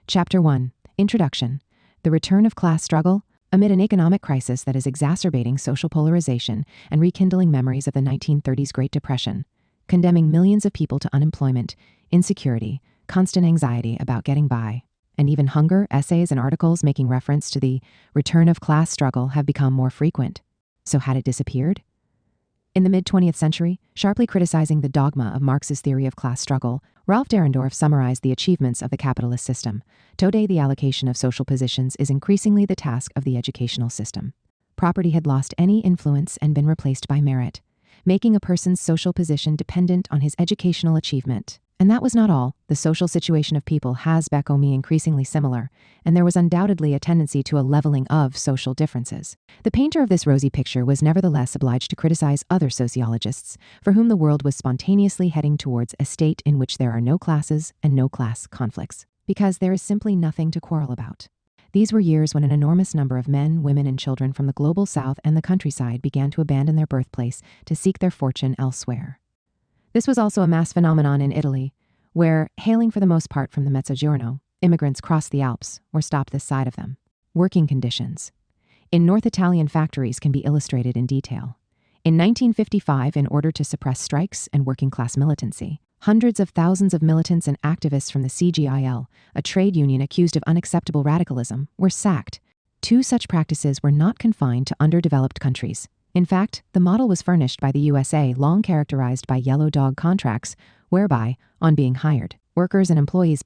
Chapter 1. Introduction. The return of class struggle amid an economic crisis that is exacerbating social polarization and rekindling memories of the 1930s Great Depression, condemning millions of people to unemployment, insecurity, constant anxiety about getting by, and even hunger. Essays and articles making reference to the return of class struggle have become more frequent. So had it disappeared? In the mid-20th century, sharply criticizing the dogma of Marx's theory of class struggle, Ralf Dahrendorf summarized the achievements of the capitalist system. Today, the allocation of social positions is increasingly the task of the educational system. Property had lost any influence and been replaced by merit, making a person's social position dependent on his educational achievement. And that was not all. The social situation of people has become increasingly similar, and there was undoubtedly a tendency to a leveling of social differences. The painter of this rosy picture was nevertheless obliged to criticize other sociologists, for whom the world was spontaneously heading towards a state in which there are no classes and no class conflicts, because there is simply nothing to quarrel about. These were years when an enormous number of men, women, and children from the global south and the countryside began to abandon their birthplace to seek their fortune elsewhere. This was also a mass phenomenon in Italy, where, hailing for the most part from the Mezzogiorno, immigrants crossed the Alps or stopped this side of them. Working conditions in North Italian factories can be illustrated in detail. In 1955, in order to suppress strikes and working-class militancy, hundreds of thousands of militants and activists from the CGIL, a trade union accused of unacceptable radicalism, were sacked. Two such practices were not confined to underdeveloped countries. In fact, the model was furnished by the USA, long characterized by yellow dog contracts, whereby, on being hired, workers and employees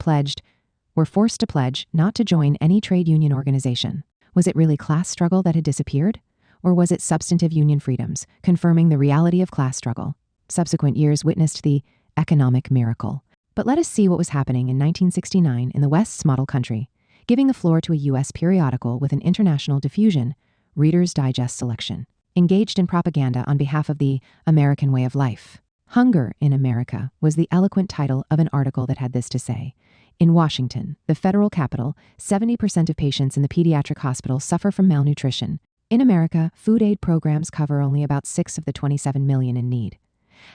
were forced to pledge not to join any trade union organization. Was it really class struggle that had disappeared? Or was it substantive union freedoms, confirming the reality of class struggle? Subsequent years witnessed the economic miracle. But let us see what was happening in 1969 in the West's model country, giving the floor to a U.S. periodical with an international diffusion, Reader's Digest selection, engaged in propaganda on behalf of the American way of life. Hunger in America was the eloquent title of an article that had this to say. In Washington, the federal capital, 70% of patients in the pediatric hospital suffer from malnutrition. In America, food aid programs cover only about 6 of the 27 million in need.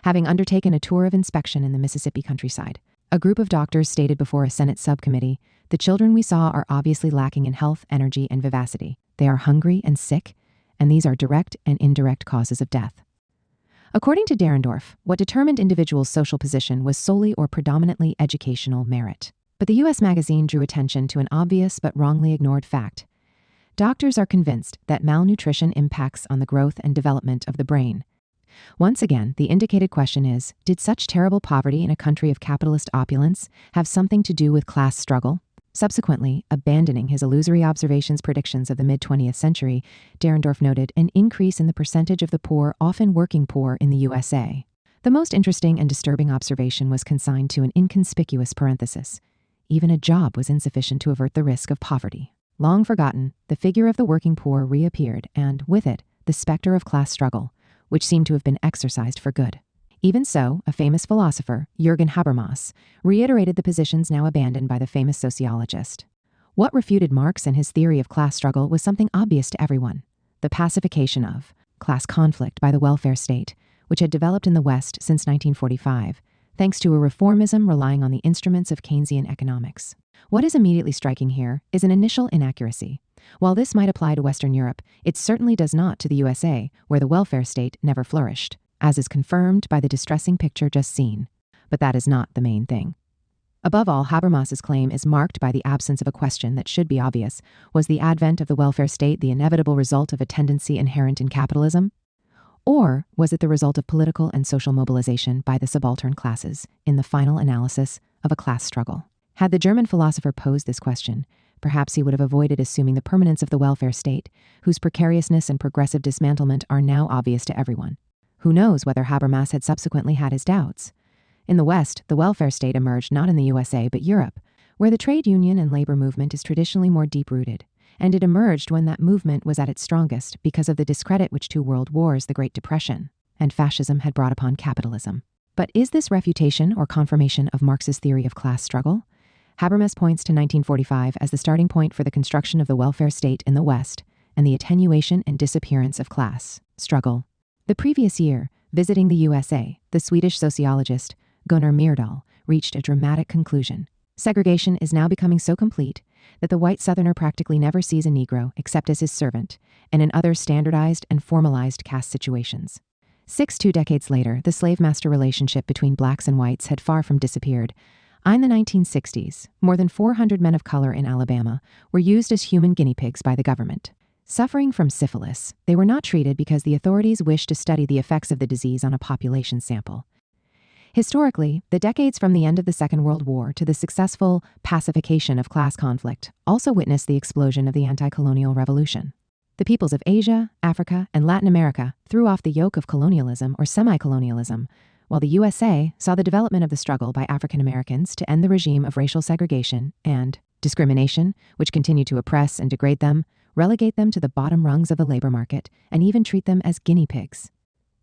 Having undertaken a tour of inspection in the Mississippi countryside, a group of doctors stated before a Senate subcommittee, "The children we saw are obviously lacking in health, energy, and vivacity. They are hungry and sick, and these are direct and indirect causes of death." According to Dahrendorf, what determined individuals' social position was solely or predominantly educational merit. But the U.S. magazine drew attention to an obvious but wrongly ignored fact. Doctors are convinced that malnutrition impacts on the growth and development of the brain. Once again, the indicated question is, did such terrible poverty in a country of capitalist opulence have something to do with class struggle? Subsequently, abandoning his illusory observations predictions of the mid-20th century, Dahrendorf noted an increase in the percentage of the poor, often working poor, in the USA. The most interesting and disturbing observation was consigned to an inconspicuous parenthesis. Even a job was insufficient to avert the risk of poverty. Long forgotten, the figure of the working poor reappeared, and, with it, the specter of class struggle, which seemed to have been exorcised for good. Even so, a famous philosopher, Jürgen Habermas, reiterated the positions now abandoned by the famous sociologist. What refuted Marx and his theory of class struggle was something obvious to everyone: the pacification of class conflict by the welfare state, which had developed in the West since 1945, thanks to a reformism relying on the instruments of Keynesian economics. What is immediately striking here is an initial inaccuracy. While this might apply to Western Europe, it certainly does not to the USA, where the welfare state never flourished, as is confirmed by the distressing picture just seen. But that is not the main thing. Above all, Habermas's claim is marked by the absence of a question that should be obvious. Was the advent of the welfare state the inevitable result of a tendency inherent in capitalism? Or was it the result of political and social mobilization by the subaltern classes in the final analysis of a class struggle? Had the German philosopher posed this question, perhaps he would have avoided assuming the permanence of the welfare state, whose precariousness and progressive dismantlement are now obvious to everyone. Who knows whether Habermas had subsequently had his doubts? In the West, the welfare state emerged not in the USA but Europe, where the trade union and labor movement is traditionally more deep-rooted, and it emerged when that movement was at its strongest because of the discredit which 2 world wars, the Great Depression, and fascism had brought upon capitalism. But is this refutation or confirmation of Marx's theory of class struggle? Habermas points to 1945 as the starting point for the construction of the welfare state in the West and the attenuation and disappearance of class struggle. The previous year, visiting the USA, the Swedish sociologist Gunnar Myrdal reached a dramatic conclusion. Segregation is now becoming so complete that the white Southerner practically never sees a Negro except as his servant and in other standardized and formalized caste situations. 2 decades later, the slave-master relationship between blacks and whites had far from disappeared. In the 1960s, more than 400 men of color in Alabama were used as human guinea pigs by the government. Suffering from syphilis, they were not treated because the authorities wished to study the effects of the disease on a population sample. Historically, the decades from the end of the Second World War to the successful pacification of class conflict also witnessed the explosion of the anti-colonial revolution. The peoples of Asia, Africa, and Latin America threw off the yoke of colonialism or semi-colonialism, while the USA saw the development of the struggle by African Americans to end the regime of racial segregation and discrimination, which continued to oppress and degrade them, relegate them to the bottom rungs of the labor market, and even treat them as guinea pigs.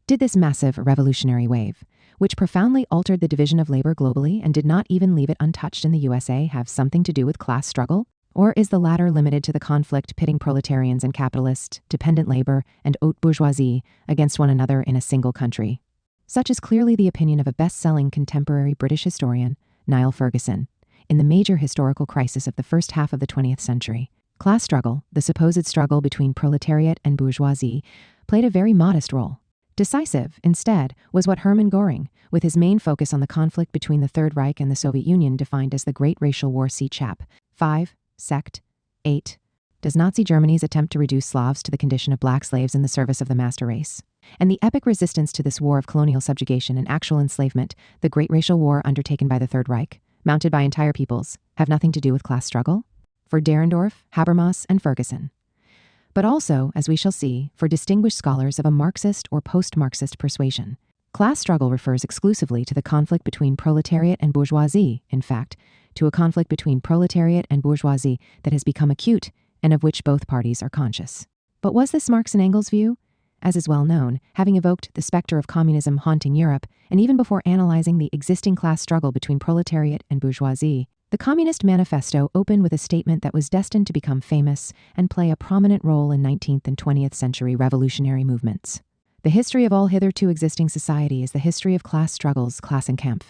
Did this massive revolutionary wave, which profoundly altered the division of labor globally and did not even leave it untouched in the USA, have something to do with class struggle? Or is the latter limited to the conflict pitting proletarians and capitalists, dependent labor, and haute bourgeoisie against one another in a single country? Such is clearly the opinion of a best-selling contemporary British historian, Niall Ferguson, in the major historical crisis of the first half of the 20th century. Class struggle, the supposed struggle between proletariat and bourgeoisie, played a very modest role. Decisive, instead, was what Hermann Göring, with his main focus on the conflict between the Third Reich and the Soviet Union, defined as the Great Racial War. See Chap. 5. Sect. 8. Does Nazi Germany's attempt to reduce Slavs to the condition of black slaves in the service of the master race, and the epic resistance to this war of colonial subjugation and actual enslavement, the Great Racial War undertaken by the Third Reich, mounted by entire peoples, have nothing to do with class struggle? For Dahrendorf, Habermas, and Ferguson. But also, as we shall see, for distinguished scholars of a Marxist or post-Marxist persuasion. Class struggle refers exclusively to the conflict between proletariat and bourgeoisie, in fact, to a conflict between proletariat and bourgeoisie that has become acute and of which both parties are conscious. But was this Marx and Engels' view? As is well known, having evoked the specter of communism haunting Europe, and even before analyzing the existing class struggle between proletariat and bourgeoisie, the Communist Manifesto opened with a statement that was destined to become famous and play a prominent role in 19th and 20th century revolutionary movements. The history of all hitherto existing society is the history of class struggles, Klassenkampf.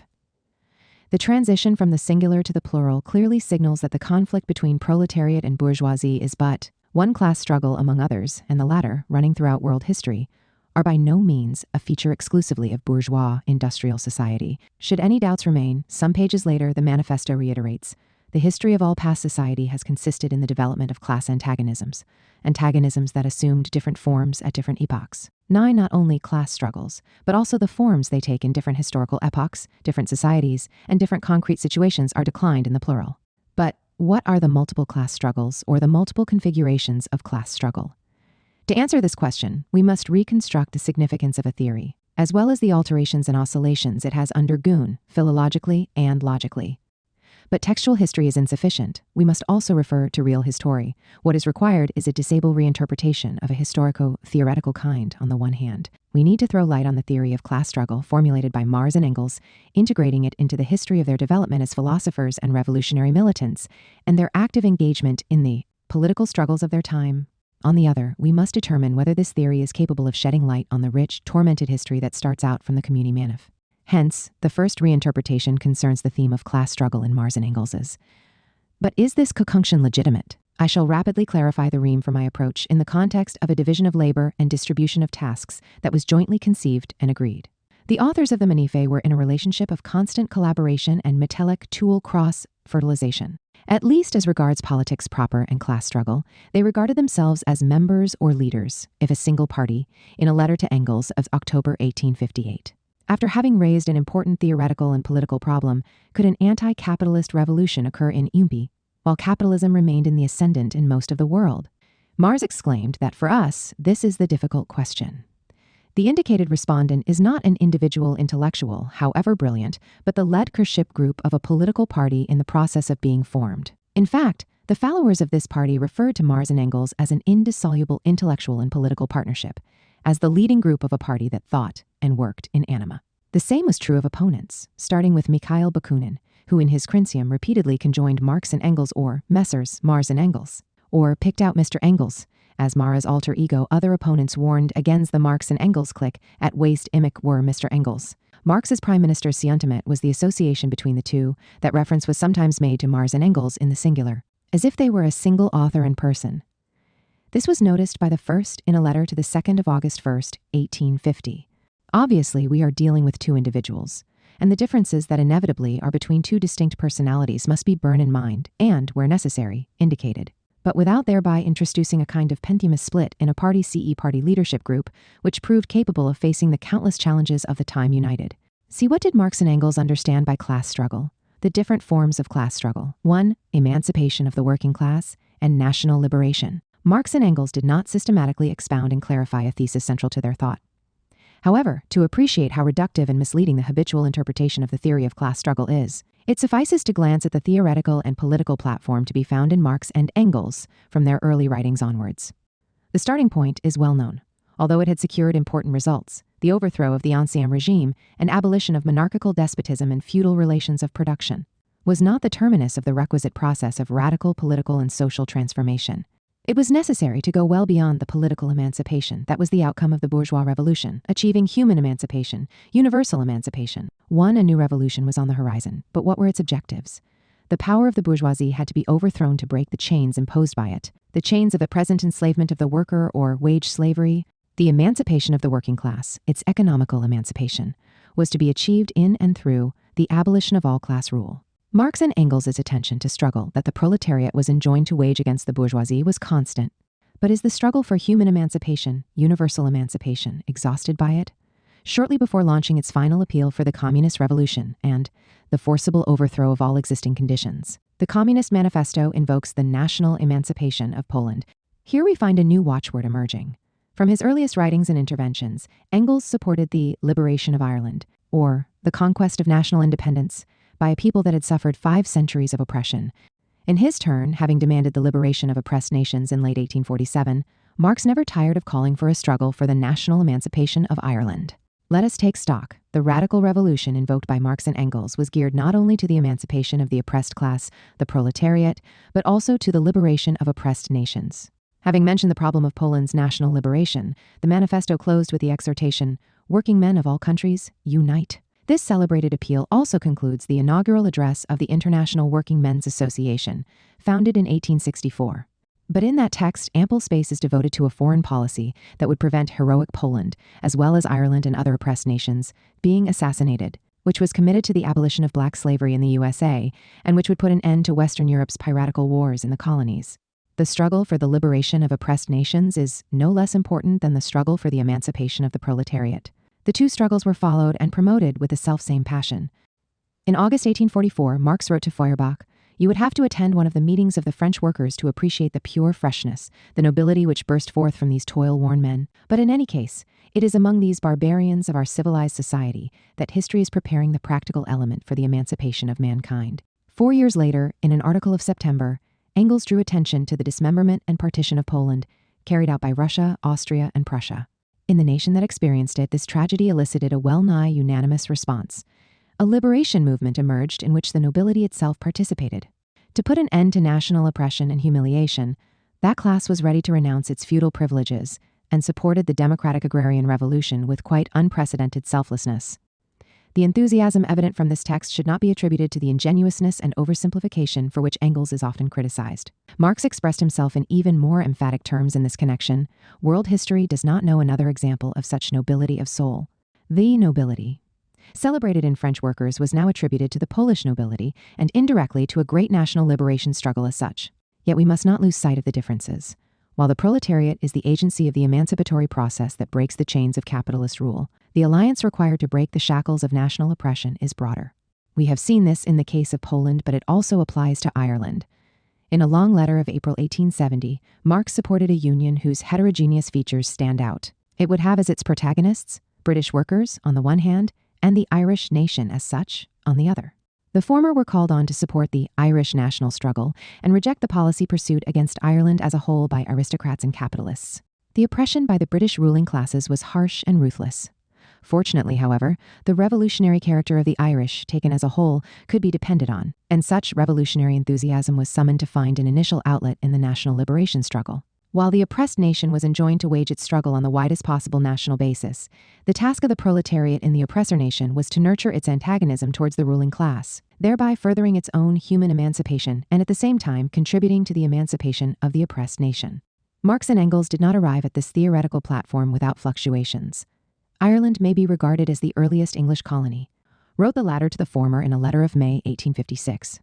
The transition from the singular to the plural clearly signals that the conflict between proletariat and bourgeoisie is but one class struggle among others, and the latter, running throughout world history, are by no means a feature exclusively of bourgeois industrial society. Should any doubts remain, some pages later the manifesto reiterates, the history of all past society has consisted in the development of class antagonisms that assumed different forms at different epochs. Not only class struggles, but also the forms they take in different historical epochs, different societies, and different concrete situations are declined in the plural. But what are the multiple class struggles or the multiple configurations of class struggle? To answer this question, we must reconstruct the significance of a theory, as well as the alterations and oscillations it has undergone, philologically and logically. But textual history is insufficient. We must also refer to real history. What is required is a disable reinterpretation of a historico-theoretical kind on the one hand. We need to throw light on the theory of class struggle formulated by Marx and Engels, integrating it into the history of their development as philosophers and revolutionary militants, and their active engagement in the political struggles of their time. On the other, we must determine whether this theory is capable of shedding light on the rich, tormented history that starts out from the Communi Manif. Hence, the first reinterpretation concerns the theme of class struggle in Marx and Engels's. But is this conjunction legitimate? I shall rapidly clarify the ream for my approach in the context of a division of labor and distribution of tasks that was jointly conceived and agreed. The authors of the Manifest were in a relationship of constant collaboration and metallic tool cross-fertilization. At least as regards politics proper and class struggle, they regarded themselves as members or leaders, if a single party, in a letter to Engels of October 1858. After having raised an important theoretical and political problem, could an anti-capitalist revolution occur in Europe, while capitalism remained in the ascendant in most of the world? Marx exclaimed that for us, this is the difficult question. The indicated respondent is not an individual intellectual, however brilliant, but the leadership group of a political party in the process of being formed. In fact, the followers of this party referred to Marx and Engels as an indissoluble intellectual and political partnership, as the leading group of a party that thought and worked in anima. The same was true of opponents, starting with Mikhail Bakunin, who in his Criticism repeatedly conjoined Marx and Engels or Messrs. Marx and Engels, or picked out Mr. Engels. As Mara's alter ego, other opponents warned against the Marx and Engels clique, at waist imic were Mr. Engels. Marx's prime minister's sentiment was the association between the two. That reference was sometimes made to Marx and Engels in the singular, as if they were a single author and person. This was noticed by the first in a letter to the 2nd of August 1st, 1850. Obviously, we are dealing with two individuals, and the differences that inevitably are between two distinct personalities must be borne in mind and, where necessary, indicated, but without thereby introducing a kind of Pentamus split in a party-CE party leadership group, which proved capable of facing the countless challenges of the time united. See, what did Marx and Engels understand by class struggle? The different forms of class struggle. 1. Emancipation of the working class, and national liberation. Marx and Engels did not systematically expound and clarify a thesis central to their thought. However, to appreciate how reductive and misleading the habitual interpretation of the theory of class struggle is, it suffices to glance at the theoretical and political platform to be found in Marx and Engels from their early writings onwards. The starting point is well known. Although it had secured important results, the overthrow of the Ancien regime and abolition of monarchical despotism and feudal relations of production was not the terminus of the requisite process of radical political and social transformation. It was necessary to go well beyond the political emancipation that was the outcome of the bourgeois revolution, achieving human emancipation, universal emancipation. A new revolution was on the horizon, but what were its objectives? The power of the bourgeoisie had to be overthrown to break the chains imposed by it, the chains of the present enslavement of the worker or wage slavery. The emancipation of the working class, its economical emancipation, was to be achieved in and through the abolition of all class rule. Marx and Engels' attention to struggle that the proletariat was enjoined to wage against the bourgeoisie was constant. But is the struggle for human emancipation, universal emancipation, exhausted by it? Shortly before launching its final appeal for the communist revolution and the forcible overthrow of all existing conditions, the Communist Manifesto invokes the national emancipation of Poland. Here we find a new watchword emerging. From his earliest writings and interventions, Engels supported the liberation of Ireland, or the conquest of national independence, by a people that had suffered 5 centuries of oppression. In his turn, having demanded the liberation of oppressed nations in late 1847, Marx never tired of calling for a struggle for the national emancipation of Ireland. Let us take stock. The radical revolution invoked by Marx and Engels was geared not only to the emancipation of the oppressed class, the proletariat, but also to the liberation of oppressed nations. Having mentioned the problem of Poland's national liberation, the manifesto closed with the exhortation, "Working men of all countries, unite." This celebrated appeal also concludes the inaugural address of the International Working Men's Association, founded in 1864. But in that text, ample space is devoted to a foreign policy that would prevent heroic Poland, as well as Ireland and other oppressed nations, being assassinated, which was committed to the abolition of black slavery in the USA, and which would put an end to Western Europe's piratical wars in the colonies. The struggle for the liberation of oppressed nations is no less important than the struggle for the emancipation of the proletariat. The two struggles were followed and promoted with the selfsame passion. In August 1844, Marx wrote to Feuerbach, "You would have to attend one of the meetings of the French workers to appreciate the pure freshness, the nobility which burst forth from these toil-worn men. But in any case, it is among these barbarians of our civilized society that history is preparing the practical element for the emancipation of mankind." 4 years later, in an article of September, Engels drew attention to the dismemberment and partition of Poland, carried out by Russia, Austria, and Prussia. In the nation that experienced it, this tragedy elicited a well-nigh unanimous response. A liberation movement emerged in which the nobility itself participated. To put an end to national oppression and humiliation, that class was ready to renounce its feudal privileges and supported the democratic agrarian revolution with quite unprecedented selflessness. The enthusiasm evident from this text should not be attributed to the ingenuousness and oversimplification for which Engels is often criticized. Marx expressed himself in even more emphatic terms in this connection. World history does not know another example of such nobility of soul. The nobility, celebrated in French workers, was now attributed to the Polish nobility and indirectly to a great national liberation struggle as such. Yet we must not lose sight of the differences. While the proletariat is the agency of the emancipatory process that breaks the chains of capitalist rule, the alliance required to break the shackles of national oppression is broader. We have seen this in the case of Poland, but it also applies to Ireland. In a long letter of April 1870, Marx supported a union whose heterogeneous features stand out. It would have as its protagonists British workers on the one hand, and the Irish nation as such on the other. The former were called on to support the Irish national struggle and reject the policy pursued against Ireland as a whole by aristocrats and capitalists. The oppression by the British ruling classes was harsh and ruthless. Fortunately, however, the revolutionary character of the Irish, taken as a whole, could be depended on, and such revolutionary enthusiasm was summoned to find an initial outlet in the national liberation struggle. While the oppressed nation was enjoined to wage its struggle on the widest possible national basis, the task of the proletariat in the oppressor nation was to nurture its antagonism towards the ruling class, thereby furthering its own human emancipation and at the same time contributing to the emancipation of the oppressed nation. Marx and Engels did not arrive at this theoretical platform without fluctuations. Ireland may be regarded as the earliest English colony, wrote the latter to the former in a letter of May 1856.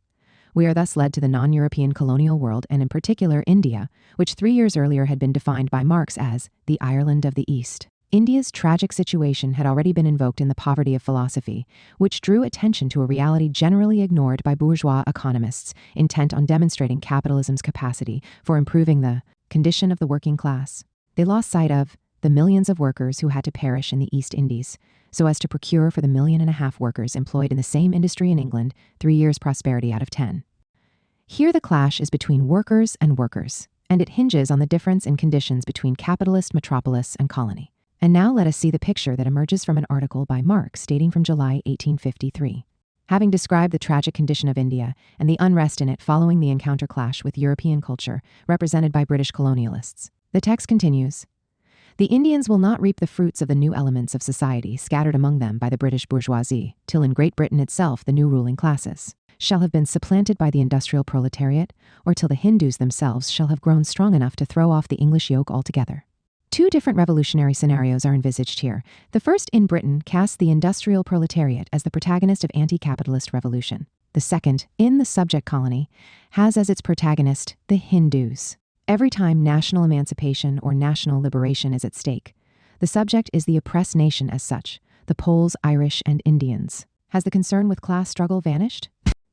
We are thus led to the non-European colonial world, and in particular India, which 3 years earlier had been defined by Marx as the Ireland of the East. India's tragic situation had already been invoked in The Poverty of Philosophy, which drew attention to a reality generally ignored by bourgeois economists intent on demonstrating capitalism's capacity for improving the condition of the working class. They lost sight of the millions of workers who had to perish in the East Indies, so as to procure for the 1.5 million workers employed in the same industry in England 3 years' prosperity out of 10. Here the clash is between workers, and it hinges on the difference in conditions between capitalist metropolis and colony. And now let us see the picture that emerges from an article by Marx dating from July 1853. Having described the tragic condition of India and the unrest in it following the encounter clash with European culture represented by British colonialists, the text continues, "The Indians will not reap the fruits of the new elements of society scattered among them by the British bourgeoisie, till in Great Britain itself the new ruling classes shall have been supplanted by the industrial proletariat, or till the Hindus themselves shall have grown strong enough to throw off the English yoke altogether." 2 different revolutionary scenarios are envisaged here. The first, in Britain, casts the industrial proletariat as the protagonist of anti-capitalist revolution. The second, in the subject colony, has as its protagonist the Hindus. Every time national emancipation or national liberation is at stake, the subject is the oppressed nation as such, the Poles, Irish, and Indians. Has the concern with class struggle vanished?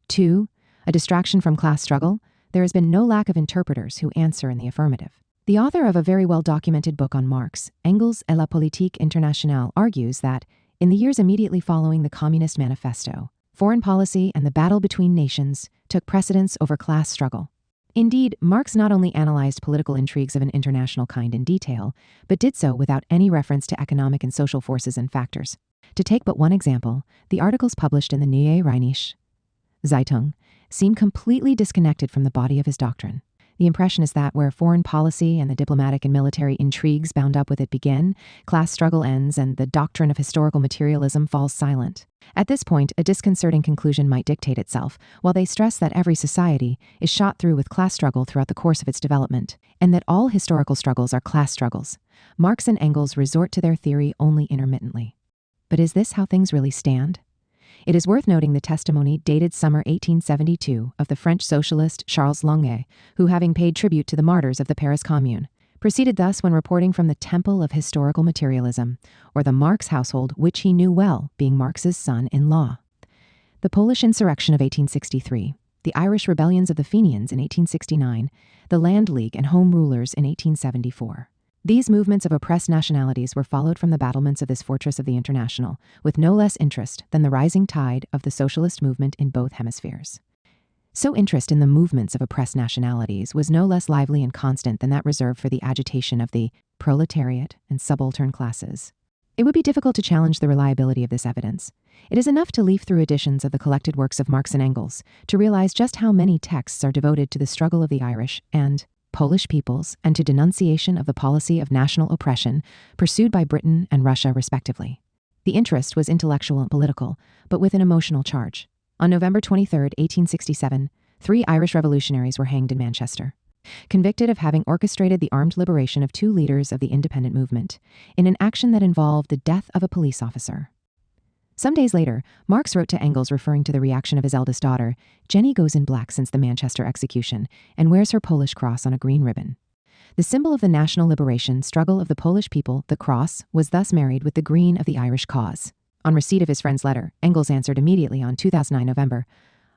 2. A distraction from class struggle? There has been no lack of interpreters who answer in the affirmative. The author of a very well-documented book on Marx, Engels et la politique internationale, argues that, in the years immediately following the Communist Manifesto, foreign policy and the battle between nations took precedence over class struggle. Indeed, Marx not only analyzed political intrigues of an international kind in detail, but did so without any reference to economic and social forces and factors. To take but one example, the articles published in the Neue Rheinische Zeitung seem completely disconnected from the body of his doctrine. The impression is that where foreign policy and the diplomatic and military intrigues bound up with it begin, class struggle ends and the doctrine of historical materialism falls silent. At this point, a disconcerting conclusion might dictate itself, while they stress that every society is shot through with class struggle throughout the course of its development, and that all historical struggles are class struggles. Marx and Engels resort to their theory only intermittently. But is this how things really stand? It is worth noting the testimony dated summer 1872 of the French socialist Charles Longuet, who, having paid tribute to the martyrs of the Paris Commune, proceeded thus when reporting from the temple of historical materialism, or the Marx household, which he knew well, being Marx's son-in-law. The Polish insurrection of 1863, the Irish rebellions of the Fenians in 1869, the Land League and Home Rulers in 1874. These movements of oppressed nationalities were followed from the battlements of this fortress of the International, with no less interest than the rising tide of the socialist movement in both hemispheres. So interest in the movements of oppressed nationalities was no less lively and constant than that reserved for the agitation of the proletariat and subaltern classes. It would be difficult to challenge the reliability of this evidence. It is enough to leaf through editions of the collected works of Marx and Engels to realize just how many texts are devoted to the struggle of the Irish and Polish peoples and to denunciation of the policy of national oppression pursued by Britain and Russia respectively. The interest was intellectual and political, but with an emotional charge. On November 23, 1867, 3 Irish revolutionaries were hanged in Manchester, convicted of having orchestrated the armed liberation of 2 leaders of the independent movement, in an action that involved the death of a police officer. Some days later, Marx wrote to Engels referring to the reaction of his eldest daughter, "Jenny goes in black since the Manchester execution and wears her Polish cross on a green ribbon." The symbol of the national liberation struggle of the Polish people, the cross, was thus married with the green of the Irish cause. On receipt of his friend's letter, Engels answered immediately on 2009 November,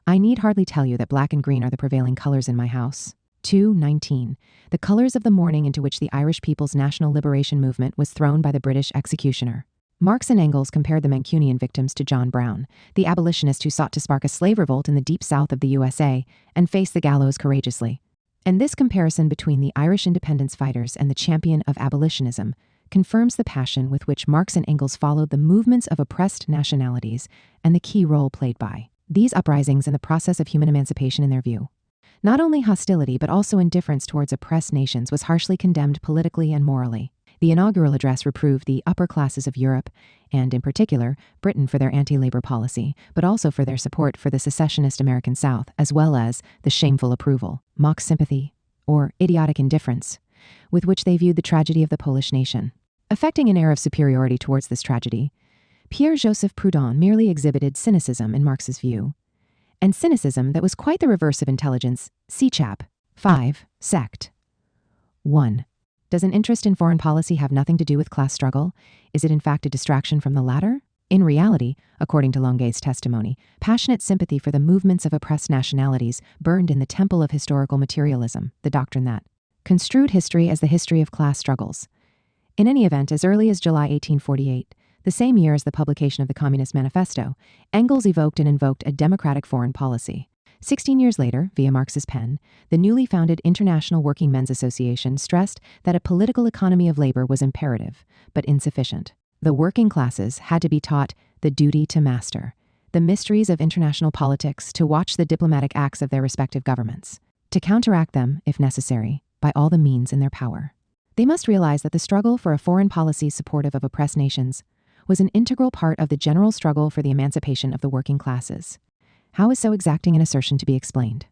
"I need hardly tell you that black and green are the prevailing colors in my house." 2:19, the colors of the mourning into which the Irish people's national liberation movement was thrown by the British executioner. Marx and Engels compared the Mancunian victims to John Brown, the abolitionist who sought to spark a slave revolt in the deep south of the USA and faced the gallows courageously. And this comparison between the Irish independence fighters and the champion of abolitionism confirms the passion with which Marx and Engels followed the movements of oppressed nationalities and the key role played by these uprisings in the process of human emancipation in their view. Not only hostility but also indifference towards oppressed nations was harshly condemned politically and morally. The inaugural address reproved the upper classes of Europe, and in particular, Britain for their anti-labor policy, but also for their support for the secessionist American South, as well as the shameful approval, mock sympathy, or idiotic indifference, with which they viewed the tragedy of the Polish nation. Affecting an air of superiority towards this tragedy, Pierre-Joseph Proudhon merely exhibited cynicism in Marx's view, and cynicism that was quite the reverse of intelligence. See chap. 5. Sect. 1. Does an interest in foreign policy have nothing to do with class struggle? Is it in fact a distraction from the latter? In reality, according to Longuet's testimony, passionate sympathy for the movements of oppressed nationalities burned in the temple of historical materialism, the doctrine that construed history as the history of class struggles. In any event, as early as July 1848, the same year as the publication of the Communist Manifesto, Engels evoked and invoked a democratic foreign policy. 16 years later, via Marx's pen, the newly founded International Working Men's Association stressed that a political economy of labor was imperative, but insufficient. The working classes had to be taught the duty to master, the mysteries of international politics, to watch the diplomatic acts of their respective governments, to counteract them, if necessary, by all the means in their power. They must realize that the struggle for a foreign policy supportive of oppressed nations was an integral part of the general struggle for the emancipation of the working classes. How is so exacting an assertion to be explained?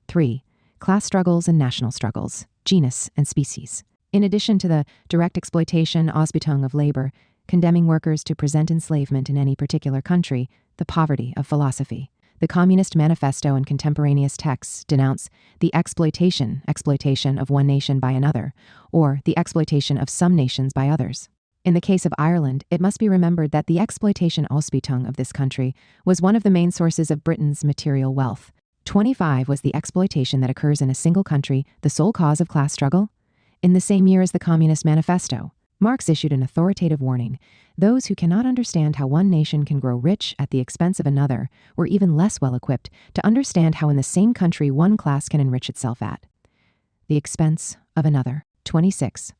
3. Class struggles and national struggles, genus and species. In addition to the direct exploitation, Ausbeutung of labor, condemning workers to present enslavement in any particular country, the poverty of philosophy, the Communist Manifesto and contemporaneous texts denounce the exploitation of one nation by another, or the exploitation of some nations by others. In the case of Ireland, it must be remembered that the exploitation Ausbeutung of this country was one of the main sources of Britain's material wealth. 25 was the exploitation that occurs in a single country, the sole cause of class struggle? In the same year as the Communist Manifesto, Marx issued an authoritative warning. Those who cannot understand how one nation can grow rich at the expense of another were even less well equipped to understand how in the same country one class can enrich itself at the expense of another. 26.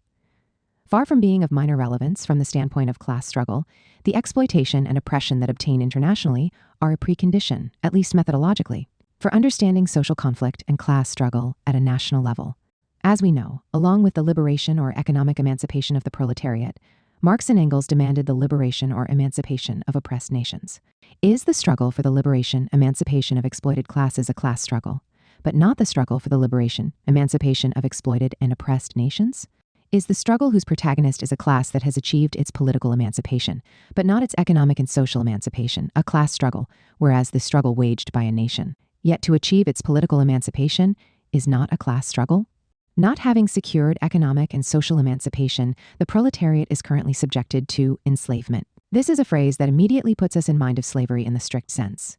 Far from being of minor relevance from the standpoint of class struggle, the exploitation and oppression that obtain internationally are a precondition, at least methodologically, for understanding social conflict and class struggle at a national level. As we know, along with the liberation or economic emancipation of the proletariat, Marx and Engels demanded the liberation or emancipation of oppressed nations. Is the struggle for the liberation, emancipation of exploited classes a class struggle, but not the struggle for the liberation, emancipation of exploited and oppressed nations? Is the struggle whose protagonist is a class that has achieved its political emancipation, but not its economic and social emancipation, a class struggle, whereas the struggle waged by a nation, yet to achieve its political emancipation, is not a class struggle? Not having secured economic and social emancipation, the proletariat is currently subjected to enslavement. This is a phrase that immediately puts us in mind of slavery in the strict sense.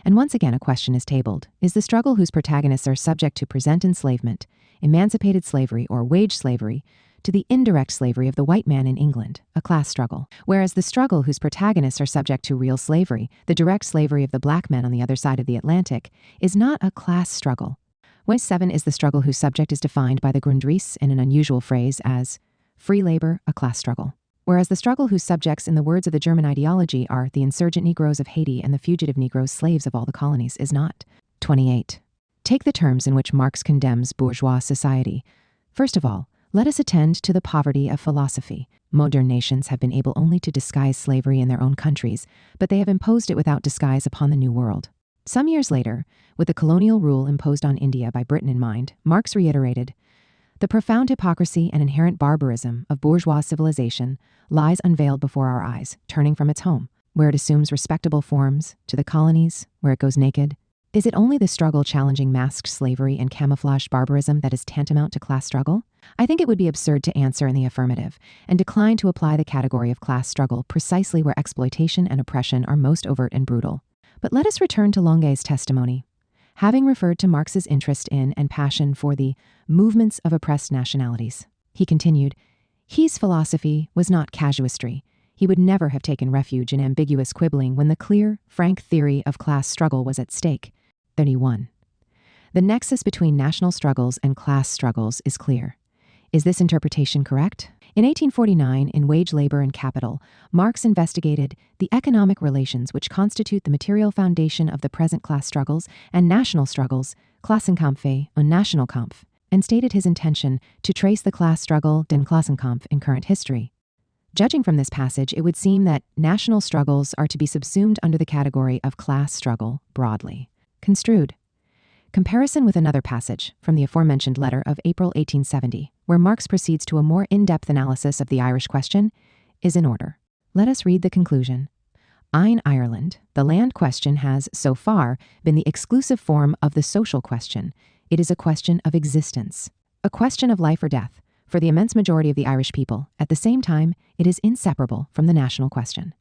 And once again a question is tabled. Is the struggle whose protagonists are subject to present enslavement, emancipated slavery or wage slavery, to the indirect slavery of the white man in England, a class struggle, whereas the struggle whose protagonists are subject to real slavery, the direct slavery of the black man on the other side of the Atlantic, is not a class struggle? 7 is the struggle whose subject is defined by the Grundrisse in an unusual phrase as free labor, a class struggle, whereas the struggle whose subjects, in the words of the German ideology, are the insurgent Negroes of Haiti and the fugitive Negroes, slaves of all the colonies, is not. 28. Take the terms in which Marx condemns bourgeois society. First of all, let us attend to the poverty of philosophy. Modern nations have been able only to disguise slavery in their own countries, but they have imposed it without disguise upon the New World. Some years later, with the colonial rule imposed on India by Britain in mind, Marx reiterated, "The profound hypocrisy and inherent barbarism of bourgeois civilization lies unveiled before our eyes, turning from its home, where it assumes respectable forms, to the colonies, where it goes naked. Is it only the struggle challenging masked slavery and camouflaged barbarism that is tantamount to class struggle? I think it would be absurd to answer in the affirmative, and decline to apply the category of class struggle precisely where exploitation and oppression are most overt and brutal. But let us return to Longuet's testimony. Having referred to Marx's interest in and passion for the movements of oppressed nationalities, he continued, his philosophy was not casuistry. He would never have taken refuge in ambiguous quibbling when the clear, frank theory of class struggle was at stake. 31. The nexus between national struggles and class struggles is clear. Is this interpretation correct? In 1849, in Wage, Labor, and Capital, Marx investigated the economic relations which constitute the material foundation of the present class struggles and national struggles, Klassenkampfe und Nationalkampf, and stated his intention to trace the class struggle, den Klassenkampf, in current history. Judging from this passage, it would seem that national struggles are to be subsumed under the category of class struggle broadly. Construed. Comparison with another passage from the aforementioned letter of April 1870, where Marx proceeds to a more in-depth analysis of the Irish question, is in order. Let us read the conclusion. In Ireland, the land question has, so far, been the exclusive form of the social question. It is a question of existence, a question of life or death. For the immense majority of the Irish people, at the same time, it is inseparable from the national question.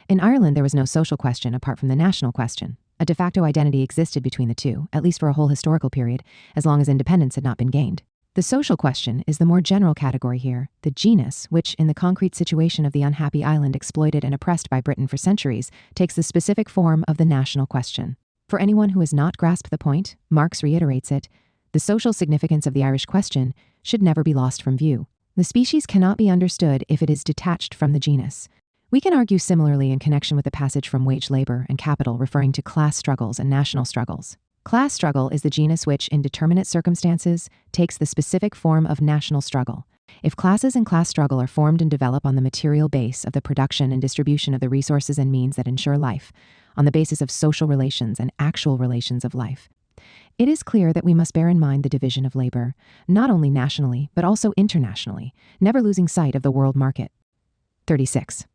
In Ireland, there was no social question apart from the national question. A de facto identity existed between the two, at least for a whole historical period, as long as independence had not been gained. The social question is the more general category here, the genus, which, in the concrete situation of the unhappy island exploited and oppressed by Britain for centuries, takes the specific form of the national question. For anyone who has not grasped the point, Marx reiterates it, the social significance of the Irish question should never be lost from view. The species cannot be understood if it is detached from the genus. We can argue similarly in connection with the passage from Wage, Labor, and Capital referring to class struggles and national struggles. Class struggle is the genus which, in determinate circumstances, takes the specific form of national struggle. If classes and class struggle are formed and develop on the material base of the production and distribution of the resources and means that ensure life, on the basis of social relations and actual relations of life, it is clear that we must bear in mind the division of labor, not only nationally, but also internationally, never losing sight of the world market. 36.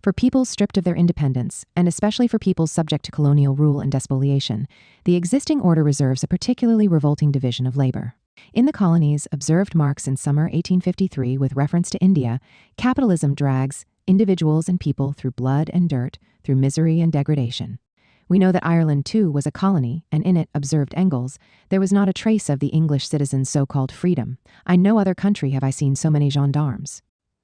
For peoples stripped of their independence, and especially for peoples subject to colonial rule and despoliation, the existing order reserves a particularly revolting division of labor. In the colonies, observed Marx in summer 1853 with reference to India, capitalism drags individuals and people through blood and dirt, through misery and degradation. We know that Ireland, too, was a colony, and in it, observed Engels, there was not a trace of the English citizens' so-called freedom. In no other country have I seen so many gendarmes.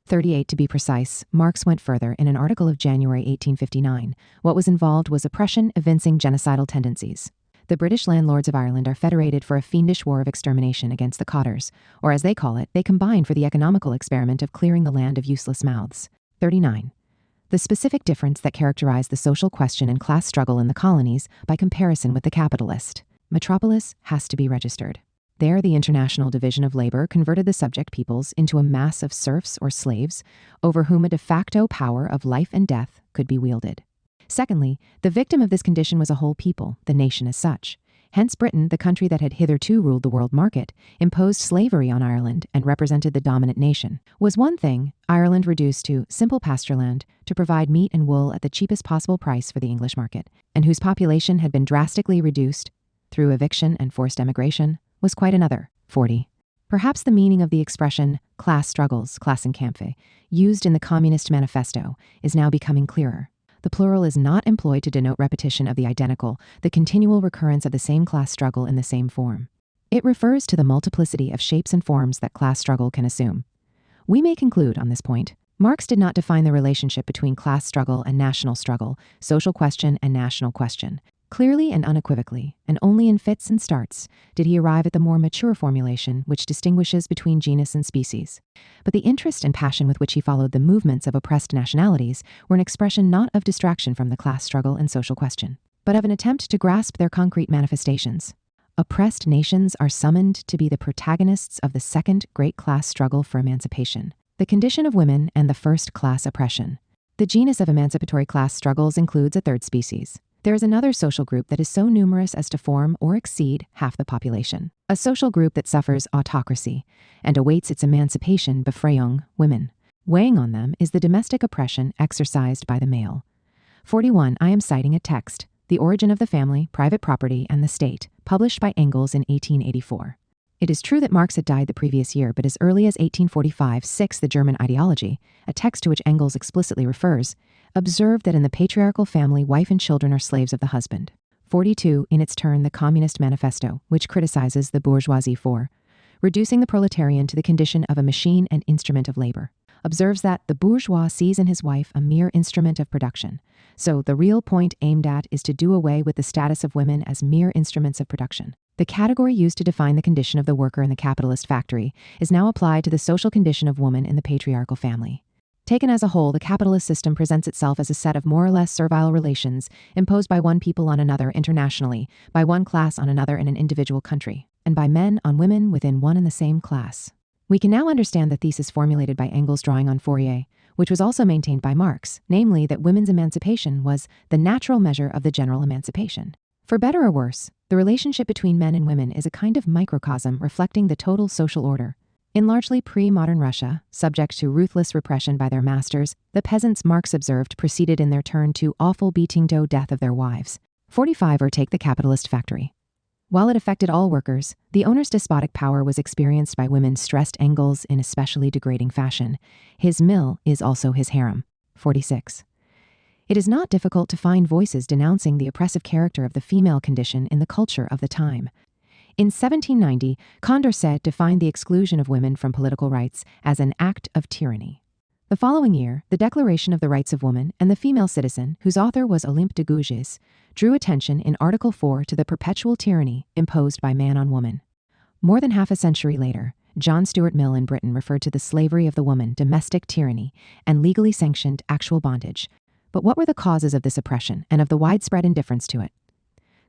38 to be precise, Marx went further in an article of January 1859. What was involved was oppression evincing genocidal tendencies. The British landlords of Ireland are federated for a fiendish war of extermination against the cottars, or as they call it, they combine for the economical experiment of clearing the land of useless mouths. 39. The specific difference that characterized the social question and class struggle in the colonies by comparison with the capitalist metropolis has to be registered. There, the international division of labor converted the subject peoples into a mass of serfs or slaves over whom a de facto power of life and death could be wielded. Secondly, the victim of this condition was a whole people, the nation as such. Hence Britain, the country that had hitherto ruled the world market, imposed slavery on Ireland and represented the dominant nation. Was one thing, Ireland reduced to simple pasture land to provide meat and wool at the cheapest possible price for the English market, and whose population had been drastically reduced through eviction and forced emigration, was quite another. 40. Perhaps the meaning of the expression class struggles, Klassenkämpfe, used in the Communist Manifesto, is now becoming clearer. The plural is not employed to denote repetition of the identical, the continual recurrence of the same class struggle in the same form. It refers to the multiplicity of shapes and forms that class struggle can assume. We may conclude on this point, Marx did not define the relationship between class struggle and national struggle, social question and national question. Clearly and unequivocally, and only in fits and starts, did he arrive at the more mature formulation which distinguishes between genus and species. But the interest and passion with which he followed the movements of oppressed nationalities were an expression not of distraction from the class struggle and social question, but of an attempt to grasp their concrete manifestations. Oppressed nations are summoned to be the protagonists of the second great class struggle for emancipation, the condition of women and the first class oppression. The genus of emancipatory class struggles includes a third species. There is another social group that is so numerous as to form or exceed half the population. A social group that suffers autocracy and awaits its emancipation, Befreiung, women. Weighing on them is the domestic oppression exercised by the male. 41. I am citing a text, The Origin of the Family, Private Property, and the State, published by Engels in 1884. It is true that Marx had died the previous year, but as early as 1845, The German Ideology, a text to which Engels explicitly refers, observed that in the patriarchal family, wife and children are slaves of the husband. 42, in its turn, the Communist Manifesto, which criticizes the bourgeoisie for reducing the proletarian to the condition of a machine and instrument of labor, observes that the bourgeois sees in his wife a mere instrument of production. So the real point aimed at is to do away with the status of women as mere instruments of production. The category used to define the condition of the worker in the capitalist factory is now applied to the social condition of woman in the patriarchal family. Taken as a whole, the capitalist system presents itself as a set of more or less servile relations imposed by one people on another internationally, by one class on another in an individual country, and by men on women within one and the same class. We can now understand the thesis formulated by Engels drawing on Fourier, which was also maintained by Marx, namely that women's emancipation was the natural measure of the general emancipation. For better or worse, the relationship between men and women is a kind of microcosm reflecting the total social order. In largely pre-modern Russia, subject to ruthless repression by their masters, the peasants, Marx observed, proceeded in their turn to awful beating to death of their wives. 45. Or take the capitalist factory. While it affected all workers, the owner's despotic power was experienced by women, stressed Engels in especially degrading fashion. His mill is also his harem. 46. It is not difficult to find voices denouncing the oppressive character of the female condition in the culture of the time. In 1790, Condorcet defined the exclusion of women from political rights as an act of tyranny. The following year, the Declaration of the Rights of Woman and the Female Citizen, whose author was Olympe de Gouges, drew attention in Article 4 to the perpetual tyranny imposed by man on woman. More than half a century later, John Stuart Mill in Britain referred to the slavery of the woman, domestic tyranny, and legally sanctioned actual bondage. But what were the causes of this oppression and of the widespread indifference to it?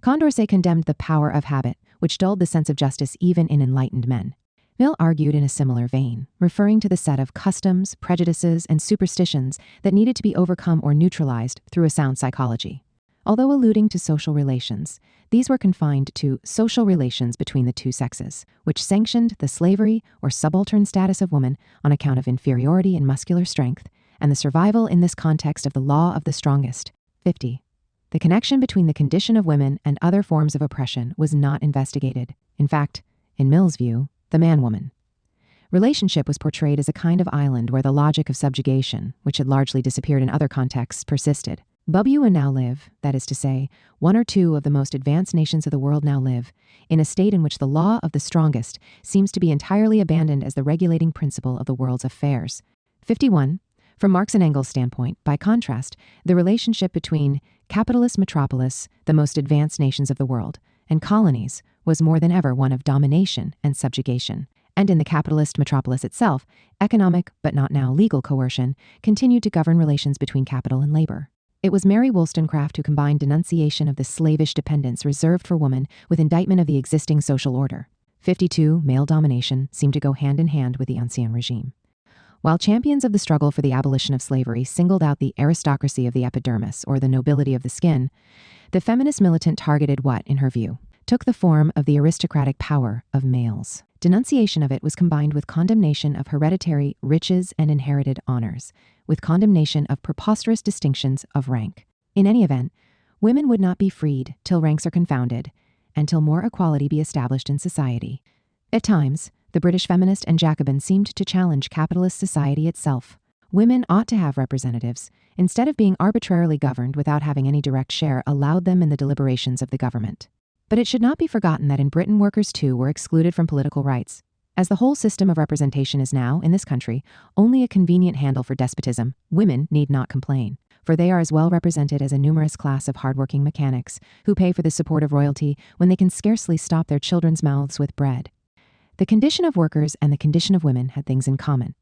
Condorcet condemned the power of habit, which dulled the sense of justice even in enlightened men. Mill argued in a similar vein, referring to the set of customs, prejudices, and superstitions that needed to be overcome or neutralized through a sound psychology. Although alluding to social relations, these were confined to social relations between the two sexes, which sanctioned the slavery or subaltern status of woman on account of inferiority in muscular strength, and the survival in this context of the law of the strongest. 50. The connection between the condition of women and other forms of oppression was not investigated. In fact, in Mill's view, the man-woman relationship was portrayed as a kind of island where the logic of subjugation, which had largely disappeared in other contexts, persisted. Women now live, that is to say, one or two of the most advanced nations of the world now live, in a state in which the law of the strongest seems to be entirely abandoned as the regulating principle of the world's affairs. 51. From Marx and Engels' standpoint, by contrast, the relationship between capitalist metropolis, the most advanced nations of the world, and colonies was more than ever one of domination and subjugation. And in the capitalist metropolis itself, economic, but not now legal coercion, continued to govern relations between capital and labor. It was Mary Wollstonecraft who combined denunciation of the slavish dependence reserved for woman with indictment of the existing social order. 52. Male domination seemed to go hand in hand with the Ancien regime. While champions of the struggle for the abolition of slavery singled out the aristocracy of the epidermis, or the nobility of the skin, the feminist militant targeted what, in her view, took the form of the aristocratic power of males. Denunciation of it was combined with condemnation of hereditary riches and inherited honors, with condemnation of preposterous distinctions of rank. In any event, women would not be freed till ranks are confounded, and till more equality be established in society. At times, the British feminist and Jacobin seemed to challenge capitalist society itself. Women ought to have representatives. Instead of being arbitrarily governed without having any direct share, allowed them in the deliberations of the government. But it should not be forgotten that in Britain workers too were excluded from political rights. As the whole system of representation is now, in this country, only a convenient handle for despotism, women need not complain, for they are as well represented as a numerous class of hardworking mechanics who pay for the support of royalty when they can scarcely stop their children's mouths with bread. The condition of workers and the condition of women had things in common.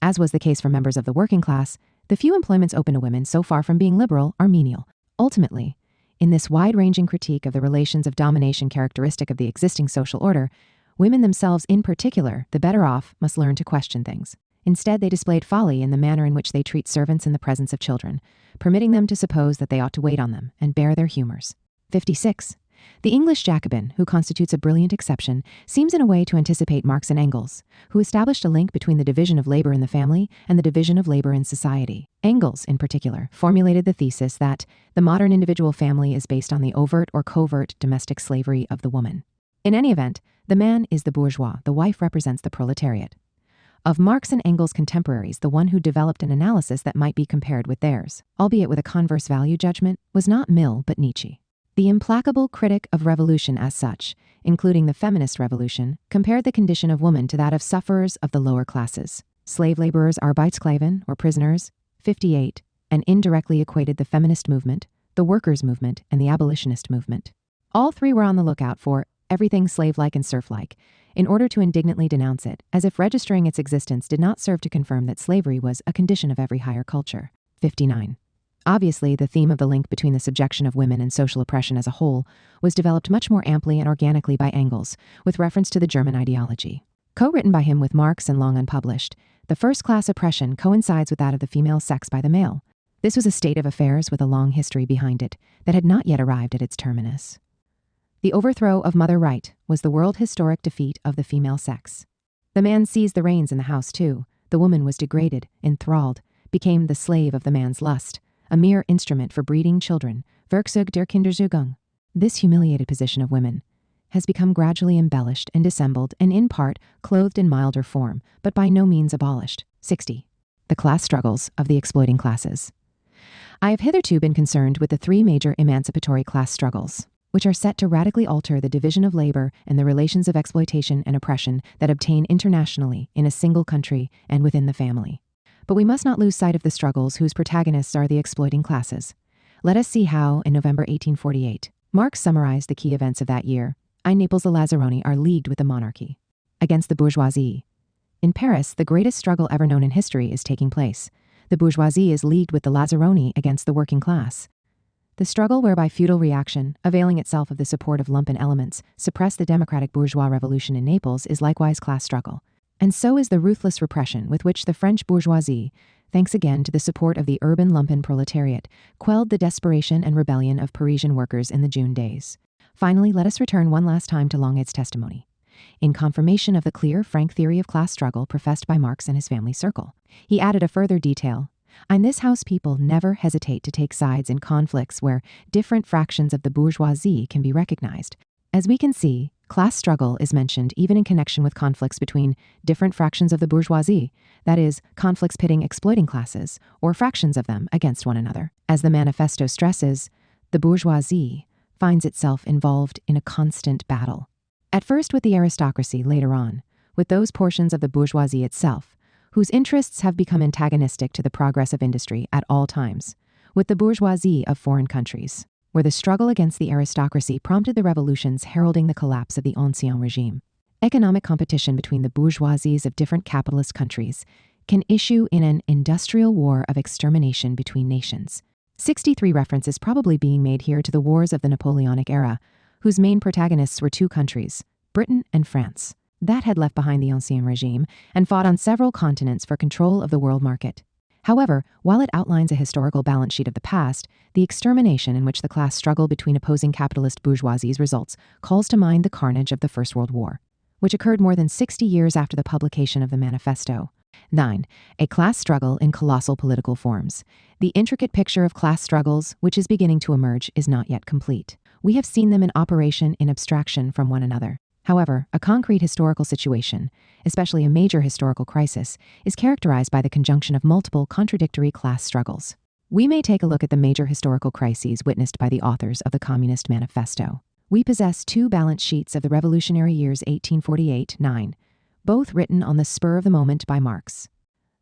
As was the case for members of the working class, the few employments open to women, so far from being liberal, are menial. Ultimately, in this wide-ranging critique of the relations of domination characteristic of the existing social order, women themselves in particular, the better off, must learn to question things. Instead, they displayed folly in the manner in which they treat servants in the presence of children, permitting them to suppose that they ought to wait on them and bear their humors. 56. The English Jacobin, who constitutes a brilliant exception, seems in a way to anticipate Marx and Engels, who established a link between the division of labor in the family and the division of labor in society. Engels, in particular, formulated the thesis that the modern individual family is based on the overt or covert domestic slavery of the woman. In any event, the man is the bourgeois, the wife represents the proletariat. Of Marx and Engels' contemporaries, the one who developed an analysis that might be compared with theirs, albeit with a converse value judgment, was not Mill but Nietzsche. The implacable critic of revolution as such, including the feminist revolution, compared the condition of woman to that of sufferers of the lower classes. Slave laborers, Arbeitssklaven, or prisoners, 58, and indirectly equated the feminist movement, the workers' movement, and the abolitionist movement. All three were on the lookout for everything slave-like and serf-like, in order to indignantly denounce it, as if registering its existence did not serve to confirm that slavery was a condition of every higher culture. 59. Obviously, the theme of the link between the subjection of women and social oppression as a whole was developed much more amply and organically by Engels, with reference to the German ideology. Co-written by him with Marx and long unpublished, the first-class oppression coincides with that of the female sex by the male. This was a state of affairs with a long history behind it that had not yet arrived at its terminus. The overthrow of Mother Right was the world historic defeat of the female sex. The man seized the reins in the house too. The woman was degraded, enthralled, became the slave of the man's lust, a mere instrument for breeding children, Werkzeug der Kinderzugung. This humiliated position of women has become gradually embellished and dissembled and in part clothed in milder form, but by no means abolished. 60. The class struggles of the exploiting classes. I have hitherto been concerned with the three major emancipatory class struggles, which are set to radically alter the division of labor and the relations of exploitation and oppression that obtain internationally in a single country and within the family. But we must not lose sight of the struggles whose protagonists are the exploiting classes. Let us see how, in November 1848, Marx summarized the key events of that year. Naples the Lazzaroni are leagued with the monarchy against the bourgeoisie. In Paris, the greatest struggle ever known in history is taking place. The bourgeoisie is leagued with the Lazzaroni against the working class. The struggle whereby feudal reaction, availing itself of the support of lumpen elements, suppressed the democratic bourgeois revolution in Naples is likewise class struggle. And so is the ruthless repression with which the French bourgeoisie, thanks again to the support of the urban lumpen proletariat, quelled the desperation and rebellion of Parisian workers in the June days. Finally, let us return one last time to Longuet's testimony, in confirmation of the clear, frank theory of class struggle professed by Marx and his family circle. He added a further detail. In this house, people never hesitate to take sides in conflicts where different fractions of the bourgeoisie can be recognized. As we can see, class struggle is mentioned even in connection with conflicts between different fractions of the bourgeoisie, that is, conflicts pitting exploiting classes, or fractions of them, against one another. As the manifesto stresses, the bourgeoisie finds itself involved in a constant battle. At first with the aristocracy, later on, with those portions of the bourgeoisie itself, whose interests have become antagonistic to the progress of industry at all times, with the bourgeoisie of foreign countries, where the struggle against the aristocracy prompted the revolutions heralding the collapse of the ancien regime. Economic competition between the bourgeoisies of different capitalist countries can issue in an industrial war of extermination between nations. 63 reference is probably being made here to the wars of the Napoleonic era, whose main protagonists were two countries, Britain and France, that had left behind the ancien regime and fought on several continents for control of the world market. However, while it outlines a historical balance sheet of the past, the extermination in which the class struggle between opposing capitalist bourgeoisies results calls to mind the carnage of the First World War, which occurred more than 60 years after the publication of the manifesto. 9. A class struggle in colossal political forms. The intricate picture of class struggles, which is beginning to emerge, is not yet complete. We have seen them in operation in abstraction from one another. However, a concrete historical situation, especially a major historical crisis, is characterized by the conjunction of multiple contradictory class struggles. We may take a look at the major historical crises witnessed by the authors of the Communist Manifesto. We possess two balance sheets of the revolutionary years 1848-9, both written on the spur of the moment by Marx.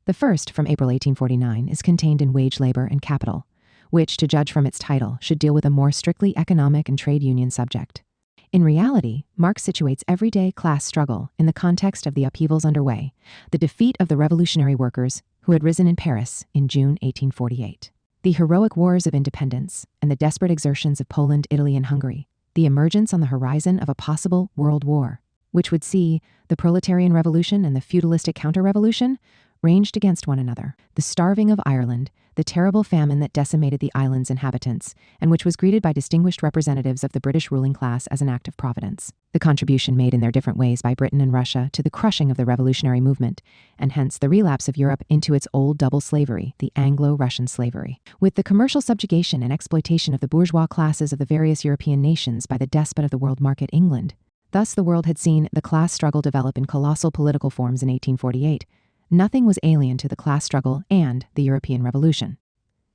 The first, from April 1849, is contained in Wage, Labor, and Capital, which, to judge from its title, should deal with a more strictly economic and trade union subject. In reality, Marx situates everyday class struggle in the context of the upheavals underway, the defeat of the revolutionary workers who had risen in Paris in June 1848, the heroic wars of independence, and the desperate exertions of Poland, Italy, and Hungary, the emergence on the horizon of a possible world war, which would see the proletarian revolution and the feudalistic counter-revolution ranged against one another, the starving of Ireland, the terrible famine that decimated the island's inhabitants, and which was greeted by distinguished representatives of the British ruling class as an act of providence, the contribution made in their different ways by Britain and Russia to the crushing of the revolutionary movement, and hence the relapse of Europe into its old double slavery, the Anglo-Russian slavery, with the commercial subjugation and exploitation of the bourgeois classes of the various European nations by the despot of the world market, England. Thus the world had seen the class struggle develop in colossal political forms in 1848. Nothing was alien to the class struggle and the European Revolution.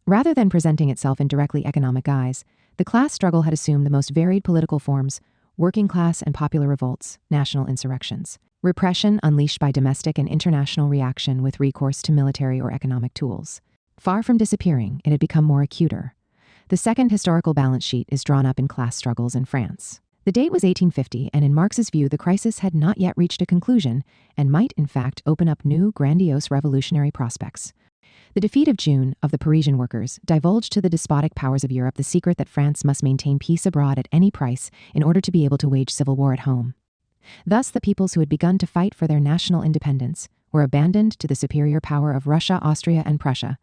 Rather than presenting itself in directly economic guise, the class struggle had assumed the most varied political forms: working class and popular revolts, national insurrections, repression unleashed by domestic and international reaction with recourse to military or economic tools. Far from disappearing, it had become more acuter. The second historical balance sheet is drawn up in class struggles in France. The date was 1850, and in Marx's view, the crisis had not yet reached a conclusion and might, in fact, open up new, grandiose revolutionary prospects. The defeat of June of the Parisian workers divulged to the despotic powers of Europe the secret that France must maintain peace abroad at any price in order to be able to wage civil war at home. Thus, the peoples who had begun to fight for their national independence were abandoned to the superior power of Russia, Austria, and Prussia.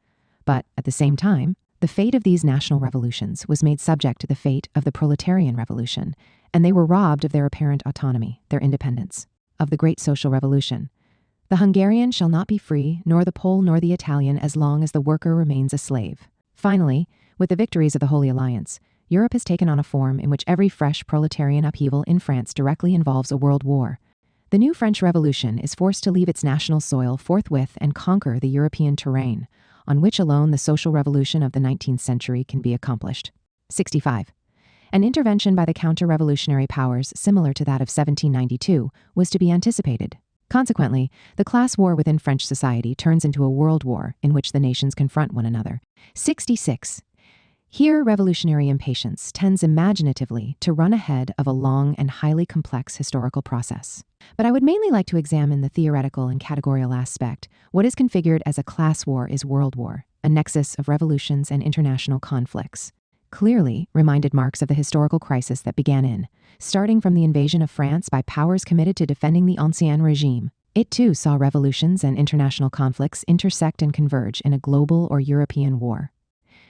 But, at the same time, the fate of these national revolutions was made subject to the fate of the proletarian revolution, and they were robbed of their apparent autonomy, their independence, of the great social revolution. The Hungarian shall not be free, nor the Pole nor the Italian, as long as the worker remains a slave. Finally, with the victories of the Holy Alliance, Europe has taken on a form in which every fresh proletarian upheaval in France directly involves a world war. The new French Revolution is forced to leave its national soil forthwith and conquer the European terrain, on which alone the social revolution of the 19th century can be accomplished. 65. An intervention by the counter-revolutionary powers similar to that of 1792 was to be anticipated. Consequently, the class war within French society turns into a world war in which the nations confront one another. 66. Here, revolutionary impatience tends imaginatively to run ahead of a long and highly complex historical process. But I would mainly like to examine the theoretical and categorical aspect. What is configured as a class war is world war, a nexus of revolutions and international conflicts. Clearly reminded Marx of the historical crisis that began starting from the invasion of France by powers committed to defending the Ancien regime. It too saw revolutions and international conflicts intersect and converge in a global or European war.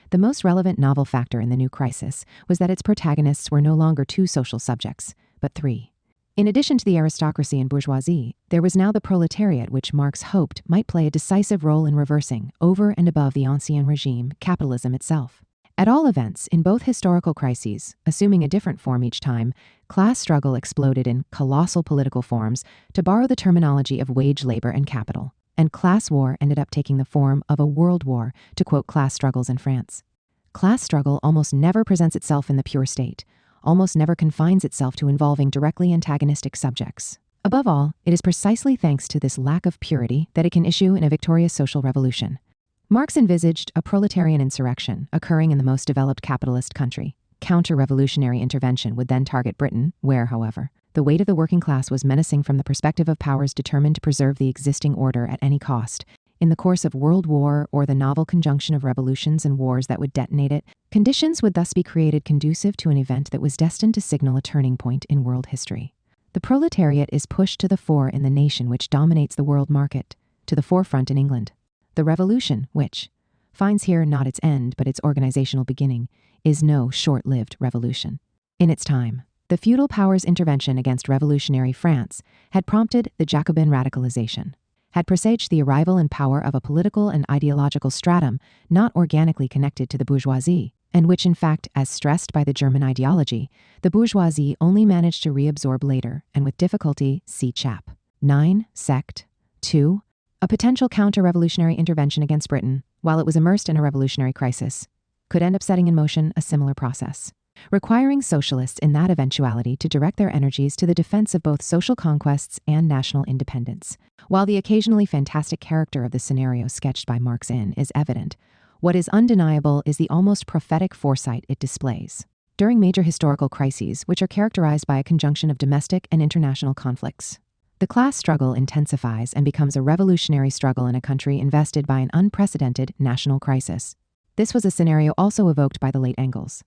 The most relevant novel factor in the new crisis was that its protagonists were no longer two social subjects, but three. In addition to the aristocracy and bourgeoisie, there was now the proletariat, which Marx hoped might play a decisive role in reversing, over and above the Ancien regime, capitalism itself. At all events, in both historical crises, assuming a different form each time, class struggle exploded in colossal political forms, to borrow the terminology of wage labor and capital, and class war ended up taking the form of a world war, to quote class struggles in France. Class struggle almost never presents itself in the pure state, almost never confines itself to involving directly antagonistic subjects. Above all, it is precisely thanks to this lack of purity that it can issue in a victorious social revolution. Marx envisaged a proletarian insurrection occurring in the most developed capitalist country. Counter-revolutionary intervention would then target Britain, where, however, the weight of the working class was menacing from the perspective of powers determined to preserve the existing order at any cost. In the course of world war or the novel conjunction of revolutions and wars that would detonate it, conditions would thus be created conducive to an event that was destined to signal a turning point in world history. The proletariat is pushed to the fore in the nation which dominates the world market, to the forefront in England. The revolution, which finds here not its end but its organizational beginning, is no short-lived revolution. In its time, the feudal powers' intervention against revolutionary France had prompted the Jacobin radicalization, had presaged the arrival in power of a political and ideological stratum not organically connected to the bourgeoisie, and which in fact, as stressed by the German ideology, the bourgeoisie only managed to reabsorb later, and with difficulty, see chap. 9. Sect. 2. A potential counter-revolutionary intervention against Britain, while it was immersed in a revolutionary crisis, could end up setting in motion a similar process, requiring socialists in that eventuality to direct their energies to the defense of both social conquests and national independence. While the occasionally fantastic character of the scenario sketched by Marx is evident, what is undeniable is the almost prophetic foresight it displays. During major historical crises, which are characterized by a conjunction of domestic and international conflicts, the class struggle intensifies and becomes a revolutionary struggle in a country invested by an unprecedented national crisis. This was a scenario also evoked by the late Engels.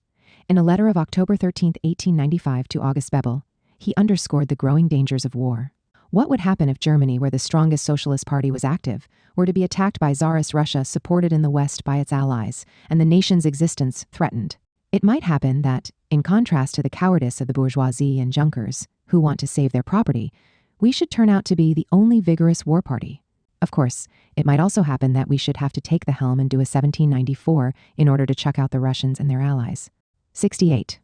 In a letter of October 13, 1895 to August Bebel, he underscored the growing dangers of war. What would happen if Germany, where the strongest socialist party was active, were to be attacked by Tsarist Russia supported in the West by its allies, and the nation's existence threatened? It might happen that, in contrast to the cowardice of the bourgeoisie and Junkers, who want to save their property, we should turn out to be the only vigorous war party. Of course, it might also happen that we should have to take the helm and do a 1794 in order to chuck out the Russians and their allies. 68.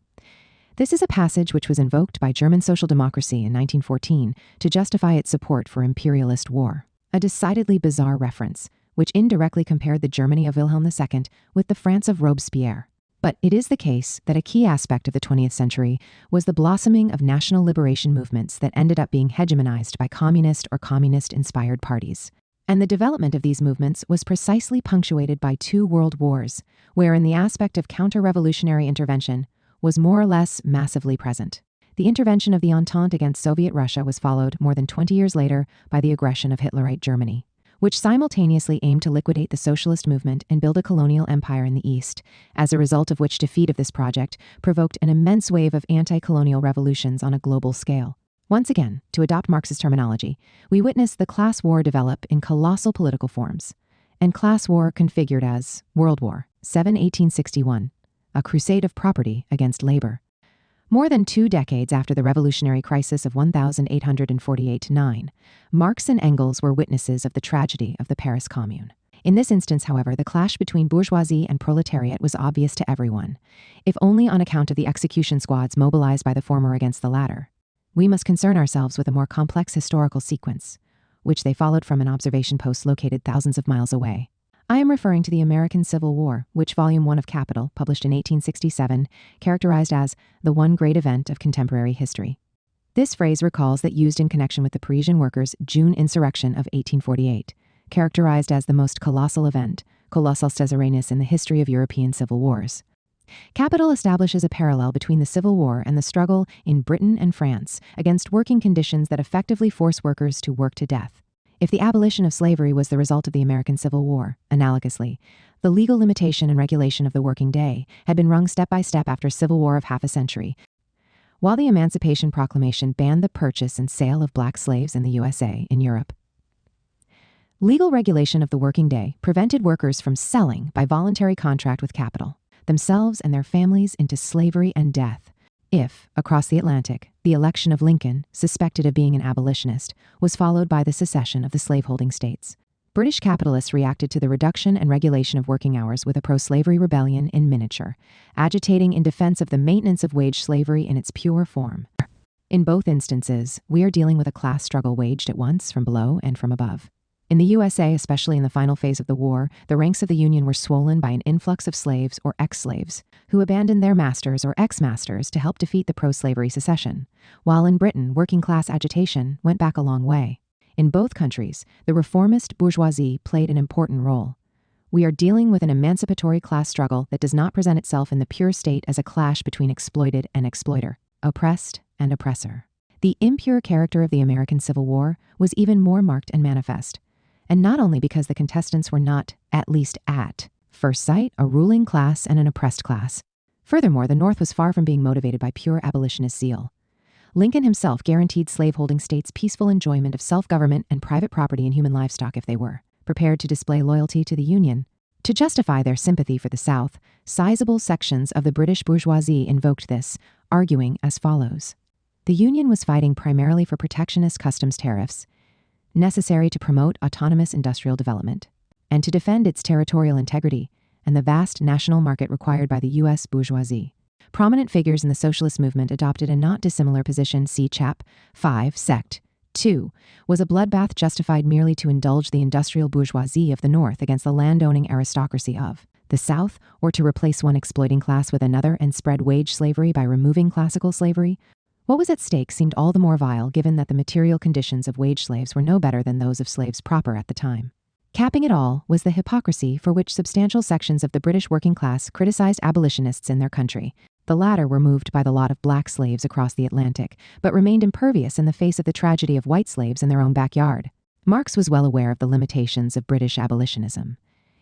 This is a passage which was invoked by German social democracy in 1914 to justify its support for imperialist war. A decidedly bizarre reference, which indirectly compared the Germany of Wilhelm II with the France of Robespierre. But it is the case that a key aspect of the 20th century was the blossoming of national liberation movements that ended up being hegemonized by communist or communist-inspired parties. And the development of these movements was precisely punctuated by two world wars, wherein the aspect of counter-revolutionary intervention was more or less massively present. The intervention of the Entente against Soviet Russia was followed more than 20 years later by the aggression of Hitlerite Germany, which simultaneously aimed to liquidate the socialist movement and build a colonial empire in the East, as a result of which defeat of this project provoked an immense wave of anti-colonial revolutions on a global scale. Once again, to adopt Marx's terminology, we witness the class war develop in colossal political forms, and class war configured as World War VII 1861, a crusade of property against labor. More than 2 decades after the revolutionary crisis of 1848-9, Marx and Engels were witnesses of the tragedy of the Paris Commune. In this instance, however, the clash between bourgeoisie and proletariat was obvious to everyone, if only on account of the execution squads mobilized by the former against the latter. We must concern ourselves with a more complex historical sequence, which they followed from an observation post located thousands of miles away. I am referring to the American Civil War, which Volume 1 of Capital, published in 1867, characterized as the one great event of contemporary history. This phrase recalls that used in connection with the Parisian workers' June insurrection of 1848, characterized as the most colossal event, colossal Caesarenus in the history of European civil wars. Capital establishes a parallel between the Civil War and the struggle in Britain and France against working conditions that effectively force workers to work to death. If the abolition of slavery was the result of the American Civil War, analogously, the legal limitation and regulation of the working day had been wrung step by step after a civil war of half a century. While the Emancipation Proclamation banned the purchase and sale of black slaves in the USA in Europe, legal regulation of the working day prevented workers from selling by voluntary contract with capital themselves and their families into slavery and death. If, across the Atlantic, the election of Lincoln, suspected of being an abolitionist, was followed by the secession of the slaveholding states, British capitalists reacted to the reduction and regulation of working hours with a pro-slavery rebellion in miniature, agitating in defense of the maintenance of wage slavery in its pure form. In both instances, we are dealing with a class struggle waged at once from below and from above. In the USA, especially in the final phase of the war, the ranks of the Union were swollen by an influx of slaves or ex-slaves who abandoned their masters or ex-masters to help defeat the pro-slavery secession, while in Britain, working-class agitation went back a long way. In both countries, the reformist bourgeoisie played an important role. We are dealing with an emancipatory class struggle that does not present itself in the pure state as a clash between exploited and exploiter, oppressed and oppressor. The impure character of the American Civil War was even more marked and manifest. And not only because the contestants were not, at least at first sight, a ruling class and an oppressed class. Furthermore, the North was far from being motivated by pure abolitionist zeal. Lincoln himself guaranteed slaveholding states peaceful enjoyment of self-government and private property and human livestock if they were prepared to display loyalty to the Union. To justify their sympathy for the South, sizable sections of the British bourgeoisie invoked this, arguing as follows. The Union was fighting primarily for protectionist customs tariffs, necessary to promote autonomous industrial development, and to defend its territorial integrity and the vast national market required by the U.S. bourgeoisie. Prominent figures in the socialist movement adopted a not dissimilar position. See Chap. 5, Sect. 2, was a bloodbath justified merely to indulge the industrial bourgeoisie of the North against the landowning aristocracy of the South, or to replace one exploiting class with another and spread wage slavery by removing classical slavery? What was at stake seemed all the more vile given that the material conditions of wage slaves were no better than those of slaves proper at the time. Capping it all was the hypocrisy for which substantial sections of the British working class criticized abolitionists in their country. The latter were moved by the lot of black slaves across the Atlantic, but remained impervious in the face of the tragedy of white slaves in their own backyard. Marx was well aware of the limitations of British abolitionism.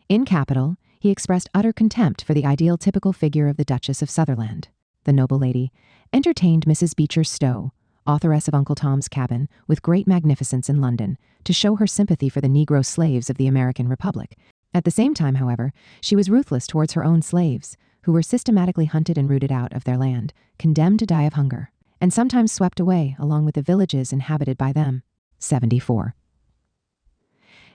In Capital, he expressed utter contempt for the ideal typical figure of the Duchess of Sutherland. The noble lady entertained Mrs. Beecher Stowe, authoress of Uncle Tom's Cabin, with great magnificence in London, to show her sympathy for the Negro slaves of the American Republic. At the same time, however, she was ruthless towards her own slaves, who were systematically hunted and rooted out of their land, condemned to die of hunger, and sometimes swept away along with the villages inhabited by them. 74.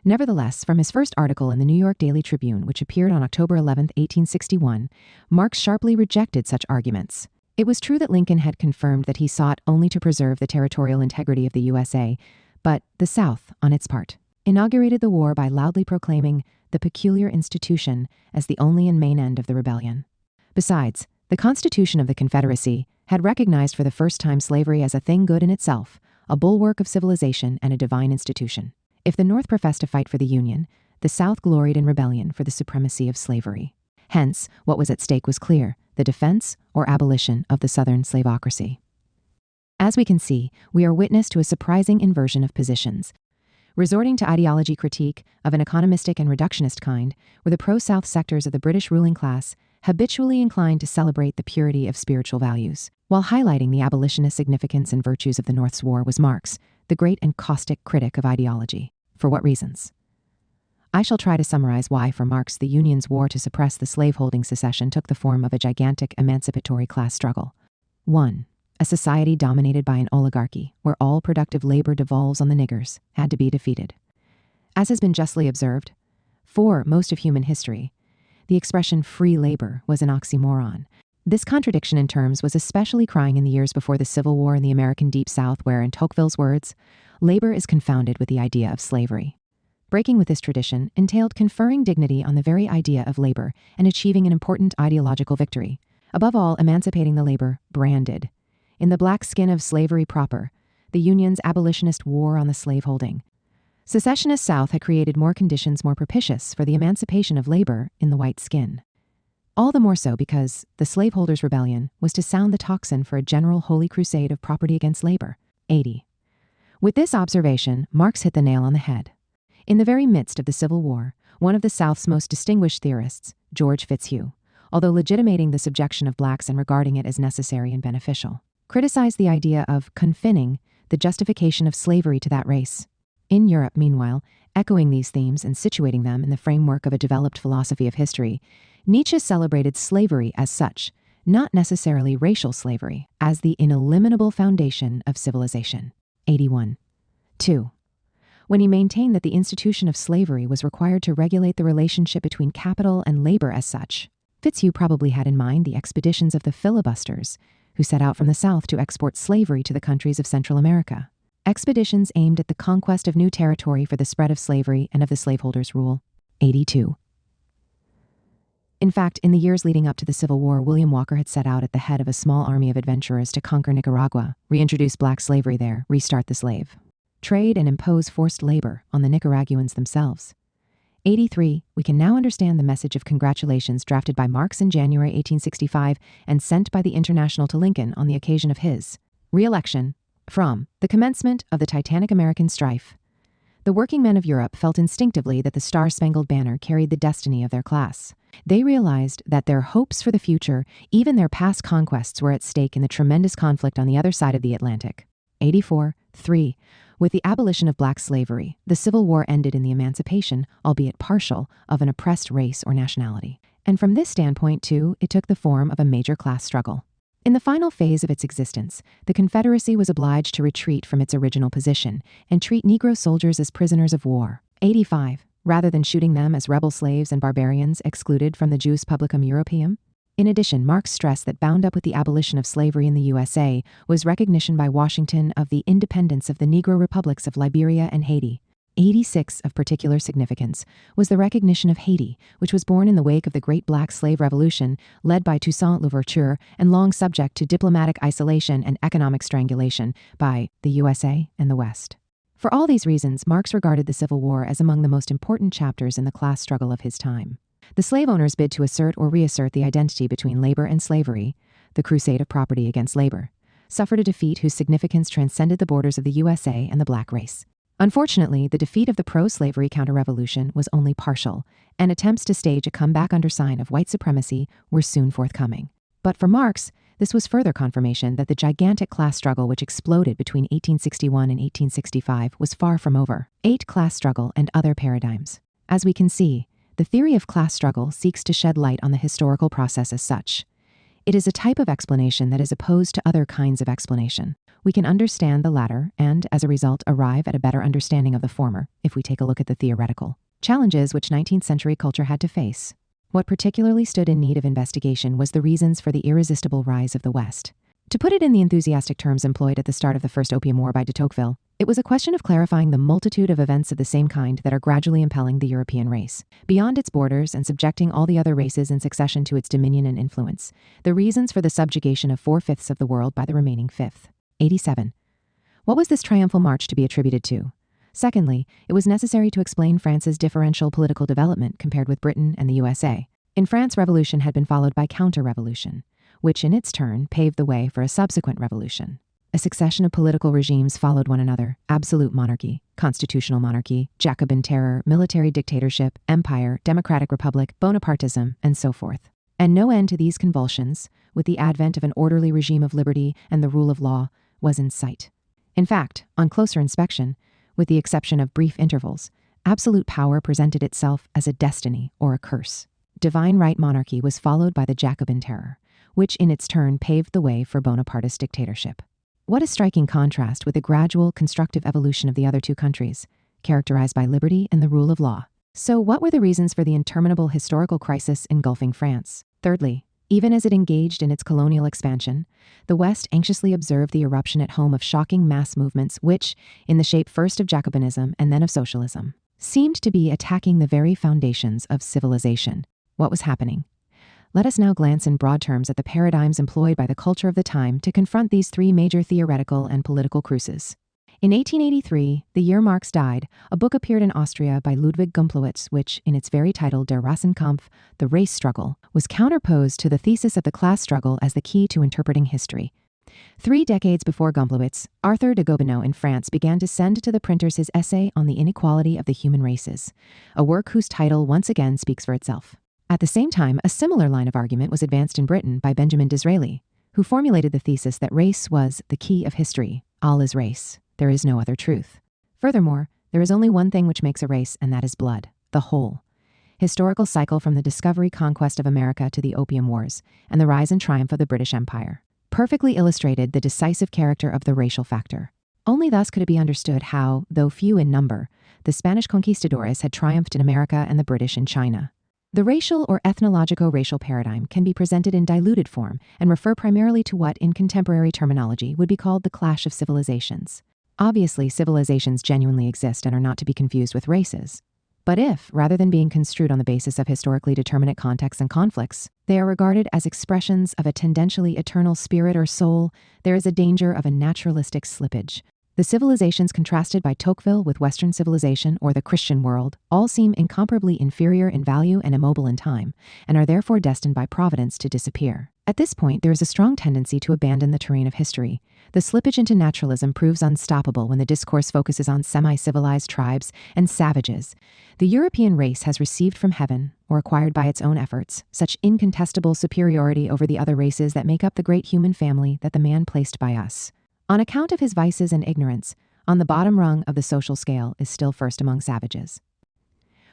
Nevertheless, from his first article in the New York Daily Tribune, which appeared on October 11, 1861, Marx sharply rejected such arguments. It was true that Lincoln had confirmed that he sought only to preserve the territorial integrity of the USA, but the South, on its part, inaugurated the war by loudly proclaiming the peculiar institution as the only and main end of the rebellion. Besides, the Constitution of the Confederacy had recognized for the first time slavery as a thing good in itself, a bulwark of civilization and a divine institution. If the North professed to fight for the Union, the South gloried in rebellion for the supremacy of slavery. Hence, what was at stake was clear: the defense or abolition of the Southern slavocracy. As we can see, we are witness to a surprising inversion of positions. Resorting to ideology critique of an economistic and reductionist kind, were the pro-South sectors of the British ruling class habitually inclined to celebrate the purity of spiritual values, while highlighting the abolitionist significance and virtues of the North's war was Marx, the great and caustic critic of ideology. For what reasons? I shall try to summarize why, for Marx, the Union's war to suppress the slaveholding secession took the form of a gigantic emancipatory class struggle. 1. A society dominated by an oligarchy, where all productive labor devolves on the niggers, had to be defeated. As has been justly observed, for most of human history, the expression free labor was an oxymoron. This contradiction in terms was especially crying in the years before the Civil War in the American Deep South, where, in Tocqueville's words, labor is confounded with the idea of slavery. Breaking with this tradition entailed conferring dignity on the very idea of labor and achieving an important ideological victory. Above all, emancipating the labor branded in the black skin of slavery proper, the Union's abolitionist war on the slaveholding. Secessionist South had created more conditions more propitious for the emancipation of labor in the white skin. All the more so because the slaveholders' rebellion was to sound the tocsin for a general holy crusade of property against labor. 80. With this observation, Marx hit the nail on the head. In the very midst of the Civil War, one of the South's most distinguished theorists, George Fitzhugh, although legitimating the subjection of blacks and regarding it as necessary and beneficial, criticized the idea of confining the justification of slavery to that race. In Europe, meanwhile, echoing these themes and situating them in the framework of a developed philosophy of history, Nietzsche celebrated slavery as such, not necessarily racial slavery, as the ineliminable foundation of civilization. 81. 2. When he maintained that the institution of slavery was required to regulate the relationship between capital and labor as such, Fitzhugh probably had in mind the expeditions of the filibusters, who set out from the South to export slavery to the countries of Central America. Expeditions aimed at the conquest of new territory for the spread of slavery and of the slaveholders' rule. 82. In fact, in the years leading up to the Civil War, William Walker had set out at the head of a small army of adventurers to conquer Nicaragua, reintroduce black slavery there, restart the slave trade, and impose forced labor on the Nicaraguans themselves. 83. We can now understand the message of congratulations drafted by Marx in January 1865 and sent by the International to Lincoln on the occasion of his re-election. From the commencement of the Titanic American strife, the working men of Europe felt instinctively that the Star-Spangled Banner carried the destiny of their class. They realized that their hopes for the future, even their past conquests, were at stake in the tremendous conflict on the other side of the Atlantic. 84. 3. With the abolition of black slavery, the Civil War ended in the emancipation, albeit partial, of an oppressed race or nationality. And from this standpoint, too, it took the form of a major class struggle. In the final phase of its existence, the Confederacy was obliged to retreat from its original position and treat Negro soldiers as prisoners of war. 85. Rather than shooting them as rebel slaves and barbarians excluded from the Jus Publicum Europaeum. In addition, Marx stressed that bound up with the abolition of slavery in the USA was recognition by Washington of the independence of the Negro republics of Liberia and Haiti. 86. Of particular significance was the recognition of Haiti, which was born in the wake of the Great Black Slave Revolution, led by Toussaint Louverture and long subject to diplomatic isolation and economic strangulation by the USA and the West. For all these reasons, Marx regarded the Civil War as among the most important chapters in the class struggle of his time. The slave owners' bid to assert or reassert the identity between labor and slavery, the crusade of property against labor, suffered a defeat whose significance transcended the borders of the USA and the black race. Unfortunately, the defeat of the pro-slavery counter-revolution was only partial, and attempts to stage a comeback undersign of white supremacy were soon forthcoming. But for Marx, this was further confirmation that the gigantic class struggle which exploded between 1861 and 1865 was far from over. 8. Class struggle and other paradigms. As we can see, the theory of class struggle seeks to shed light on the historical process as such. It is a type of explanation that is opposed to other kinds of explanation. We can understand the latter and, as a result, arrive at a better understanding of the former if we take a look at the theoretical challenges which 19th century culture had to face. What particularly stood in need of investigation was the reasons for the irresistible rise of the West. To put it in the enthusiastic terms employed at the start of the First Opium War by de Tocqueville, it was a question of clarifying the multitude of events of the same kind that are gradually impelling the European race beyond its borders and subjecting all the other races in succession to its dominion and influence, the reasons for the subjugation of 4/5 of the world by the remaining fifth. 87. What was this triumphal march to be attributed to? Secondly, it was necessary to explain France's differential political development compared with Britain and the USA. In France, revolution had been followed by counter-revolution, which in its turn paved the way for a subsequent revolution. A succession of political regimes followed one another: absolute monarchy, constitutional monarchy, Jacobin terror, military dictatorship, empire, democratic republic, Bonapartism, and so forth. And no end to these convulsions, with the advent of an orderly regime of liberty and the rule of law, was in sight. In fact, on closer inspection, with the exception of brief intervals, absolute power presented itself as a destiny or a curse. Divine right monarchy was followed by the Jacobin terror, which in its turn paved the way for Bonapartist dictatorship. What a striking contrast with the gradual, constructive evolution of the other two countries, characterized by liberty and the rule of law. So what were the reasons for the interminable historical crisis engulfing France? Thirdly, even as it engaged in its colonial expansion, the West anxiously observed the eruption at home of shocking mass movements which, in the shape first of Jacobinism and then of socialism, seemed to be attacking the very foundations of civilization. What was happening? Let us now glance in broad terms at the paradigms employed by the culture of the time to confront these three major theoretical and political cruces. In 1883, the year Marx died, a book appeared in Austria by Ludwig Gumplowitz which, in its very title Der Rassenkampf, the race struggle, was counterposed to the thesis of the class struggle as the key to interpreting history. 3 decades before Gumplowitz, Arthur de Gobineau in France began to send to the printers his essay on the inequality of the human races, a work whose title once again speaks for itself. At the same time, a similar line of argument was advanced in Britain by Benjamin Disraeli, who formulated the thesis that race was the key of history. All is race. There is no other truth. Furthermore, there is only one thing which makes a race, and that is blood, the whole historical cycle from the discovery conquest of America to the Opium Wars, and the rise and triumph of the British Empire, perfectly illustrated the decisive character of the racial factor. Only thus could it be understood how, though few in number, the Spanish conquistadores had triumphed in America and the British in China. The racial or ethnologico-racial paradigm can be presented in diluted form and refer primarily to what, in contemporary terminology, would be called the clash of civilizations. Obviously, civilizations genuinely exist and are not to be confused with races. But if, rather than being construed on the basis of historically determinate contexts and conflicts, they are regarded as expressions of a tendentially eternal spirit or soul, there is a danger of a naturalistic slippage. The civilizations contrasted by Tocqueville with Western civilization or the Christian world all seem incomparably inferior in value and immobile in time, and are therefore destined by providence to disappear. At this point, there is a strong tendency to abandon the terrain of history. The slippage into naturalism proves unstoppable when the discourse focuses on semi-civilized tribes and savages. The European race has received from heaven, or acquired by its own efforts, such incontestable superiority over the other races that make up the great human family that the man placed by us, on account of his vices and ignorance, on the bottom rung of the social scale is still first among savages.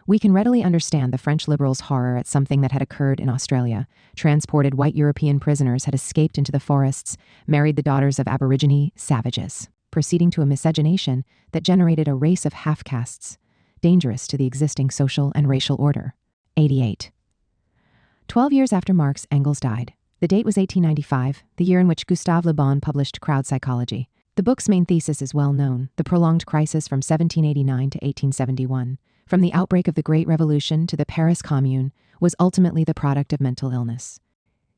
We can readily understand the French liberals' horror at something that had occurred in Australia. Transported white European prisoners had escaped into the forests, married the daughters of Aborigine savages, proceeding to a miscegenation that generated a race of half-castes, dangerous to the existing social and racial order. 88. 12 years after Marx, Engels died. The date was 1895, the year in which Gustave Le Bon published Crowd Psychology. The book's main thesis is well known: the prolonged crisis from 1789 to 1871, from the outbreak of the Great Revolution to the Paris Commune, was ultimately the product of mental illness.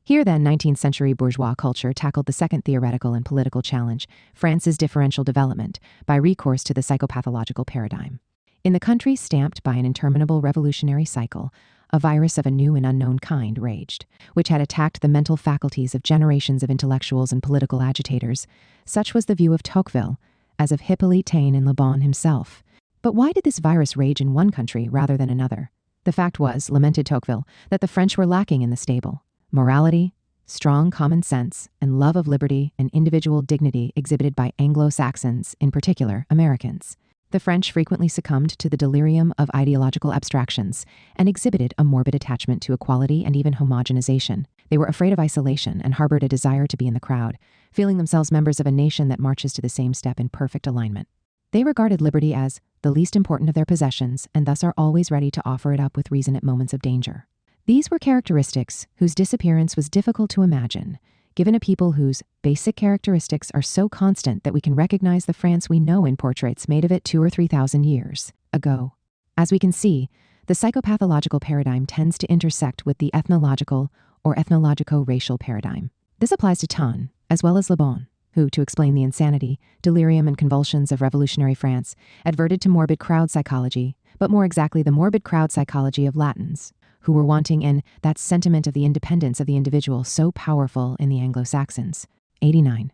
Here then, 19th century bourgeois culture tackled the second theoretical and political challenge, France's differential development, by recourse to the psychopathological paradigm. In the country stamped by an interminable revolutionary cycle, a virus of a new and unknown kind raged, which had attacked the mental faculties of generations of intellectuals and political agitators. Such was the view of Tocqueville, as of Hippolyte Taine and Le Bon himself. But why did this virus rage in one country rather than another? The fact was, lamented Tocqueville, that the French were lacking in the stable morality, strong common sense, and love of liberty and individual dignity exhibited by Anglo-Saxons, in particular Americans. The French frequently succumbed to the delirium of ideological abstractions and exhibited a morbid attachment to equality and even homogenization. They were afraid of isolation and harbored a desire to be in the crowd, feeling themselves members of a nation that marches to the same step in perfect alignment. They regarded liberty as the least important of their possessions and thus are always ready to offer it up with reason at moments of danger. These were characteristics whose disappearance was difficult to imagine, given a people whose basic characteristics are so constant that we can recognize the France we know in portraits made of it 2,000 or 3,000 years ago. As we can see, the psychopathological paradigm tends to intersect with the ethnological or ethnologico-racial paradigm. This applies to Taine, as well as Le Bon, who, to explain the insanity, delirium, and convulsions of revolutionary France, adverted to morbid crowd psychology, but more exactly the morbid crowd psychology of Latins, who were wanting in that sentiment of the independence of the individual so powerful in the Anglo-Saxons. 89.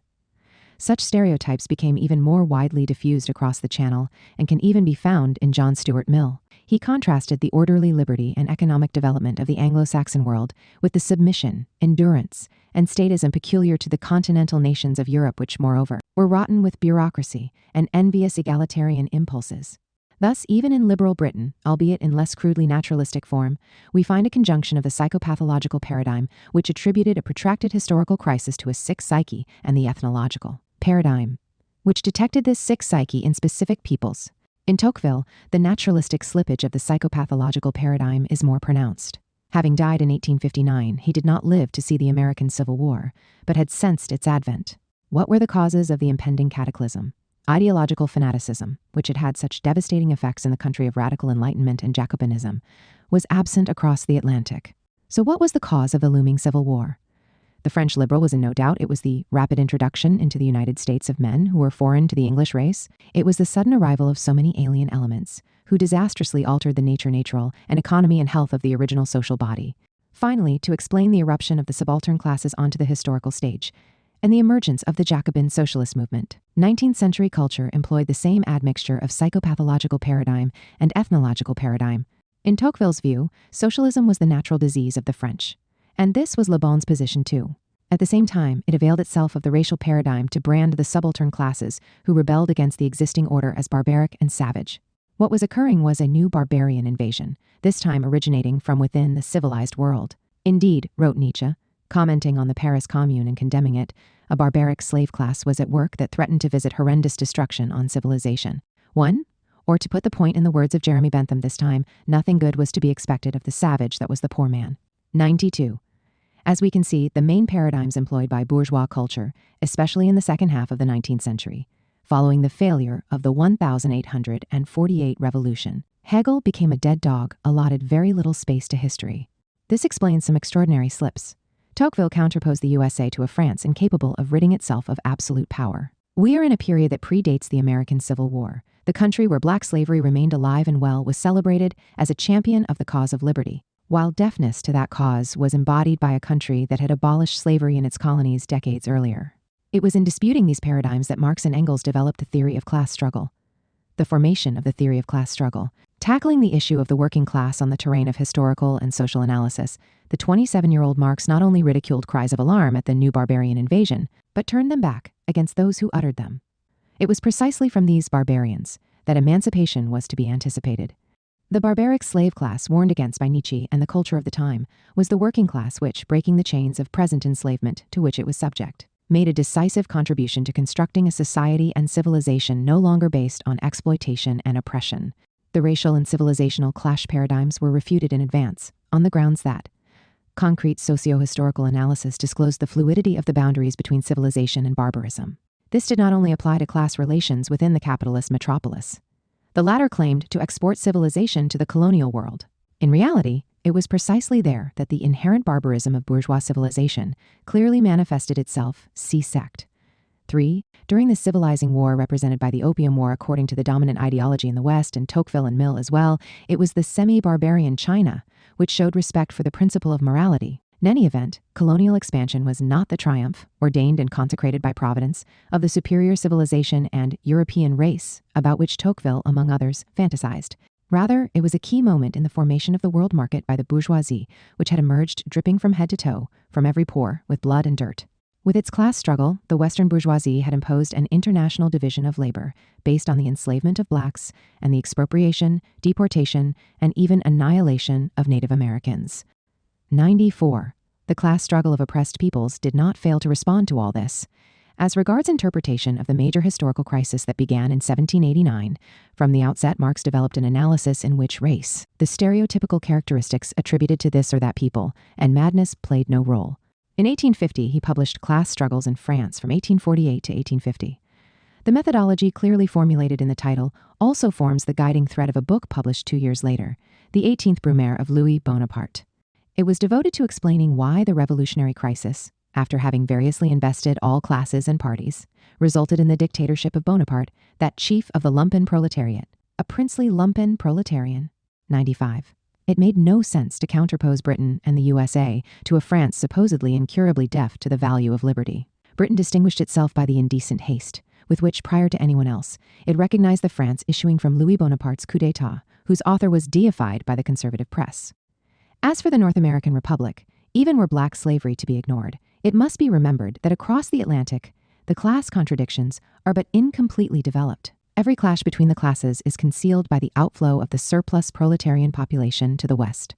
Such stereotypes became even more widely diffused across the Channel and can even be found in John Stuart Mill. He contrasted the orderly liberty and economic development of the Anglo-Saxon world with the submission, endurance, and statism peculiar to the continental nations of Europe, which, moreover, were rotten with bureaucracy and envious egalitarian impulses. Thus, even in liberal Britain, albeit in less crudely naturalistic form, we find a conjunction of the psychopathological paradigm, which attributed a protracted historical crisis to a sick psyche, and the ethnological paradigm, which detected this sick psyche in specific peoples. In Tocqueville, the naturalistic slippage of the psychopathological paradigm is more pronounced. Having died in 1859, he did not live to see the American Civil War, but had sensed its advent. What were the causes of the impending cataclysm? Ideological fanaticism, which had had such devastating effects in the country of radical enlightenment and Jacobinism, was absent across the Atlantic. So what was the cause of the looming Civil War? The French liberal was in no doubt. It was the rapid introduction into the United States of men who were foreign to the English race. It was the sudden arrival of so many alien elements who disastrously altered the natural and economy and health of the original social body. Finally, to explain the eruption of the subaltern classes onto the historical stage, and the emergence of the Jacobin socialist movement. 19th century culture employed the same admixture of psychopathological paradigm and ethnological paradigm. In Tocqueville's view, socialism was the natural disease of the French. And this was Le Bon's position too. At the same time, it availed itself of the racial paradigm to brand the subaltern classes who rebelled against the existing order as barbaric and savage. What was occurring was a new barbarian invasion, this time originating from within the civilized world. Indeed, wrote Nietzsche, commenting on the Paris Commune and condemning it, a barbaric slave class was at work that threatened to visit horrendous destruction on civilization. 1. Or to put the point in the words of Jeremy Bentham this time, nothing good was to be expected of the savage that was the poor man. 92. As we can see, the main paradigms employed by bourgeois culture, especially in the second half of the 19th century, following the failure of the 1848 revolution, Hegel became a dead dog, allotted very little space to history. This explains some extraordinary slips. Tocqueville counterposed the USA to a France incapable of ridding itself of absolute power. We are in a period that predates the American Civil War. The country where black slavery remained alive and well was celebrated as a champion of the cause of liberty, while deafness to that cause was embodied by a country that had abolished slavery in its colonies decades earlier. It was in disputing these paradigms that Marx and Engels developed the theory of class struggle. The formation of the theory of class struggle, tackling the issue of the working class on the terrain of historical and social analysis, the 27-year-old Marx not only ridiculed cries of alarm at the new barbarian invasion, but turned them back against those who uttered them. It was precisely from these barbarians that emancipation was to be anticipated. The barbaric slave class warned against by Nietzsche and the culture of the time was the working class which, breaking the chains of present enslavement to which it was subject, made a decisive contribution to constructing a society and civilization no longer based on exploitation and oppression. The racial and civilizational clash paradigms were refuted in advance, on the grounds that concrete socio-historical analysis disclosed the fluidity of the boundaries between civilization and barbarism. This did not only apply to class relations within the capitalist metropolis. The latter claimed to export civilization to the colonial world. In reality, it was precisely there that the inherent barbarism of bourgeois civilization clearly manifested itself, see sect. 3. During the civilizing war represented by the Opium War according to the dominant ideology in the West and Tocqueville and Mill as well, it was the semi-barbarian China which showed respect for the principle of morality. In any event, colonial expansion was not the triumph, ordained and consecrated by Providence, of the superior civilization and European race about which Tocqueville, among others, fantasized. Rather, it was a key moment in the formation of the world market by the bourgeoisie, which had emerged dripping from head to toe, from every pore, with blood and dirt. With its class struggle, the Western bourgeoisie had imposed an international division of labor based on the enslavement of blacks and the expropriation, deportation, and even annihilation of Native Americans. 94. The class struggle of oppressed peoples did not fail to respond to all this. As regards interpretation of the major historical crisis that began in 1789, from the outset Marx developed an analysis in which race, the stereotypical characteristics attributed to this or that people, and madness played no role. In 1850, he published Class Struggles in France from 1848 to 1850. The methodology clearly formulated in the title also forms the guiding thread of a book published 2 years later, The 18th Brumaire of Louis Bonaparte. It was devoted to explaining why the revolutionary crisis, after having variously invested all classes and parties, resulted in the dictatorship of Bonaparte, that chief of the lumpen proletariat, a princely lumpen proletarian. 95. It made no sense to counterpose Britain and the USA to a France supposedly incurably deaf to the value of liberty. Britain distinguished itself by the indecent haste, with which, prior to anyone else, it recognized the France issuing from Louis Bonaparte's coup d'etat, whose author was deified by the conservative press. As for the North American Republic, even were black slavery to be ignored, it must be remembered that across the Atlantic, the class contradictions are but incompletely developed. Every clash between the classes is concealed by the outflow of the surplus proletarian population to the West.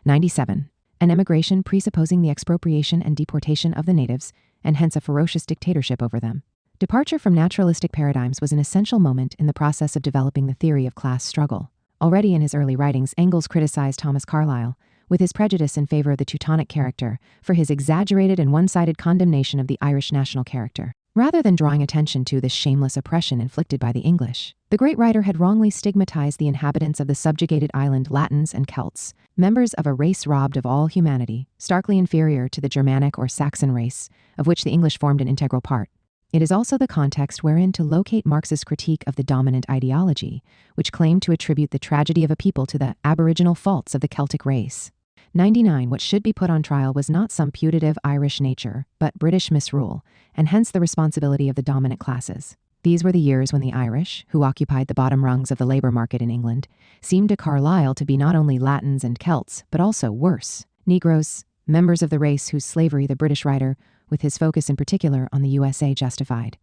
97. An emigration presupposing the expropriation and deportation of the natives, and hence a ferocious dictatorship over them. Departure from naturalistic paradigms was an essential moment in the process of developing the theory of class struggle. Already in his early writings, Engels criticized Thomas Carlyle, with his prejudice in favor of the Teutonic character, for his exaggerated and one-sided condemnation of the Irish national character, rather than drawing attention to the shameless oppression inflicted by the English. The great writer had wrongly stigmatized the inhabitants of the subjugated island Latins and Celts, members of a race robbed of all humanity, starkly inferior to the Germanic or Saxon race, of which the English formed an integral part. It is also the context wherein to locate Marx's critique of the dominant ideology, which claimed to attribute the tragedy of a people to the aboriginal faults of the Celtic race. 99. What should be put on trial was not some putative Irish nature, but British misrule, and hence the responsibility of the dominant classes. These were the years when the Irish, who occupied the bottom rungs of the labor market in England, seemed to Carlyle to be not only Latins and Celts, but also worse, Negroes, members of the race whose slavery the British writer, with his focus in particular on the USA, justified.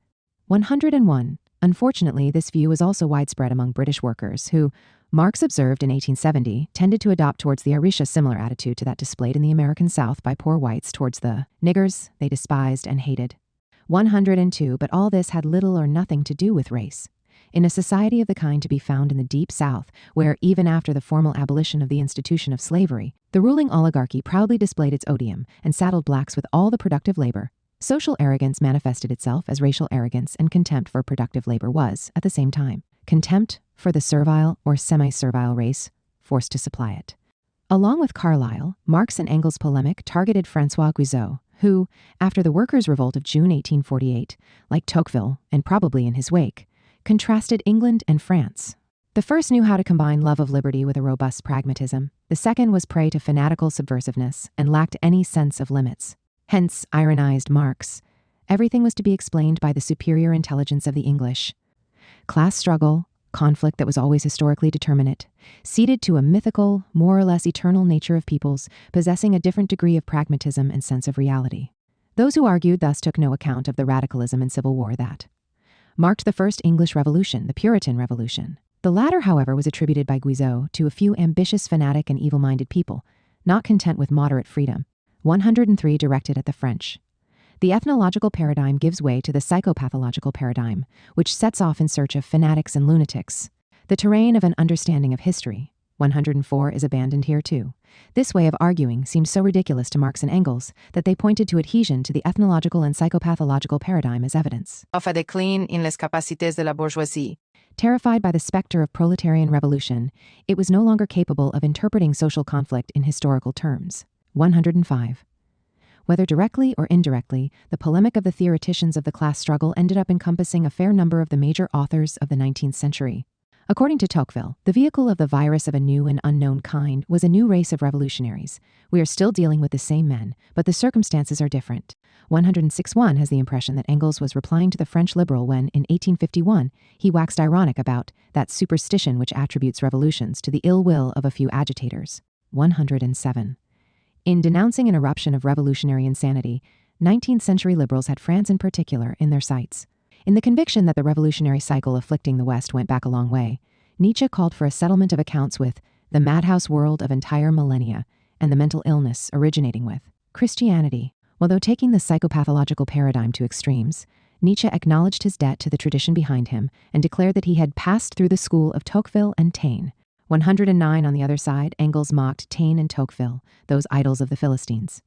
101. Unfortunately, this view was also widespread among British workers who, Marx observed in 1870, tended to adopt towards the Irish a similar attitude to that displayed in the American South by poor whites towards the niggers they despised and hated. 102. But all this had little or nothing to do with race. In a society of the kind to be found in the Deep South, where, even after the formal abolition of the institution of slavery, the ruling oligarchy proudly displayed its odium and saddled blacks with all the productive labor, social arrogance manifested itself as racial arrogance, and contempt for productive labor was, at the same time, contempt for the servile or semi-servile race forced to supply it. Along with Carlyle, Marx and Engels' polemic targeted François Guizot, who, after the workers' revolt of June 1848, like Tocqueville, and probably in his wake, contrasted England and France. The first knew how to combine love of liberty with a robust pragmatism. The second was prey to fanatical subversiveness and lacked any sense of limits. Hence, ironized Marx, everything was to be explained by the superior intelligence of the English. Class struggle, conflict that was always historically determinate, ceded to a mythical, more or less eternal nature of peoples possessing a different degree of pragmatism and sense of reality. Those who argued thus took no account of the radicalism and civil war that marked the first English Revolution, the Puritan Revolution. The latter, however, was attributed by Guizot to a few ambitious, fanatic, and evil-minded people, not content with moderate freedom. 103 directed at the French. The ethnological paradigm gives way to the psychopathological paradigm, which sets off in search of fanatics and lunatics. The terrain of an understanding of history. 104 is abandoned here too. This way of arguing seemed so ridiculous to Marx and Engels that they pointed to adhesion to the ethnological and psychopathological paradigm as evidence of a déclin in les capacités de la bourgeoisie. Terrified by the specter of proletarian revolution, it was no longer capable of interpreting social conflict in historical terms. 105. Whether directly or indirectly, the polemic of the theoreticians of the class struggle ended up encompassing a fair number of the major authors of the 19th century. According to Tocqueville, the vehicle of the virus of a new and unknown kind was a new race of revolutionaries. We are still dealing with the same men, but the circumstances are different. 106.1 has the impression that Engels was replying to the French liberal when, in 1851, he waxed ironic about that superstition which attributes revolutions to the ill will of a few agitators. 107. In denouncing an eruption of revolutionary insanity, 19th century liberals had France in particular in their sights. In the conviction that the revolutionary cycle afflicting the West went back a long way, Nietzsche called for a settlement of accounts with the madhouse world of entire millennia and the mental illness originating with Christianity. Although taking the psychopathological paradigm to extremes, Nietzsche acknowledged his debt to the tradition behind him and declared that he had passed through the school of Tocqueville and Taine. 109 on the other side, Engels mocked Taine and Tocqueville, those idols of the Philistines.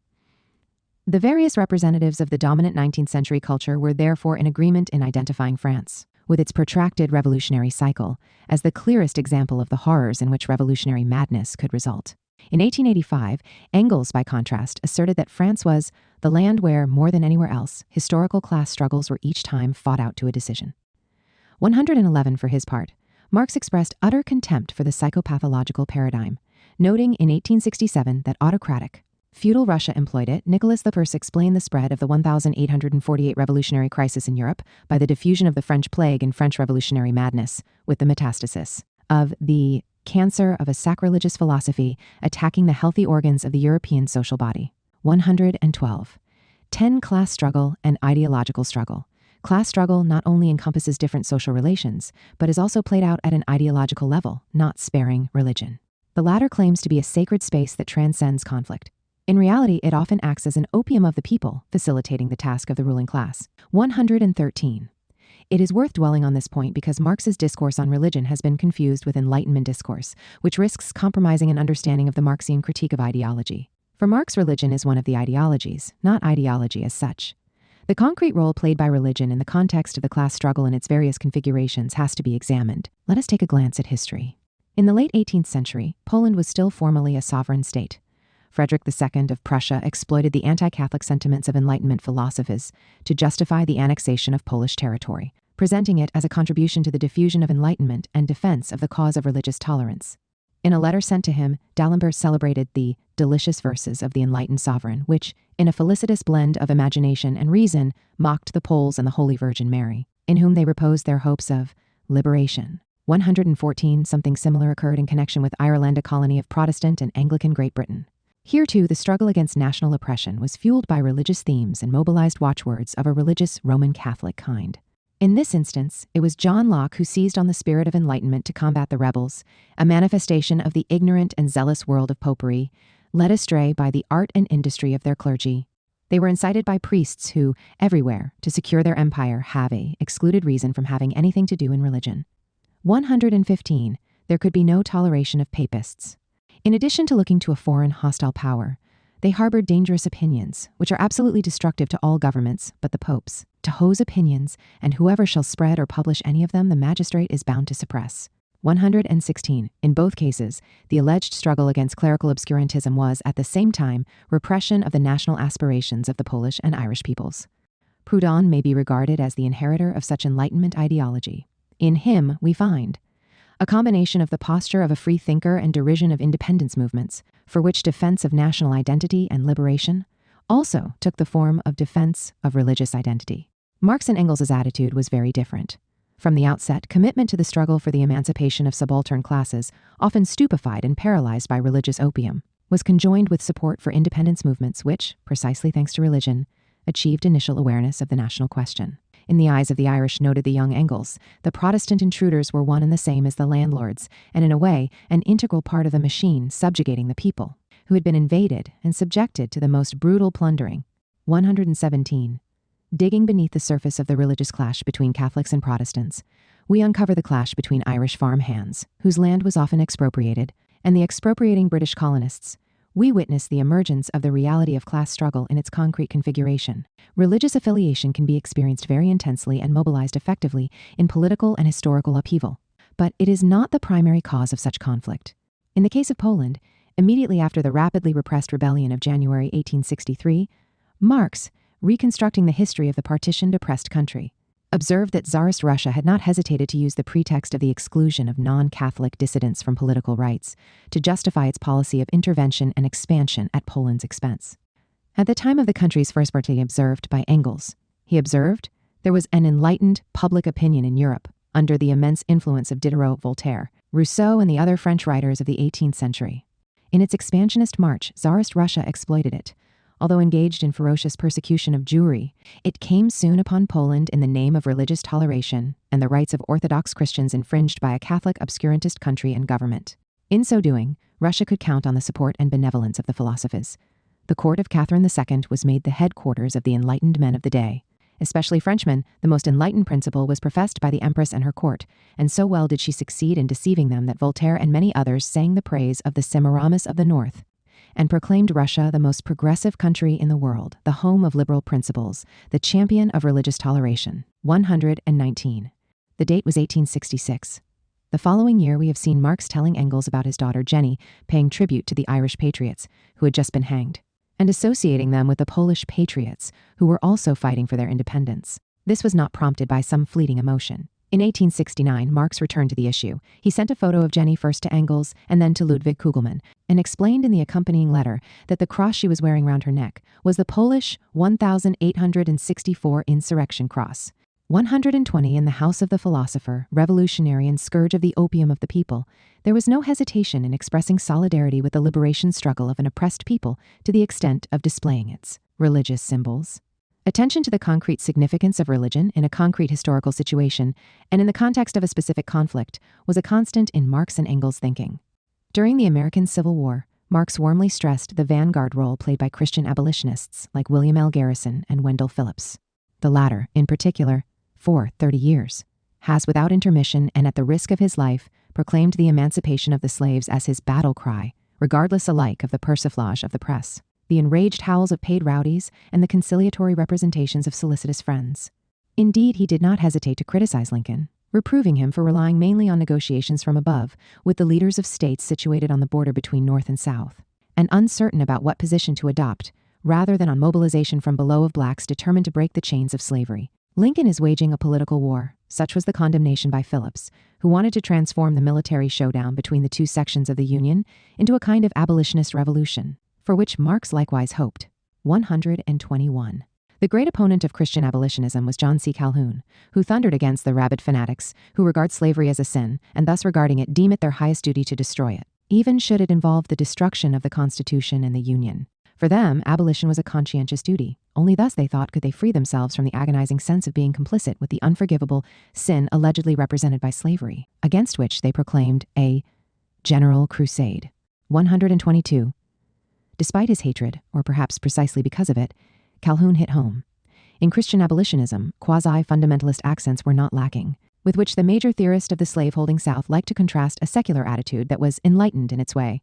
The various representatives of the dominant 19th century culture were therefore in agreement in identifying France, with its protracted revolutionary cycle, as the clearest example of the horrors in which revolutionary madness could result. In 1885, Engels, by contrast, asserted that France was the land where, more than anywhere else, historical class struggles were each time fought out to a decision. 111 for his part, Marx expressed utter contempt for the psychopathological paradigm, noting in 1867 that autocratic, Feudal Russia employed it. Nicholas I explained the spread of the 1848 revolutionary crisis in Europe by the diffusion of the French plague and French revolutionary madness, with the metastasis of the cancer of a sacrilegious philosophy attacking the healthy organs of the European social body. 112. 10. Class struggle and ideological struggle. Class struggle not only encompasses different social relations, but is also played out at an ideological level, not sparing religion. The latter claims to be a sacred space that transcends conflict. In reality, it often acts as an opium of the people, facilitating the task of the ruling class. 113. It is worth dwelling on this point because Marx's discourse on religion has been confused with Enlightenment discourse, which risks compromising an understanding of the Marxian critique of ideology. For Marx, religion is one of the ideologies, not ideology as such. The concrete role played by religion in the context of the class struggle in its various configurations has to be examined. Let us take a glance at history. In the late 18th century, Poland was still formally a sovereign state. Frederick II of Prussia exploited the anti-Catholic sentiments of Enlightenment philosophers to justify the annexation of Polish territory, presenting it as a contribution to the diffusion of Enlightenment and defense of the cause of religious tolerance. In a letter sent to him, Dahrendorf celebrated the delicious verses of the enlightened sovereign, which, in a felicitous blend of imagination and reason, mocked the Poles and the Holy Virgin Mary, in whom they reposed their hopes of liberation. 114. Something similar occurred in connection with Ireland, a colony of Protestant and Anglican Great Britain. Here, too, the struggle against national oppression was fueled by religious themes and mobilized watchwords of a religious Roman Catholic kind. In this instance, it was John Locke who seized on the spirit of enlightenment to combat the rebels, a manifestation of the ignorant and zealous world of popery, led astray by the art and industry of their clergy. They were incited by priests who, everywhere, to secure their empire, have excluded reason from having anything to do in religion. 115. There could be no toleration of papists. In addition to looking to a foreign hostile power, they harbored dangerous opinions, which are absolutely destructive to all governments but the popes. To hose opinions, and whoever shall spread or publish any of them, the magistrate is bound to suppress. 116. In both cases, the alleged struggle against clerical obscurantism was, at the same time, repression of the national aspirations of the Polish and Irish peoples. Proudhon may be regarded as the inheritor of such Enlightenment ideology. In him, we find a combination of the posture of a free thinker and derision of independence movements, for which defense of national identity and liberation also took the form of defense of religious identity. Marx and Engels' attitude was very different. From the outset, commitment to the struggle for the emancipation of subaltern classes, often stupefied and paralyzed by religious opium, was conjoined with support for independence movements which, precisely thanks to religion, achieved initial awareness of the national question. In the eyes of the Irish, noted the young Engels, the Protestant intruders were one and the same as the landlords, and in a way, an integral part of the machine subjugating the people, who had been invaded and subjected to the most brutal plundering. 117. Digging beneath the surface of the religious clash between Catholics and Protestants, we uncover the clash between Irish farm hands, whose land was often expropriated, and the expropriating British colonists. We witness the emergence of the reality of class struggle in its concrete configuration. Religious affiliation can be experienced very intensely and mobilized effectively in political and historical upheaval, but it is not the primary cause of such conflict. In the case of Poland, immediately after the rapidly repressed rebellion of January 1863, Marx, reconstructing the history of the partitioned, oppressed country, observed that Tsarist Russia had not hesitated to use the pretext of the exclusion of non-Catholic dissidents from political rights to justify its policy of intervention and expansion at Poland's expense. At the time of the country's first party observed by Engels, he observed there was an enlightened public opinion in Europe under the immense influence of Diderot, Voltaire, Rousseau, and the other French writers of the 18th century. In its expansionist march, Tsarist Russia exploited it. Although engaged in ferocious persecution of Jewry, it came soon upon Poland in the name of religious toleration and the rights of Orthodox Christians infringed by a Catholic obscurantist country and government. In so doing, Russia could count on the support and benevolence of the philosophers. The court of Catherine II was made the headquarters of the enlightened men of the day. Especially Frenchmen, the most enlightened principle was professed by the Empress and her court, and so well did she succeed in deceiving them that Voltaire and many others sang the praise of the Semiramis of the North, and proclaimed Russia the most progressive country in the world, the home of liberal principles, the champion of religious toleration. 119. The date was 1866. The following year, we have seen Marx telling Engels about his daughter Jenny paying tribute to the Irish patriots, who had just been hanged, and associating them with the Polish patriots, who were also fighting for their independence. This was not prompted by some fleeting emotion. In 1869, Marx returned to the issue. He sent a photo of Jenny first to Engels and then to Ludwig Kugelmann, and explained in the accompanying letter that the cross she was wearing round her neck was the Polish 1864 insurrection cross. 120 in the house of the philosopher, revolutionary and scourge of the opium of the people, there was no hesitation in expressing solidarity with the liberation struggle of an oppressed people to the extent of displaying its religious symbols. Attention to the concrete significance of religion in a concrete historical situation and in the context of a specific conflict was a constant in Marx and Engels' thinking. During the American Civil War, Marx warmly stressed the vanguard role played by Christian abolitionists like William L. Garrison and Wendell Phillips. The latter, in particular, for 30 years, has without intermission and at the risk of his life proclaimed the emancipation of the slaves as his battle cry, regardless alike of the persiflage of the press, the enraged howls of paid rowdies, and the conciliatory representations of solicitous friends. Indeed, he did not hesitate to criticize Lincoln, reproving him for relying mainly on negotiations from above with the leaders of states situated on the border between North and South, and uncertain about what position to adopt, rather than on mobilization from below of blacks determined to break the chains of slavery. Lincoln is waging a political war, such was the condemnation by Phillips, who wanted to transform the military showdown between the two sections of the Union into a kind of abolitionist revolution, for which Marx likewise hoped. 121. The great opponent of Christian abolitionism was John C. Calhoun, who thundered against the rabid fanatics who regard slavery as a sin and thus regarding it deem it their highest duty to destroy it, even should it involve the destruction of the Constitution and the Union. For them, abolition was a conscientious duty. Only thus, they thought, could they free themselves from the agonizing sense of being complicit with the unforgivable sin allegedly represented by slavery, against which they proclaimed a general crusade. 122. Despite his hatred, or perhaps precisely because of it, Calhoun hit home. In Christian abolitionism, quasi-fundamentalist accents were not lacking, with which the major theorist of the slave-holding South liked to contrast a secular attitude that was enlightened in its way.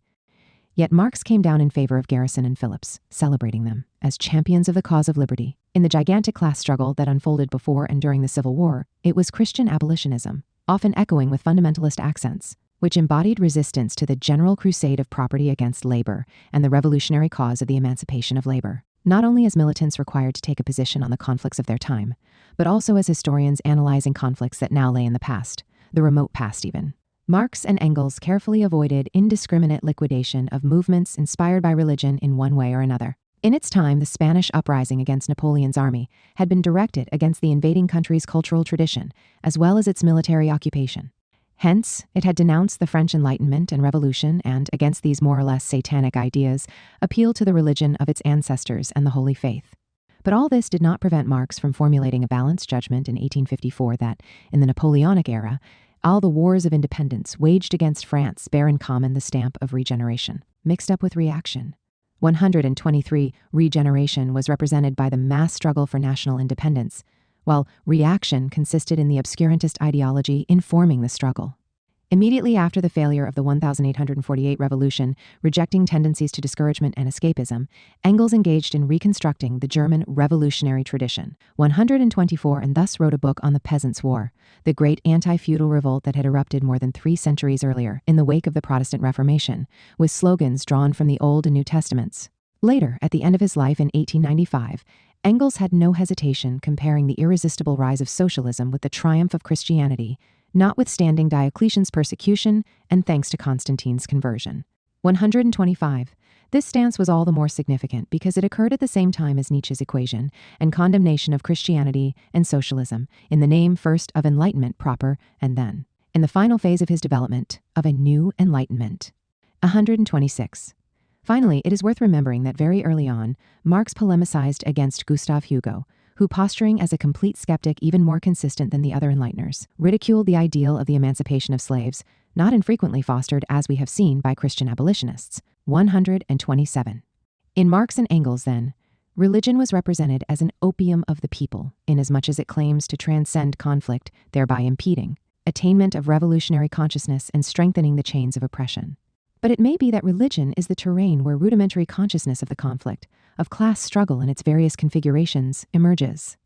Yet Marx came down in favor of Garrison and Phillips, celebrating them as champions of the cause of liberty. In the gigantic class struggle that unfolded before and during the Civil War, it was Christian abolitionism, often echoing with fundamentalist accents, which embodied resistance to the general crusade of property against labor and the revolutionary cause of the emancipation of labor, not only as militants required to take a position on the conflicts of their time, but also as historians analyzing conflicts that now lay in the past, the remote past even. Marx and Engels carefully avoided indiscriminate liquidation of movements inspired by religion in one way or another. In its time, the Spanish uprising against Napoleon's army had been directed against the invading country's cultural tradition, as well as its military occupation. Hence, it had denounced the French Enlightenment and Revolution and, against these more or less satanic ideas, appealed to the religion of its ancestors and the Holy Faith. But all this did not prevent Marx from formulating a balanced judgment in 1854 that, in the Napoleonic era, all the wars of independence waged against France bear in common the stamp of regeneration, mixed up with reaction. 123. Regeneration was represented by the mass struggle for national independence, while reaction consisted in the obscurantist ideology informing the struggle. Immediately after the failure of the 1848 revolution, rejecting tendencies to discouragement and escapism, Engels engaged in reconstructing the German revolutionary tradition, 124, and thus wrote a book on the Peasants' War, the great anti-feudal revolt that had erupted more than 3 centuries earlier in the wake of the Protestant Reformation, with slogans drawn from the Old and New Testaments. Later, at the end of his life in 1895, Engels had no hesitation comparing the irresistible rise of socialism with the triumph of Christianity, notwithstanding Diocletian's persecution and thanks to Constantine's conversion. 125. This stance was all the more significant because it occurred at the same time as Nietzsche's equation and condemnation of Christianity and socialism, in the name first of Enlightenment proper and then, in the final phase of his development, of a new Enlightenment. 126. Finally, it is worth remembering that very early on, Marx polemicized against Gustav Hugo, who, posturing as a complete skeptic even more consistent than the other Enlighteners, ridiculed the ideal of the emancipation of slaves, not infrequently fostered, as we have seen, by Christian abolitionists. 127. In Marx and Engels, then, religion was represented as an opium of the people, inasmuch as it claims to transcend conflict, thereby impeding attainment of revolutionary consciousness and strengthening the chains of oppression. But it may be that religion is the terrain where rudimentary consciousness of the conflict, of class struggle in its various configurations, emerges.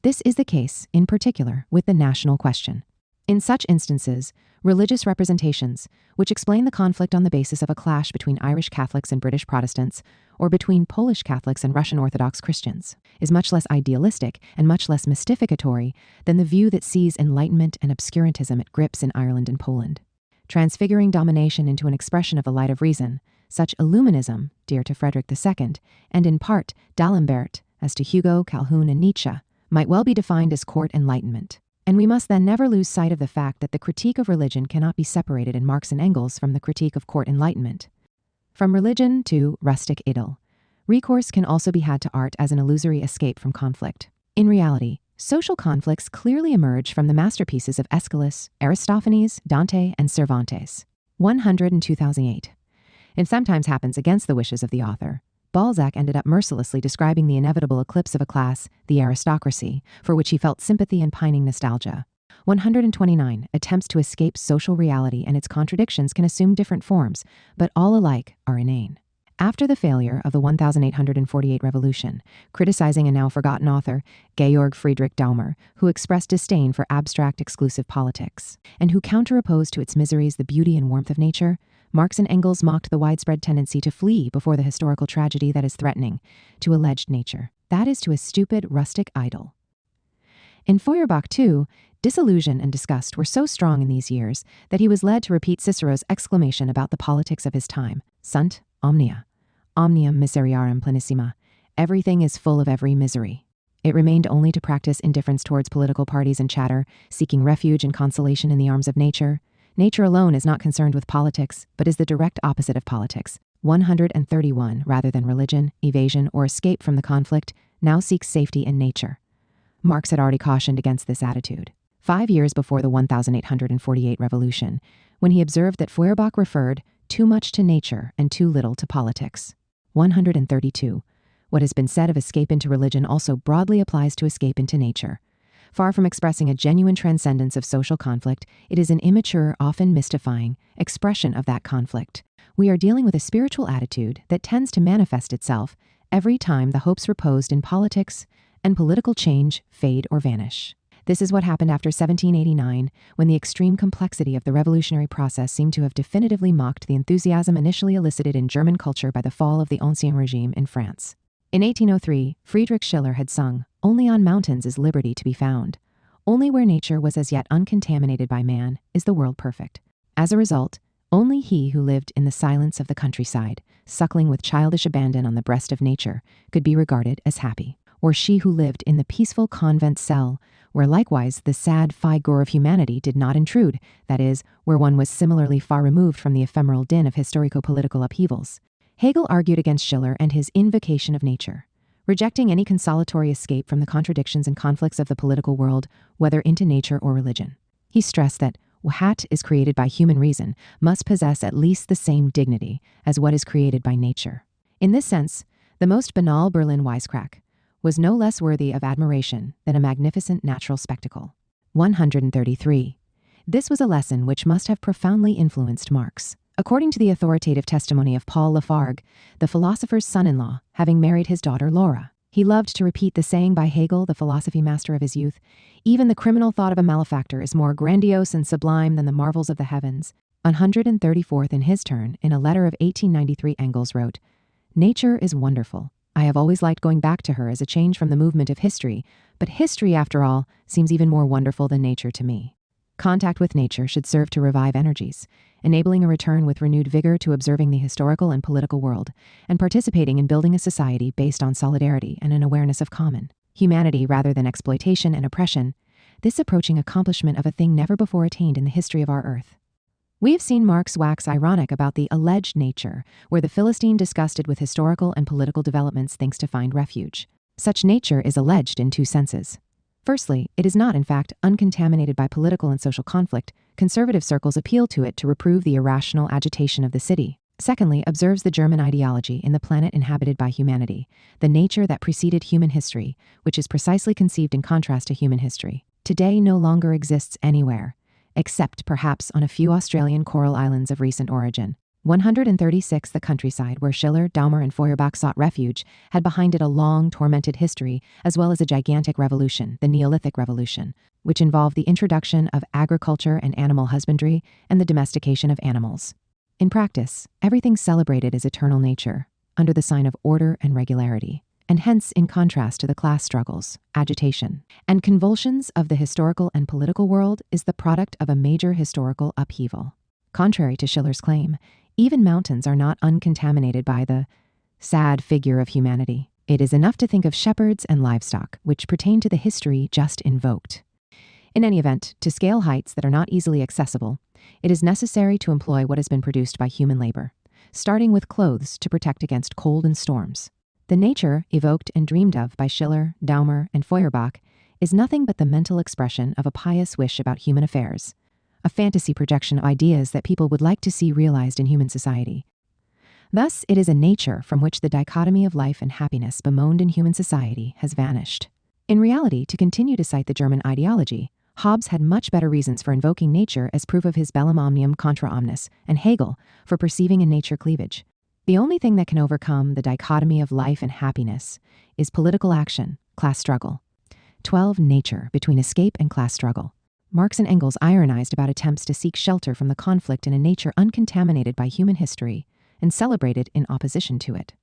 This is the case, in particular, with the national question. In such instances, religious representations, which explain the conflict on the basis of a clash between Irish Catholics and British Protestants, or between Polish Catholics and Russian Orthodox Christians, is much less idealistic and much less mystificatory than the view that sees Enlightenment and obscurantism at grips in Ireland and Poland. Transfiguring domination into an expression of the light of reason, such Illuminism, dear to Frederick II, and in part D'Alembert, as to Hugo, Calhoun, and Nietzsche, might well be defined as court enlightenment. And we must then never lose sight of the fact that the critique of religion cannot be separated in Marx and Engels from the critique of court enlightenment. From religion to rustic idyll, recourse can also be had to art as an illusory escape from conflict. In reality, social conflicts clearly emerge from the masterpieces of Aeschylus, Aristophanes, Dante, and Cervantes. 100 in 2008. It sometimes happens against the wishes of the author. Balzac ended up mercilessly describing the inevitable eclipse of a class, the aristocracy, for which he felt sympathy and pining nostalgia. 129 attempts to escape social reality and its contradictions can assume different forms, but all alike are inane. After the failure of the 1848 revolution, criticizing a now forgotten author, Georg Friedrich Daumer, who expressed disdain for abstract exclusive politics, and who counteropposed to its miseries the beauty and warmth of nature, Marx and Engels mocked the widespread tendency to flee before the historical tragedy that is threatening to alleged nature. That is to a stupid, rustic idyll. In Feuerbach, too, disillusion and disgust were so strong in these years that he was led to repeat Cicero's exclamation about the politics of his time, sunt omnia, omnium miseriarum plenissima, everything is full of every misery. It remained only to practice indifference towards political parties and chatter, seeking refuge and consolation in the arms of nature. Nature alone is not concerned with politics, but is the direct opposite of politics. 131, rather than religion, evasion, or escape from the conflict, now seeks safety in nature. Marx had already cautioned against this attitude 5 years before the 1848 revolution, when he observed that Feuerbach referred too much to nature and too little to politics. 132. What has been said of escape into religion also broadly applies to escape into nature. Far from expressing a genuine transcendence of social conflict, it is an immature, often mystifying, expression of that conflict. We are dealing with a spiritual attitude that tends to manifest itself every time the hopes reposed in politics and political change fade or vanish. This is what happened after 1789, when the extreme complexity of the revolutionary process seemed to have definitively mocked the enthusiasm initially elicited in German culture by the fall of the Ancien Regime in France. In 1803, Friedrich Schiller had sung, "Only on mountains is liberty to be found. Only where nature was as yet uncontaminated by man is the world perfect." As a result, only he who lived in the silence of the countryside, suckling with childish abandon on the breast of nature, could be regarded as happy. Or she who lived in the peaceful convent cell, where likewise the sad figure of humanity did not intrude, that is, where one was similarly far removed from the ephemeral din of historico-political upheavals. Hegel argued against Schiller and his invocation of nature, rejecting any consolatory escape from the contradictions and conflicts of the political world, whether into nature or religion. He stressed that what is created by human reason must possess at least the same dignity as what is created by nature. In this sense, the most banal Berlin wisecrack was no less worthy of admiration than a magnificent natural spectacle. 133. This was a lesson which must have profoundly influenced Marx. According to the authoritative testimony of Paul Lafargue, the philosopher's son-in-law, having married his daughter Laura, he loved to repeat the saying by Hegel, the philosophy master of his youth, "Even the criminal thought of a malefactor is more grandiose and sublime than the marvels of the heavens." 134th in his turn, in a letter of 1893, Engels wrote, "Nature is wonderful. I have always liked going back to her as a change from the movement of history, but history, after all, seems even more wonderful than nature to me." Contact with nature should serve to revive energies, enabling a return with renewed vigor to observing the historical and political world, and participating in building a society based on solidarity and an awareness of common humanity rather than exploitation and oppression, this approaching accomplishment of a thing never before attained in the history of our earth. We have seen Marx wax ironic about the alleged nature, where the Philistine disgusted with historical and political developments thinks to find refuge. Such nature is alleged in two senses. Firstly, it is not, in fact, uncontaminated by political and social conflict. Conservative circles appeal to it to reprove the irrational agitation of the city. Secondly, observes the German ideology in the planet inhabited by humanity, the nature that preceded human history, which is precisely conceived in contrast to human history. Today no longer exists anywhere, except perhaps on a few Australian coral islands of recent origin. 136. The countryside, where Schiller, Daumer, and Feuerbach sought refuge, had behind it a long, tormented history, as well as a gigantic revolution, the Neolithic Revolution, which involved the introduction of agriculture and animal husbandry and the domestication of animals. In practice, everything celebrated is eternal nature, under the sign of order and regularity, and hence in contrast to the class struggles, agitation, and convulsions of the historical and political world is the product of a major historical upheaval. Contrary to Schiller's claim, even mountains are not uncontaminated by the sad figure of humanity. It is enough to think of shepherds and livestock, which pertain to the history just invoked. In any event, to scale heights that are not easily accessible, it is necessary to employ what has been produced by human labor, starting with clothes to protect against cold and storms. The nature evoked and dreamed of by Schiller, Daumer, and Feuerbach is nothing but the mental expression of a pious wish about human affairs, a fantasy projection of ideas that people would like to see realized in human society. Thus, it is a nature from which the dichotomy of life and happiness bemoaned in human society has vanished. In reality, to continue to cite the German ideology, Hobbes had much better reasons for invoking nature as proof of his bellum omnium contra omnis, and Hegel for perceiving in nature cleavage. The only thing that can overcome the dichotomy of life and happiness is political action, class struggle. 12. Nature, between escape and class struggle. Marx and Engels ironized about attempts to seek shelter from the conflict in a nature uncontaminated by human history and celebrated in opposition to it.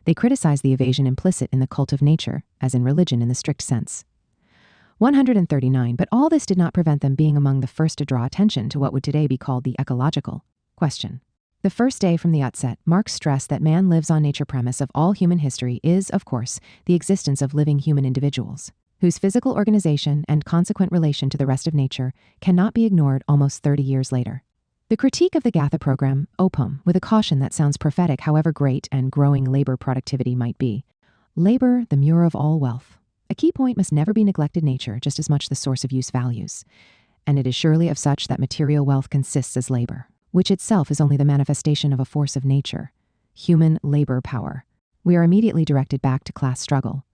They criticized the evasion implicit in the cult of nature, as in religion in the strict sense. 139. But all this did not prevent them being among the first to draw attention to what would today be called the ecological question. The first day from the outset, Marx stressed that man lives on nature. Premise of all human history is, of course, the existence of living human individuals, whose physical organization and consequent relation to the rest of nature cannot be ignored almost 30 years later. The critique of the Gatha program, opum, with a caution that sounds prophetic however great and growing labor productivity might be. Labor, the mirror of all wealth. A key point must never be neglected: nature, just as much the source of use values. And it is surely of such that material wealth consists as labor, which itself is only the manifestation of a force of nature, human labor power. We are immediately directed back to class struggle.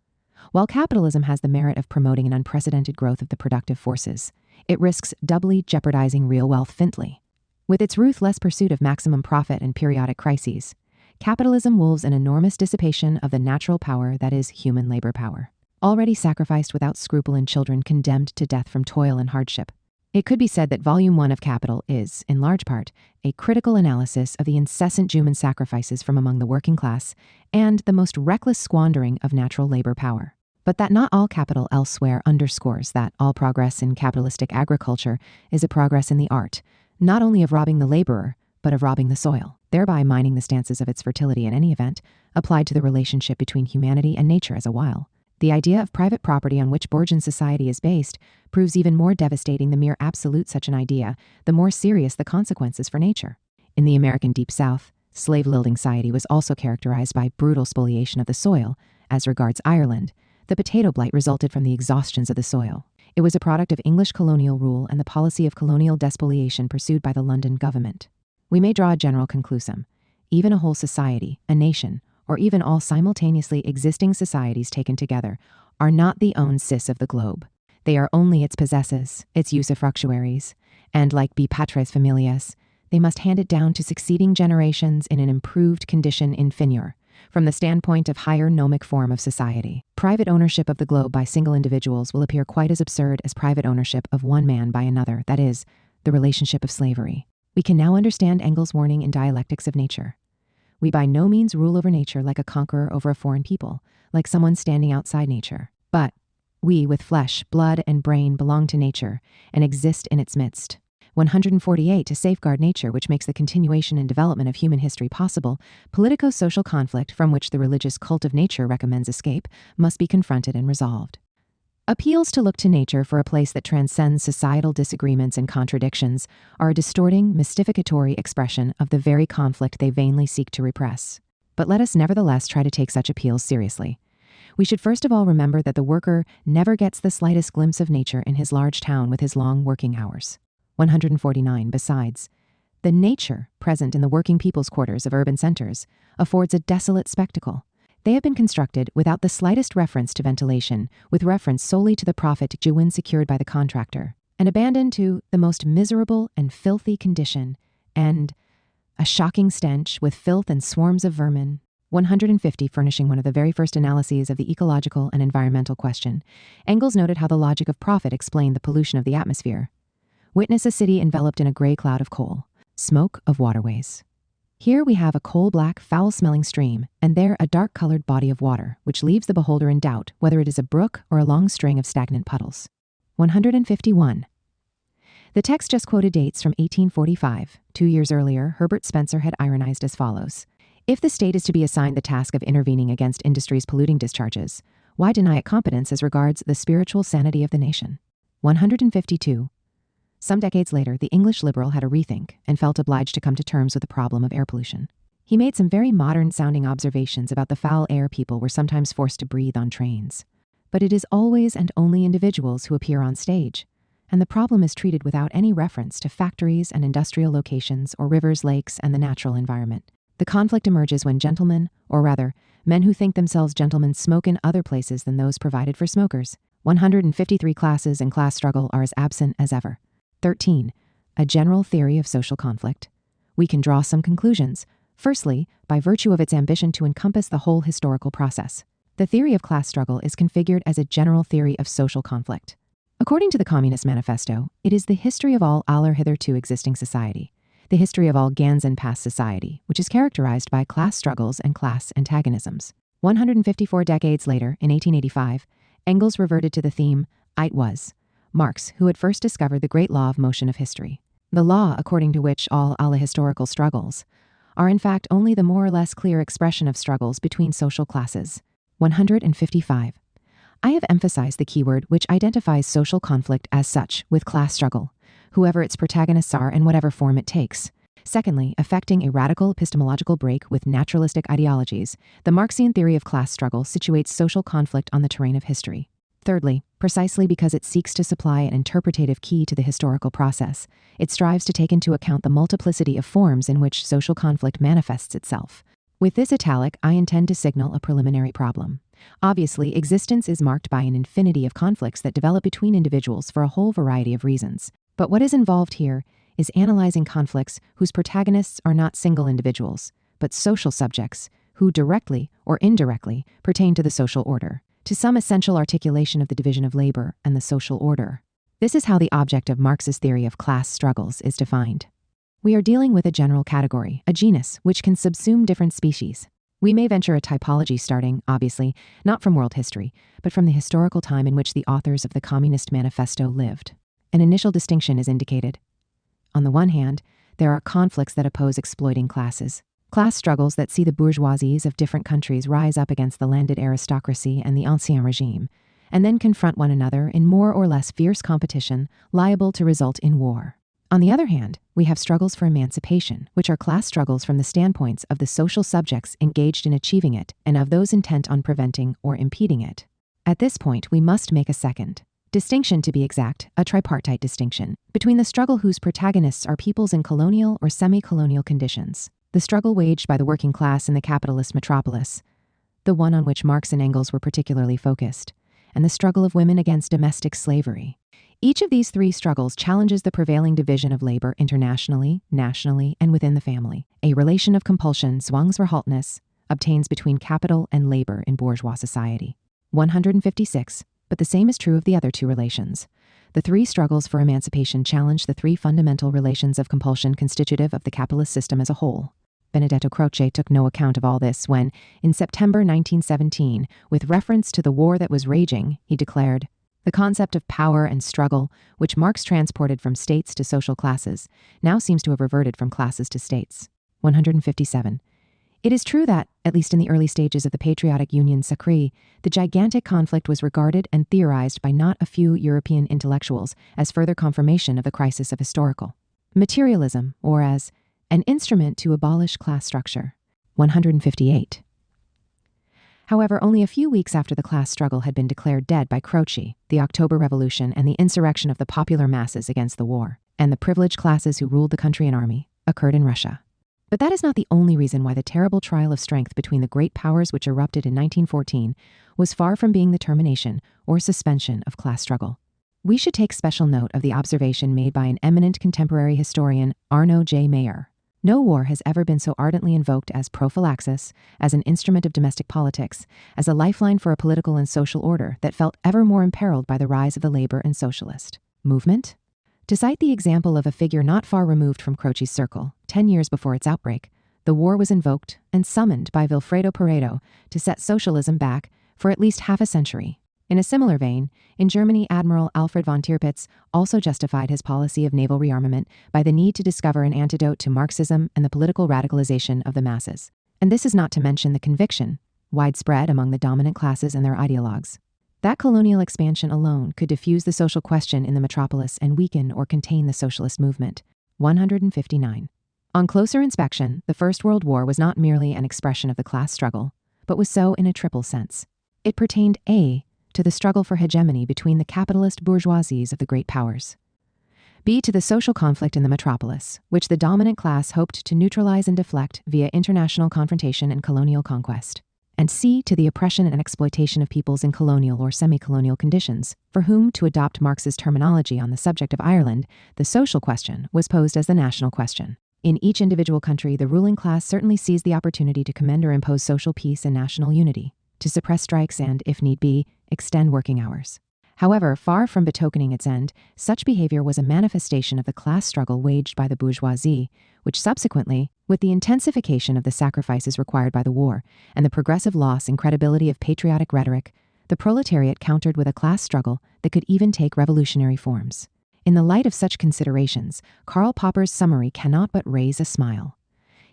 While capitalism has the merit of promoting an unprecedented growth of the productive forces, it risks doubly jeopardizing real wealth fintly. With its ruthless pursuit of maximum profit and periodic crises, capitalism wolves an enormous dissipation of the natural power that is human labor power, already sacrificed without scruple in children condemned to death from toil and hardship. It could be said that Volume 1 of Capital is, in large part, a critical analysis of the incessant human sacrifices from among the working class and the most reckless squandering of natural labor power. But that not all capital elsewhere underscores that all progress in capitalistic agriculture is a progress in the art, not only of robbing the laborer, but of robbing the soil, thereby mining the stances of its fertility in any event, applied to the relationship between humanity and nature as a while. The idea of private property on which bourgeois society is based proves even more devastating the mere absolute such an idea, the more serious the consequences for nature. In the American Deep South, slave-wielding society was also characterized by brutal spoliation of the soil. As regards Ireland, the potato blight resulted from the exhaustions of the soil. It was a product of English colonial rule and the policy of colonial despoliation pursued by the London government. We may draw a general conclusion. Even a whole society, a nation, or even all simultaneously existing societies taken together, are not the own cis of the globe. They are only its possessors, its usufructuaries, and like be patres familias, they must hand it down to succeeding generations in an improved condition in finure, from the standpoint of higher gnomic form of society. Private ownership of the globe by single individuals will appear quite as absurd as private ownership of one man by another, that is, the relationship of slavery. We can now understand Engels' warning in Dialectics of Nature. We by no means rule over nature like a conqueror over a foreign people, like someone standing outside nature. But we, with flesh, blood, and brain, belong to nature and exist in its midst. 148. To safeguard nature, which makes the continuation and development of human history possible, politico-social conflict, from which the religious cult of nature recommends escape, must be confronted and resolved. Appeals to look to nature for a place that transcends societal disagreements and contradictions are a distorting, mystificatory expression of the very conflict they vainly seek to repress. But let us nevertheless try to take such appeals seriously. We should first of all remember that the worker never gets the slightest glimpse of nature in his large town with his long working hours. 149. Besides, the nature present in the working people's quarters of urban centers affords a desolate spectacle. They have been constructed without the slightest reference to ventilation, with reference solely to the profit gewin secured by the contractor, and abandoned to the most miserable and filthy condition, and a shocking stench with filth and swarms of vermin. 150 furnishing one of the very first analyses of the ecological and environmental question, Engels noted how the logic of profit explained the pollution of the atmosphere. Witness a city enveloped in a gray cloud of coal, smoke of waterways. Here we have a coal-black, foul-smelling stream, and there a dark-colored body of water, which leaves the beholder in doubt whether it is a brook or a long string of stagnant puddles. 151. The text just quoted dates from 1845. 2 years earlier, Herbert Spencer had ironized as follows. If the state is to be assigned the task of intervening against industry's polluting discharges, why deny it competence as regards the spiritual sanity of the nation? 152. Some decades later, the English liberal had a rethink and felt obliged to come to terms with the problem of air pollution. He made some very modern-sounding observations about the foul air people were sometimes forced to breathe on trains. But it is always and only individuals who appear on stage, and the problem is treated without any reference to factories and industrial locations or rivers, lakes, and the natural environment. The conflict emerges when gentlemen, or rather, men who think themselves gentlemen, smoke in other places than those provided for smokers. 153 classes and class struggle are as absent as ever. 13. A general theory of social conflict. We can draw some conclusions. Firstly, by virtue of its ambition to encompass the whole historical process. The theory of class struggle is configured as a general theory of social conflict. According to the Communist Manifesto, it is the history of all aller hitherto existing society, the history of all ganz and past society, which is characterized by class struggles and class antagonisms. 154 decades later, in 1885, Engels reverted to the theme, it was Marx who had first discovered the great law of motion of history, the law according to which all alle historical struggles are in fact only the more or less clear expression of struggles between social classes. 155. I have emphasized the keyword which identifies social conflict as such with class struggle, whoever its protagonists are and whatever form it takes. Secondly, effecting a radical epistemological break with naturalistic ideologies, the Marxian theory of class struggle situates social conflict on the terrain of history. Thirdly, precisely because it seeks to supply an interpretative key to the historical process, it strives to take into account the multiplicity of forms in which social conflict manifests itself. With this italic, I intend to signal a preliminary problem. Obviously, existence is marked by an infinity of conflicts that develop between individuals for a whole variety of reasons. But what is involved here is analyzing conflicts whose protagonists are not single individuals, but social subjects who directly or indirectly pertain to the social order, to some essential articulation of the division of labor and the social order. This is how the object of Marx's theory of class struggles is defined. We are dealing with a general category, a genus, which can subsume different species. We may venture a typology starting, obviously, not from world history, but from the historical time in which the authors of the Communist Manifesto lived. An initial distinction is indicated. On the one hand, there are conflicts that oppose exploiting classes, class struggles that see the bourgeoisies of different countries rise up against the landed aristocracy and the ancien regime, and then confront one another in more or less fierce competition liable to result in war. On the other hand, we have struggles for emancipation, which are class struggles from the standpoints of the social subjects engaged in achieving it and of those intent on preventing or impeding it. At this point, we must make a second distinction, to be exact, a tripartite distinction, between the struggle whose protagonists are peoples in colonial or semi-colonial conditions, the struggle waged by the working class in the capitalist metropolis, the one on which Marx and Engels were particularly focused, and the struggle of women against domestic slavery. Each of these three struggles challenges the prevailing division of labor internationally, nationally, and within the family. A relation of compulsion, zwangsverhältnis, obtains between capital and labor in bourgeois society. 156. But the same is true of the other two relations. The three struggles for emancipation challenge the three fundamental relations of compulsion constitutive of the capitalist system as a whole. Benedetto Croce took no account of all this when, in September 1917, with reference to the war that was raging, he declared, "The concept of power and struggle, which Marx transported from states to social classes, now seems to have reverted from classes to states." 157. It is true that, at least in the early stages of the patriotic Union sacrée, the gigantic conflict was regarded and theorized by not a few European intellectuals as further confirmation of the crisis of historical materialism, or as an instrument to abolish class structure. 158. However, only a few weeks after the class struggle had been declared dead by Croce, the October Revolution and the insurrection of the popular masses against the war, and the privileged classes who ruled the country and army, occurred in Russia. But that is not the only reason why the terrible trial of strength between the great powers which erupted in 1914 was far from being the termination or suspension of class struggle. We should take special note of the observation made by an eminent contemporary historian, Arno J. Mayer. No war has ever been so ardently invoked as prophylaxis, as an instrument of domestic politics, as a lifeline for a political and social order that felt ever more imperiled by the rise of the labor and socialist movement. To cite the example of a figure not far removed from Croce's circle, 10 years before its outbreak, the war was invoked and summoned by Vilfredo Pareto to set socialism back for at least half a century. In a similar vein, in Germany, Admiral Alfred von Tirpitz also justified his policy of naval rearmament by the need to discover an antidote to Marxism and the political radicalization of the masses. And this is not to mention the conviction, widespread among the dominant classes and their ideologues, that colonial expansion alone could diffuse the social question in the metropolis and weaken or contain the socialist movement. 159. On closer inspection, the First World War was not merely an expression of the class struggle, but was so in a triple sense. It pertained A, to the struggle for hegemony between the capitalist bourgeoisies of the great powers. B, to the social conflict in the metropolis, which the dominant class hoped to neutralize and deflect via international confrontation and colonial conquest. And C, to the oppression and exploitation of peoples in colonial or semi-colonial conditions, for whom, to adopt Marx's terminology on the subject of Ireland, the social question was posed as the national question. In each individual country, the ruling class certainly seized the opportunity to commend or impose social peace and national unity, to suppress strikes and, if need be, extend working hours. However, far from betokening its end, such behavior was a manifestation of the class struggle waged by the bourgeoisie, which subsequently, with the intensification of the sacrifices required by the war and the progressive loss in credibility of patriotic rhetoric, the proletariat countered with a class struggle that could even take revolutionary forms. In the light of such considerations, Karl Popper's summary cannot but raise a smile.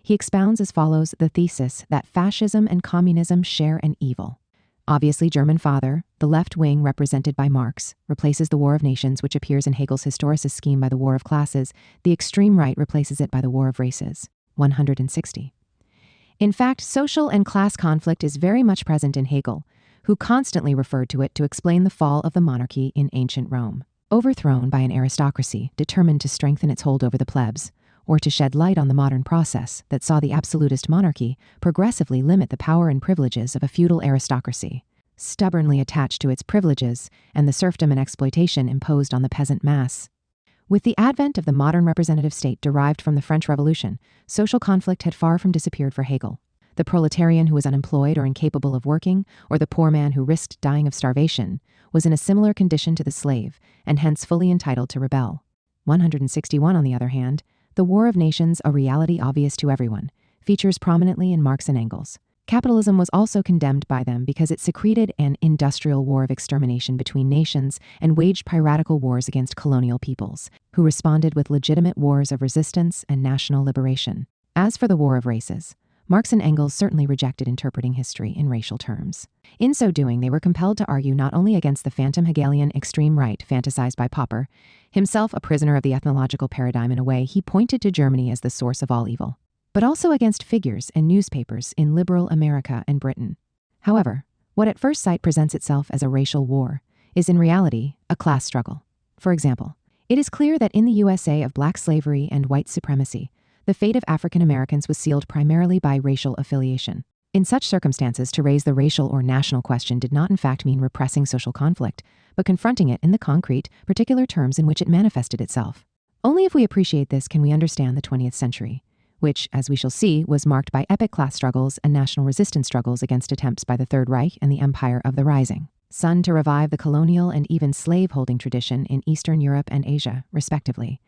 He expounds as follows the thesis that fascism and communism share an evil. Obviously, German father, the left wing represented by Marx, replaces the War of Nations, which appears in Hegel's historicist scheme, by the War of Classes. The extreme right replaces it by the War of Races. 160. In fact, social and class conflict is very much present in Hegel, who constantly referred to it to explain the fall of the monarchy in ancient Rome. Overthrown by an aristocracy determined to strengthen its hold over the plebs, or to shed light on the modern process that saw the absolutist monarchy progressively limit the power and privileges of a feudal aristocracy, stubbornly attached to its privileges and the serfdom and exploitation imposed on the peasant mass. With the advent of the modern representative state derived from the French Revolution, social conflict had far from disappeared for Hegel. The proletarian who was unemployed or incapable of working, or the poor man who risked dying of starvation, was in a similar condition to the slave, and hence fully entitled to rebel. 161, on the other hand, the War of Nations, a reality obvious to everyone, features prominently in Marx and Engels. Capitalism was also condemned by them because it secreted an industrial war of extermination between nations and waged piratical wars against colonial peoples, who responded with legitimate wars of resistance and national liberation. As for the War of Races, Marx and Engels certainly rejected interpreting history in racial terms. In so doing, they were compelled to argue not only against the phantom Hegelian extreme right fantasized by Popper, himself a prisoner of the ethnological paradigm in a way he pointed to Germany as the source of all evil, but also against figures and newspapers in liberal America and Britain. However, what at first sight presents itself as a racial war is in reality a class struggle. For example, it is clear that in the USA of black slavery and white supremacy, the fate of African Americans was sealed primarily by racial affiliation. In such circumstances, to raise the racial or national question did not in fact mean repressing social conflict, but confronting it in the concrete, particular terms in which it manifested itself. Only if we appreciate this can we understand the 20th century, which, as we shall see, was marked by epic class struggles and national resistance struggles against attempts by the Third Reich and the Empire of the Rising Sun to revive the colonial and even slave-holding tradition in Eastern Europe and Asia, respectively.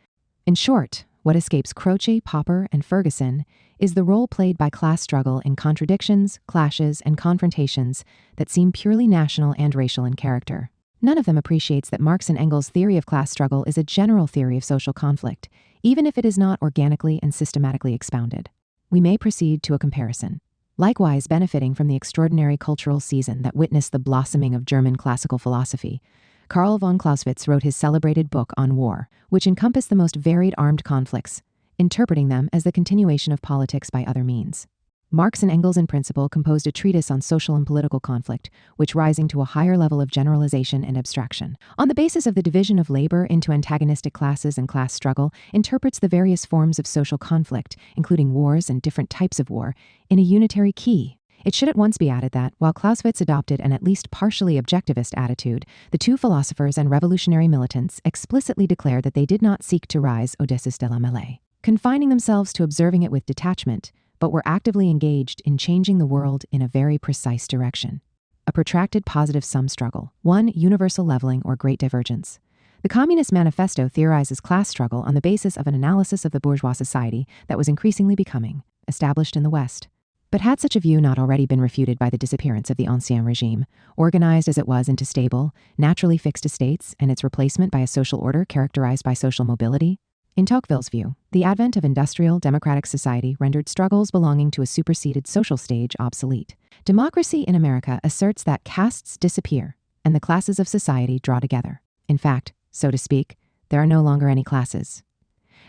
In short, what escapes Croce, Popper, and Ferguson is the role played by class struggle in contradictions, clashes, and confrontations that seem purely national and racial in character. None of them appreciates that Marx and Engels' theory of class struggle is a general theory of social conflict, even if it is not organically and systematically expounded. We may proceed to a comparison. Likewise, benefiting from the extraordinary cultural season that witnessed the blossoming of German classical philosophy, Karl von Clausewitz wrote his celebrated book on war, which encompassed the most varied armed conflicts, interpreting them as the continuation of politics by other means. Marx and Engels, in principle, composed a treatise on social and political conflict, which, rising to a higher level of generalization and abstraction, on the basis of the division of labor into antagonistic classes and class struggle, interprets the various forms of social conflict, including wars and different types of war, in a unitary key. It should at once be added that, while Clausewitz adopted an at least partially objectivist attitude, the two philosophers and revolutionary militants explicitly declared that they did not seek to rise au-dessus de la mêlée. confining themselves to observing it with detachment, but were actively engaged in changing the world in a very precise direction. A protracted positive-sum struggle, one universal leveling or great divergence. The Communist Manifesto theorizes class struggle on the basis of an analysis of the bourgeois society that was increasingly becoming established in the West. But had such a view not already been refuted by the disappearance of the Ancien regime, organized as it was into stable, naturally fixed estates, and its replacement by a social order characterized by social mobility? In Tocqueville's view, the advent of industrial democratic society rendered struggles belonging to a superseded social stage obsolete. Democracy in America asserts that castes disappear and the classes of society draw together. In fact, so to speak, there are no longer any classes.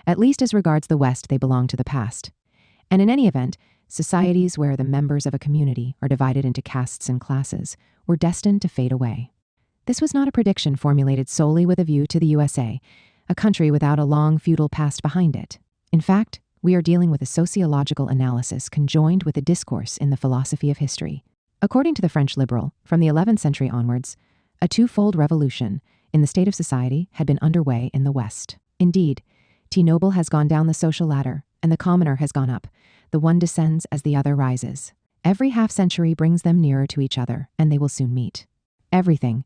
At least as regards the West, they belong to the past. And in any event, societies where the members of a community are divided into castes and classes were destined to fade away. This was not a prediction formulated solely with a view to the USA, a country without a long feudal past behind it. In fact, we are dealing with a sociological analysis conjoined with a discourse in the philosophy of history. According to the French liberal, from the 11th century onwards, a twofold revolution in the state of society had been underway in the West. Indeed, T. Noble has gone down the social ladder, and the commoner has gone up. The one descends as the other rises. Every half-century brings them nearer to each other, and they will soon meet. Everything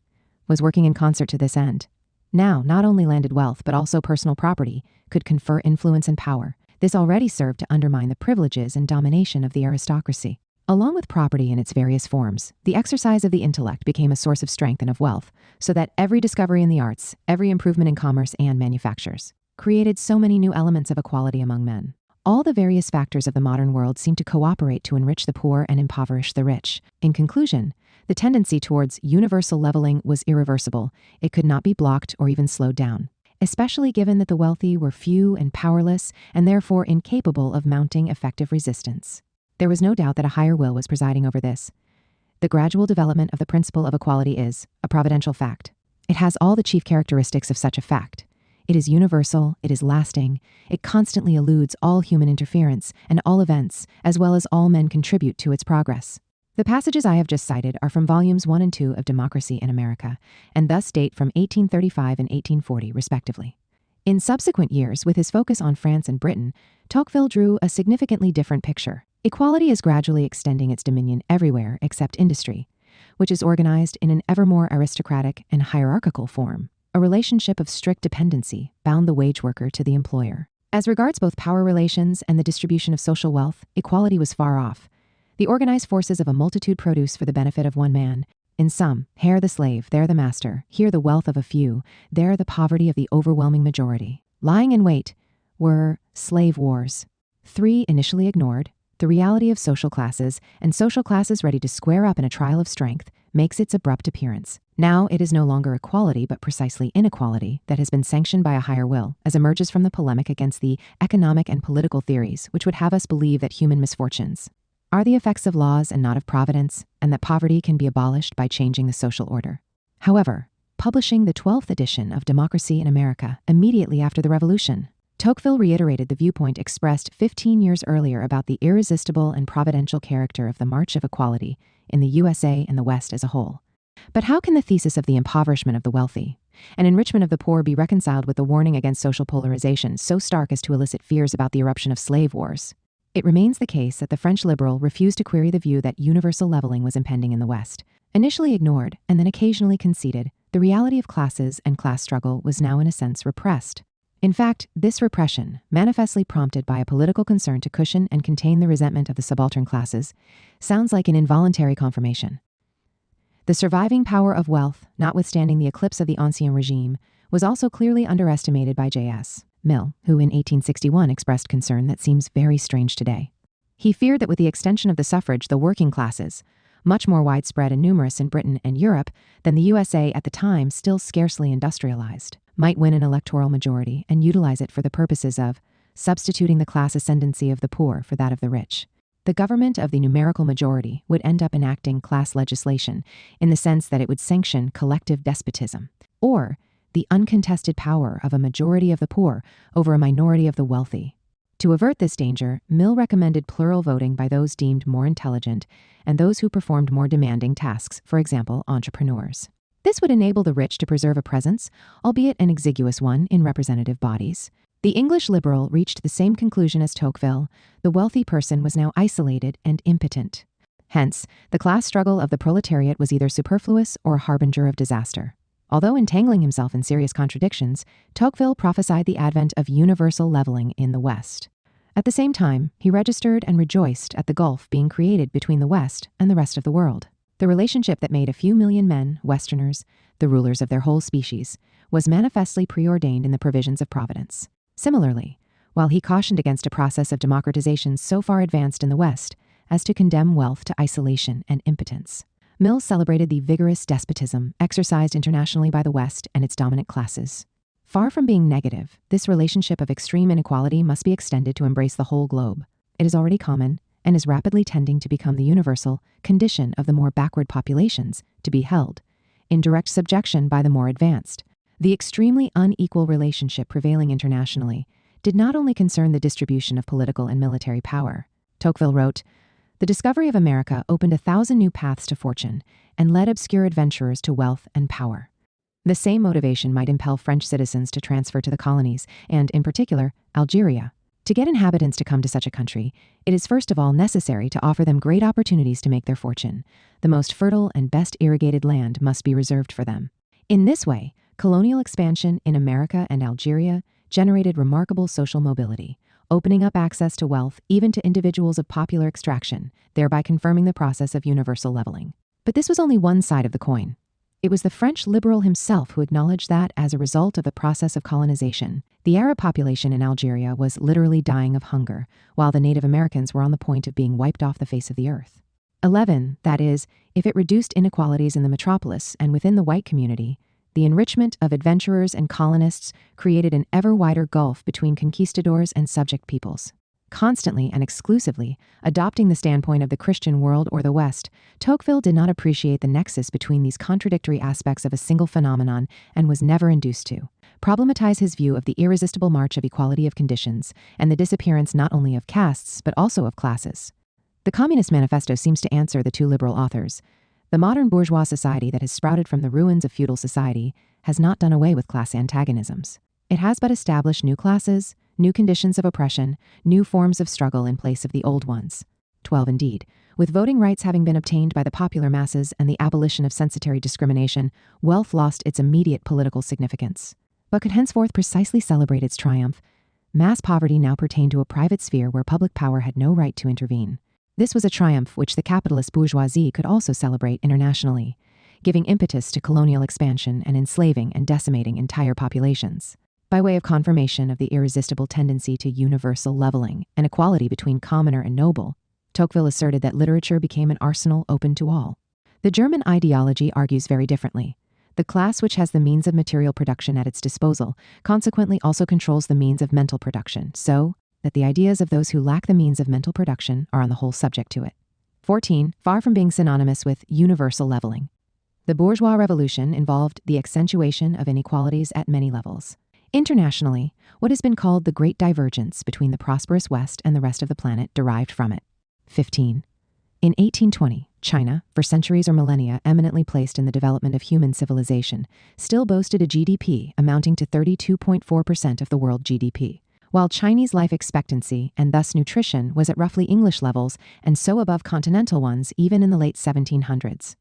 was working in concert to this end. Now, not only landed wealth, but also personal property could confer influence and power. This already served to undermine the privileges and domination of the aristocracy. Along with property in its various forms, the exercise of the intellect became a source of strength and of wealth, so that every discovery in the arts, every improvement in commerce and manufactures, created so many new elements of equality among men. All the various factors of the modern world seem to cooperate to enrich the poor and impoverish the rich. In conclusion, the tendency towards universal leveling was irreversible. It could not be blocked or even slowed down, especially given that the wealthy were few and powerless and therefore incapable of mounting effective resistance. There was no doubt that a higher will was presiding over this. The gradual development of the principle of equality is a providential fact. It has all the chief characteristics of such a fact. It is universal, it is lasting, it constantly eludes all human interference and all events, as well as all men contribute to its progress. The passages I have just cited are from volumes 1 and 2 of Democracy in America, and thus date from 1835 and 1840, respectively. In subsequent years, with his focus on France and Britain, Tocqueville drew a significantly different picture. Equality is gradually extending its dominion everywhere except industry, which is organized in an ever more aristocratic and hierarchical form. A relationship of strict dependency bound the wage worker to the employer. As regards both power relations and the distribution of social wealth, equality was far off. The organized forces of a multitude produce for the benefit of one man. In sum, here the slave, there the master, here the wealth of a few, there the poverty of the overwhelming majority. Lying in wait were slave wars. 3 initially ignored, the reality of social classes, and social classes ready to square up in a trial of strength, makes its abrupt appearance. Now it is no longer equality, but precisely inequality that has been sanctioned by a higher will, as emerges from the polemic against the economic and political theories which would have us believe that human misfortunes are the effects of laws and not of providence, and that poverty can be abolished by changing the social order. However, publishing the 12th edition of Democracy in America immediately after the Revolution, Tocqueville reiterated the viewpoint expressed 15 years earlier about the irresistible and providential character of the march of equality in the USA and the West as a whole. But how can the thesis of the impoverishment of the wealthy and enrichment of the poor be reconciled with the warning against social polarization so stark as to elicit fears about the eruption of slave wars? It remains the case that the French liberal refused to query the view that universal leveling was impending in the West. Initially ignored and then occasionally conceded, the reality of classes and class struggle was now in a sense repressed. In fact, this repression, manifestly prompted by a political concern to cushion and contain the resentment of the subaltern classes, sounds like an involuntary confirmation. The surviving power of wealth, notwithstanding the eclipse of the Ancien regime, was also clearly underestimated by J.S. Mill, who in 1861 expressed concern that seems very strange today. He feared that with the extension of the suffrage, the working classes, much more widespread and numerous in Britain and Europe than the USA at the time still scarcely industrialized, might win an electoral majority and utilize it for the purposes of substituting the class ascendancy of the poor for that of the rich. The government of the numerical majority would end up enacting class legislation in the sense that it would sanction collective despotism, or the uncontested power of a majority of the poor over a minority of the wealthy. To avert this danger, Mill recommended plural voting by those deemed more intelligent and those who performed more demanding tasks, for example, entrepreneurs. This would enable the rich to preserve a presence, albeit an exiguous one, in representative bodies. The English liberal reached the same conclusion as Tocqueville: the wealthy person was now isolated and impotent. Hence, the class struggle of the proletariat was either superfluous or a harbinger of disaster. Although entangling himself in serious contradictions, Tocqueville prophesied the advent of universal leveling in the West. At the same time, he registered and rejoiced at the gulf being created between the West and the rest of the world. The relationship that made a few million men, Westerners, the rulers of their whole species, was manifestly preordained in the provisions of Providence. Similarly, while he cautioned against a process of democratization so far advanced in the West as to condemn wealth to isolation and impotence, Mill celebrated the vigorous despotism exercised internationally by the West and its dominant classes. Far from being negative, this relationship of extreme inequality must be extended to embrace the whole globe. It is already common and is rapidly tending to become the universal condition of the more backward populations to be held in direct subjection by the more advanced. The extremely unequal relationship prevailing internationally did not only concern the distribution of political and military power. Tocqueville wrote, "The discovery of America opened 1,000 new paths to fortune and led obscure adventurers to wealth and power." The same motivation might impel French citizens to transfer to the colonies, and, in particular, Algeria. To get inhabitants to come to such a country, it is first of all necessary to offer them great opportunities to make their fortune. The most fertile and best irrigated land must be reserved for them. In this way, colonial expansion in America and Algeria generated remarkable social mobility, opening up access to wealth even to individuals of popular extraction, thereby confirming the process of universal leveling. But this was only one side of the coin. It was the French liberal himself who acknowledged that, as a result of the process of colonization, the Arab population in Algeria was literally dying of hunger, while the Native Americans were on the point of being wiped off the face of the earth. 11, that is, if it reduced inequalities in the metropolis and within the white community, the enrichment of adventurers and colonists created an ever wider gulf between conquistadors and subject peoples. Constantly and exclusively adopting the standpoint of the Christian world or the West, Tocqueville did not appreciate the nexus between these contradictory aspects of a single phenomenon and was never induced to problematize his view of the irresistible march of equality of conditions and the disappearance not only of castes but also of classes. The Communist Manifesto seems to answer the two liberal authors. The modern bourgeois society that has sprouted from the ruins of feudal society has not done away with class antagonisms. It has but established new classes, new conditions of oppression, new forms of struggle in place of the old ones. 12 indeed, with voting rights having been obtained by the popular masses and the abolition of censitary discrimination, wealth lost its immediate political significance, but could henceforth precisely celebrate its triumph. Mass poverty now pertained to a private sphere where public power had no right to intervene. This was a triumph which the capitalist bourgeoisie could also celebrate internationally, giving impetus to colonial expansion and enslaving and decimating entire populations. By way of confirmation of the irresistible tendency to universal leveling and equality between commoner and noble, Tocqueville asserted that literature became an arsenal open to all. The German ideology argues very differently. The class which has the means of material production at its disposal consequently also controls the means of mental production, so that the ideas of those who lack the means of mental production are on the whole subject to it. 14, far from being synonymous with universal leveling. The bourgeois revolution involved the accentuation of inequalities at many levels. Internationally, what has been called the Great Divergence between the prosperous West and the rest of the planet derived from it. 15. In 1820, China, for centuries or millennia eminently placed in the development of human civilization, still boasted a GDP amounting to 32.4% of the world GDP. While Chinese life expectancy, and thus nutrition, was at roughly English levels and so above continental ones even in the late 1700s.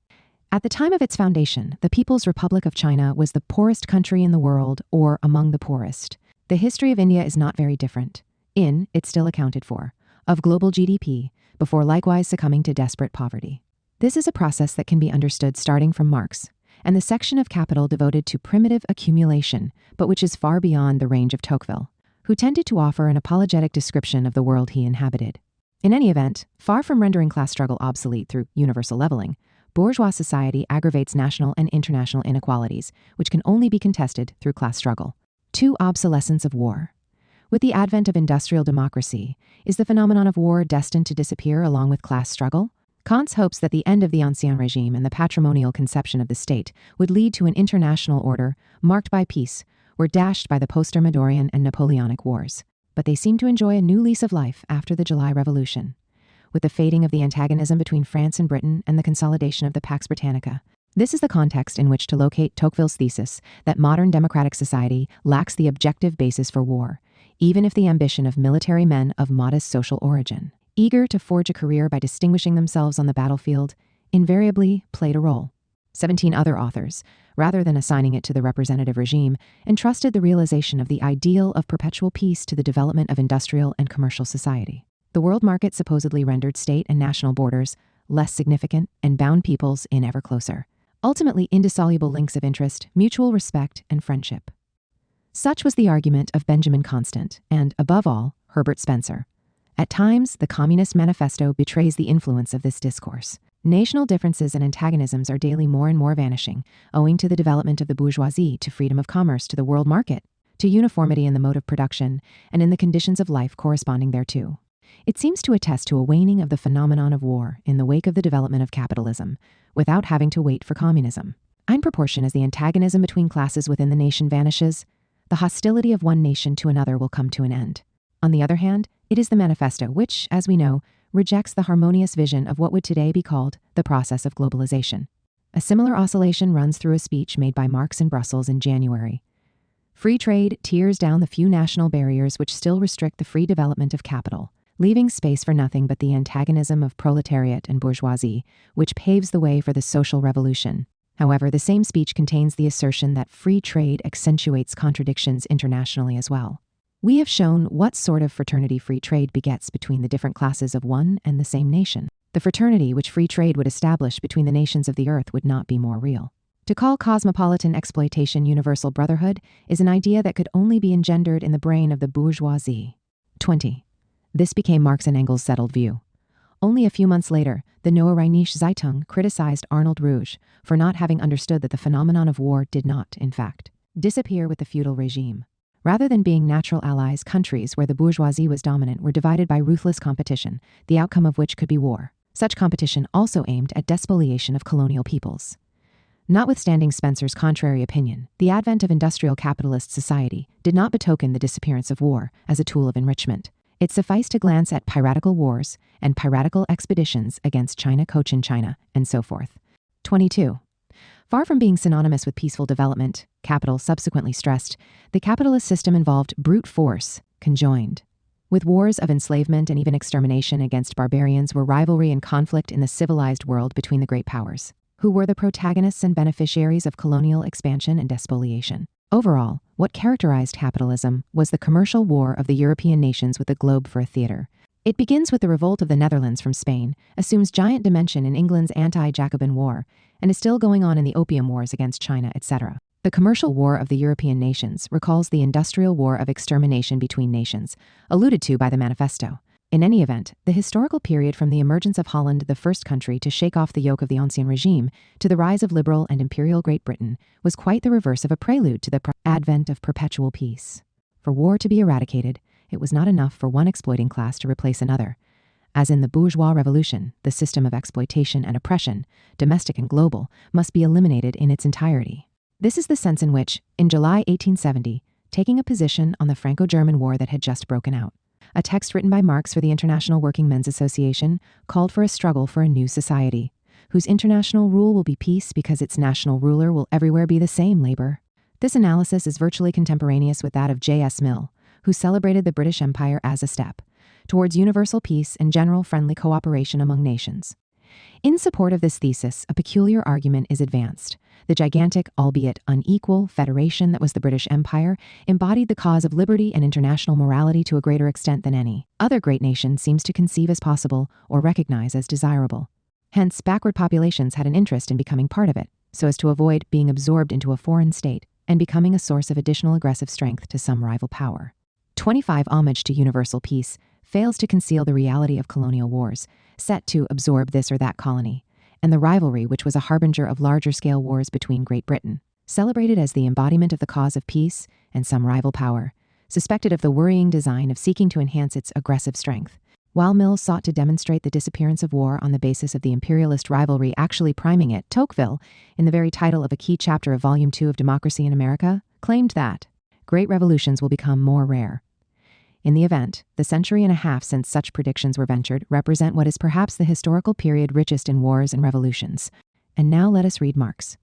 At the time of its foundation, the People's Republic of China was the poorest country in the world, or among the poorest. The history of India is not very different. It still accounted for, of global GDP, before likewise succumbing to desperate poverty. This is a process that can be understood starting from Marx, and the section of Capital devoted to primitive accumulation, but which is far beyond the range of Tocqueville, who tended to offer an apologetic description of the world he inhabited. In any event, far from rendering class struggle obsolete through universal leveling, bourgeois society aggravates national and international inequalities, which can only be contested through class struggle. 2. Obsolescence of war. With the advent of industrial democracy, is the phenomenon of war destined to disappear along with class struggle? Kant's hopes that the end of the Ancien Regime and the patrimonial conception of the state would lead to an international order marked by peace were dashed by the post-Thermidorian and Napoleonic Wars, but they seem to enjoy a new lease of life after the July Revolution. With the fading of the antagonism between France and Britain and the consolidation of the Pax Britannica, this is the context in which to locate Tocqueville's thesis that modern democratic society lacks the objective basis for war, even if the ambition of military men of modest social origin, eager to forge a career by distinguishing themselves on the battlefield, invariably played a role. 17 other authors, rather than assigning it to the representative regime, entrusted the realization of the ideal of perpetual peace to the development of industrial and commercial society. The world market supposedly rendered state and national borders less significant and bound peoples in ever closer, ultimately indissoluble links of interest, mutual respect, and friendship. Such was the argument of Benjamin Constant and, above all, Herbert Spencer. At times, the Communist Manifesto betrays the influence of this discourse. National differences and antagonisms are daily more and more vanishing, owing to the development of the bourgeoisie, to freedom of commerce, to the world market, to uniformity in the mode of production, and in the conditions of life corresponding thereto. It seems to attest to a waning of the phenomenon of war in the wake of the development of capitalism, without having to wait for communism. In proportion as the antagonism between classes within the nation vanishes, the hostility of one nation to another will come to an end. On the other hand, it is the manifesto which, as we know, rejects the harmonious vision of what would today be called the process of globalization. A similar oscillation runs through a speech made by Marx in Brussels in January. Free trade tears down the few national barriers which still restrict the free development of capital, leaving space for nothing but the antagonism of proletariat and bourgeoisie, which paves the way for the social revolution. However, the same speech contains the assertion that free trade accentuates contradictions internationally as well. We have shown what sort of fraternity free trade begets between the different classes of one and the same nation. The fraternity which free trade would establish between the nations of the earth would not be more real. To call cosmopolitan exploitation universal brotherhood is an idea that could only be engendered in the brain of the bourgeoisie. 20. This became Marx and Engels' settled view. Only a few months later, the Neue Rheinische Zeitung criticized Arnold Rouge for not having understood that the phenomenon of war did not, in fact, disappear with the feudal regime. Rather than being natural allies, countries where the bourgeoisie was dominant were divided by ruthless competition, the outcome of which could be war. Such competition also aimed at despoliation of colonial peoples. Notwithstanding Spencer's contrary opinion, the advent of industrial capitalist society did not betoken the disappearance of war as a tool of enrichment. It sufficed to glance at piratical wars and piratical expeditions against China, Cochin China, and so forth. 22. Far from being synonymous with peaceful development, capital subsequently stressed, the capitalist system involved brute force, conjoined. With wars of enslavement and even extermination against barbarians were rivalry and conflict in the civilized world between the great powers, who were the protagonists and beneficiaries of colonial expansion and despoliation. Overall, what characterized capitalism was the commercial war of the European nations with the globe for a theater. It begins with the revolt of the Netherlands from Spain, assumes giant dimension in England's anti-Jacobin War, and is still going on in the Opium Wars against China, etc. The commercial war of the European nations recalls the industrial war of extermination between nations, alluded to by the manifesto. In any event, the historical period from the emergence of Holland, the first country to shake off the yoke of the Ancien regime, to the rise of liberal and imperial Great Britain, was quite the reverse of a prelude to the advent of perpetual peace. For war to be eradicated, it was not enough for one exploiting class to replace another. As in the bourgeois revolution, the system of exploitation and oppression, domestic and global, must be eliminated in its entirety. This is the sense in which, in July 1870, taking a position on the Franco-German war that had just broken out, a text written by Marx for the International Working Men's Association called for a struggle for a new society, whose international rule will be peace because its national ruler will everywhere be the same, labor. This analysis is virtually contemporaneous with that of J.S. Mill, who celebrated the British Empire as a step towards universal peace and general friendly cooperation among nations. In support of this thesis, a peculiar argument is advanced. The gigantic, albeit unequal, federation that was the British Empire embodied the cause of liberty and international morality to a greater extent than any other great nation seems to conceive as possible or recognize as desirable. Hence, backward populations had an interest in becoming part of it, so as to avoid being absorbed into a foreign state and becoming a source of additional aggressive strength to some rival power. 25. Homage to universal peace fails to conceal the reality of colonial wars, set to absorb this or that colony, and the rivalry which was a harbinger of larger-scale wars between Great Britain, celebrated as the embodiment of the cause of peace and some rival power, suspected of the worrying design of seeking to enhance its aggressive strength. While Mill sought to demonstrate the disappearance of war on the basis of the imperialist rivalry actually priming it, Tocqueville, in the very title of a key chapter of Volume 2 of Democracy in America, claimed that great revolutions will become more rare. In the event, the century and a half since such predictions were ventured represent what is perhaps the historical period richest in wars and revolutions. And now let us read Marx.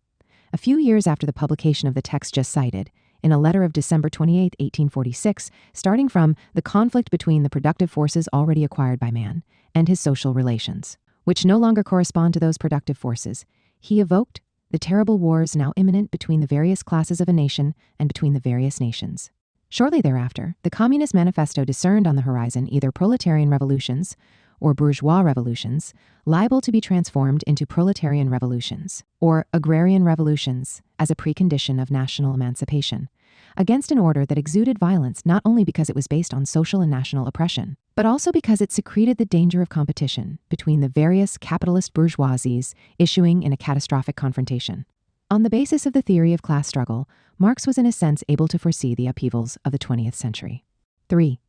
A few years after the publication of the text just cited, in a letter of December 28, 1846, starting from the conflict between the productive forces already acquired by man and his social relations, which no longer correspond to those productive forces. He evoked the terrible wars now imminent between the various classes of a nation and between the various nations. Shortly thereafter, the Communist Manifesto discerned on the horizon either proletarian revolutions or bourgeois revolutions, liable to be transformed into proletarian revolutions, or agrarian revolutions, as a precondition of national emancipation, against an order that exuded violence not only because it was based on social and national oppression, but also because it secreted the danger of competition between the various capitalist bourgeoisies issuing in a catastrophic confrontation. On the basis of the theory of class struggle, Marx was in a sense able to foresee the upheavals of the 20th century. 3.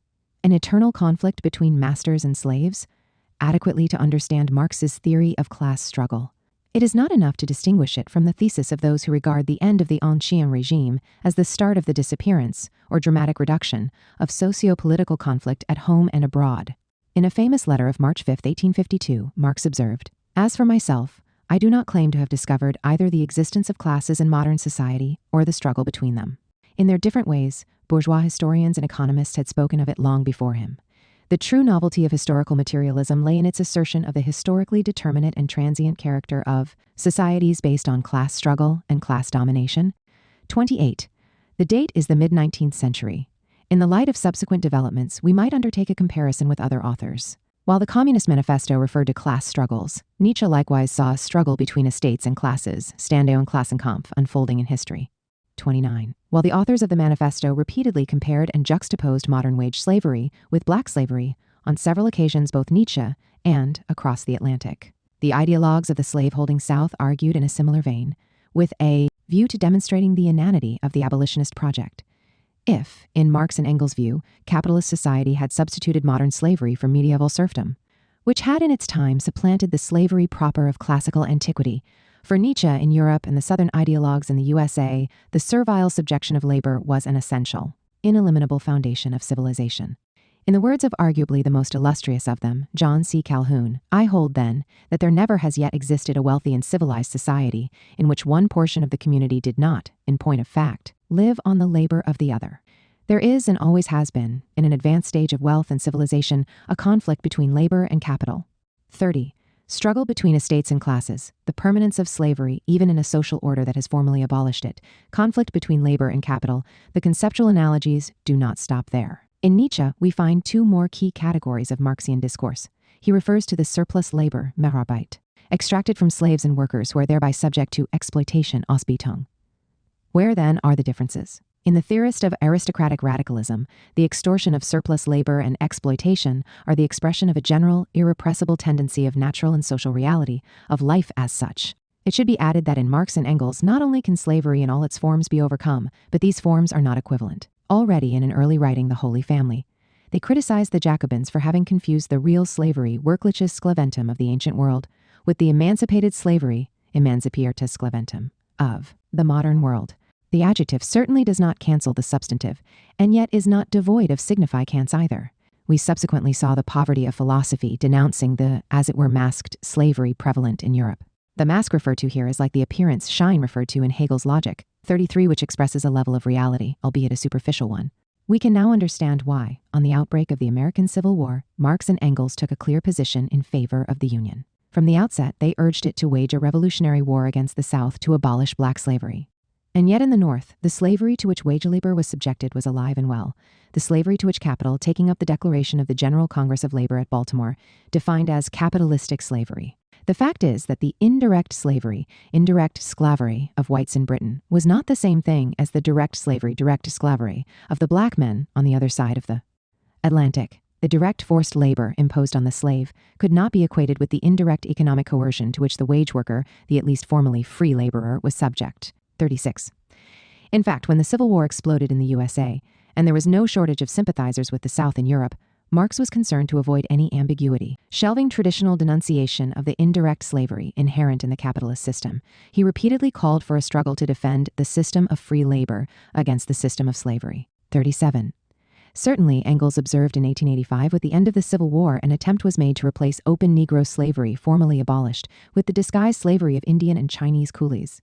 An eternal conflict between masters and slaves? Adequately to understand Marx's theory of class struggle, it is not enough to distinguish it from the thesis of those who regard the end of the Ancien regime as the start of the disappearance, or dramatic reduction, of socio-political conflict at home and abroad. In a famous letter of March 5, 1852, Marx observed, "As for myself, I do not claim to have discovered either the existence of classes in modern society or the struggle between them." In their different ways, bourgeois historians and economists had spoken of it long before him. The true novelty of historical materialism lay in its assertion of the historically determinate and transient character of societies based on class struggle and class domination. 28. The date is the mid-19th century. In the light of subsequent developments, we might undertake a comparison with other authors. While the Communist Manifesto referred to class struggles, Nietzsche likewise saw a struggle between estates and classes, Stände und Klassenkampf, unfolding in history. 29. While the authors of the manifesto repeatedly compared and juxtaposed modern wage slavery with black slavery, on several occasions both Nietzsche and across the Atlantic, the ideologues of the slaveholding South argued in a similar vein, with a view to demonstrating the inanity of the abolitionist project. If, in Marx and Engels' view, capitalist society had substituted modern slavery for medieval serfdom, which had in its time supplanted the slavery proper of classical antiquity, for Nietzsche in Europe and the Southern ideologues in the USA, the servile subjection of labor was an essential, ineliminable foundation of civilization. In the words of arguably the most illustrious of them, John C. Calhoun, "I hold, then, that there never has yet existed a wealthy and civilized society in which one portion of the community did not, in point of fact, live on the labor of the other. There is and always has been, in an advanced stage of wealth and civilization, a conflict between labor and capital." 30. Struggle between estates and classes, the permanence of slavery even in a social order that has formally abolished it, conflict between labor and capital, the conceptual analogies do not stop there. In Nietzsche, we find two more key categories of Marxian discourse. He refers to the surplus labor, Mehrarbeit, extracted from slaves and workers who are thereby subject to exploitation, Ausbeutung. Where then are the differences? In the theorist of aristocratic radicalism, the extortion of surplus labor and exploitation are the expression of a general, irrepressible tendency of natural and social reality, of life as such. It should be added that in Marx and Engels, not only can slavery in all its forms be overcome, but these forms are not equivalent. Already in an early writing, The Holy Family, they criticized the Jacobins for having confused the real slavery, wirkliches Sklaventum of the ancient world, with the emancipated slavery, emancipiertes Sklaventum, of the modern world. The adjective certainly does not cancel the substantive, and yet is not devoid of significance either. We subsequently saw the poverty of philosophy denouncing the, as it were, masked slavery prevalent in Europe. The mask referred to here is like the appearance shine referred to in Hegel's logic, 33, which expresses a level of reality, albeit a superficial one. We can now understand why, on the outbreak of the American Civil War, Marx and Engels took a clear position in favor of the Union. From the outset, they urged it to wage a revolutionary war against the South to abolish black slavery. And yet in the North, the slavery to which wage labor was subjected was alive and well. The slavery to which capital, taking up the declaration of the General Congress of Labor at Baltimore, defined as capitalistic slavery. The fact is that the indirect slavery, indirect sclavery of whites in Britain was not the same thing as the direct slavery, direct sclavery of the black men on the other side of the Atlantic. The direct forced labor imposed on the slave could not be equated with the indirect economic coercion to which the wage worker, the at least formerly free laborer, was subject. 36. In fact, when the Civil War exploded in the USA, and there was no shortage of sympathizers with the South in Europe, Marx was concerned to avoid any ambiguity. Shelving traditional denunciation of the indirect slavery inherent in the capitalist system, he repeatedly called for a struggle to defend the system of free labor against the system of slavery. 37. Certainly, Engels observed in 1885, with the end of the Civil War, an attempt was made to replace open Negro slavery, formally abolished, with the disguised slavery of Indian and Chinese coolies.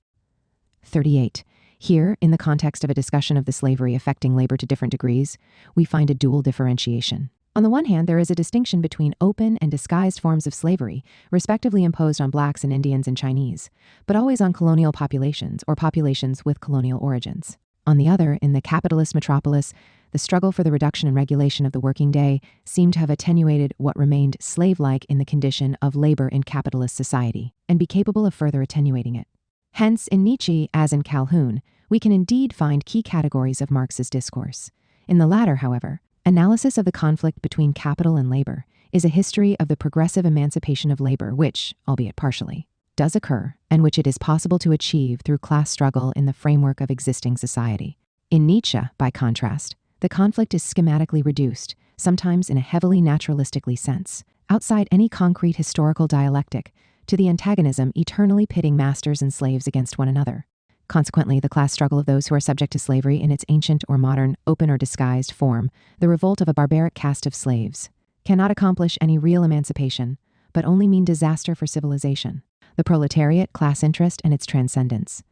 38. Here, in the context of a discussion of the slavery affecting labor to different degrees, we find a dual differentiation. On the one hand, there is a distinction between open and disguised forms of slavery, respectively imposed on blacks and Indians and Chinese, but always on colonial populations or populations with colonial origins. On the other, in the capitalist metropolis, the struggle for the reduction and regulation of the working day seemed to have attenuated what remained slave-like in the condition of labor in capitalist society, and be capable of further attenuating it. Hence, in Nietzsche, as in Calhoun, we can indeed find key categories of Marx's discourse. In the latter, however, analysis of the conflict between capital and labor is a history of the progressive emancipation of labor which, albeit partially, does occur, and which it is possible to achieve through class struggle in the framework of existing society. In Nietzsche, by contrast, the conflict is schematically reduced, sometimes in a heavily naturalistically sense, outside any concrete historical dialectic, to the antagonism eternally pitting masters and slaves against one another. Consequently, the class struggle of those who are subject to slavery in its ancient or modern, open or disguised form, the revolt of a barbaric caste of slaves, cannot accomplish any real emancipation, but only mean disaster for civilization, the proletariat, class interest, and its transcendence.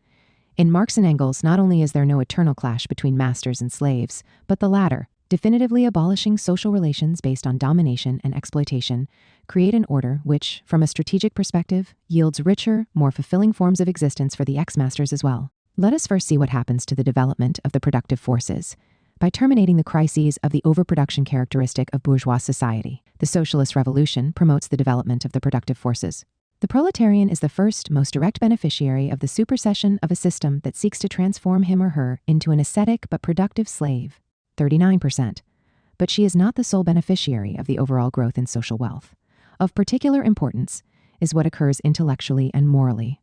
In Marx and Engels, not only is there no eternal clash between masters and slaves, but the latter, definitively abolishing social relations based on domination and exploitation, create an order which, from a strategic perspective, yields richer, more fulfilling forms of existence for the ex-masters as well. Let us first see what happens to the development of the productive forces by terminating the crises of the overproduction characteristic of bourgeois society. The socialist revolution promotes the development of the productive forces. The proletarian is the first, most direct beneficiary of the supersession of a system that seeks to transform him or her into an ascetic but productive slave, 39%. But she is not the sole beneficiary of the overall growth in social wealth. Of particular importance is what occurs intellectually and morally.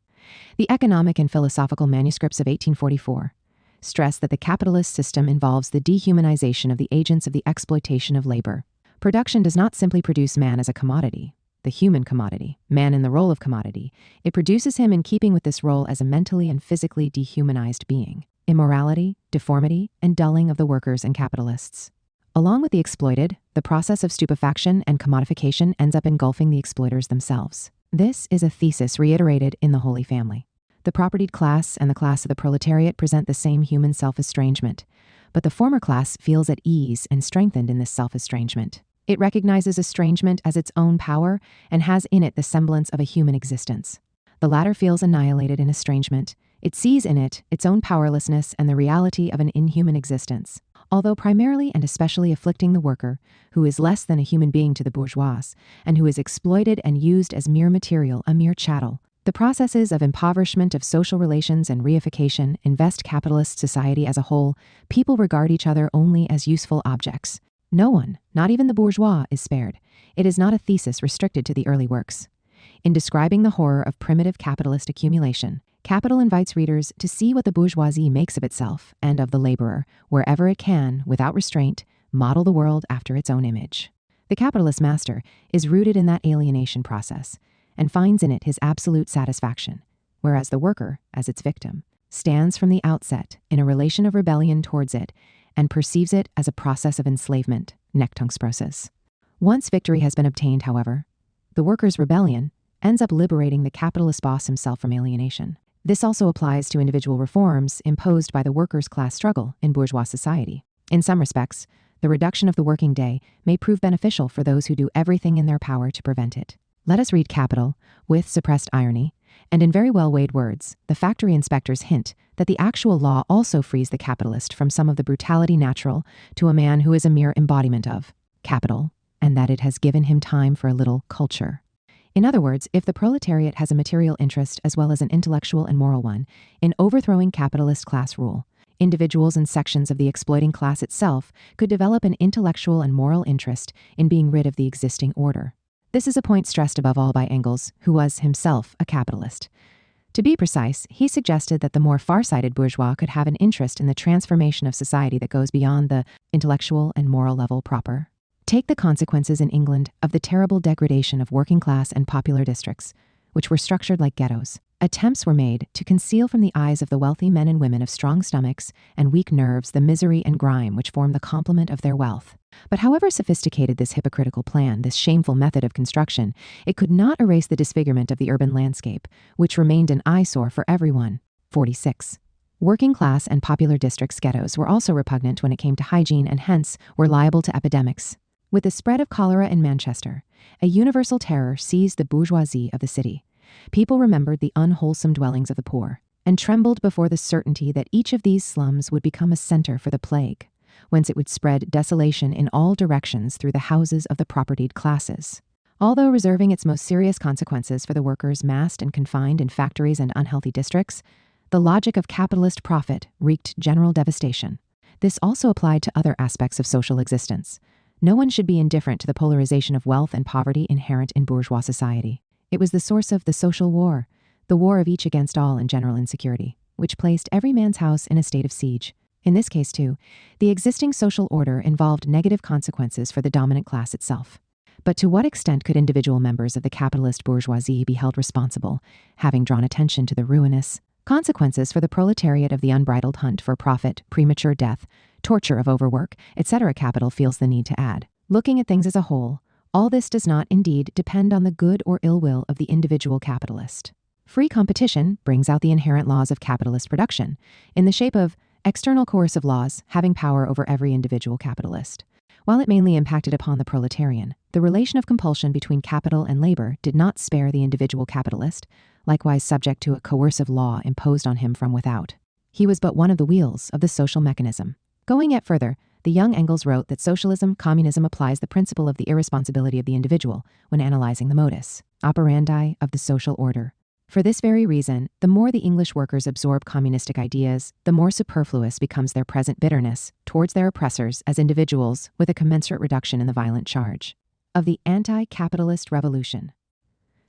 The economic and philosophical manuscripts of 1844 stress that the capitalist system involves the dehumanization of the agents of the exploitation of labor. Production does not simply produce man as a commodity, the human commodity, man in the role of commodity. It produces him in keeping with this role as a mentally and physically dehumanized being. Immorality, deformity, and dulling of the workers and capitalists. Along with the exploited, the process of stupefaction and commodification ends up engulfing the exploiters themselves. This is a thesis reiterated in the Holy Family. The propertied class and the class of the proletariat present the same human self-estrangement, but the former class feels at ease and strengthened in this self-estrangement. It recognizes estrangement as its own power and has in it the semblance of a human existence. The latter feels annihilated in estrangement. It sees in it its own powerlessness and the reality of an inhuman existence. Although primarily and especially afflicting the worker, who is less than a human being to the bourgeois, and who is exploited and used as mere material, a mere chattel, the processes of impoverishment of social relations and reification invest capitalist society as a whole. People regard each other only as useful objects. No one, not even the bourgeois, is spared. It is not a thesis restricted to the early works. In describing the horror of primitive capitalist accumulation, Capital invites readers to see what the bourgeoisie makes of itself and of the laborer, wherever it can, without restraint, model the world after its own image. The capitalist master is rooted in that alienation process and finds in it his absolute satisfaction, whereas the worker, as its victim, stands from the outset in a relation of rebellion towards it and perceives it as a process of enslavement, nektangsprocess. Once victory has been obtained, however, the worker's rebellion ends up liberating the capitalist boss himself from alienation. This also applies to individual reforms imposed by the workers' class struggle in bourgeois society. In some respects, the reduction of the working day may prove beneficial for those who do everything in their power to prevent it. Let us read Capital with suppressed irony, and in very well-weighed words, the factory inspectors hint that the actual law also frees the capitalist from some of the brutality natural to a man who is a mere embodiment of capital, and that it has given him time for a little culture. In other words, if the proletariat has a material interest as well as an intellectual and moral one in overthrowing capitalist class rule, individuals and sections of the exploiting class itself could develop an intellectual and moral interest in being rid of the existing order. This is a point stressed above all by Engels, who was himself a capitalist. To be precise, he suggested that the more far-sighted bourgeois could have an interest in the transformation of society that goes beyond the intellectual and moral level proper. Take the consequences in England of the terrible degradation of working class and popular districts, which were structured like ghettos. Attempts were made to conceal from the eyes of the wealthy men and women of strong stomachs and weak nerves the misery and grime which form the complement of their wealth. But however sophisticated this hypocritical plan, this shameful method of construction, it could not erase the disfigurement of the urban landscape, which remained an eyesore for everyone. 46. Working class and popular districts' ghettos were also repugnant when it came to hygiene and hence were liable to epidemics. With the spread of cholera in Manchester, a universal terror seized the bourgeoisie of the city. People remembered the unwholesome dwellings of the poor and trembled before the certainty that each of these slums would become a center for the plague, whence it would spread desolation in all directions through the houses of the propertied classes. Although reserving its most serious consequences for the workers massed and confined in factories and unhealthy districts, the logic of capitalist profit wreaked general devastation. This also applied to other aspects of social existence. No one should be indifferent to the polarization of wealth and poverty inherent in bourgeois society. It was the source of the social war, the war of each against all and general insecurity, which placed every man's house in a state of siege. In this case, too, the existing social order involved negative consequences for the dominant class itself. But to what extent could individual members of the capitalist bourgeoisie be held responsible, having drawn attention to the ruinous consequences for the proletariat of the unbridled hunt for profit, premature death, torture of overwork, etc.? Capital feels the need to add. Looking at things as a whole, all this does not indeed depend on the good or ill will of the individual capitalist. Free competition brings out the inherent laws of capitalist production, in the shape of external coercive laws having power over every individual capitalist. While it mainly impacted upon the proletarian, the relation of compulsion between capital and labor did not spare the individual capitalist, likewise subject to a coercive law imposed on him from without. He was but one of the wheels of the social mechanism. Going yet further, the young Engels wrote that communism applies the principle of the irresponsibility of the individual when analyzing the modus operandi of the social order. For this very reason, the more the English workers absorb communistic ideas, the more superfluous becomes their present bitterness towards their oppressors as individuals, with a commensurate reduction in the violent charge of the anti-capitalist revolution.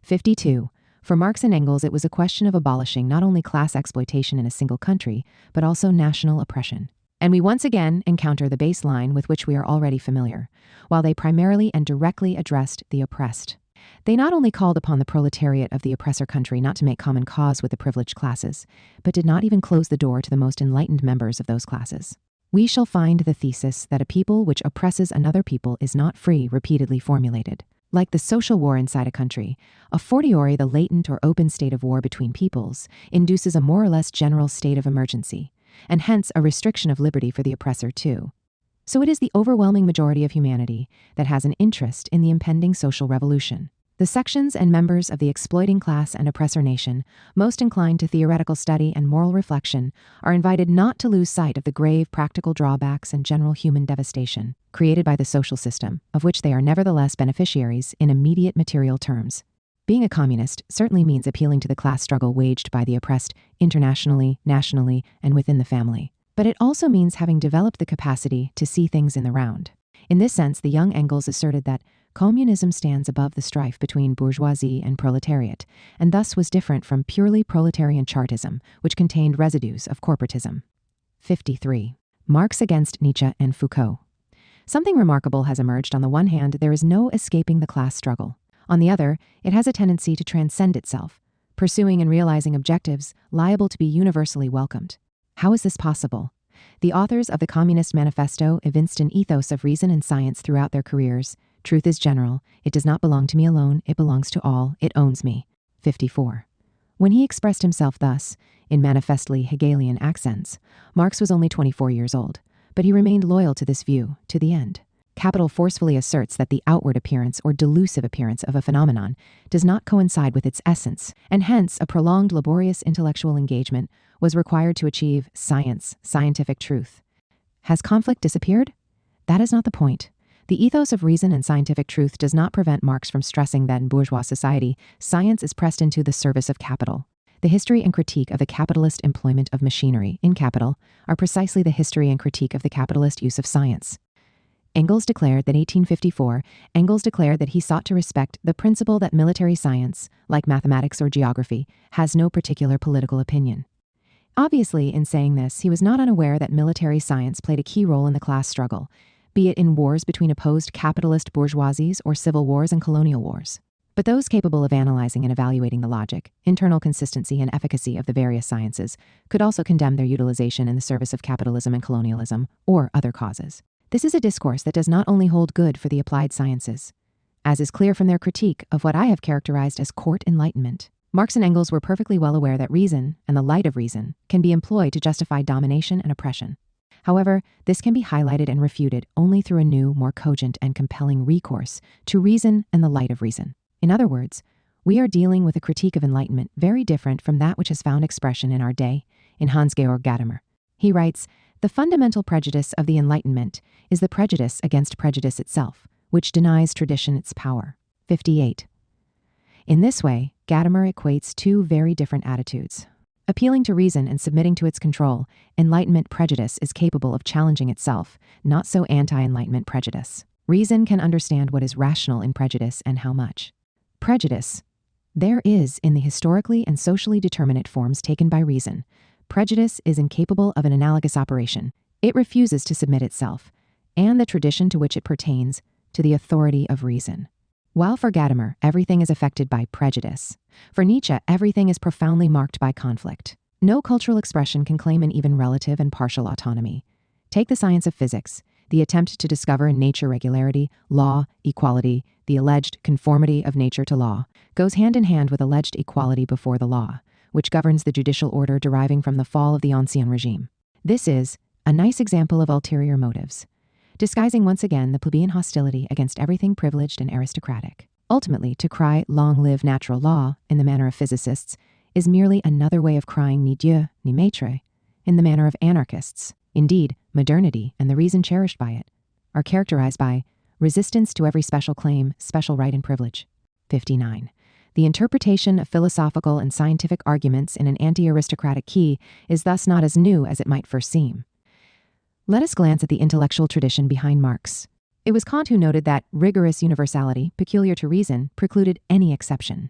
52. For Marx and Engels, it was a question of abolishing not only class exploitation in a single country, but also national oppression. And we once again encounter the baseline with which we are already familiar. While they primarily and directly addressed the oppressed, they not only called upon the proletariat of the oppressor country not to make common cause with the privileged classes, but did not even close the door to the most enlightened members of those classes. We shall find the thesis that a people which oppresses another people is not free repeatedly formulated. Like the social war inside a country, a fortiori the latent or open state of war between peoples induces a more or less general state of emergency, and hence a restriction of liberty for the oppressor too. So it is the overwhelming majority of humanity that has an interest in the impending social revolution. The sections and members of the exploiting class and oppressor nation, most inclined to theoretical study and moral reflection, are invited not to lose sight of the grave practical drawbacks and general human devastation created by the social system, of which they are nevertheless beneficiaries in immediate material terms. Being a communist certainly means appealing to the class struggle waged by the oppressed internationally, nationally, and within the family. But it also means having developed the capacity to see things in the round. In this sense, the young Engels asserted that communism stands above the strife between bourgeoisie and proletariat, and thus was different from purely proletarian Chartism, which contained residues of corporatism. 53. Marx against Nietzsche and Foucault. Something remarkable has emerged. On the one hand, there is no escaping the class struggle. On the other, it has a tendency to transcend itself, pursuing and realizing objectives liable to be universally welcomed. How is this possible? The authors of the Communist Manifesto evinced an ethos of reason and science throughout their careers. Truth is general. It does not belong to me alone. It belongs to all. It owns me. 54. When he expressed himself thus, in manifestly Hegelian accents, Marx was only 24 years old, but he remained loyal to this view to the end. Capital forcefully asserts that the outward appearance or delusive appearance of a phenomenon does not coincide with its essence, and hence a prolonged laborious intellectual engagement was required to achieve scientific truth. Has conflict disappeared? That is not the point. The ethos of reason and scientific truth does not prevent Marx from stressing that in bourgeois society, science is pressed into the service of capital. The history and critique of the capitalist employment of machinery in capital are precisely the history and critique of the capitalist use of science. Engels declared that he sought to respect the principle that military science, like mathematics or geography, has no particular political opinion. Obviously, in saying this, he was not unaware that military science played a key role in the class struggle, be it in wars between opposed capitalist bourgeoisies or civil wars and colonial wars. But those capable of analyzing and evaluating the logic, internal consistency, and efficacy of the various sciences could also condemn their utilization in the service of capitalism and colonialism, or other causes. This is a discourse that does not only hold good for the applied sciences, as is clear from their critique of what I have characterized as court enlightenment. Marx and Engels were perfectly well aware that reason and the light of reason can be employed to justify domination and oppression. However, this can be highlighted and refuted only through a new, more cogent and compelling recourse to reason and the light of reason. In other words, we are dealing with a critique of enlightenment very different from that which has found expression in our day in Hans-Georg Gadamer. He writes, "The fundamental prejudice of the Enlightenment is the prejudice against prejudice itself, which denies tradition its power." 58. In this way, Gadamer equates two very different attitudes. Appealing to reason and submitting to its control, Enlightenment prejudice is capable of challenging itself, not so anti-Enlightenment prejudice. Reason can understand what is rational in prejudice and how much. Prejudice. There is in the historically and socially determinate forms taken by reason. Prejudice is incapable of an analogous operation. It refuses to submit itself, and the tradition to which it pertains, to the authority of reason. While for Gadamer, everything is affected by prejudice, for Nietzsche, everything is profoundly marked by conflict. No cultural expression can claim an even relative and partial autonomy. Take the science of physics. The attempt to discover in nature regularity, law, equality, the alleged conformity of nature to law, goes hand in hand with alleged equality before the law, which governs the judicial order deriving from the fall of the Ancien regime. This is a nice example of ulterior motives, disguising once again the plebeian hostility against everything privileged and aristocratic. Ultimately, to cry "long live natural law" in the manner of physicists is merely another way of crying "ni Dieu, ni maître" in the manner of anarchists. Indeed, modernity and the reason cherished by it are characterized by resistance to every special claim, special right and privilege. 59. The interpretation of philosophical and scientific arguments in an anti-aristocratic key is thus not as new as it might first seem. Let us glance at the intellectual tradition behind Marx. It was Kant who noted that rigorous universality, peculiar to reason, precluded any exception.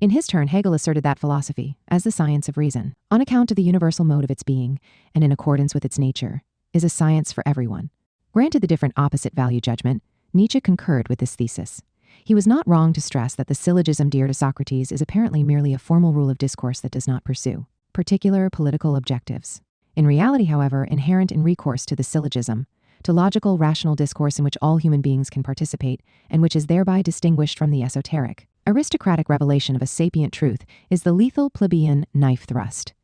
In his turn, Hegel asserted that philosophy, as the science of reason, on account of the universal mode of its being, and in accordance with its nature, is a science for everyone. Granted the different opposite value judgment, Nietzsche concurred with this thesis. He was not wrong to stress that the syllogism dear to Socrates is apparently merely a formal rule of discourse that does not pursue particular political objectives. In reality, however, inherent in recourse to the syllogism, to logical, rational discourse in which all human beings can participate, and which is thereby distinguished from the esoteric, aristocratic revelation of a sapient truth, is the lethal plebeian knife thrust.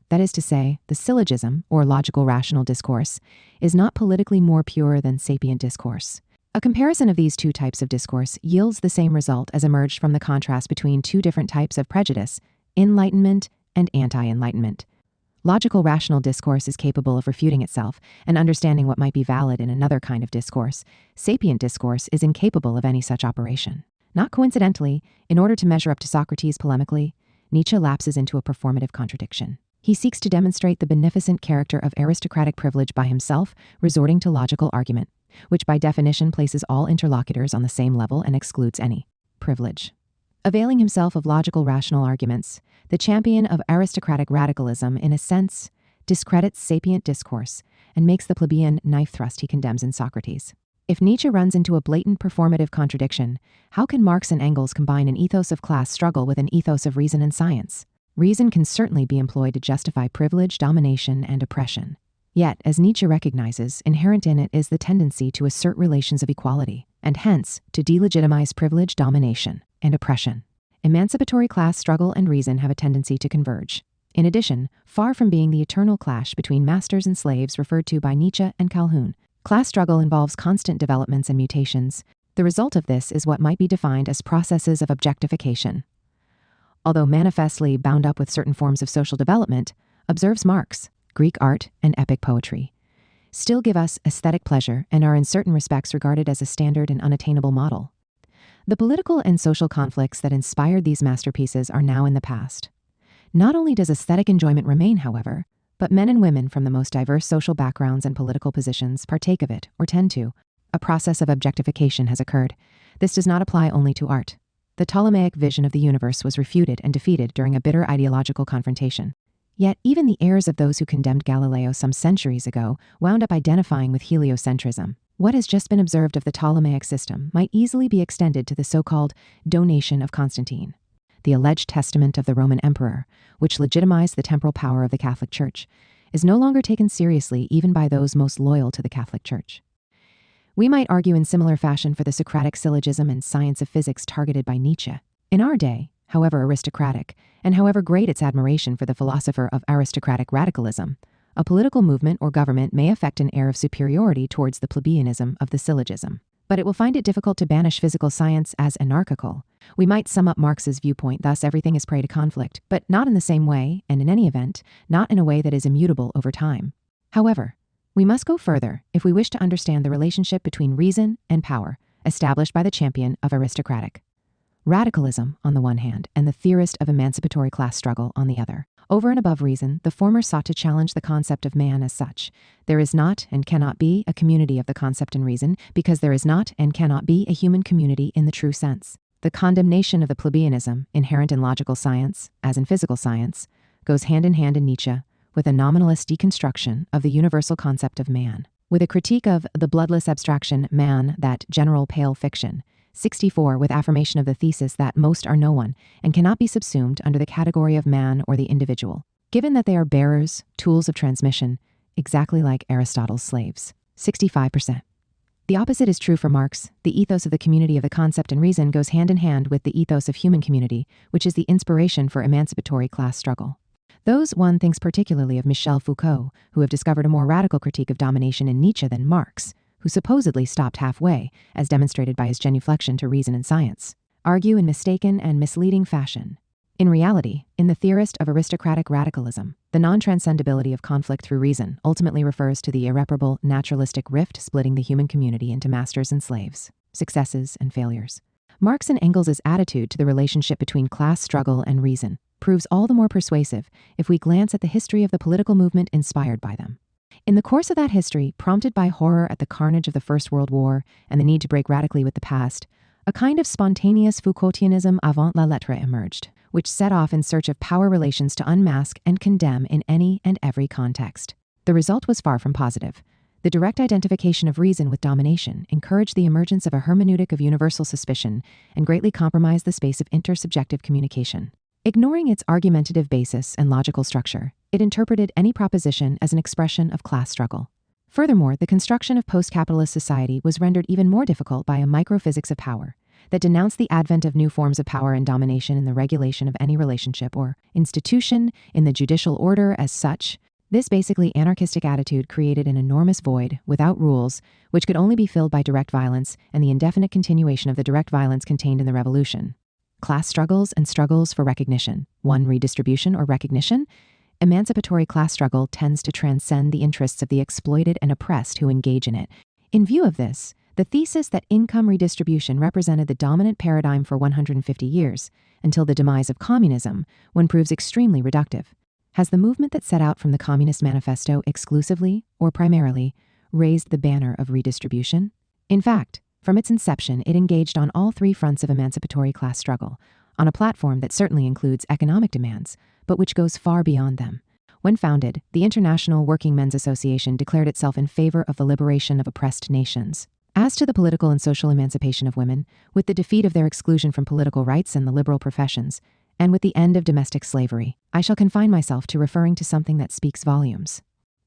That is to say, the syllogism, or logical rational discourse, is not politically more pure than sapient discourse. A comparison of these two types of discourse yields the same result as emerged from the contrast between two different types of prejudice, enlightenment and anti-enlightenment. Logical rational discourse is capable of refuting itself and understanding what might be valid in another kind of discourse. Sapient discourse is incapable of any such operation. Not coincidentally, in order to measure up to Socrates polemically, Nietzsche lapses into a performative contradiction. He seeks to demonstrate the beneficent character of aristocratic privilege by himself resorting to logical argument, which by definition places all interlocutors on the same level and excludes any privilege. Availing himself of logical rational arguments, the champion of aristocratic radicalism, in a sense, discredits sapient discourse and makes the plebeian knife thrust he condemns in Socrates. If Nietzsche runs into a blatant performative contradiction, how can Marx and Engels combine an ethos of class struggle with an ethos of reason and science? Reason can certainly be employed to justify privilege, domination, and oppression. Yet, as Nietzsche recognizes, inherent in it is the tendency to assert relations of equality, and hence to delegitimize privilege, domination, and oppression. Emancipatory class struggle and reason have a tendency to converge. In addition, far from being the eternal clash between masters and slaves referred to by Nietzsche and Calhoun, class struggle involves constant developments and mutations. The result of this is what might be defined as processes of objectification. Although manifestly bound up with certain forms of social development, observes Marx, Greek art and epic poetry still give us aesthetic pleasure and are in certain respects regarded as a standard and unattainable model. The political and social conflicts that inspired these masterpieces are now in the past. Not only does aesthetic enjoyment remain, however, but men and women from the most diverse social backgrounds and political positions partake of it, or tend to. A process of objectification has occurred. This does not apply only to art. The Ptolemaic vision of the universe was refuted and defeated during a bitter ideological confrontation. Yet even the heirs of those who condemned Galileo some centuries ago wound up identifying with heliocentrism. What has just been observed of the Ptolemaic system might easily be extended to the so-called donation of Constantine, the alleged testament of the Roman emperor, which legitimized the temporal power of the Catholic Church, is no longer taken seriously even by those most loyal to the Catholic Church. We might argue in similar fashion for the Socratic syllogism and science of physics targeted by Nietzsche. In our day, however aristocratic, and however great its admiration for the philosopher of aristocratic radicalism, a political movement or government may affect an air of superiority towards the plebeianism of the syllogism. But it will find it difficult to banish physical science as anarchical. We might sum up Marx's viewpoint, thus everything is prey to conflict, but not in the same way, and in any event, not in a way that is immutable over time. However, we must go further if we wish to understand the relationship between reason and power, established by the champion of aristocratic radicalism on the one hand, and the theorist of emancipatory class struggle on the other. Over and above reason, the former sought to challenge the concept of man as such. There is not and cannot be a community of the concept and reason, because there is not and cannot be a human community in the true sense. The condemnation of the plebeianism, inherent in logical science, as in physical science, goes hand in hand in Nietzsche with a nominalist deconstruction of the universal concept of man, with a critique of the bloodless abstraction man, that general pale fiction. 64, with affirmation of the thesis that most are no one and cannot be subsumed under the category of man or the individual, given that they are bearers, tools of transmission, exactly like Aristotle's slaves. 65%. The opposite is true for Marx. The ethos of the community of the concept and reason goes hand in hand with the ethos of human community, which is the inspiration for emancipatory class struggle. Those one thinks particularly of Michel Foucault, who have discovered a more radical critique of domination in Nietzsche than Marx, who supposedly stopped halfway, as demonstrated by his genuflection to reason and science, argue in mistaken and misleading fashion. In reality, in the theorist of aristocratic radicalism, the non-transcendability of conflict through reason ultimately refers to the irreparable naturalistic rift splitting the human community into masters and slaves, successes and failures. Marx and Engels' attitude to the relationship between class struggle and reason proves all the more persuasive if we glance at the history of the political movement inspired by them. In the course of that history, prompted by horror at the carnage of the First World War and the need to break radically with the past, a kind of spontaneous Foucaultianism avant la lettre emerged, which set off in search of power relations to unmask and condemn in any and every context. The result was far from positive. The direct identification of reason with domination encouraged the emergence of a hermeneutic of universal suspicion and greatly compromised the space of intersubjective communication. Ignoring its argumentative basis and logical structure, it interpreted any proposition as an expression of class struggle. Furthermore, the construction of post-capitalist society was rendered even more difficult by a microphysics of power that denounced the advent of new forms of power and domination in the regulation of any relationship or institution, in the judicial order as such. This basically anarchistic attitude created an enormous void, without rules, which could only be filled by direct violence and the indefinite continuation of the direct violence contained in the revolution. Class struggles and struggles for recognition. One, redistribution or recognition. Emancipatory class struggle tends to transcend the interests of the exploited and oppressed who engage in it. In view of this, the thesis that income redistribution represented the dominant paradigm for 150 years, until the demise of communism, one proves extremely reductive. Has the movement that set out from the Communist Manifesto exclusively, or primarily, raised the banner of redistribution? In fact, from its inception, it engaged on all three fronts of emancipatory class struggle, on a platform that certainly includes economic demands, but which goes far beyond them. When founded, the International Working Men's Association declared itself in favor of the liberation of oppressed nations. As to the political and social emancipation of women, with the defeat of their exclusion from political rights and the liberal professions, and with the end of domestic slavery, I shall confine myself to referring to something that speaks volumes.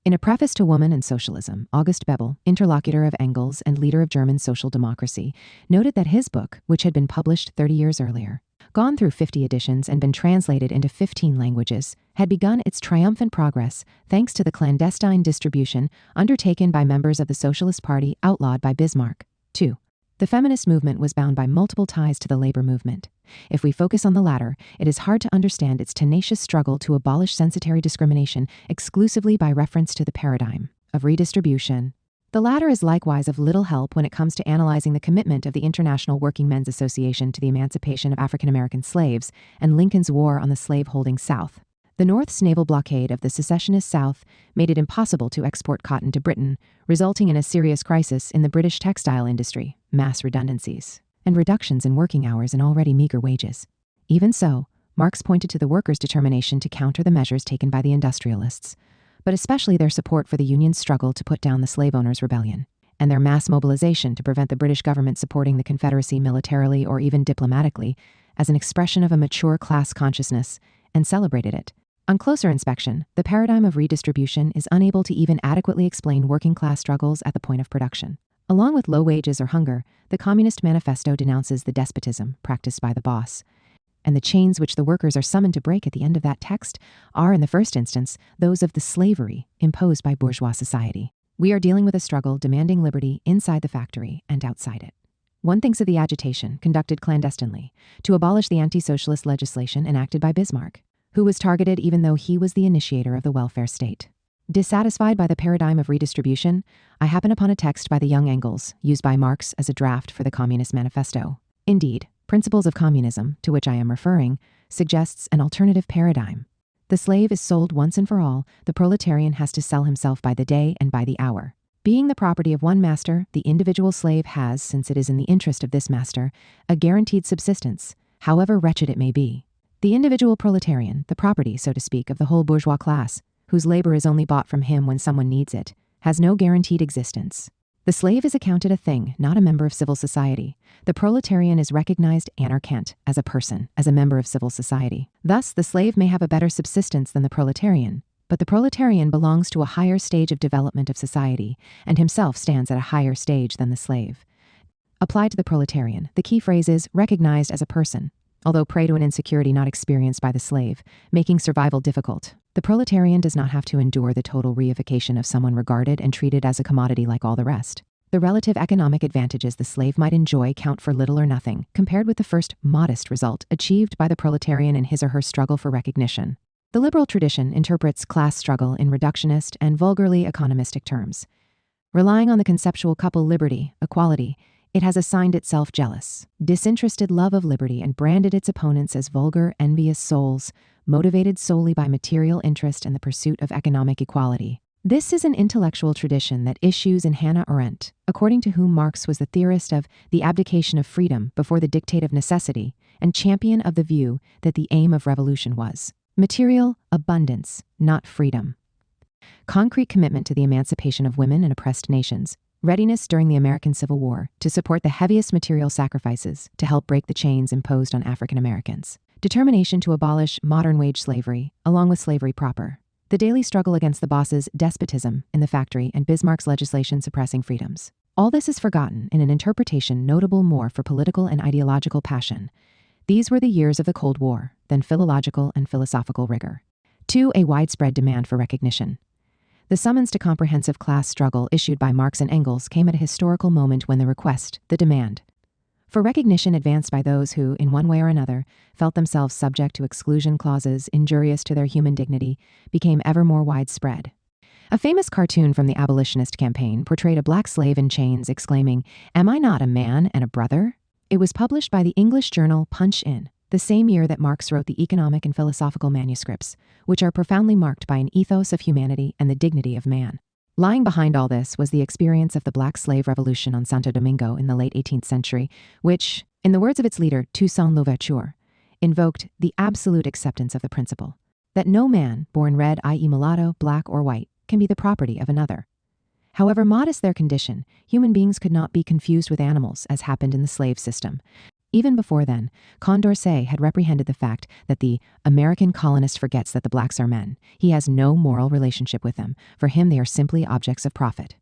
In a preface to Woman and Socialism, August Bebel, interlocutor of Engels and leader of German social democracy, noted that his book, which had been published 30 years earlier, gone through 50 editions and been translated into 15 languages, had begun its triumphant progress thanks to the clandestine distribution undertaken by members of the Socialist Party outlawed by Bismarck. 2. The feminist movement was bound by multiple ties to the labor movement. If we focus on the latter, it is hard to understand its tenacious struggle to abolish censitary discrimination exclusively by reference to the paradigm of redistribution. The latter is likewise of little help when it comes to analyzing the commitment of the International Working Men's Association to the emancipation of African American slaves and Lincoln's war on the slave-holding South. The North's naval blockade of the secessionist South made it impossible to export cotton to Britain, resulting in a serious crisis in the British textile industry, mass redundancies, and reductions in working hours and already meager wages. Even so, Marx pointed to the workers' determination to counter the measures taken by the industrialists, but especially their support for the Union's struggle to put down the slave owners' rebellion, and their mass mobilization to prevent the British government supporting the Confederacy militarily or even diplomatically as an expression of a mature class consciousness, and celebrated it. On closer inspection, the paradigm of redistribution is unable to even adequately explain working class struggles at the point of production. Along with low wages or hunger, the Communist Manifesto denounces the despotism practiced by the boss. and the chains which the workers are summoned to break at the end of that text are, in the first instance, those of the slavery imposed by bourgeois society. We are dealing with a struggle demanding liberty inside the factory and outside it. One thinks of the agitation, conducted clandestinely, to abolish the anti-socialist legislation enacted by Bismarck, who was targeted even though he was the initiator of the welfare state. Dissatisfied by the paradigm of redistribution, I happen upon a text by the young Engels, used by Marx as a draft for the Communist Manifesto. Indeed, Principles of Communism, to which I am referring, suggests an alternative paradigm. The slave is sold once and for all, the proletarian has to sell himself by the day and by the hour. Being the property of one master, the individual slave has, since it is in the interest of this master, a guaranteed subsistence, however wretched it may be. The individual proletarian, the property, so to speak, of the whole bourgeois class, whose labor is only bought from him when someone needs it, has no guaranteed existence. The slave is accounted a thing, not a member of civil society. The proletarian is recognized anarchant, as a person, as a member of civil society. Thus, the slave may have a better subsistence than the proletarian, but the proletarian belongs to a higher stage of development of society, and himself stands at a higher stage than the slave. Applied to the proletarian, the key phrase is recognized as a person, although prey to an insecurity not experienced by the slave, making survival difficult. The proletarian does not have to endure the total reification of someone regarded and treated as a commodity like all the rest. The relative economic advantages the slave might enjoy count for little or nothing, compared with the first modest result achieved by the proletarian in his or her struggle for recognition. The liberal tradition interprets class struggle in reductionist and vulgarly economistic terms. Relying on the conceptual couple liberty, equality, it has assigned itself jealous, disinterested love of liberty and branded its opponents as vulgar, envious souls, motivated solely by material interest and the pursuit of economic equality. This is an intellectual tradition that issues in Hannah Arendt, according to whom Marx was the theorist of the abdication of freedom before the dictate of necessity and champion of the view that the aim of revolution was material abundance, not freedom. Concrete commitment to the emancipation of women in oppressed nations, readiness during the American Civil War to support the heaviest material sacrifices to help break the chains imposed on African Americans. Determination to abolish modern wage slavery, along with slavery proper. The daily struggle against the boss's despotism in the factory and Bismarck's legislation suppressing freedoms. All this is forgotten in an interpretation notable more for political and ideological passion. These were the years of the Cold War, than philological and philosophical rigor. 2. A widespread demand for recognition. The summons to comprehensive class struggle issued by Marx and Engels came at a historical moment when the request, the demand, for recognition advanced by those who, in one way or another, felt themselves subject to exclusion clauses injurious to their human dignity, became ever more widespread. A famous cartoon from the abolitionist campaign portrayed a black slave in chains exclaiming, "Am I not a man and a brother?" It was published by the English journal Punch In, the same year that Marx wrote the economic and philosophical manuscripts, which are profoundly marked by an ethos of humanity and the dignity of man. Lying behind all this was the experience of the Black Slave Revolution on Santo Domingo in the late 18th century, which, in the words of its leader, Toussaint Louverture, invoked the absolute acceptance of the principle that no man, born red, i.e. mulatto, black, or white, can be the property of another. However modest their condition, human beings could not be confused with animals, as happened in the slave system. Even before then, Condorcet had reprehended the fact that the American colonist forgets that the blacks are men. He has no moral relationship with them. For him, they are simply objects of profit.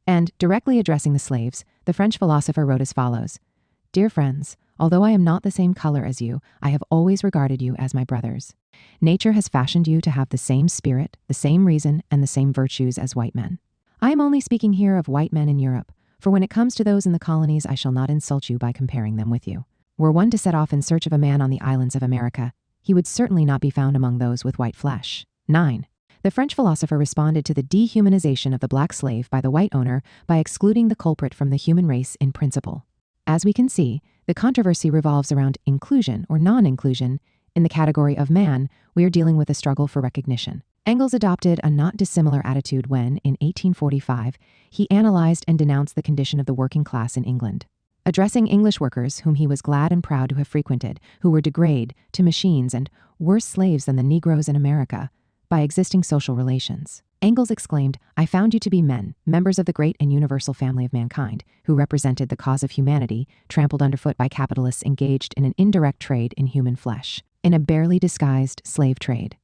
And, directly addressing the slaves, the French philosopher wrote as follows, "Dear friends, although I am not the same color as you, I have always regarded you as my brothers. Nature has fashioned you to have the same spirit, the same reason, and the same virtues as white men. I am only speaking here of white men in Europe, for when it comes to those in the colonies, I shall not insult you by comparing them with you. Were one to set off in search of a man on the islands of America, he would certainly not be found among those with white flesh." 9. The French philosopher responded to the dehumanization of the black slave by the white owner by excluding the culprit from the human race in principle. As we can see, the controversy revolves around inclusion or non-inclusion. In the category of man, we are dealing with a struggle for recognition. Engels adopted a not dissimilar attitude when, in 1845, he analyzed and denounced the condition of the working class in England. Addressing English workers whom he was glad and proud to have frequented, who were degraded to machines and worse slaves than the Negroes in America by existing social relations, Engels exclaimed, "I found you to be men, members of the great and universal family of mankind, who represented the cause of humanity, trampled underfoot by capitalists engaged in an indirect trade in human flesh, in a barely disguised slave trade."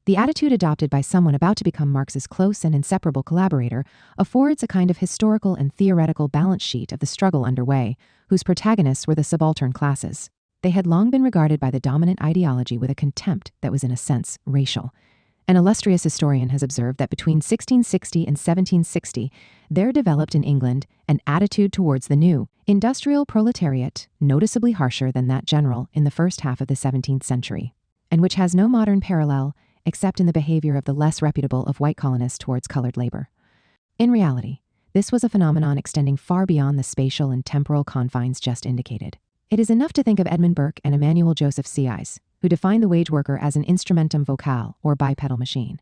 The attitude adopted by someone about to become Marx's close and inseparable collaborator affords a kind of historical and theoretical balance sheet of the struggle underway, whose protagonists were the subaltern classes. They had long been regarded by the dominant ideology with a contempt that was in a sense racial. An illustrious historian has observed that between 1660 and 1760, there developed in England an attitude towards the new, industrial proletariat, noticeably harsher than that general in the first half of the 17th century, and which has no modern parallel except in the behavior of the less reputable of white colonists towards colored labor. In reality, this was a phenomenon extending far beyond the spatial and temporal confines just indicated. It is enough to think of Edmund Burke and Emmanuel Joseph Cites, who defined the wage worker as an instrumentum vocale, or bipedal machine.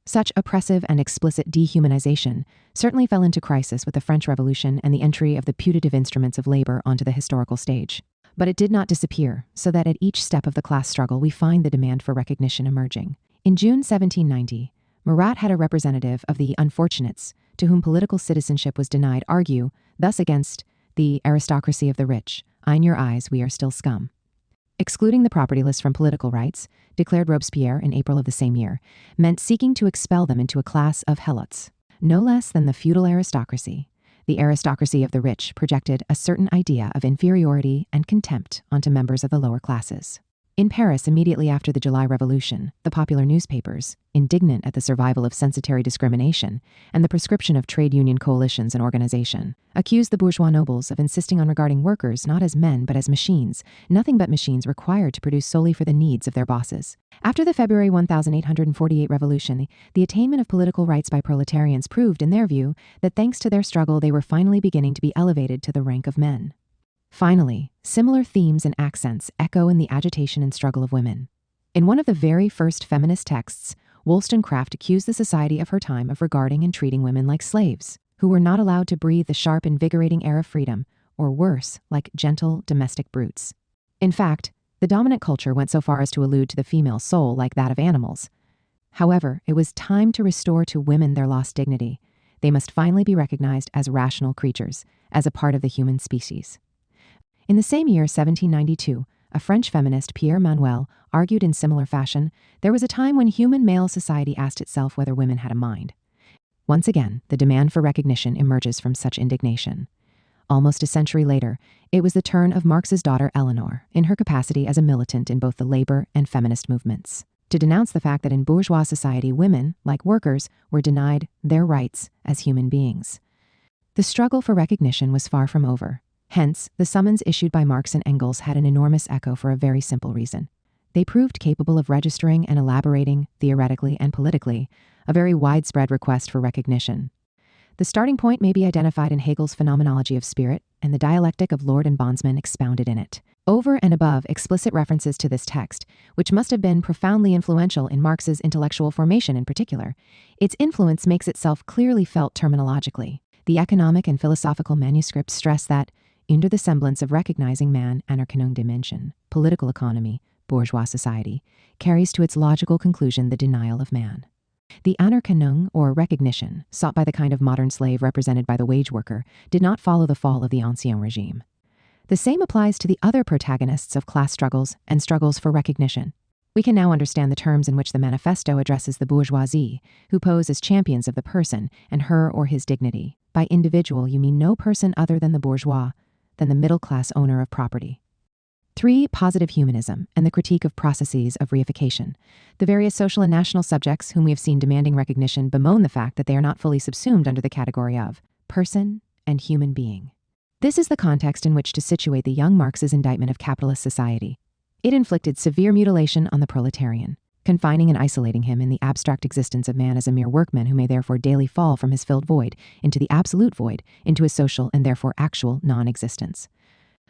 Such oppressive and explicit dehumanization certainly fell into crisis with the French Revolution and the entry of the putative instruments of labor onto the historical stage. But it did not disappear, so that at each step of the class struggle we find the demand for recognition emerging. In June 1790, Marat had a representative of the unfortunates, to whom political citizenship was denied, argue, thus against the aristocracy of the rich, "In your eyes we are still scum." Excluding the propertyless from political rights, declared Robespierre in April of the same year, meant seeking to expel them into a class of helots. No less than the feudal aristocracy, the aristocracy of the rich projected a certain idea of inferiority and contempt onto members of the lower classes. In Paris, immediately after the July Revolution, the popular newspapers, indignant at the survival of censitary discrimination and the proscription of trade union coalitions and organization, accused the bourgeois nobles of insisting on regarding workers not as men but as machines, nothing but machines required to produce solely for the needs of their bosses. After the February 1848 revolution, the attainment of political rights by proletarians proved, in their view, that thanks to their struggle they were finally beginning to be elevated to the rank of men. Finally, similar themes and accents echo in the agitation and struggle of women. In one of the very first feminist texts, Wollstonecraft accused the society of her time of regarding and treating women like slaves, who were not allowed to breathe the sharp, invigorating air of freedom, or worse, like gentle domestic brutes. In fact, the dominant culture went so far as to allude to the female soul like that of animals. However, it was time to restore to women their lost dignity. They must finally be recognized as rational creatures, as a part of the human species. In the same year, 1792, a French feminist, Pierre Manuel, argued in similar fashion, there was a time when human male society asked itself whether women had a mind. Once again, the demand for recognition emerges from such indignation. Almost a century later, it was the turn of Marx's daughter Eleanor, in her capacity as a militant in both the labor and feminist movements, to denounce the fact that in bourgeois society women, like workers, were denied their rights as human beings. The struggle for recognition was far from over. Hence, the summons issued by Marx and Engels had an enormous echo for a very simple reason. They proved capable of registering and elaborating, theoretically and politically, a very widespread request for recognition. The starting point may be identified in Hegel's phenomenology of spirit and the dialectic of lord and bondsman expounded in it. Over and above explicit references to this text, which must have been profoundly influential in Marx's intellectual formation in particular, its influence makes itself clearly felt terminologically. The economic and philosophical manuscripts stress that, under the semblance of recognizing man, anerkennung der Menschen, political economy, bourgeois society, carries to its logical conclusion the denial of man. The anerkennung, or recognition, sought by the kind of modern slave represented by the wage worker, did not follow the fall of the ancien regime. The same applies to the other protagonists of class struggles and struggles for recognition. We can now understand the terms in which the manifesto addresses the bourgeoisie, who pose as champions of the person and her or his dignity. By individual, you mean no person other than the bourgeois, than the middle-class owner of property. 3. Positive humanism and the critique of processes of reification. The various social and national subjects whom we have seen demanding recognition bemoan the fact that they are not fully subsumed under the category of person and human being. This is the context in which to situate the young Marx's indictment of capitalist society. It inflicted severe mutilation on the proletarian, confining and isolating him in the abstract existence of man as a mere workman who may therefore daily fall from his filled void into the absolute void, into his social and therefore actual non-existence.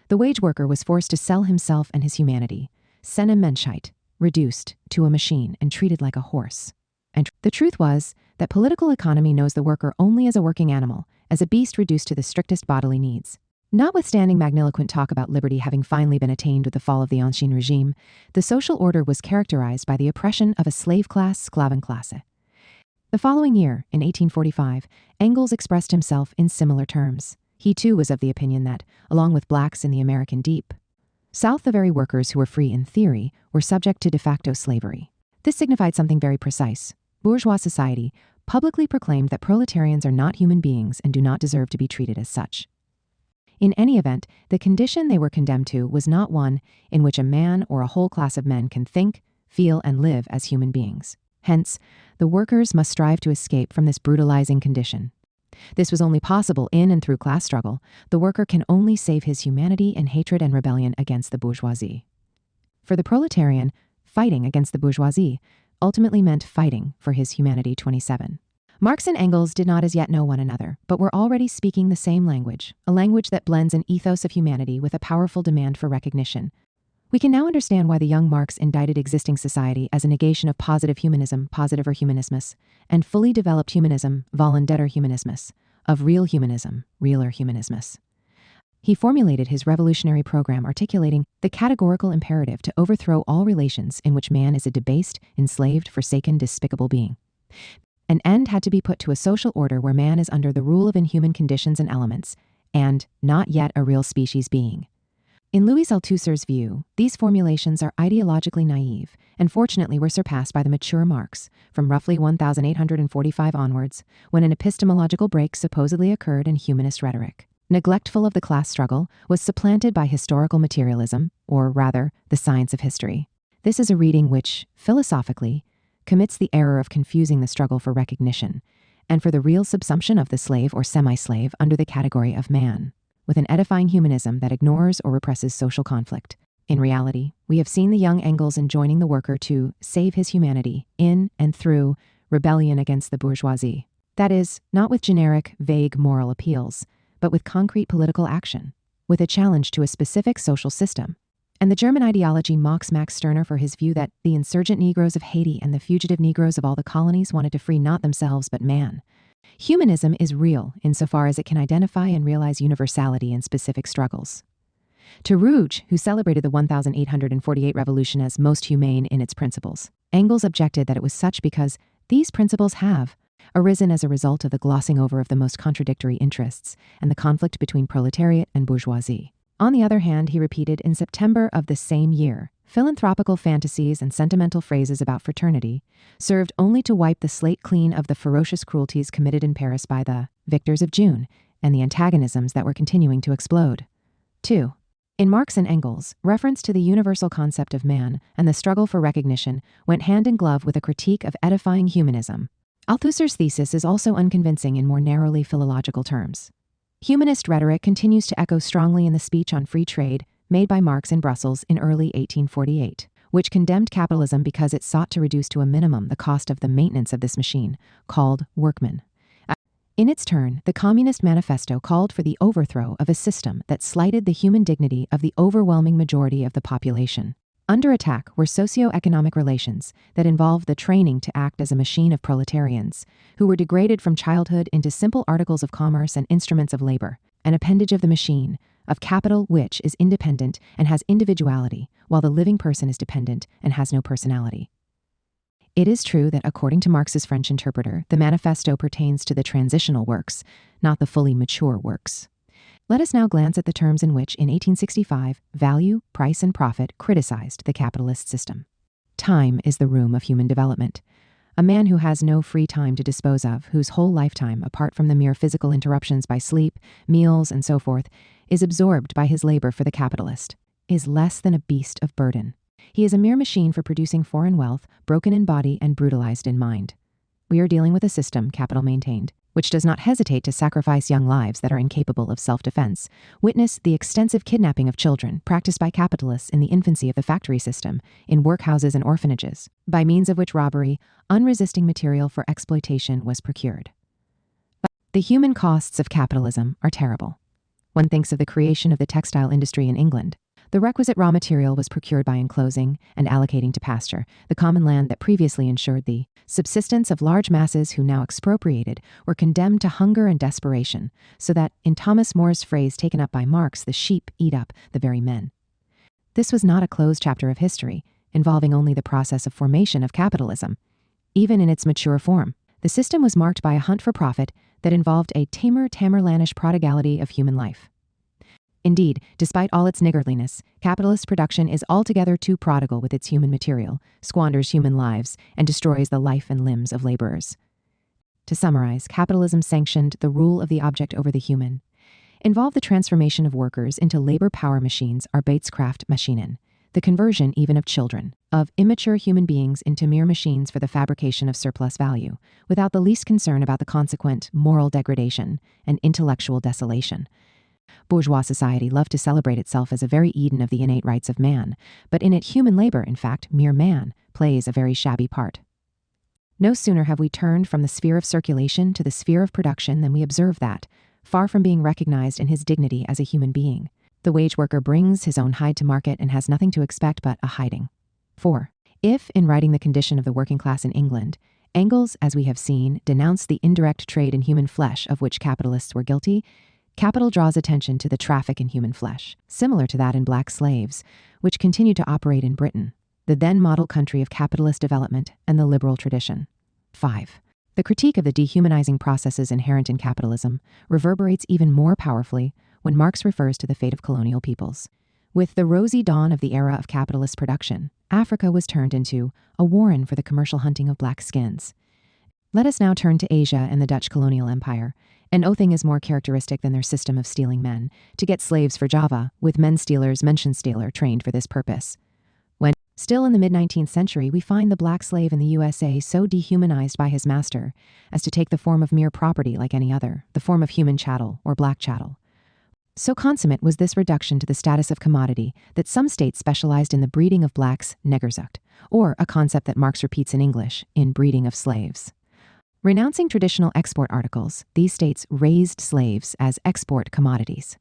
The wage worker was forced to sell himself and his humanity, seine Menschheit, reduced to a machine and treated like a horse. And the truth was that political economy knows the worker only as a working animal, as a beast reduced to the strictest bodily needs. Notwithstanding magniloquent talk about liberty having finally been attained with the fall of the Ancien regime, the social order was characterized by the oppression of a slave class, Sklavenklasse. The following year, in 1845, Engels expressed himself in similar terms. He too was of the opinion that, along with blacks in the American Deep South, the very workers who were free in theory were subject to de facto slavery. This signified something very precise. Bourgeois society publicly proclaimed that proletarians are not human beings and do not deserve to be treated as such. In any event, the condition they were condemned to was not one in which a man or a whole class of men can think, feel, and live as human beings. Hence, the workers must strive to escape from this brutalizing condition. This was only possible in and through class struggle. The worker can only save his humanity in hatred and rebellion against the bourgeoisie. For the proletarian, fighting against the bourgeoisie ultimately meant fighting for his humanity. 27. Marx and Engels did not as yet know one another, but were already speaking the same language, a language that blends an ethos of humanity with a powerful demand for recognition. We can now understand why the young Marx indicted existing society as a negation of positive humanism, positiver humanismus, and fully developed humanism, vollendetter humanismus, of real humanism, realer humanismus. He formulated his revolutionary program articulating the categorical imperative to overthrow all relations in which man is a debased, enslaved, forsaken, despicable being. An end had to be put to a social order where man is under the rule of inhuman conditions and elements, and not yet a real species being. In Louis Althusser's view, these formulations are ideologically naive, and fortunately were surpassed by the mature Marx, from roughly 1845 onwards, when an epistemological break supposedly occurred in humanist rhetoric. Neglectful of the class struggle was supplanted by historical materialism, or rather, the science of history. This is a reading which, philosophically, commits the error of confusing the struggle for recognition and for the real subsumption of the slave or semi-slave under the category of man, with an edifying humanism that ignores or represses social conflict. In reality, we have seen the young Engels enjoining the worker to save his humanity in and through rebellion against the bourgeoisie. That is, not with generic, vague moral appeals, but with concrete political action, with a challenge to a specific social system. And the German ideology mocks Max Stirner for his view that the insurgent Negroes of Haiti and the fugitive Negroes of all the colonies wanted to free not themselves but man. Humanism is real insofar as it can identify and realize universality in specific struggles. To Rouge, who celebrated the 1848 revolution as most humane in its principles, Engels objected that it was such because these principles have arisen as a result of the glossing over of the most contradictory interests and the conflict between proletariat and bourgeoisie. On the other hand, he repeated in September of the same year, philanthropical fantasies and sentimental phrases about fraternity served only to wipe the slate clean of the ferocious cruelties committed in Paris by the victors of June and the antagonisms that were continuing to explode. 2. In Marx and Engels, reference to the universal concept of man and the struggle for recognition went hand in glove with a critique of edifying humanism. Althusser's thesis is also unconvincing in more narrowly philological terms. Humanist rhetoric continues to echo strongly in the speech on free trade made by Marx in Brussels in early 1848, which condemned capitalism because it sought to reduce to a minimum the cost of the maintenance of this machine, called workmen. In its turn, the Communist Manifesto called for the overthrow of a system that slighted the human dignity of the overwhelming majority of the population. Under attack were socio-economic relations that involved the training to act as a machine of proletarians, who were degraded from childhood into simple articles of commerce and instruments of labor, an appendage of the machine, of capital which is independent and has individuality, while the living person is dependent and has no personality. It is true that according to Marx's French interpreter, the manifesto pertains to the transitional works, not the fully mature works. Let us now glance at the terms in which, in 1865, value, price, and profit criticized the capitalist system. Time is the room of human development. A man who has no free time to dispose of, whose whole lifetime, apart from the mere physical interruptions by sleep, meals, and so forth, is absorbed by his labor for the capitalist, is less than a beast of burden. He is a mere machine for producing foreign wealth, broken in body and brutalized in mind. We are dealing with a system, Capital maintained, which does not hesitate to sacrifice young lives that are incapable of self-defense. Witness the extensive kidnapping of children practiced by capitalists in the infancy of the factory system, in workhouses and orphanages, by means of which robbery, unresisting material for exploitation was procured. But the human costs of capitalism are terrible. One thinks of the creation of the textile industry in England. The requisite raw material was procured by enclosing and allocating to pasture, the common land that previously ensured the subsistence of large masses who now expropriated were condemned to hunger and desperation, so that, in Thomas More's phrase taken up by Marx, the sheep eat up the very men. This was not a closed chapter of history, involving only the process of formation of capitalism. Even in its mature form, the system was marked by a hunt for profit that involved a Tamerlanish prodigality of human life. Indeed, despite all its niggardliness, capitalist production is altogether too prodigal with its human material, squanders human lives, and destroys the life and limbs of laborers. To summarize, capitalism sanctioned the rule of the object over the human. involve the transformation of workers into labor power machines, Arbeitskraftmaschinen, the conversion even of children, of immature human beings into mere machines for the fabrication of surplus value, without the least concern about the consequent moral degradation and intellectual desolation. Bourgeois society loved to celebrate itself as a very Eden of the innate rights of man, but in it human labor, in fact, mere man, plays a very shabby part. No sooner have we turned from the sphere of circulation to the sphere of production than we observe that, far from being recognized in his dignity as a human being, the wage worker brings his own hide to market and has nothing to expect but a hiding. 4. If, in writing the condition of the working class in England, Engels, as we have seen, denounced the indirect trade in human flesh of which capitalists were guilty, capital draws attention to the traffic in human flesh, similar to that in black slaves, which continued to operate in Britain, the then model country of capitalist development and the liberal tradition. 5. The critique of the dehumanizing processes inherent in capitalism reverberates even more powerfully when Marx refers to the fate of colonial peoples. With the rosy dawn of the era of capitalist production, Africa was turned into a warren for the commercial hunting of black skins. Let us now turn to Asia and the Dutch colonial empire. And no thing is more characteristic than their system of stealing men, to get slaves for Java, with men-stealers, Menschenstehler, trained for this purpose. When, still in the mid-19th century, we find the black slave in the USA so dehumanized by his master as to take the form of mere property like any other, the form of human chattel or black chattel. So consummate was this reduction to the status of commodity that some states specialized in the breeding of blacks, Negerzucht, or a concept that Marx repeats in English, in breeding of slaves. Renouncing traditional export articles, these states raised slaves as export commodities.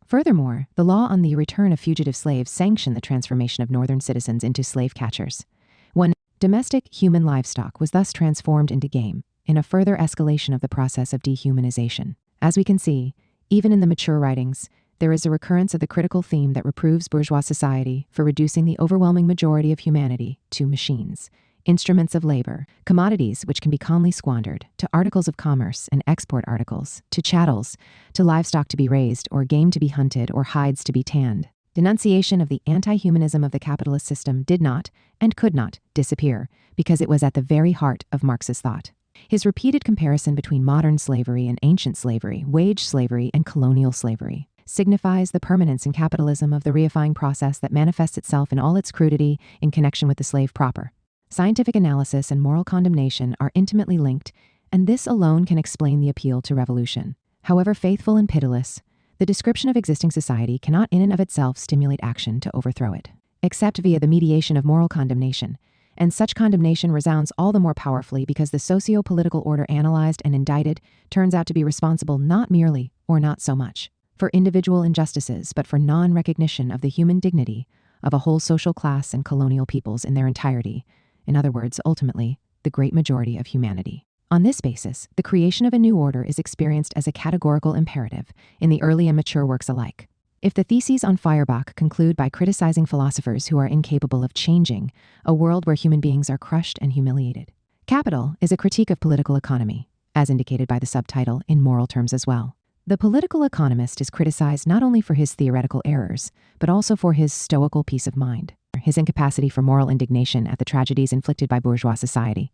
Furthermore, the law on the return of fugitive slaves sanctioned the transformation of northern citizens into slave catchers. When domestic human livestock was thus transformed into game, in a further escalation of the process of dehumanization. As we can see, even in the mature writings, there is a recurrence of the critical theme that reproves bourgeois society for reducing the overwhelming majority of humanity to machines, instruments of labor, commodities which can be calmly squandered, to articles of commerce and export articles, to chattels, to livestock to be raised or game to be hunted or hides to be tanned. Denunciation of the anti-humanism of the capitalist system did not and could not disappear because it was at the very heart of Marx's thought. His repeated comparison between modern slavery and ancient slavery, wage slavery and colonial slavery, signifies the permanence in capitalism of the reifying process that manifests itself in all its crudity in connection with the slave proper. Scientific analysis and moral condemnation are intimately linked, and this alone can explain the appeal to revolution. However faithful and pitiless, the description of existing society cannot in and of itself stimulate action to overthrow it, except via the mediation of moral condemnation, and such condemnation resounds all the more powerfully because the socio-political order analyzed and indicted turns out to be responsible not merely, or not so much, for individual injustices, but for non-recognition of the human dignity of a whole social class and colonial peoples in their entirety. In other words, ultimately, the great majority of humanity. On this basis, the creation of a new order is experienced as a categorical imperative in the early and mature works alike. If the theses on Feuerbach conclude by criticizing philosophers who are incapable of changing a world where human beings are crushed and humiliated, Capital is a critique of political economy, as indicated by the subtitle, in moral terms as well. The political economist is criticized not only for his theoretical errors, but also for his stoical peace of mind, his incapacity for moral indignation at the tragedies inflicted by bourgeois society.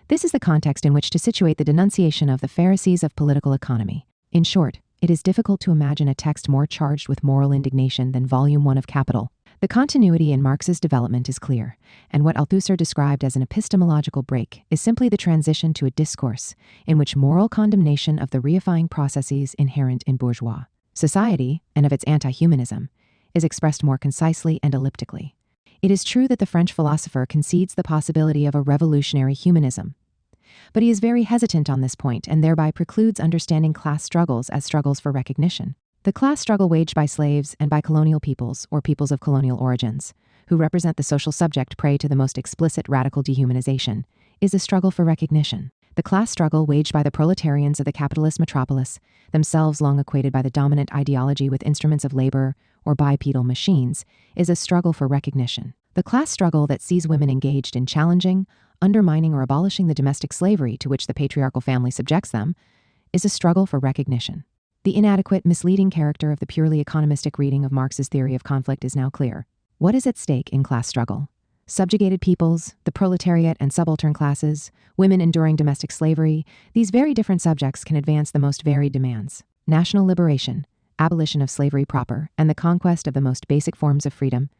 This is the context in which to situate the denunciation of the Pharisees of political economy. In short, it is difficult to imagine a text more charged with moral indignation than Volume 1 of Capital. The continuity in Marx's development is clear, and what Althusser described as an epistemological break is simply the transition to a discourse in which moral condemnation of the reifying processes inherent in bourgeois society and of its anti-humanism is expressed more concisely and elliptically. It is true that the French philosopher concedes the possibility of a revolutionary humanism, but he is very hesitant on this point and thereby precludes understanding class struggles as struggles for recognition. The class struggle waged by slaves and by colonial peoples, or peoples of colonial origins, who represent the social subject prey to the most explicit radical dehumanization, is a struggle for recognition. The class struggle waged by the proletarians of the capitalist metropolis, themselves long equated by the dominant ideology with instruments of labor or bipedal machines, is a struggle for recognition. The class struggle that sees women engaged in challenging, undermining, or abolishing the domestic slavery to which the patriarchal family subjects them is a struggle for recognition. The inadequate, misleading character of the purely economistic reading of Marx's theory of conflict is now clear. What is at stake in class struggle? Subjugated peoples, the proletariat and subaltern classes, women enduring domestic slavery, these very different subjects can advance the most varied demands. National liberation, abolition of slavery proper, and the conquest of the most basic forms of freedom,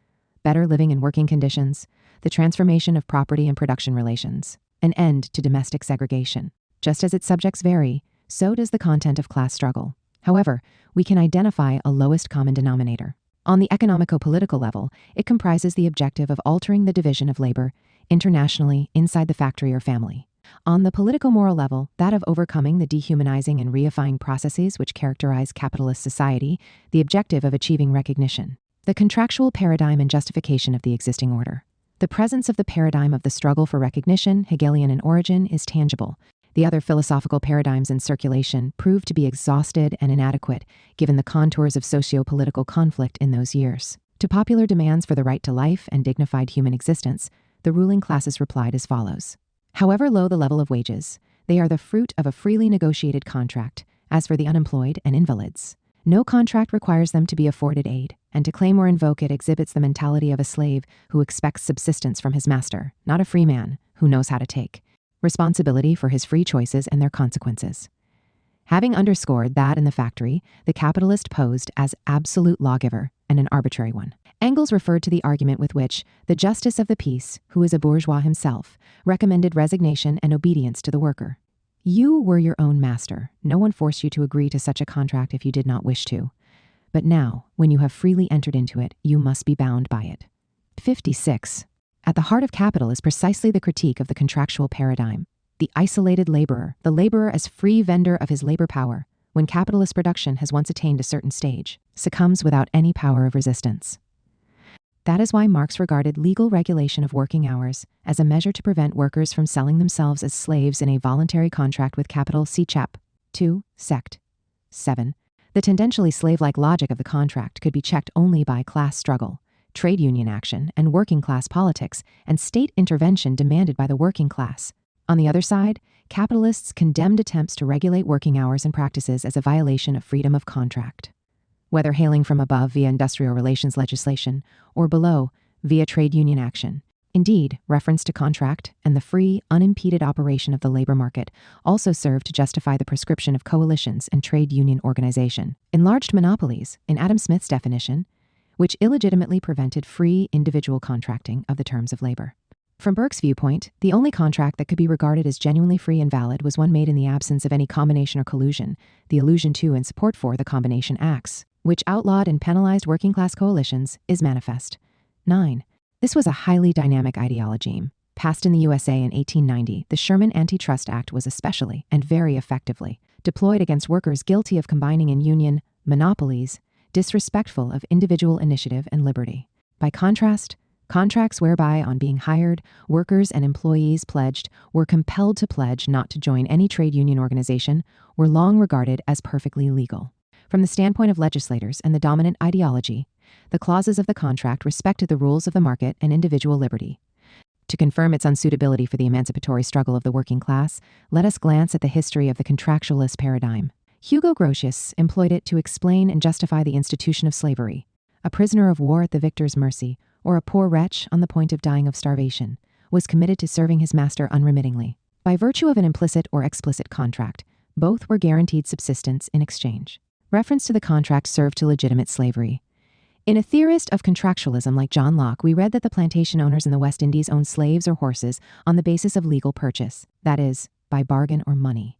better living and working conditions, the transformation of property and production relations, an end to domestic segregation. Just as its subjects vary, so does the content of class struggle. However, we can identify a lowest common denominator. On the economico-political level, it comprises the objective of altering the division of labor internationally inside the factory or family. On the political-moral level, that of overcoming the dehumanizing and reifying processes which characterize capitalist society, the objective of achieving recognition. The contractual paradigm and justification of the existing order. The presence of the paradigm of the struggle for recognition, Hegelian in origin, is tangible. The other philosophical paradigms in circulation prove to be exhausted and inadequate, given the contours of socio-political conflict in those years. To popular demands for the right to life and dignified human existence, the ruling classes replied as follows. However low the level of wages, they are the fruit of a freely negotiated contract. As for the unemployed and invalids, no contract requires them to be afforded aid, and to claim or invoke it exhibits the mentality of a slave who expects subsistence from his master, not a free man who knows how to take responsibility for his free choices and their consequences. Having underscored that in the factory, the capitalist posed as absolute lawgiver and an arbitrary one. Engels referred to the argument with which the justice of the peace, who is a bourgeois himself, recommended resignation and obedience to the worker. You were your own master. No one forced you to agree to such a contract if you did not wish to. But now, when you have freely entered into it, you must be bound by it. 56. At the heart of capital is precisely the critique of the contractual paradigm. The isolated laborer, the laborer as free vendor of his labor power, when capitalist production has once attained a certain stage, succumbs without any power of resistance. That is why Marx regarded legal regulation of working hours as a measure to prevent workers from selling themselves as slaves in a voluntary contract with capital. See Chap. 2, Sect. 7. The tendentially slave-like logic of the contract could be checked only by class struggle, trade union action, and working class politics, and state intervention demanded by the working class. On the other side, capitalists condemned attempts to regulate working hours and practices as a violation of freedom of contract. Whether hailing from above via industrial relations legislation or below via trade union action. Indeed, reference to contract and the free, unimpeded operation of the labor market also serve to justify the prescription of coalitions and trade union organization. Enlarged monopolies, in Adam Smith's definition, which illegitimately prevented free individual contracting of the terms of labor. From Burke's viewpoint, the only contract that could be regarded as genuinely free and valid was one made in the absence of any combination or collusion, the allusion to and support for the Combination Acts, which outlawed and penalized working-class coalitions, is manifest. 9. This was a highly dynamic ideology. Passed in the USA in 1890, the Sherman Antitrust Act was especially, and very effectively, deployed against workers guilty of combining in union monopolies, disrespectful of individual initiative and liberty. By contrast, contracts whereby, on being hired, workers and employees pledged were compelled to pledge not to join any trade union organization were long regarded as perfectly legal. From the standpoint of legislators and the dominant ideology, the clauses of the contract respected the rules of the market and individual liberty. To confirm its unsuitability for the emancipatory struggle of the working class, let us glance at the history of the contractualist paradigm. Hugo Grotius employed it to explain and justify the institution of slavery. A prisoner of war at the victor's mercy, or a poor wretch on the point of dying of starvation, was committed to serving his master unremittingly. By virtue of an implicit or explicit contract, both were guaranteed subsistence in exchange. Reference to the contract served to legitimate slavery. In a theorist of contractualism like John Locke, we read that the plantation owners in the West Indies owned slaves or horses on the basis of legal purchase, that is, by bargain or money.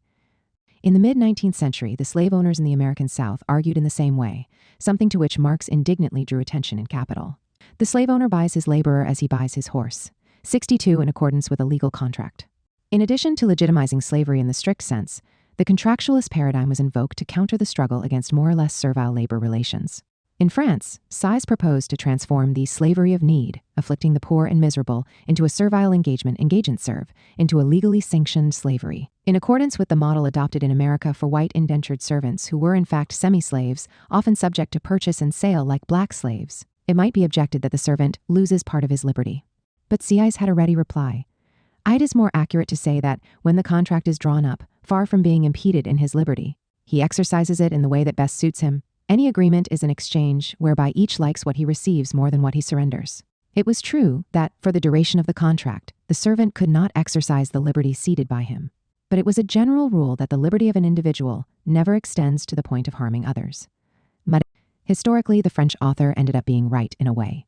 In the mid-19th century, the slave owners in the American South argued in the same way, something to which Marx indignantly drew attention in Capital. The slave owner buys his laborer as he buys his horse. 62 in accordance with a legal contract. In addition to legitimizing slavery in the strict sense, the contractualist paradigm was invoked to counter the struggle against more or less servile labor relations. In France, Size proposed to transform the slavery of need, afflicting the poor and miserable, into a servile engagement, engagement serve, into a legally sanctioned slavery. In accordance with the model adopted in America for white indentured servants who were in fact semi-slaves, often subject to purchase and sale like black slaves, it might be objected that the servant loses part of his liberty. But Size had a ready reply. It is more accurate to say that when the contract is drawn up, far from being impeded in his liberty, he exercises it in the way that best suits him. Any agreement is an exchange whereby each likes what he receives more than what he surrenders. It was true that, for the duration of the contract, the servant could not exercise the liberty ceded by him. But it was a general rule that the liberty of an individual never extends to the point of harming others. Historically, the French author ended up being right in a way.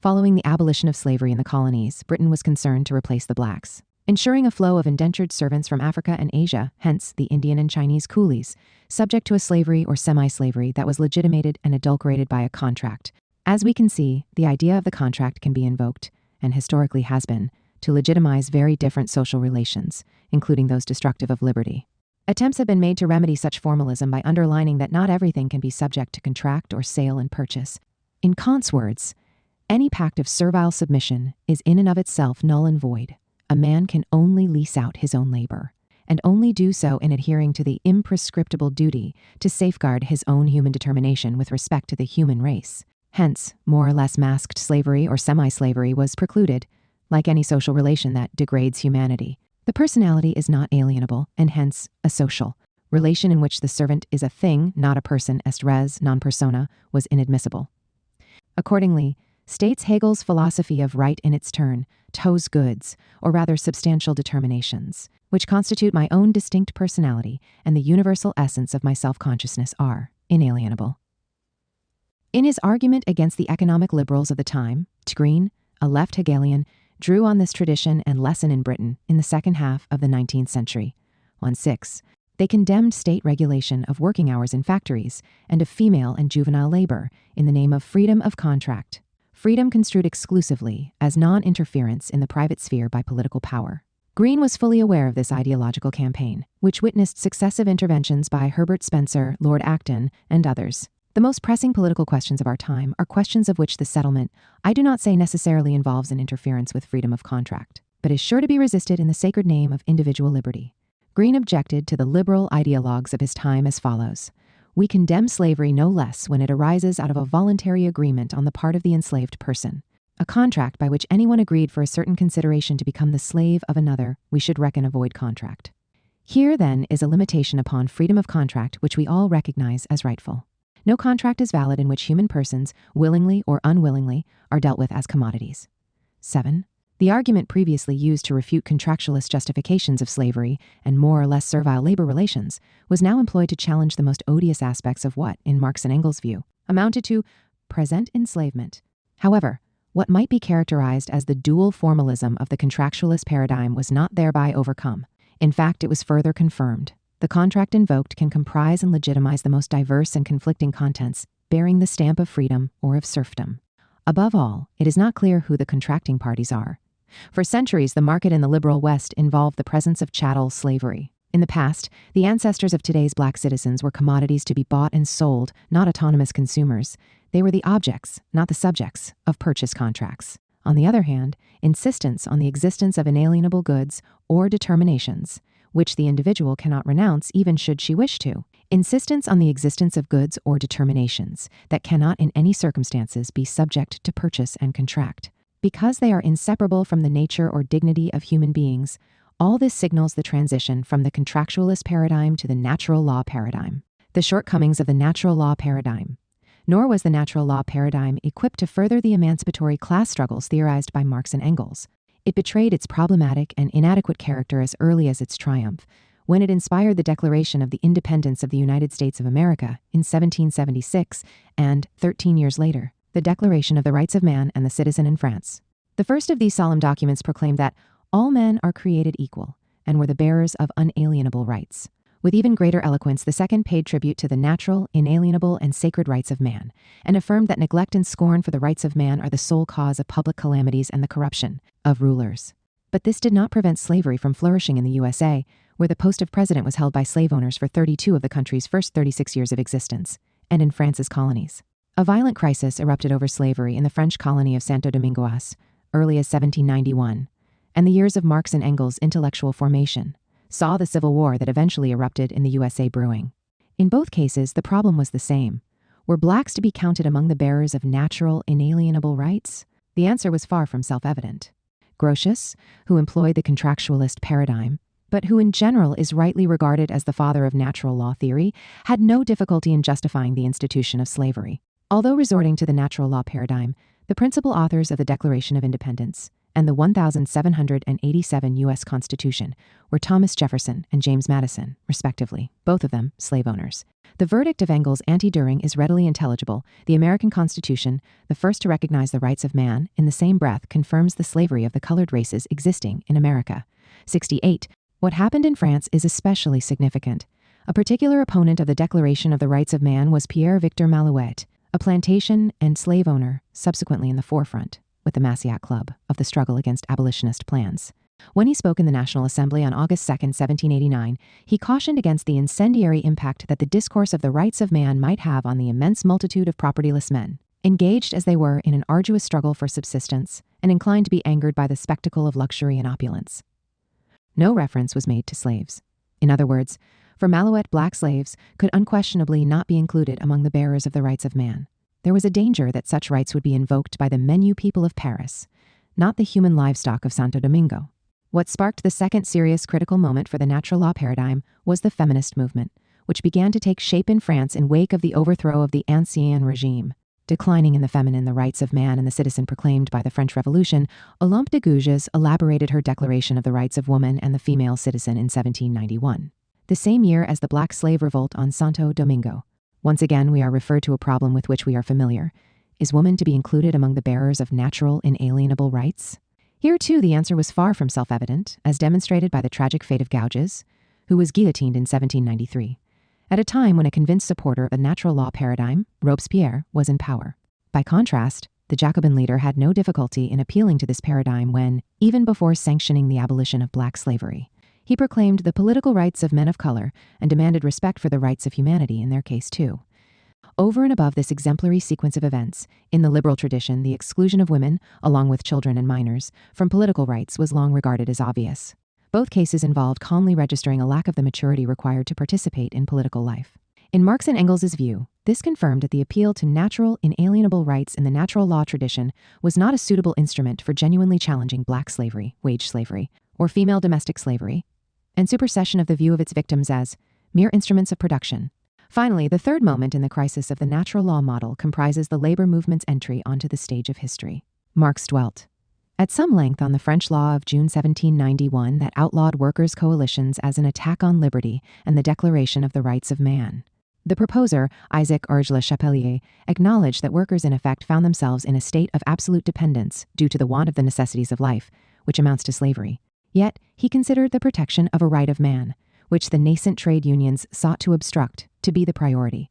Following the abolition of slavery in the colonies, Britain was concerned to replace the blacks, ensuring a flow of indentured servants from Africa and Asia, hence the Indian and Chinese coolies, subject to a slavery or semi-slavery that was legitimated and adulterated by a contract. As we can see, the idea of the contract can be invoked, and historically has been, to legitimize very different social relations, including those destructive of liberty. Attempts have been made to remedy such formalism by underlining that not everything can be subject to contract or sale and purchase. In Kant's words, any pact of servile submission is in and of itself null and void. A man can only lease out his own labor, and only do so in adhering to the imprescriptible duty to safeguard his own human determination with respect to the human race. Hence, more or less masked slavery or semi-slavery was precluded, like any social relation that degrades humanity. The personality is not alienable, and hence a social relation in which the servant is a thing, not a person, est res non persona, was inadmissible. Accordingly, states Hegel's philosophy of right in its turn, toes goods, or rather substantial determinations, which constitute my own distinct personality and the universal essence of my self-consciousness are inalienable. In his argument against the economic liberals of the time, Green, a left Hegelian, drew on this tradition and lesson in Britain in the second half of the 19th century. 1.6. They condemned state regulation of working hours in factories and of female and juvenile labor in the name of freedom of contract, freedom construed exclusively as non-interference in the private sphere by political power. Green was fully aware of this ideological campaign, which witnessed successive interventions by Herbert Spencer, Lord Acton, and others. The most pressing political questions of our time are questions of which the settlement, I do not say necessarily involves an interference with freedom of contract, but is sure to be resisted in the sacred name of individual liberty. Green objected to the liberal ideologues of his time as follows. We condemn slavery no less when it arises out of a voluntary agreement on the part of the enslaved person. A contract by which anyone agreed for a certain consideration to become the slave of another, we should reckon a void contract. Here, then, is a limitation upon freedom of contract which we all recognize as rightful. No contract is valid in which human persons, willingly or unwillingly, are dealt with as commodities. 7. The argument previously used to refute contractualist justifications of slavery and more or less servile labor relations was now employed to challenge the most odious aspects of what, in Marx and Engels' view, amounted to present enslavement. However, what might be characterized as the dual formalism of the contractualist paradigm was not thereby overcome. In fact, it was further confirmed. The contract invoked can comprise and legitimize the most diverse and conflicting contents, bearing the stamp of freedom or of serfdom. Above all, it is not clear who the contracting parties are. For centuries, the market in the liberal West involved the presence of chattel slavery. In the past, the ancestors of today's black citizens were commodities to be bought and sold, not autonomous consumers. They were the objects, not the subjects, of purchase contracts. On the other hand, insistence on the existence of inalienable goods or determinations, which the individual cannot renounce even should she wish to. Insistence on the existence of goods or determinations that cannot in any circumstances be subject to purchase and contract. Because they are inseparable from the nature or dignity of human beings, all this signals the transition from the contractualist paradigm to the natural law paradigm. The shortcomings of the natural law paradigm. Nor was the natural law paradigm equipped to further the emancipatory class struggles theorized by Marx and Engels. It betrayed its problematic and inadequate character as early as its triumph, when it inspired the Declaration of the Independence of the United States of America in 1776 and, 13 years later, the Declaration of the Rights of Man and the Citizen in France. The first of these solemn documents proclaimed that all men are created equal and were the bearers of unalienable rights. With even greater eloquence, the second paid tribute to the natural, inalienable, and sacred rights of man, and affirmed that neglect and scorn for the rights of man are the sole cause of public calamities and the corruption of rulers. But this did not prevent slavery from flourishing in the USA, where the post of president was held by slave owners for 32 of the country's first 36 years of existence, and in France's colonies. A violent crisis erupted over slavery in the French colony of Santo Domingo, early as 1791, and the years of Marx and Engels' intellectual formation saw the Civil War that eventually erupted in the USA brewing. In both cases, the problem was the same. Were blacks to be counted among the bearers of natural, inalienable rights? The answer was far from self-evident. Grotius, who employed the contractualist paradigm, but who in general is rightly regarded as the father of natural law theory, had no difficulty in justifying the institution of slavery. Although resorting to the natural law paradigm, the principal authors of the Declaration of Independence and the 1787 U.S. Constitution were Thomas Jefferson and James Madison, respectively, both of them slave owners. The verdict of Engels' anti-Düring is readily intelligible. The American Constitution, the first to recognize the rights of man, in the same breath confirms the slavery of the colored races existing in America. 68. What happened in France is especially significant. A particular opponent of the Declaration of the Rights of Man was Pierre Victor Malouet, a plantation and slave owner, subsequently in the forefront, with the Massiac Club, of the struggle against abolitionist plans. When he spoke in the National Assembly on August 2, 1789, he cautioned against the incendiary impact that the discourse of the rights of man might have on the immense multitude of propertyless men, engaged as they were in an arduous struggle for subsistence, and inclined to be angered by the spectacle of luxury and opulence. No reference was made to slaves. In other words, for Malouet, black slaves could unquestionably not be included among the bearers of the rights of man. There was a danger that such rights would be invoked by the menu people of Paris, not the human livestock of Santo Domingo. What sparked the second serious critical moment for the natural law paradigm was the feminist movement, which began to take shape in France in wake of the overthrow of the Ancien regime. Declining in the feminine the rights of man and the citizen proclaimed by the French Revolution, Olympe de Gouges elaborated her Declaration of the Rights of Woman and the Female Citizen in 1791, the same year as the Black Slave Revolt on Santo Domingo. Once again, we are referred to a problem with which we are familiar. Is woman to be included among the bearers of natural, inalienable rights? Here, too, the answer was far from self-evident, as demonstrated by the tragic fate of Gouges, who was guillotined in 1793, at a time when a convinced supporter of the natural law paradigm, Robespierre, was in power. By contrast, the Jacobin leader had no difficulty in appealing to this paradigm when, even before sanctioning the abolition of black slavery, he proclaimed the political rights of men of color and demanded respect for the rights of humanity in their case, too. Over and above this exemplary sequence of events, in the liberal tradition, the exclusion of women, along with children and minors, from political rights was long regarded as obvious. Both cases involved calmly registering a lack of the maturity required to participate in political life. In Marx and Engels' view, this confirmed that the appeal to natural, inalienable rights in the natural law tradition was not a suitable instrument for genuinely challenging black slavery, wage slavery, or female domestic slavery, and supersession of the view of its victims as mere instruments of production. Finally, the third moment in the crisis of the natural law model comprises the labor movement's entry onto the stage of history. Marx dwelt at some length on the French law of June 1791 that outlawed workers' coalitions as an attack on liberty and the Declaration of the Rights of Man. The proposer, Isaac Urge Le Chapelier, acknowledged that workers in effect found themselves in a state of absolute dependence due to the want of the necessities of life, which amounts to slavery. Yet, he considered the protection of a right of man, which the nascent trade unions sought to obstruct, to be the priority.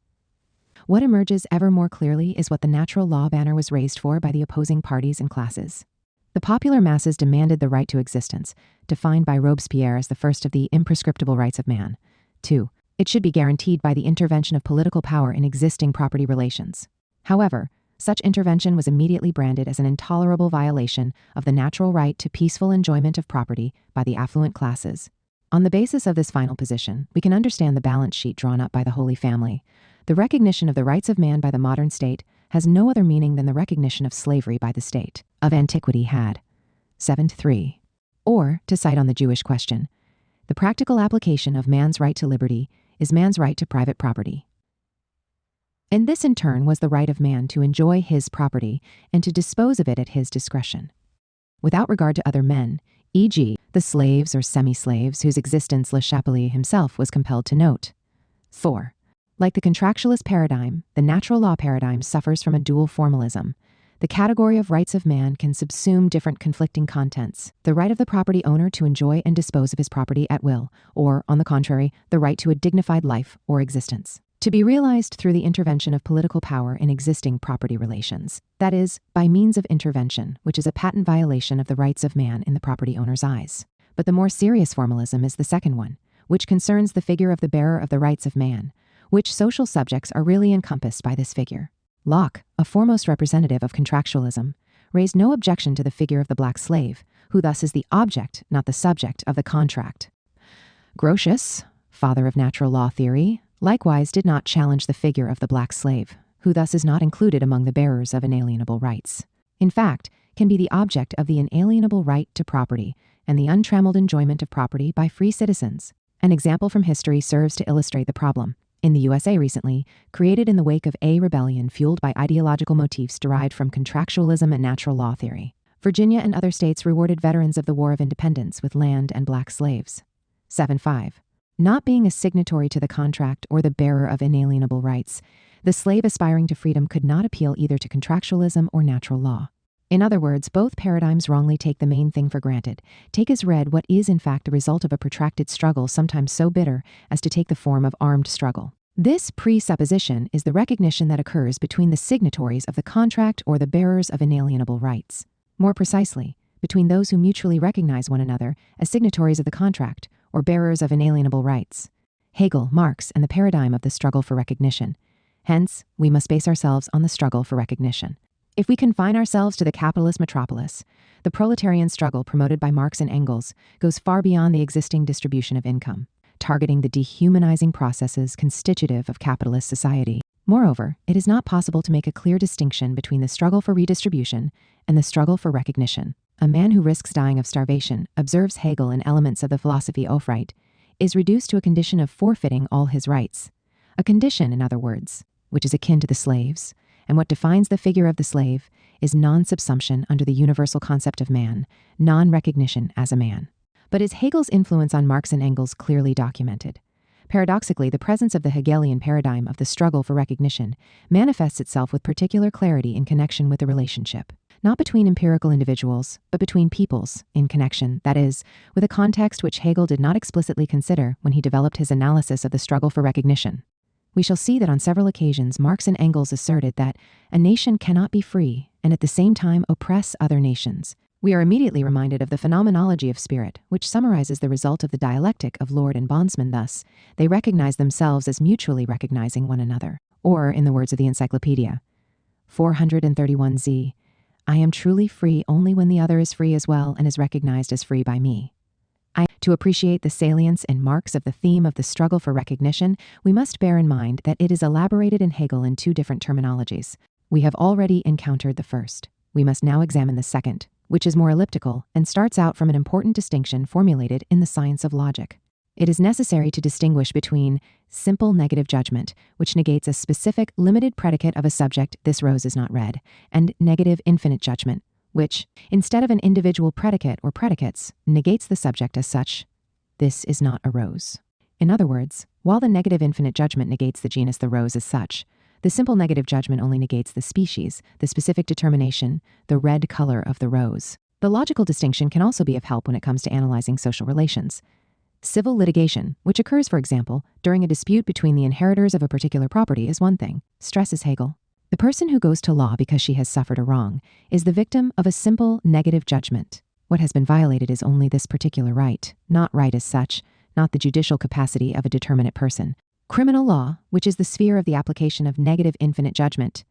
What emerges ever more clearly is what the natural law banner was raised for by the opposing parties and classes. The popular masses demanded the right to existence, defined by Robespierre as the first of the imprescriptible rights of man. 2. It should be guaranteed by the intervention of political power in existing property relations. However, such intervention was immediately branded as an intolerable violation of the natural right to peaceful enjoyment of property by the affluent classes. On the basis of this final position, we can understand the balance sheet drawn up by the Holy Family. The recognition of the rights of man by the modern state has no other meaning than the recognition of slavery by the state of antiquity had. 7-3. Or, to cite on the Jewish question, the practical application of man's right to liberty is man's right to private property. And this in turn was the right of man to enjoy his property and to dispose of it at his discretion, without regard to other men, e.g., the slaves or semi-slaves whose existence Le Chapelier himself was compelled to note. 4. Like the contractualist paradigm, the natural law paradigm suffers from a dual formalism. The category of rights of man can subsume different conflicting contents: the right of the property owner to enjoy and dispose of his property at will, or, on the contrary, the right to a dignified life or existence, to be realized through the intervention of political power in existing property relations. That is, by means of intervention, which is a patent violation of the rights of man in the property owner's eyes. But the more serious formalism is the second one, which concerns the figure of the bearer of the rights of man. Which social subjects are really encompassed by this figure? Locke, a foremost representative of contractualism, raised no objection to the figure of the black slave, who thus is the object, not the subject, of the contract. Grotius, father of natural law theory, likewise did not challenge the figure of the black slave, who thus is not included among the bearers of inalienable rights. In fact, can be the object of the inalienable right to property and the untrammeled enjoyment of property by free citizens. An example from history serves to illustrate the problem. In the USA recently, created in the wake of a rebellion fueled by ideological motifs derived from contractualism and natural law theory, Virginia and other states rewarded veterans of the War of Independence with land and black slaves. 7-5. not being a signatory to the contract or the bearer of inalienable rights, the slave aspiring to freedom could not appeal either to contractualism or natural law. In other words, both paradigms wrongly take the main thing for granted, take as read what is in fact the result of a protracted struggle, sometimes so bitter as to take the form of armed struggle. This presupposition is the recognition that occurs between the signatories of the contract or the bearers of inalienable rights. More precisely, between those who mutually recognize one another as signatories of the contract or bearers of inalienable rights. Hegel, Marx, and the paradigm of the struggle for recognition. Hence, we must base ourselves on the struggle for recognition. If we confine ourselves to the capitalist metropolis, the proletarian struggle promoted by Marx and Engels goes far beyond the existing distribution of income, targeting the dehumanizing processes constitutive of capitalist society. Moreover, it is not possible to make a clear distinction between the struggle for redistribution and the struggle for recognition. A man who risks dying of starvation, observes Hegel in Elements of the Philosophy Aufright, is reduced to a condition of forfeiting all his rights. A condition, in other words, which is akin to the slave's, and what defines the figure of the slave is non-subsumption under the universal concept of man, non-recognition as a man. But is Hegel's influence on Marx and Engels clearly documented? Paradoxically, the presence of the Hegelian paradigm of the struggle for recognition manifests itself with particular clarity in connection with the relationship, not between empirical individuals, but between peoples, in connection, that is, with a context which Hegel did not explicitly consider when he developed his analysis of the struggle for recognition. We shall see that on several occasions Marx and Engels asserted that a nation cannot be free and at the same time oppress other nations. We are immediately reminded of the phenomenology of spirit, which summarizes the result of the dialectic of lord and bondsman thus: they recognize themselves as mutually recognizing one another. Or, in the words of the encyclopedia, 431z, I am truly free only when the other is free as well and is recognized as free by me. To appreciate the salience and marks of the theme of the struggle for recognition, we must bear in mind that it is elaborated in Hegel in two different terminologies. We have already encountered the first. We must now examine the second, which is more elliptical and starts out from an important distinction formulated in the science of logic. It is necessary to distinguish between simple negative judgment, which negates a specific limited predicate of a subject, this rose is not red, and negative infinite judgment, which, instead of an individual predicate or predicates, negates the subject as such, this is not a rose. In other words, while the negative infinite judgment negates the genus the rose as such, the simple negative judgment only negates the species, the specific determination, the red color of the rose. The logical distinction can also be of help when it comes to analyzing social relations. Civil litigation, which occurs, for example, during a dispute between the inheritors of a particular property, is one thing, stresses Hegel. The person who goes to law because she has suffered a wrong is the victim of a simple negative judgment. What has been violated is only this particular right, not right as such, not the judicial capacity of a determinate person. Criminal law, which is the sphere of the application of negative infinite judgment,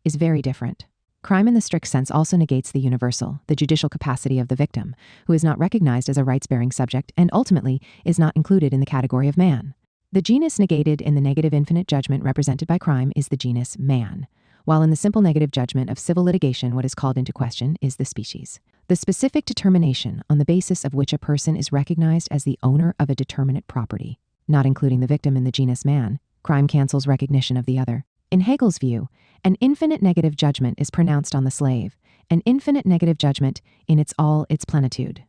is very different. Crime in the strict sense also negates the universal, the judicial capacity of the victim, who is not recognized as a rights-bearing subject and ultimately is not included in the category of man. The genus negated in the negative infinite judgment represented by crime is the genus man, while in the simple negative judgment of civil litigation what is called into question is the species. The specific determination on the basis of which a person is recognized as the owner of a determinate property, not including the victim in the genus man, crime cancels recognition of the other. In Hegel's view, an infinite negative judgment is pronounced on the slave, an infinite negative judgment in its plenitude.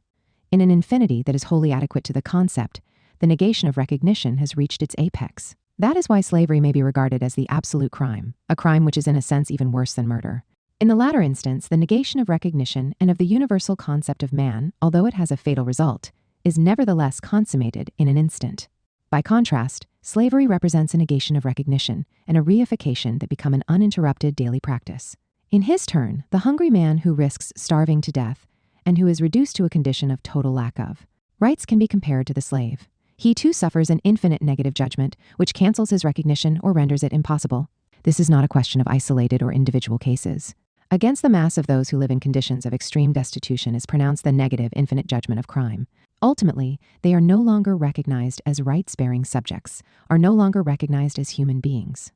In an infinity that is wholly adequate to the concept, the negation of recognition has reached its apex. That is why slavery may be regarded as the absolute crime, a crime which is in a sense even worse than murder. In the latter instance, the negation of recognition and of the universal concept of man, although it has a fatal result, is nevertheless consummated in an instant. By contrast, slavery represents a negation of recognition and a reification that become an uninterrupted daily practice. In his turn, the hungry man who risks starving to death and who is reduced to a condition of total lack of rights can be compared to the slave. He too suffers an infinite negative judgment, which cancels his recognition or renders it impossible. This is not a question of isolated or individual cases. Against the mass of those who live in conditions of extreme destitution is pronounced the negative infinite judgment of crime. Ultimately, they are no longer recognized as rights-bearing subjects, are no longer recognized as human beings.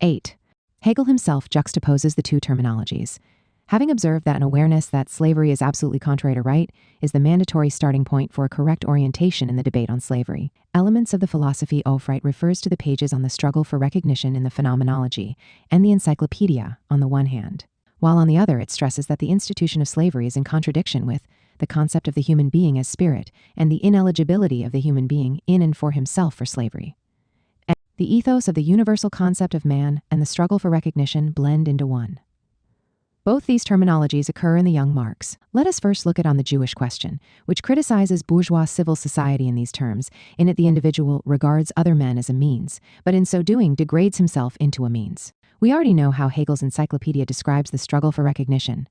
8. Hegel himself juxtaposes the two terminologies. Having observed that an awareness that slavery is absolutely contrary to right is the mandatory starting point for a correct orientation in the debate on slavery, Elements of the Philosophy Aufright refers to the pages on the struggle for recognition in the phenomenology and the encyclopedia on the one hand, while on the other it stresses that the institution of slavery is in contradiction with the concept of the human being as spirit, and the ineligibility of the human being in and for himself for slavery. And the ethos of the universal concept of man and the struggle for recognition blend into one. Both these terminologies occur in the young Marx. Let us first look at On the Jewish Question, which criticizes bourgeois civil society in these terms. In it, the individual regards other men as a means, but in so doing degrades himself into a means. We already know how Hegel's encyclopedia describes the struggle for recognition.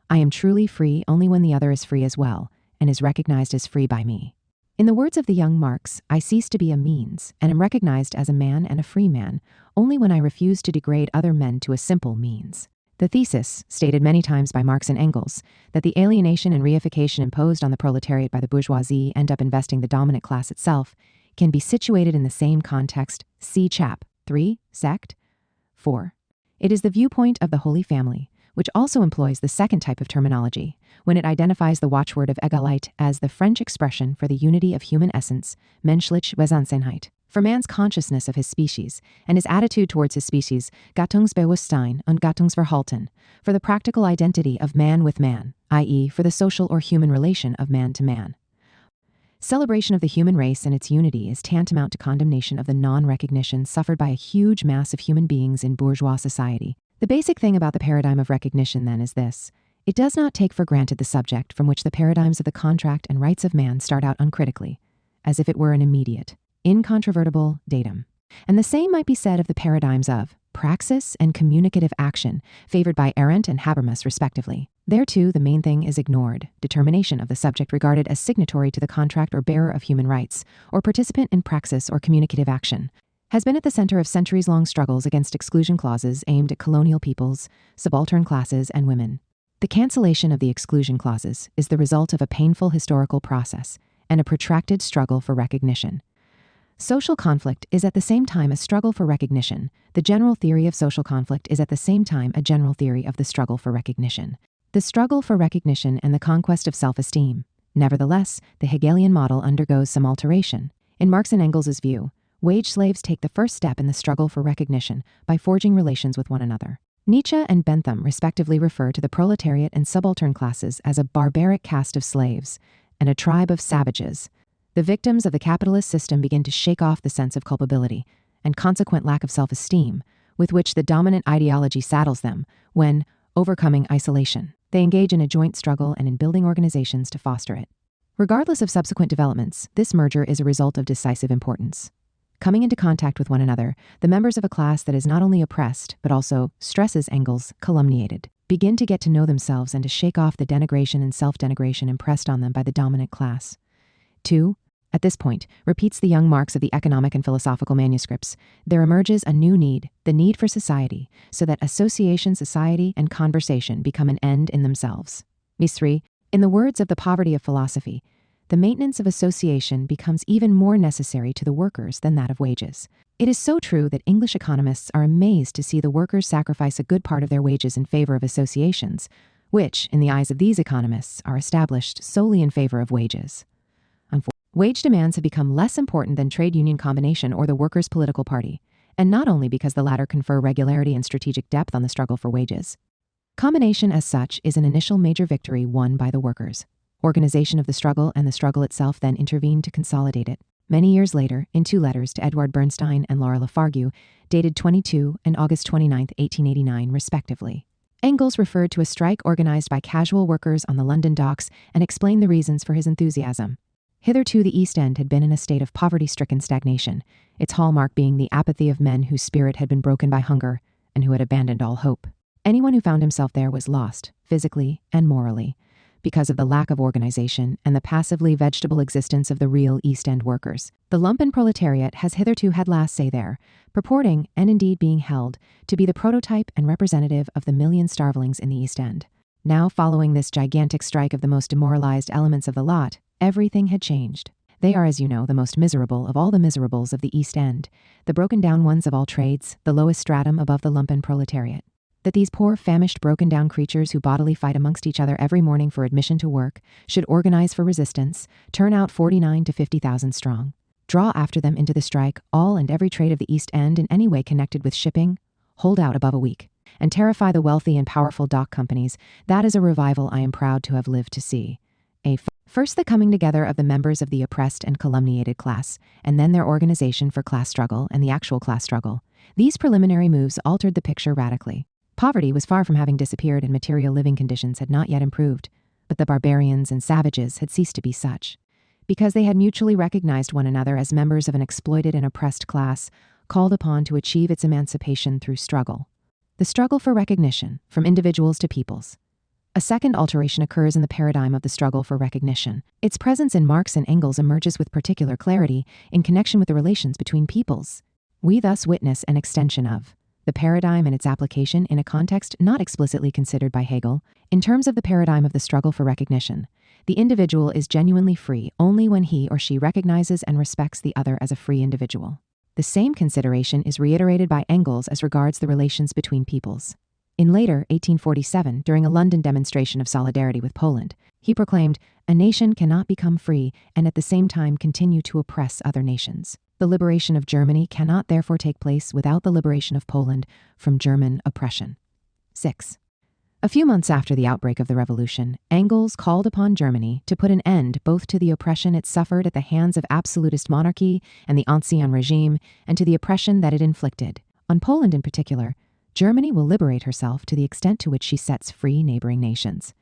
I am truly free only when the other is free as well, and is recognized as free by me. In the words of the young Marx, I cease to be a means, and am recognized as a man and a free man, only when I refuse to degrade other men to a simple means. The thesis, stated many times by Marx and Engels, that the alienation and reification imposed on the proletariat by the bourgeoisie end up investing the dominant class itself, can be situated in the same context. See chap. 3, sect. 4. It is the viewpoint of the Holy Family, which also employs the second type of terminology, when it identifies the watchword of Égalité as the French expression for the unity of human essence, menschliche Wesenheit, for man's consciousness of his species, and his attitude towards his species, Gattungsbewusstsein und Gattungsverhalten, for the practical identity of man with man, i.e., for the social or human relation of man to man. Celebration of the human race and its unity is tantamount to condemnation of the non-recognition suffered by a huge mass of human beings in bourgeois society. The basic thing about the paradigm of recognition, then, is this. It does not take for granted the subject from which the paradigms of the contract and rights of man start out uncritically, as if it were an immediate, incontrovertible datum. And the same might be said of the paradigms of praxis and communicative action, favored by Arendt and Habermas respectively. There too, the main thing is ignored, determination of the subject regarded as signatory to the contract or bearer of human rights, or participant in praxis or communicative action, has been at the center of centuries-long struggles against exclusion clauses aimed at colonial peoples, subaltern classes, and women. The cancellation of the exclusion clauses is the result of a painful historical process and a protracted struggle for recognition. Social conflict is at the same time a struggle for recognition. The general theory of social conflict is at the same time a general theory of the struggle for recognition. The struggle for recognition and the conquest of self-esteem. Nevertheless, the Hegelian model undergoes some alteration. In Marx and Engels' view, wage slaves take the first step in the struggle for recognition by forging relations with one another. Nietzsche and Bentham respectively refer to the proletariat and subaltern classes as a barbaric caste of slaves and a tribe of savages. The victims of the capitalist system begin to shake off the sense of culpability and consequent lack of self-esteem with which the dominant ideology saddles them when, overcoming isolation, they engage in a joint struggle and in building organizations to foster it. Regardless of subsequent developments, this merger is a result of decisive importance. Coming into contact with one another, the members of a class that is not only oppressed, but also, stresses Engels, calumniated, begin to get to know themselves and to shake off the denigration and self-denigration impressed on them by the dominant class. 2. At this point, repeats the young Marx of the economic and philosophical manuscripts, there emerges a new need, the need for society, so that association, society, and conversation become an end in themselves. 3. In the words of the Poverty of Philosophy, the maintenance of association becomes even more necessary to the workers than that of wages. It is so true that English economists are amazed to see the workers sacrifice a good part of their wages in favor of associations, which, in the eyes of these economists, are established solely in favor of wages. Wage demands have become less important than trade union combination or the workers' political party, and not only because the latter confer regularity and strategic depth on the struggle for wages. Combination as such is an initial major victory won by the workers. Organization of the struggle and the struggle itself then intervened to consolidate it. Many years later, in 2 letters to Edward Bernstein and Laura Lafargue, dated 22 and August 29, 1889, respectively, Engels referred to a strike organized by casual workers on the London docks and explained the reasons for his enthusiasm. Hitherto the East End had been in a state of poverty-stricken stagnation, its hallmark being the apathy of men whose spirit had been broken by hunger and who had abandoned all hope. Anyone who found himself there was lost, physically and morally, because of the lack of organization and the passively vegetable existence of the real East End workers. The lumpen proletariat has hitherto had last say there, purporting, and indeed being held, to be the prototype and representative of the million starvelings in the East End. Now, following this gigantic strike of the most demoralized elements of the lot, everything had changed. They are, as you know, the most miserable of all the miserables of the East End, the broken down ones of all trades, the lowest stratum above the lumpen proletariat. That these poor, famished, broken down creatures who bodily fight amongst each other every morning for admission to work, should organize for resistance, turn out 49 to 50,000 strong, draw after them into the strike all and every trade of the East End in any way connected with shipping, hold out above a week, and terrify the wealthy and powerful dock companies, that is a revival I am proud to have lived to see. First, the coming together of the members of the oppressed and calumniated class, and then their organization for class struggle and the actual class struggle. These preliminary moves altered the picture radically. Poverty was far from having disappeared and material living conditions had not yet improved, but the barbarians and savages had ceased to be such. Because they had mutually recognized one another as members of an exploited and oppressed class, called upon to achieve its emancipation through struggle. The struggle for recognition, from individuals to peoples. A second alteration occurs in the paradigm of the struggle for recognition. Its presence in Marx and Engels emerges with particular clarity in connection with the relations between peoples. We thus witness an extension of the paradigm and its application in a context not explicitly considered by Hegel. In terms of the paradigm of the struggle for recognition, the individual is genuinely free only when he or she recognizes and respects the other as a free individual. The same consideration is reiterated by Engels as regards the relations between peoples. In later 1847, during a London demonstration of solidarity with Poland, he proclaimed, "A nation cannot become free and at the same time continue to oppress other nations. The liberation of Germany cannot therefore take place without the liberation of Poland from German oppression." 6. A few months after the outbreak of the revolution, Engels called upon Germany to put an end both to the oppression it suffered at the hands of absolutist monarchy and the Ancien regime, and to the oppression that it inflicted. On Poland in particular, Germany will liberate herself to the extent to which she sets free neighboring nations.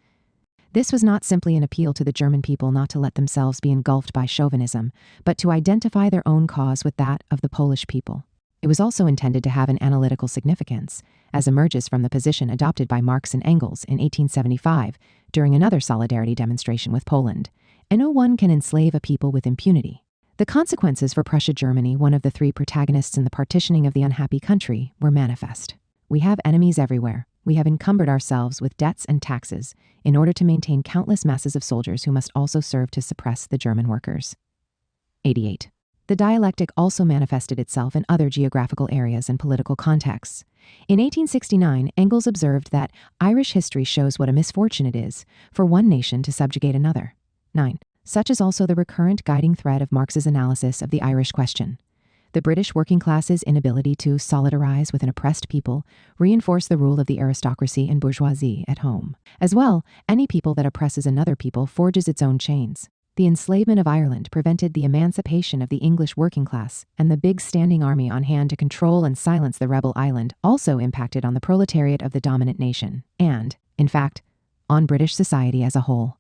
This was not simply an appeal to the German people not to let themselves be engulfed by chauvinism, but to identify their own cause with that of the Polish people. It was also intended to have an analytical significance, as emerges from the position adopted by Marx and Engels in 1875 during another solidarity demonstration with Poland. No one can enslave a people with impunity. The consequences for Prussia-Germany, one of the three protagonists in the partitioning of the unhappy country, were manifest. We have enemies everywhere. We have encumbered ourselves with debts and taxes in order to maintain countless masses of soldiers who must also serve to suppress the German workers. 88. The dialectic also manifested itself in other geographical areas and political contexts. In 1869, Engels observed that Irish history shows what a misfortune it is for one nation to subjugate another. 9. Such is also the recurrent guiding thread of Marx's analysis of the Irish question. The British working class's inability to solidarize with an oppressed people reinforced the rule of the aristocracy and bourgeoisie at home. As well, any people that oppresses another people forges its own chains. The enslavement of Ireland prevented the emancipation of the English working class, and the big standing army on hand to control and silence the rebel island also impacted on the proletariat of the dominant nation, and, in fact, on British society as a whole.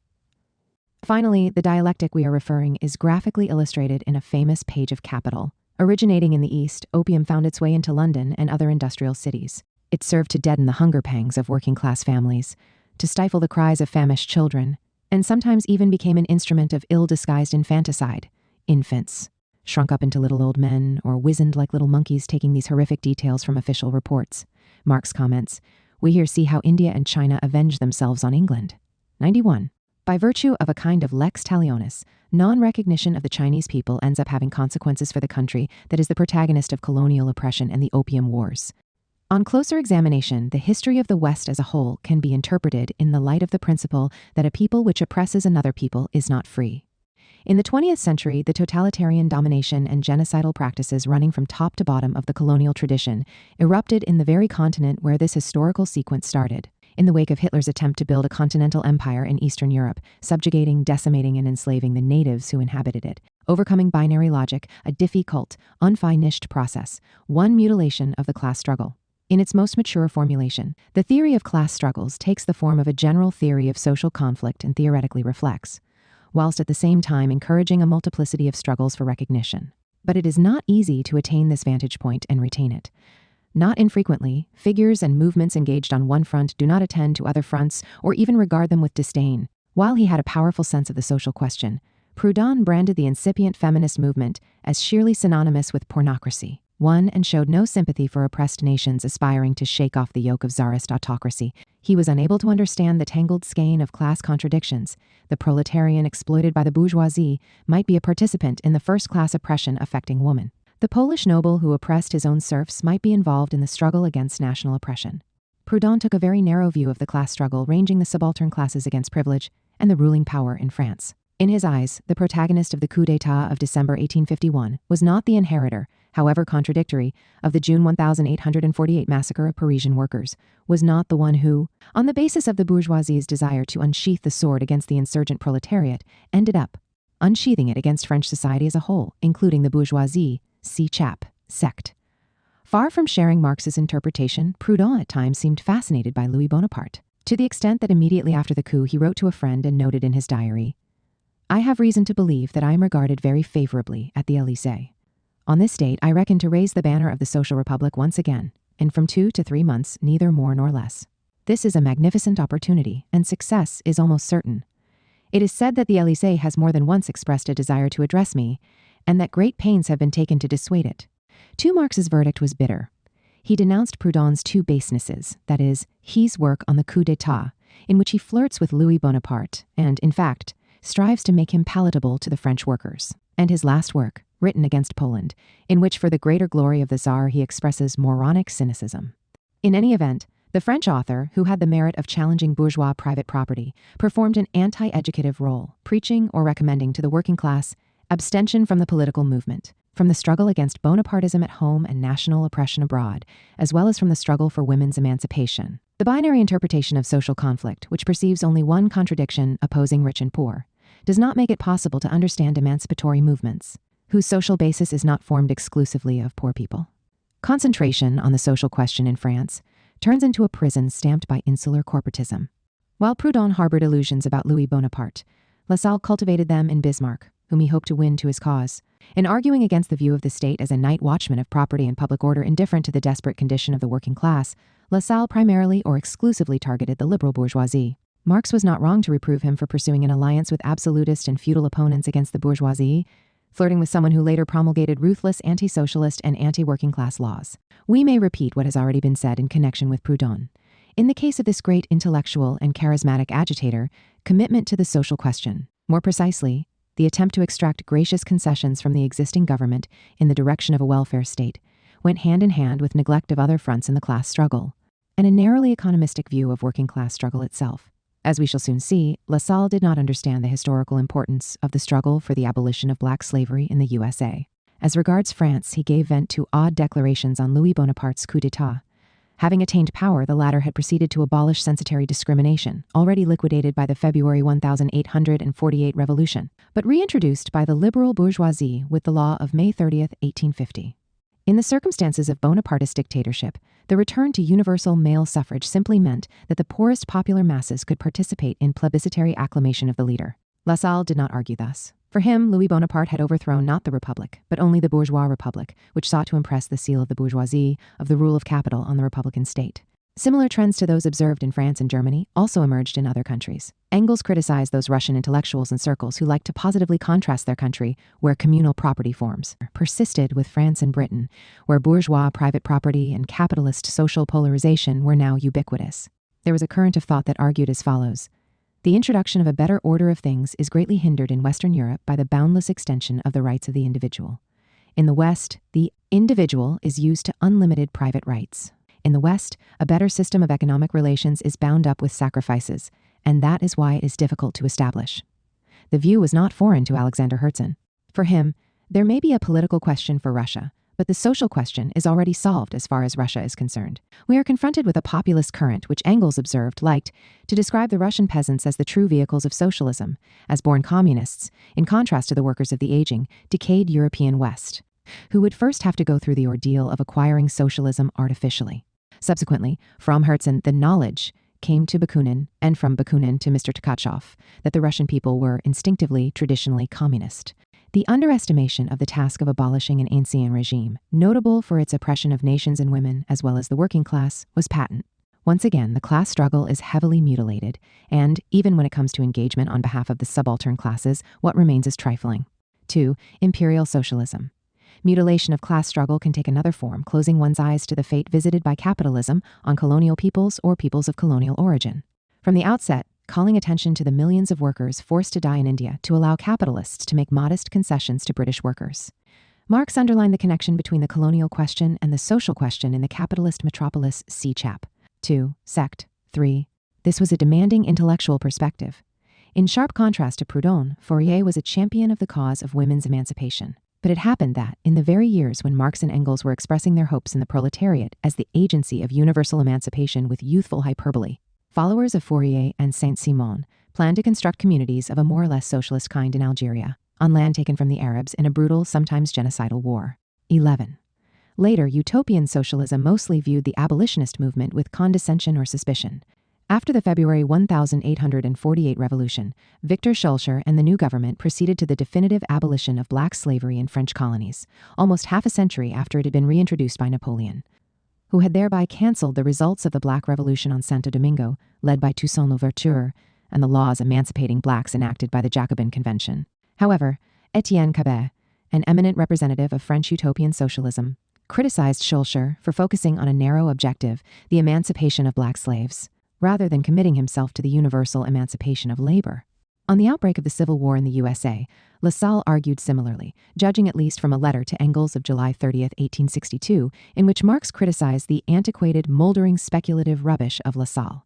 Finally, the dialectic we are referring is graphically illustrated in a famous page of Capital. Originating in the East, opium found its way into London and other industrial cities. It served to deaden the hunger pangs of working-class families, to stifle the cries of famished children, and sometimes even became an instrument of ill-disguised infanticide. Infants, shrunk up into little old men, or wizened like little monkeys, taking these horrific details from official reports. Marx comments, "We here see how India and China avenge themselves on England." 91. By virtue of a kind of lex talionis, non-recognition of the Chinese people ends up having consequences for the country that is the protagonist of colonial oppression and the Opium Wars. On closer examination, the history of the West as a whole can be interpreted in the light of the principle that a people which oppresses another people is not free. In the 20th century, the totalitarian domination and genocidal practices running from top to bottom of the colonial tradition erupted in the very continent where this historical sequence started. In the wake of Hitler's attempt to build a continental empire in Eastern Europe, subjugating, decimating, and enslaving the natives who inhabited it, overcoming binary logic, a difficult, unfinished process, one mutilation of the class struggle. In its most mature formulation, the theory of class struggles takes the form of a general theory of social conflict and theoretically reflects, whilst at the same time encouraging a multiplicity of struggles for recognition. But it is not easy to attain this vantage point and retain it. Not infrequently, figures and movements engaged on one front do not attend to other fronts or even regard them with disdain. While he had a powerful sense of the social question, Proudhon branded the incipient feminist movement as sheerly synonymous with pornocracy, and showed no sympathy for oppressed nations aspiring to shake off the yoke of czarist autocracy. He was unable to understand the tangled skein of class contradictions. The proletarian exploited by the bourgeoisie might be a participant in the first-class oppression affecting woman. The Polish noble who oppressed his own serfs might be involved in the struggle against national oppression. Proudhon took a very narrow view of the class struggle, ranging the subaltern classes against privilege and the ruling power in France. In his eyes, the protagonist of the coup d'état of December 1851 was not the inheritor, however contradictory, of the June 1848 massacre of Parisian workers, was not the one who, on the basis of the bourgeoisie's desire to unsheath the sword against the insurgent proletariat, ended up unsheathing it against French society as a whole, including the bourgeoisie, sect. Far from sharing Marx's interpretation, Proudhon at times seemed fascinated by Louis Bonaparte, to the extent that immediately after the coup he wrote to a friend and noted in his diary, "I have reason to believe that I am regarded very favorably at the Élysée. On this date, I reckon to raise the banner of the Social Republic once again, and from 2 to 3 months, neither more nor less. This is a magnificent opportunity, and success is almost certain. It is said that the Élysée has more than once expressed a desire to address me, and that great pains have been taken to dissuade it." To Marx's verdict was bitter. He denounced Proudhon's two basenesses, that is, his work on the coup d'état, in which he flirts with Louis Bonaparte, and, in fact, strives to make him palatable to the French workers, and his last work, written against Poland, in which for the greater glory of the Tsar he expresses moronic cynicism. In any event, the French author, who had the merit of challenging bourgeois private property, performed an anti-educative role, preaching or recommending to the working class abstention from the political movement, from the struggle against Bonapartism at home and national oppression abroad, as well as from the struggle for women's emancipation. The binary interpretation of social conflict, which perceives only one contradiction opposing rich and poor, does not make it possible to understand emancipatory movements, whose social basis is not formed exclusively of poor people. Concentration on the social question in France turns into a prison stamped by insular corporatism. While Proudhon harbored illusions about Louis Bonaparte, Lassalle cultivated them in Bismarck, whom he hoped to win to his cause. In arguing against the view of the state as a night watchman of property and public order indifferent to the desperate condition of the working class, Lassalle primarily or exclusively targeted the liberal bourgeoisie. Marx was not wrong to reprove him for pursuing an alliance with absolutist and feudal opponents against the bourgeoisie, flirting with someone who later promulgated ruthless anti-socialist and anti-working class laws. We may repeat what has already been said in connection with Proudhon. In the case of this great intellectual and charismatic agitator, commitment to the social question, more precisely, the attempt to extract gracious concessions from the existing government in the direction of a welfare state, went hand in hand with neglect of other fronts in the class struggle, and a narrowly economistic view of working class struggle itself. As we shall soon see, Lassalle did not understand the historical importance of the struggle for the abolition of black slavery in the USA. As regards France, he gave vent to odd declarations on Louis Bonaparte's coup d'état. Having attained power, the latter had proceeded to abolish censitary discrimination, already liquidated by the February 1848 revolution, but reintroduced by the liberal bourgeoisie with the law of May 30th, 1850. In the circumstances of Bonapartist dictatorship, the return to universal male suffrage simply meant that the poorest popular masses could participate in plebiscitary acclamation of the leader. Lassalle did not argue thus. For him, Louis Bonaparte had overthrown not the republic, but only the bourgeois republic, which sought to impress the seal of the bourgeoisie, of the rule of capital on the republican state. Similar trends to those observed in France and Germany also emerged in other countries. Engels criticized those Russian intellectuals and circles who liked to positively contrast their country where communal property forms persisted with France and Britain, where bourgeois private property and capitalist social polarization were now ubiquitous. There was a current of thought that argued as follows: the introduction of a better order of things is greatly hindered in Western Europe by the boundless extension of the rights of the individual. In the West, the individual is used to unlimited private rights. In the West, a better system of economic relations is bound up with sacrifices, and that is why it is difficult to establish. The view was not foreign to Alexander Herzen. For him, there may be a political question for Russia, but the social question is already solved as far as Russia is concerned. We are confronted with a populist current which Engels observed liked to describe the Russian peasants as the true vehicles of socialism, as born communists, in contrast to the workers of the aging, decayed European West, who would first have to go through the ordeal of acquiring socialism artificially. Subsequently, from Herzen, the knowledge came to Bakunin, and from Bakunin to Mr. Tkachov, that the Russian people were instinctively, traditionally communist. The underestimation of the task of abolishing an ancien regime, notable for its oppression of nations and women as well as the working class, was patent. Once again, the class struggle is heavily mutilated, and, even when it comes to engagement on behalf of the subaltern classes, what remains is trifling. 2. Imperial socialism. Mutilation of class struggle can take another form, closing one's eyes to the fate visited by capitalism on colonial peoples or peoples of colonial origin. From the outset, calling attention to the millions of workers forced to die in India to allow capitalists to make modest concessions to British workers. Marx underlined the connection between the colonial question and the social question in the capitalist metropolis C-chap. 2. Sect. 3. This was a demanding intellectual perspective. In sharp contrast to Proudhon, Fourier was a champion of the cause of women's emancipation. But it happened that, in the very years when Marx and Engels were expressing their hopes in the proletariat as the agency of universal emancipation with youthful hyperbole, followers of Fourier and Saint-Simon planned to construct communities of a more or less socialist kind in Algeria, on land taken from the Arabs in a brutal, sometimes genocidal war. 11. Later, utopian socialism mostly viewed the abolitionist movement with condescension or suspicion. After the February 1848 revolution, Victor Schulcher and the new government proceeded to the definitive abolition of black slavery in French colonies, almost half a century after it had been reintroduced by Napoleon, who had thereby cancelled the results of the Black Revolution on Santo Domingo, led by Toussaint Louverture, and the laws emancipating blacks enacted by the Jacobin Convention. However, Etienne Cabet, an eminent representative of French utopian socialism, criticized Schulcher for focusing on a narrow objective, the emancipation of black slaves, rather than committing himself to the universal emancipation of labor. On the outbreak of the Civil War in the USA, Lassalle argued similarly, judging at least from a letter to Engels of July 30, 1862, in which Marx criticized the antiquated, moldering speculative rubbish of Lassalle,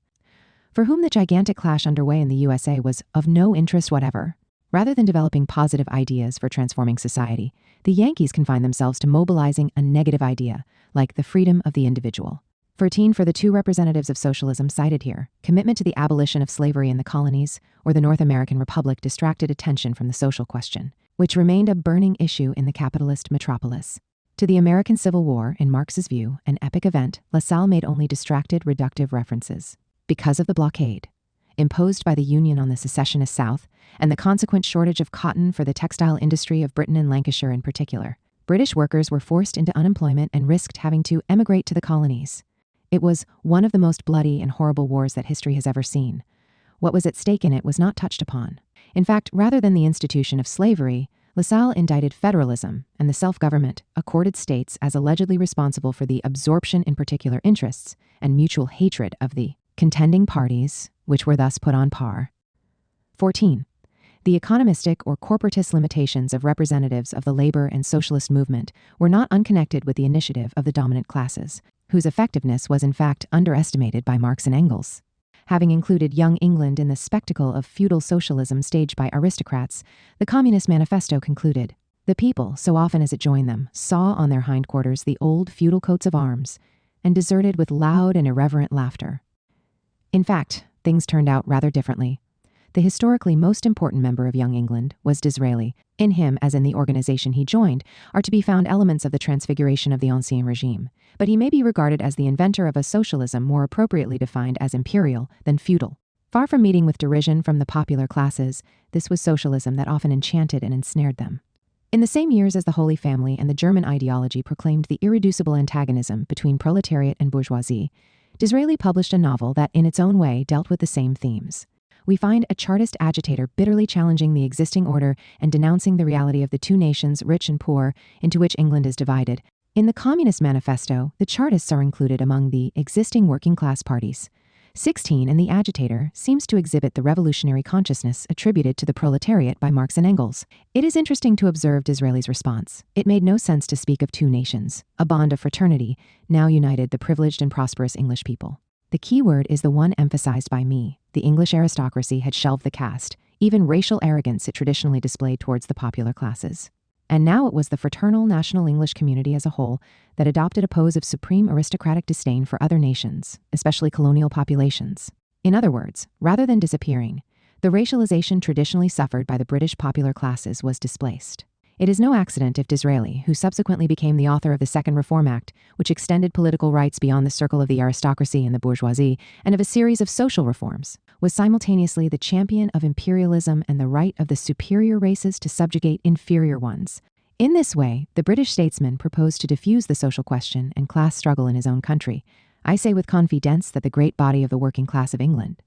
for whom the gigantic clash underway in the USA was of no interest whatever. Rather than developing positive ideas for transforming society, the Yankees confined themselves to mobilizing a negative idea, like the freedom of the individual. 13. For the two representatives of socialism cited here, commitment to the abolition of slavery in the colonies or the North American Republic distracted attention from the social question, which remained a burning issue in the capitalist metropolis. To the American Civil War, in Marx's view, an epic event, Lassalle made only distracted, reductive references. Because of the blockade imposed by the Union on the secessionist South and the consequent shortage of cotton for the textile industry of Britain and Lancashire in particular, British workers were forced into unemployment and risked having to emigrate to the colonies. It was one of the most bloody and horrible wars that history has ever seen. What was at stake in it was not touched upon. In fact, rather than the institution of slavery, Lassalle indicted federalism and the self-government accorded states as allegedly responsible for the absorption in particular interests and mutual hatred of the contending parties, which were thus put on par. 14. The economistic or corporatist limitations of representatives of the labor and socialist movement were not unconnected with the initiative of the dominant classes, whose effectiveness was in fact underestimated by Marx and Engels. Having included young England in the spectacle of feudal socialism staged by aristocrats, the Communist Manifesto concluded, "The people, so often as it joined them, saw on their hindquarters the old feudal coats of arms, and deserted with loud and irreverent laughter." In fact, things turned out rather differently. The historically most important member of Young England was Disraeli. In him, as in the organization he joined, are to be found elements of the transfiguration of the Ancien Regime, but he may be regarded as the inventor of a socialism more appropriately defined as imperial than feudal. Far from meeting with derision from the popular classes, this was socialism that often enchanted and ensnared them. In the same years as the Holy Family and the German ideology proclaimed the irreducible antagonism between proletariat and bourgeoisie, Disraeli published a novel that, in its own way, dealt with the same themes. We find a Chartist agitator bitterly challenging the existing order and denouncing the reality of the two nations, rich and poor, into which England is divided. In the Communist Manifesto, the Chartists are included among the existing working-class parties. 16. And the agitator seems to exhibit the revolutionary consciousness attributed to the proletariat by Marx and Engels. It is interesting to observe Disraeli's response. It made no sense to speak of two nations, a bond of fraternity, now united the privileged and prosperous English people. The key word is the one emphasized by me. The English aristocracy had shelved the caste, even racial arrogance it traditionally displayed towards the popular classes. And now it was the fraternal national English community as a whole that adopted a pose of supreme aristocratic disdain for other nations, especially colonial populations. In other words, rather than disappearing, the racialization traditionally suffered by the British popular classes was displaced. It is no accident if Disraeli, who subsequently became the author of the Second Reform Act, which extended political rights beyond the circle of the aristocracy and the bourgeoisie, and of a series of social reforms, was simultaneously the champion of imperialism and the right of the superior races to subjugate inferior ones. In this way, the British statesman proposed to diffuse the social question and class struggle in his own country. I say with confidence that the great body of the working class of England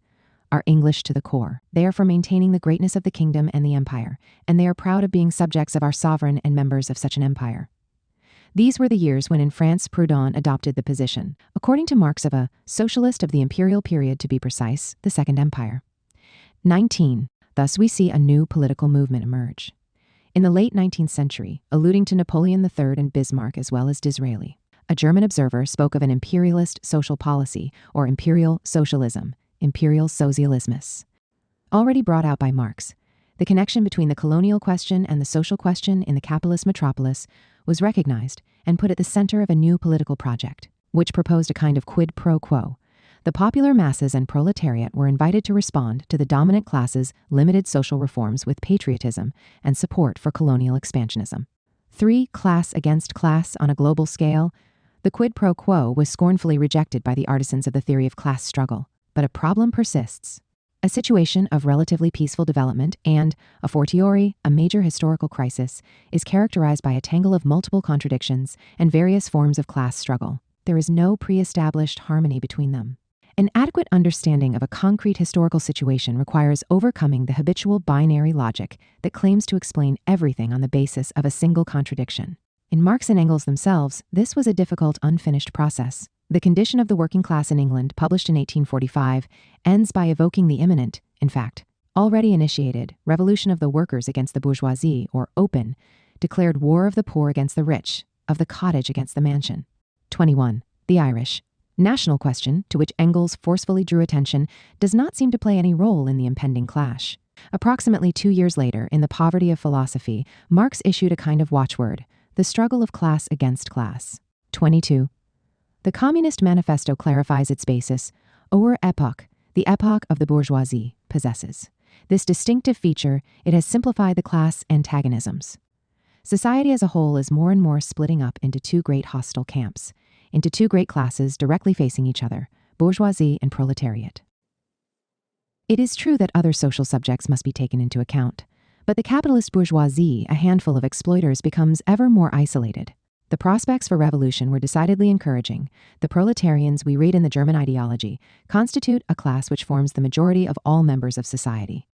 are English to the core. They are for maintaining the greatness of the kingdom and the empire, and they are proud of being subjects of our sovereign and members of such an empire. These were the years when in France Proudhon adopted the position, according to Marx, of a socialist of the imperial period, to be precise, the Second Empire. 19. Thus we see a new political movement emerge. In the late 19th century, alluding to Napoleon III and Bismarck as well as Disraeli, a German observer spoke of an imperialist social policy, or imperial socialism, imperial socialismus. Already brought out by Marx, The connection between the colonial question and the social question in the capitalist metropolis was recognized and put at the center of a new political project, which proposed a kind of quid pro quo. The popular masses and proletariat were invited to respond to the dominant class's limited social reforms with patriotism and support for colonial expansionism. 3. Class against class on a global scale. The quid pro quo was scornfully rejected by the artisans of the theory of class struggle, but a problem persists. A situation of relatively peaceful development and, a fortiori, a major historical crisis is characterized by a tangle of multiple contradictions and various forms of class struggle. There is no pre-established harmony between them. An adequate understanding of a concrete historical situation requires overcoming the habitual binary logic that claims to explain everything on the basis of a single contradiction. In Marx and Engels themselves, this was a difficult, unfinished process. The Condition of the Working Class in England, published in 1845, ends by evoking the imminent, in fact, already initiated, revolution of the workers against the bourgeoisie, or open, declared war of the poor against the rich, of the cottage against the mansion. 21. The Irish. National question, to which Engels forcefully drew attention, does not seem to play any role in the impending clash. Approximately 2 years later, in The Poverty of Philosophy, Marx issued a kind of watchword, the struggle of class against class. 22. The Communist Manifesto clarifies its basis. Our epoch, the epoch of the bourgeoisie, possesses. This distinctive feature, it has simplified the class antagonisms. Society as a whole is more and more splitting up into two great hostile camps, into two great classes directly facing each other, bourgeoisie and proletariat. It is true that other social subjects must be taken into account, but the capitalist bourgeoisie, a handful of exploiters, becomes ever more isolated. The prospects for revolution were decidedly encouraging. The proletarians we read in the German ideology constitute a class which forms the majority of all members of society.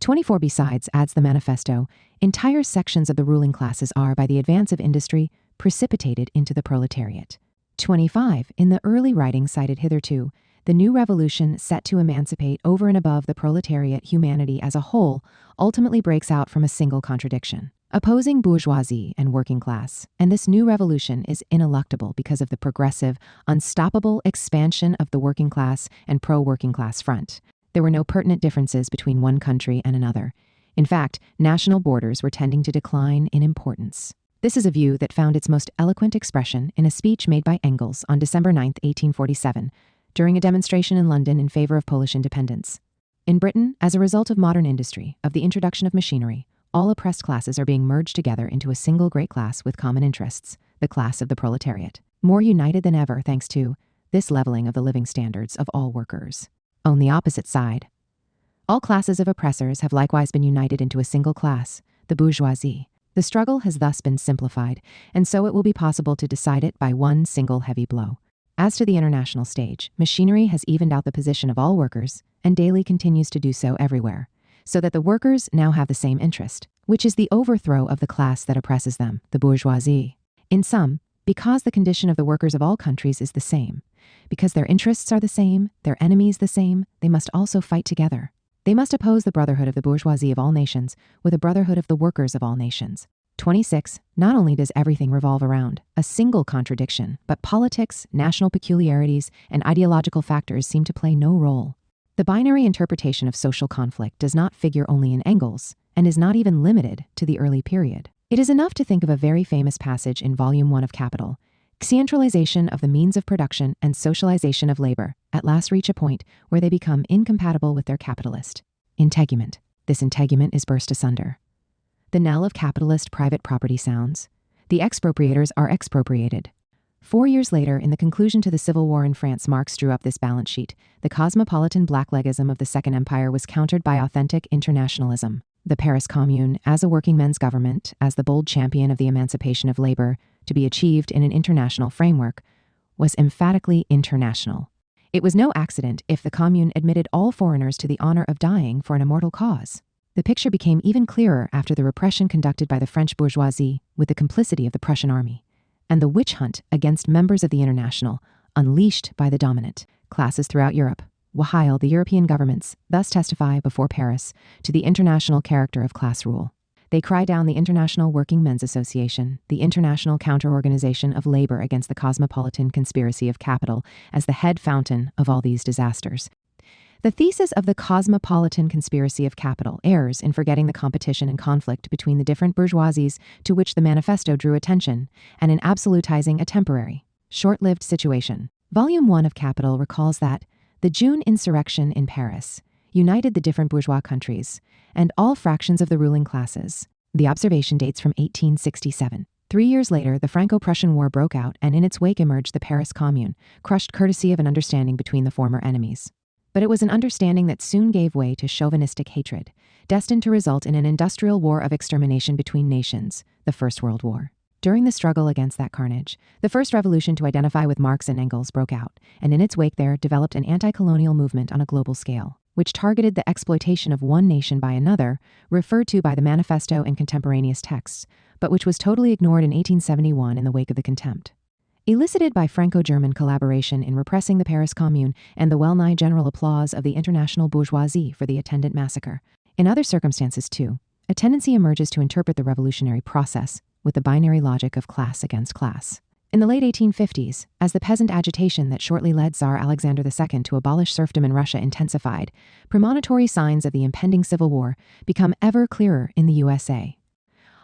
24. Besides, adds the manifesto, entire sections of the ruling classes are, by the advance of industry, precipitated into the proletariat. 25. In the early writings cited hitherto, the new revolution set to emancipate over and above the proletariat humanity as a whole ultimately breaks out from a single contradiction, opposing bourgeoisie and working class, and this new revolution is ineluctable because of the progressive, unstoppable expansion of the working class and pro-working class front. There were no pertinent differences between one country and another. In fact, national borders were tending to decline in importance. This is a view that found its most eloquent expression in a speech made by Engels on December 9, 1847, during a demonstration in London in favor of Polish independence. In Britain, as a result of modern industry, of the introduction of machinery, all oppressed classes are being merged together into a single great class with common interests, the class of the proletariat, more united than ever thanks to this leveling of the living standards of all workers. On the opposite side, all classes of oppressors have likewise been united into a single class, the bourgeoisie. The struggle has thus been simplified, and so it will be possible to decide it by one single heavy blow. As to the international stage, machinery has evened out the position of all workers, and daily continues to do so everywhere, so that the workers now have the same interest, which is the overthrow of the class that oppresses them, the bourgeoisie. In sum, because the condition of the workers of all countries is the same, because their interests are the same, their enemies the same, they must also fight together. They must oppose the brotherhood of the bourgeoisie of all nations with a brotherhood of the workers of all nations. 26. Not only does everything revolve around a single contradiction, but politics, national peculiarities, and ideological factors seem to play no role. The binary interpretation of social conflict does not figure only in Engels, and is not even limited to the early period. It is enough to think of a very famous passage in Volume 1 of Capital. Centralization of the means of production and socialization of labor at last reach a point where they become incompatible with their capitalist integument. This integument is burst asunder. The knell of capitalist private property sounds. The expropriators are expropriated. 4 years later, in the conclusion to the Civil War in France, Marx drew up this balance sheet. The cosmopolitan blacklegism of the Second Empire was countered by authentic internationalism. The Paris Commune, as a working men's government, as the bold champion of the emancipation of labor, to be achieved in an international framework, was emphatically international. It was no accident if the Commune admitted all foreigners to the honor of dying for an immortal cause. The picture became even clearer after the repression conducted by the French bourgeoisie with the complicity of the Prussian army, and the witch hunt against members of the International, unleashed by the dominant classes throughout Europe, while the European governments thus testify before Paris to the international character of class rule. They cry down the International Working Men's Association, the international counter-organization of labor against the cosmopolitan conspiracy of capital, as the head fountain of all these disasters. The thesis of the cosmopolitan conspiracy of capital errs in forgetting the competition and conflict between the different bourgeoisies to which the manifesto drew attention, and in absolutizing a temporary, short-lived situation. Volume 1 of Capital recalls that the June insurrection in Paris united the different bourgeois countries and all fractions of the ruling classes. The observation dates from 1867. 3 years later, the Franco-Prussian War broke out, and in its wake emerged the Paris Commune, crushed courtesy of an understanding between the former enemies. But it was an understanding that soon gave way to chauvinistic hatred, destined to result in an industrial war of extermination between nations, the First World War. During the struggle against that carnage, the first revolution to identify with Marx and Engels broke out, and in its wake there developed an anti-colonial movement on a global scale, which targeted the exploitation of one nation by another, referred to by the manifesto and contemporaneous texts, but which was totally ignored in 1871 in the wake of the Contempt. Elicited by Franco-German collaboration in repressing the Paris Commune and the well-nigh general applause of the international bourgeoisie for the attendant massacre. In other circumstances, too, a tendency emerges to interpret the revolutionary process with the binary logic of class against class. In the late 1850s, as the peasant agitation that shortly led Tsar Alexander II to abolish serfdom in Russia intensified, premonitory signs of the impending civil war become ever clearer in the USA.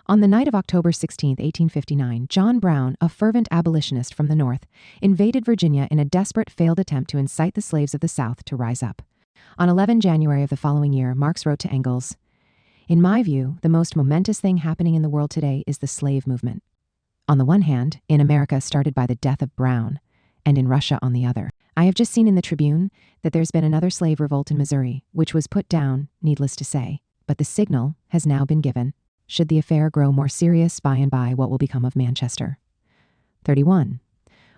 On the night of October 16, 1859, John Brown, a fervent abolitionist from the North, invaded Virginia in a desperate failed attempt to incite the slaves of the South to rise up. On 11 January of the following year, Marx wrote to Engels, "In my view, the most momentous thing happening in the world today is the slave movement. On the one hand, in America started by the death of Brown, and in Russia on the other. I have just seen in the Tribune that there's been another slave revolt in Missouri, which was put down, needless to say, but the signal has now been given. Should the affair grow more serious by and by, what will become of Manchester?" 31.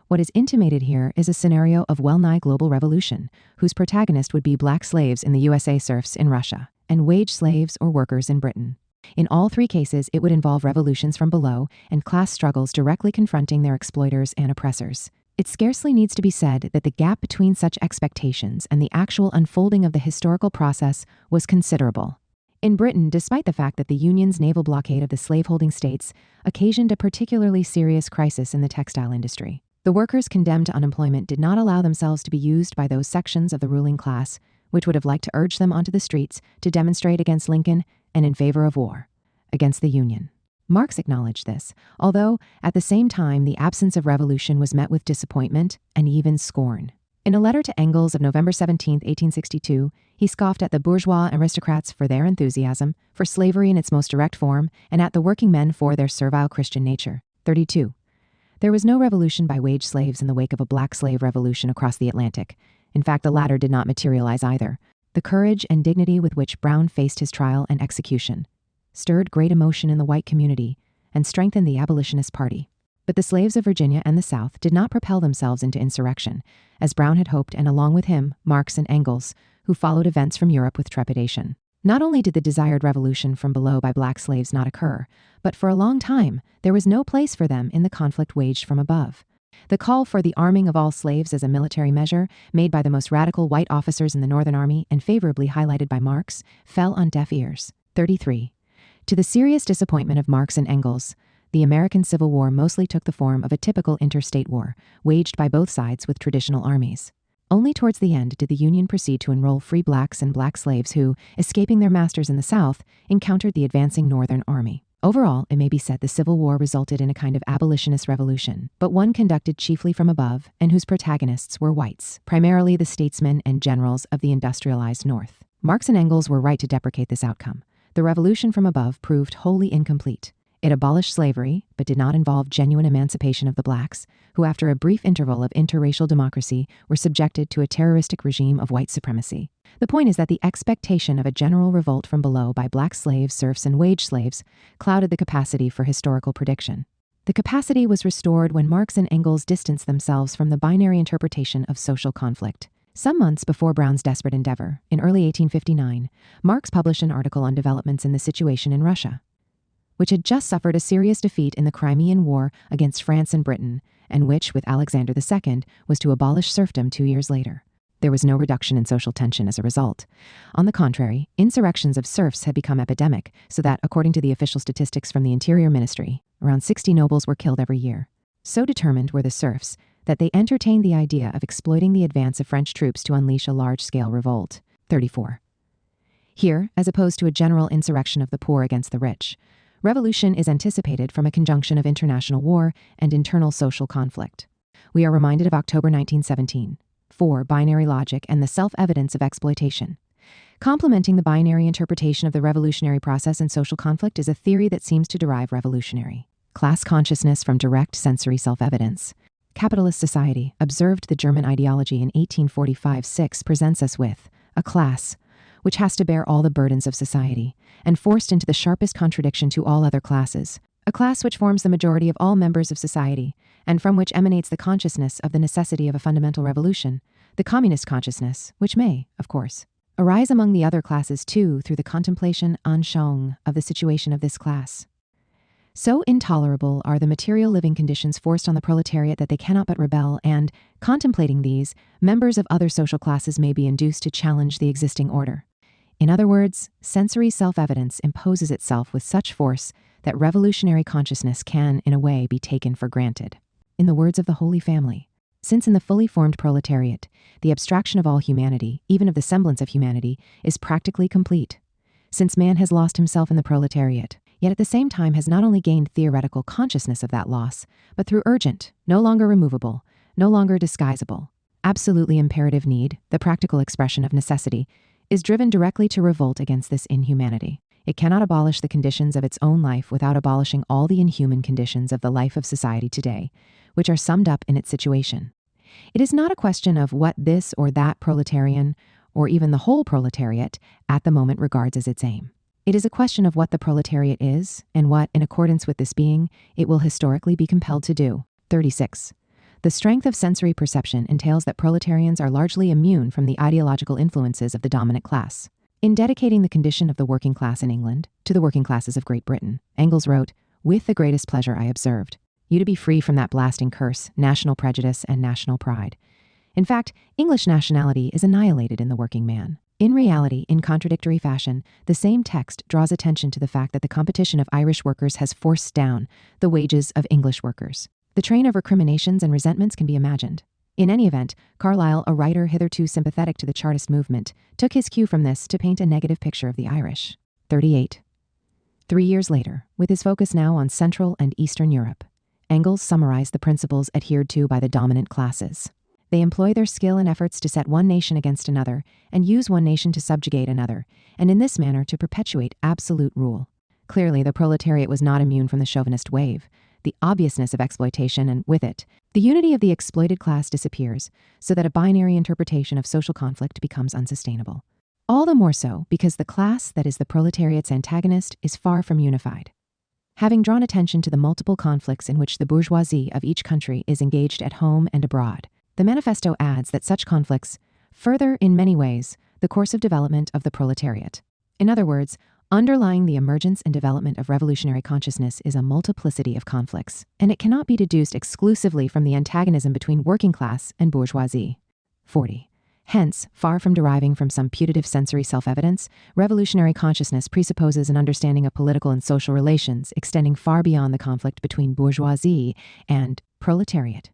What is intimated here is a scenario of well-nigh global revolution, whose protagonist would be black slaves in the USA serfs in Russia, and wage slaves or workers in Britain. In all three cases, it would involve revolutions from below and class struggles directly confronting their exploiters and oppressors. It scarcely needs to be said that the gap between such expectations and the actual unfolding of the historical process was considerable. In Britain, despite the fact that the Union's naval blockade of the slaveholding states occasioned a particularly serious crisis in the textile industry, the workers condemned to unemployment did not allow themselves to be used by those sections of the ruling class which would have liked to urge them onto the streets to demonstrate against Lincoln and in favor of war against the Union. Marx acknowledged this, although at the same time the absence of revolution was met with disappointment and even scorn. In a letter to Engels of November 17, 1862, he scoffed at the bourgeois aristocrats for their enthusiasm for slavery in its most direct form, and at the working men for their servile Christian nature. 32. There was no revolution by wage slaves in the wake of a black slave revolution across the Atlantic. In fact, the latter did not materialize either. The courage and dignity with which Brown faced his trial and execution stirred great emotion in the white community and strengthened the abolitionist party. But the slaves of Virginia and the South did not propel themselves into insurrection, as Brown had hoped, and along with him, Marx and Engels, who followed events from Europe with trepidation. Not only did the desired revolution from below by black slaves not occur, but for a long time, there was no place for them in the conflict waged from above. The call for the arming of all slaves as a military measure, made by the most radical white officers in the Northern Army and favorably highlighted by Marx, fell on deaf ears. 33. To the serious disappointment of Marx and Engels, the American Civil War mostly took the form of a typical interstate war, waged by both sides with traditional armies. Only towards the end did the Union proceed to enroll free blacks and black slaves who, escaping their masters in the South, encountered the advancing Northern Army. Overall, it may be said the Civil War resulted in a kind of abolitionist revolution, but one conducted chiefly from above and whose protagonists were whites, primarily the statesmen and generals of the industrialized North. Marx and Engels were right to deprecate this outcome. The revolution from above proved wholly incomplete. It abolished slavery, but did not involve genuine emancipation of the blacks, who after a brief interval of interracial democracy were subjected to a terroristic regime of white supremacy. The point is that the expectation of a general revolt from below by black slaves, serfs, and wage slaves clouded the capacity for historical prediction. The capacity was restored when Marx and Engels distanced themselves from the binary interpretation of social conflict. Some months before Brown's desperate endeavor, in early 1859, Marx published an article on developments in the situation in Russia, which had just suffered a serious defeat in the Crimean War against France and Britain, and which, with Alexander II, was to abolish serfdom 2 years later. There was no reduction in social tension as a result. On the contrary, insurrections of serfs had become epidemic, so that, according to the official statistics from the Interior Ministry, around 60 nobles were killed every year. So determined were the serfs that they entertained the idea of exploiting the advance of French troops to unleash a large-scale revolt. 34. Here, as opposed to a general insurrection of the poor against the rich, revolution is anticipated from a conjunction of international war and internal social conflict. We are reminded of October 1917, 4. Binary logic and the self-evidence of exploitation. Complementing the binary interpretation of the revolutionary process and social conflict is a theory that seems to derive revolutionary class consciousness from direct sensory self-evidence. Capitalist society, observed the German ideology in 1845-6, presents us with a class which has to bear all the burdens of society, and forced into the sharpest contradiction to all other classes, a class which forms the majority of all members of society, and from which emanates the consciousness of the necessity of a fundamental revolution, the communist consciousness, which may, of course, arise among the other classes too through the contemplation Anschauung of the situation of this class. So intolerable are the material living conditions forced on the proletariat that they cannot but rebel, and, contemplating these, members of other social classes may be induced to challenge the existing order. In other words, sensory self-evidence imposes itself with such force that revolutionary consciousness can, in a way, be taken for granted. In the words of the Holy Family, since in the fully formed proletariat, the abstraction of all humanity, even of the semblance of humanity, is practically complete, since man has lost himself in the proletariat, yet at the same time has not only gained theoretical consciousness of that loss, but through urgent, no longer removable, no longer disguisable, absolutely imperative need, the practical expression of necessity, is driven directly to revolt against this inhumanity. It cannot abolish the conditions of its own life without abolishing all the inhuman conditions of the life of society today, which are summed up in its situation. It is not a question of what this or that proletarian, or even the whole proletariat, at the moment regards as its aim. It is a question of what the proletariat is, and what, in accordance with this being, it will historically be compelled to do. 36. The strength of sensory perception entails that proletarians are largely immune from the ideological influences of the dominant class. In dedicating the condition of the working class in England to the working classes of Great Britain, Engels wrote, "With the greatest pleasure I observed you to be free from that blasting curse, national prejudice and national pride. In fact, English nationality is annihilated in the working man." In reality, in contradictory fashion, the same text draws attention to the fact that the competition of Irish workers has forced down the wages of English workers. The train of recriminations and resentments can be imagined. In any event, Carlyle, a writer hitherto sympathetic to the Chartist movement, took his cue from this to paint a negative picture of the Irish. 38. 3 years later, with his focus now on Central and Eastern Europe, Engels summarized the principles adhered to by the dominant classes. They employ their skill and efforts to set one nation against another, and use one nation to subjugate another, and in this manner to perpetuate absolute rule. Clearly, the proletariat was not immune from the chauvinist wave, the obviousness of exploitation, and with it, the unity of the exploited class disappears, so that a binary interpretation of social conflict becomes unsustainable. All the more so because the class that is the proletariat's antagonist is far from unified. Having drawn attention to the multiple conflicts in which the bourgeoisie of each country is engaged at home and abroad, the manifesto adds that such conflicts further, in many ways, the course of development of the proletariat. In other words, underlying the emergence and development of revolutionary consciousness is a multiplicity of conflicts, and it cannot be deduced exclusively from the antagonism between working class and bourgeoisie. 40. Hence, far from deriving from some putative sensory self-evidence, revolutionary consciousness presupposes an understanding of political and social relations extending far beyond the conflict between bourgeoisie and proletariat.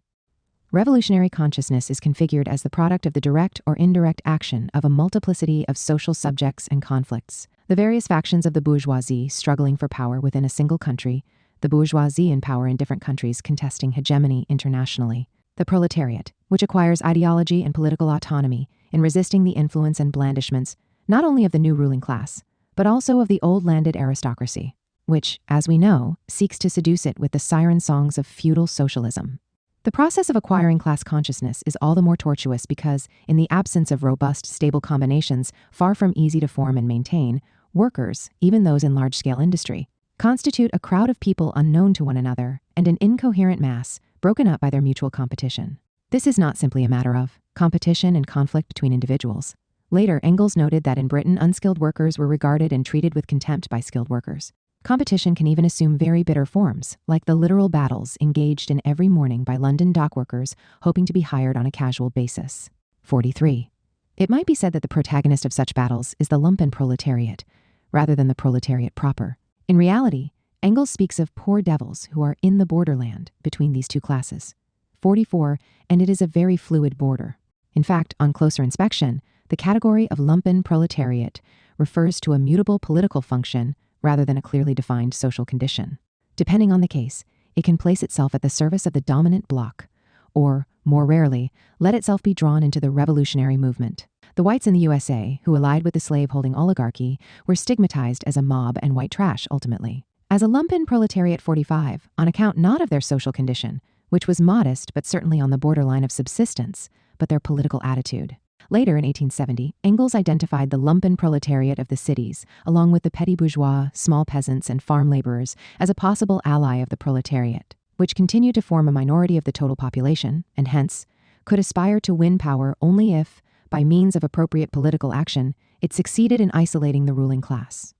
Revolutionary consciousness is configured as the product of the direct or indirect action of a multiplicity of social subjects and conflicts. The various factions of the bourgeoisie struggling for power within a single country, the bourgeoisie in power in different countries contesting hegemony internationally, the proletariat, which acquires ideology and political autonomy in resisting the influence and blandishments not only of the new ruling class, but also of the old landed aristocracy, which, as we know, seeks to seduce it with the siren songs of feudal socialism. The process of acquiring class consciousness is all the more tortuous because, in the absence of robust, stable combinations far from easy to form and maintain, workers, even those in large-scale industry, constitute a crowd of people unknown to one another and an incoherent mass broken up by their mutual competition. This is not simply a matter of competition and conflict between individuals. Later, Engels noted that in Britain, unskilled workers were regarded and treated with contempt by skilled workers. Competition can even assume very bitter forms, like the literal battles engaged in every morning by London dock workers hoping to be hired on a casual basis. 43. It might be said that the protagonist of such battles is the lumpen proletariat, rather than the proletariat proper. In reality, Engels speaks of poor devils who are in the borderland between these two classes. 44, and it is a very fluid border. In fact, on closer inspection, The category of lumpen proletariat refers to a mutable political function rather than a clearly defined social condition. Depending on the case, it can place itself at the service of the dominant bloc, or, more rarely, let itself be drawn into the revolutionary movement. The whites in the USA, who allied with the slave-holding oligarchy, were stigmatized as a mob and white trash ultimately. As a lumpen proletariat 45, on account not of their social condition, which was modest but certainly on the borderline of subsistence, but their political attitude. Later in 1870, Engels identified the lumpen proletariat of the cities, along with the petty bourgeois, small peasants, and farm laborers, as a possible ally of the proletariat, which continued to form a minority of the total population, and hence, could aspire to win power only if, by means of appropriate political action, it succeeded in isolating the ruling class.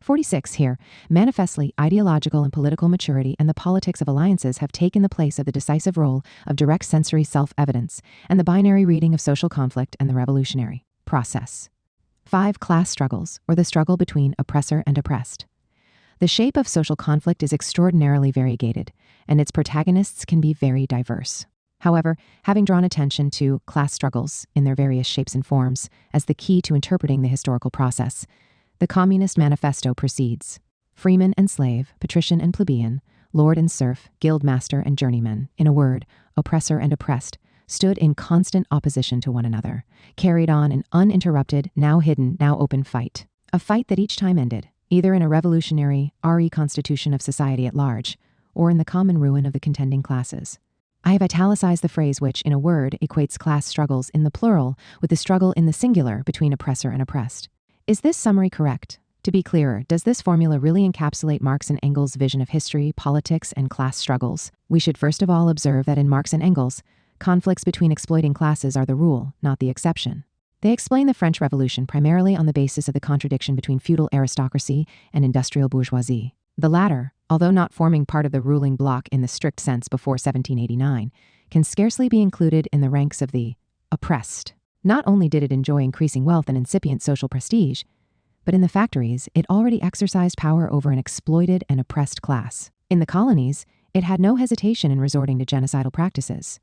46 here, manifestly ideological and political maturity and the politics of alliances have taken the place of the decisive role of direct sensory self-evidence and the binary reading of social conflict and the revolutionary process. 5. Class struggles, or the struggle between oppressor and oppressed. The shape of social conflict is extraordinarily variegated, and its protagonists can be very diverse. However, having drawn attention to class struggles in their various shapes and forms as the key to interpreting the historical process, the Communist Manifesto proceeds. Freeman and slave, patrician and plebeian, lord and serf, guild master and journeyman, in a word, oppressor and oppressed, stood in constant opposition to one another, carried on an uninterrupted, now hidden, now open fight. A fight that each time ended, either in a revolutionary, reconstitution of society at large, or in the common ruin of the contending classes. I have italicized the phrase which, in a word, equates class struggles in the plural with the struggle in the singular between oppressor and oppressed. Is this summary correct? To be clearer, does this formula really encapsulate Marx and Engels' vision of history, politics, and class struggles? We should first of all observe that in Marx and Engels, conflicts between exploiting classes are the rule, not the exception. They explain the French Revolution primarily on the basis of the contradiction between feudal aristocracy and industrial bourgeoisie. The latter, although not forming part of the ruling bloc in the strict sense before 1789, can scarcely be included in the ranks of the oppressed. Not only did it enjoy increasing wealth and incipient social prestige, but in the factories, it already exercised power over an exploited and oppressed class. In the colonies, it had no hesitation in resorting to genocidal practices.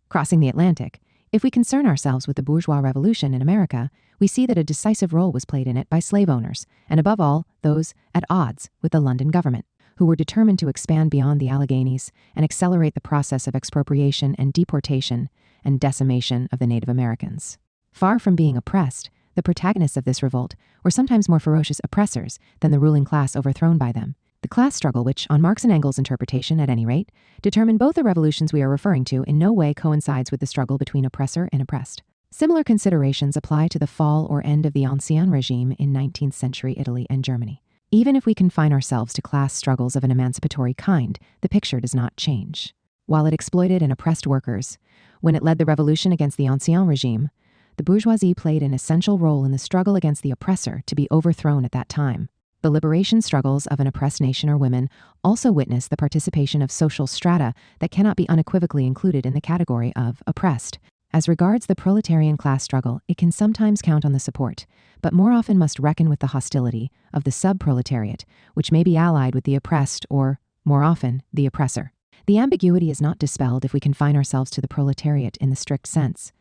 Crossing the Atlantic, if we concern ourselves with the bourgeois revolution in America, we see that a decisive role was played in it by slave owners, and above all, those at odds with the London government, who were determined to expand beyond the Alleghenies and accelerate the process of expropriation and deportation and decimation of the Native Americans. Far from being oppressed, the protagonists of this revolt were sometimes more ferocious oppressors than the ruling class overthrown by them. The class struggle which, on Marx and Engels' interpretation at any rate, determined both the revolutions we are referring to in no way coincides with the struggle between oppressor and oppressed. Similar considerations apply to the fall or end of the Ancien regime in 19th century Italy and Germany. Even if we confine ourselves to class struggles of an emancipatory kind, the picture does not change. While it exploited and oppressed workers, when it led the revolution against the Ancien regime, the bourgeoisie played an essential role in the struggle against the oppressor to be overthrown at that time. The liberation struggles of an oppressed nation or women also witness the participation of social strata that cannot be unequivocally included in the category of oppressed. As regards the proletarian class struggle, it can sometimes count on the support, but more often must reckon with the hostility of the sub-proletariat, which may be allied with the oppressed or, more often, the oppressor. The ambiguity is not dispelled if we confine ourselves to the proletariat in the strict sense.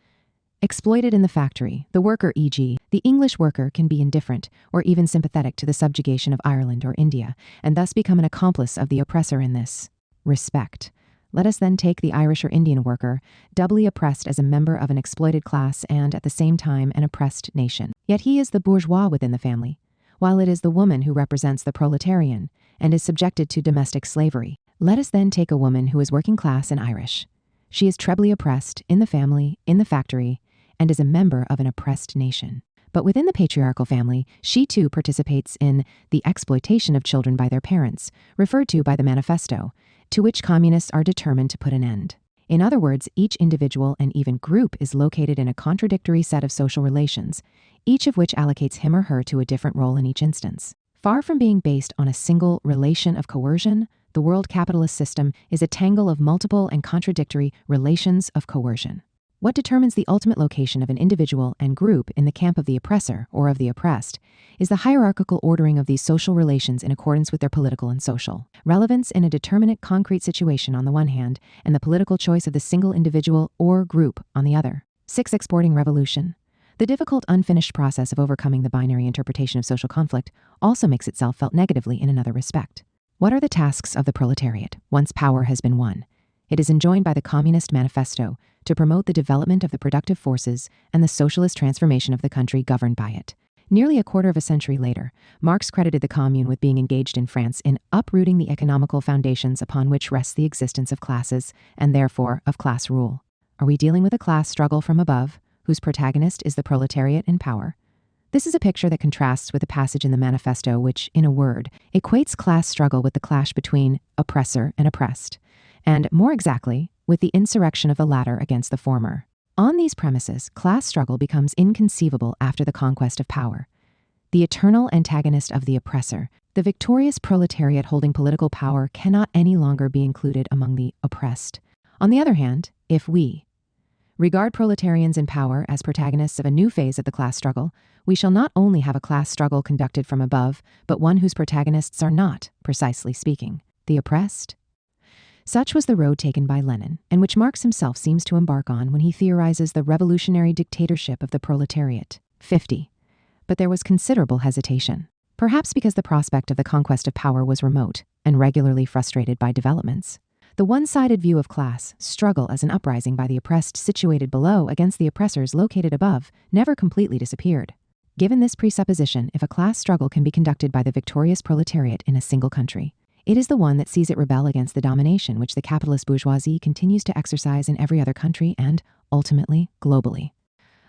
Exploited in the factory, the worker, e.g., the English worker, can be indifferent or even sympathetic to the subjugation of Ireland or India, and thus become an accomplice of the oppressor in this respect. Let us then take the Irish or Indian worker, doubly oppressed as a member of an exploited class and, at the same time, an oppressed nation. Yet he is the bourgeois within the family, while it is the woman who represents the proletarian and is subjected to domestic slavery. Let us then take a woman who is working class and Irish. She is trebly oppressed in the family, in the factory, and is a member of an oppressed nation. But within the patriarchal family, she too participates in the exploitation of children by their parents, referred to by the manifesto, to which communists are determined to put an end. In other words, each individual and even group is located in a contradictory set of social relations, each of which allocates him or her to a different role in each instance. Far from being based on a single relation of coercion, the world capitalist system is a tangle of multiple and contradictory relations of coercion. What determines the ultimate location of an individual and group in the camp of the oppressor or of the oppressed is the hierarchical ordering of these social relations in accordance with their political and social relevance in a determinate concrete situation on the one hand, and the political choice of the single individual or group on the other. 6. Exporting revolution. The difficult, unfinished process of overcoming the binary interpretation of social conflict also makes itself felt negatively in another respect. What are the tasks of the proletariat once power has been won? It is enjoined by the Communist Manifesto to promote the development of the productive forces and the socialist transformation of the country governed by it. Nearly a quarter of a century later, Marx credited the Commune with being engaged in France in uprooting the economical foundations upon which rests the existence of classes, and therefore of class rule. Are we dealing with a class struggle from above, whose protagonist is the proletariat in power? This is a picture that contrasts with a passage in the manifesto which, in a word, equates class struggle with the clash between oppressor and oppressed, and, more exactly, with the insurrection of the latter against the former. On these premises, class struggle becomes inconceivable after the conquest of power. The eternal antagonist of the oppressor, the victorious proletariat holding political power, cannot any longer be included among the oppressed. On the other hand, if we regard proletarians in power as protagonists of a new phase of the class struggle, we shall not only have a class struggle conducted from above, but one whose protagonists are not, precisely speaking, the oppressed. Such was the road taken by Lenin, and which Marx himself seems to embark on when he theorizes the revolutionary dictatorship of the proletariat. 50. But there was considerable hesitation, perhaps because the prospect of the conquest of power was remote and regularly frustrated by developments. The one-sided view of class struggle as an uprising by the oppressed situated below against the oppressors located above never completely disappeared. Given this presupposition, if a class struggle can be conducted by the victorious proletariat in a single country, it is the one that sees it rebel against the domination which the capitalist bourgeoisie continues to exercise in every other country and, ultimately, globally.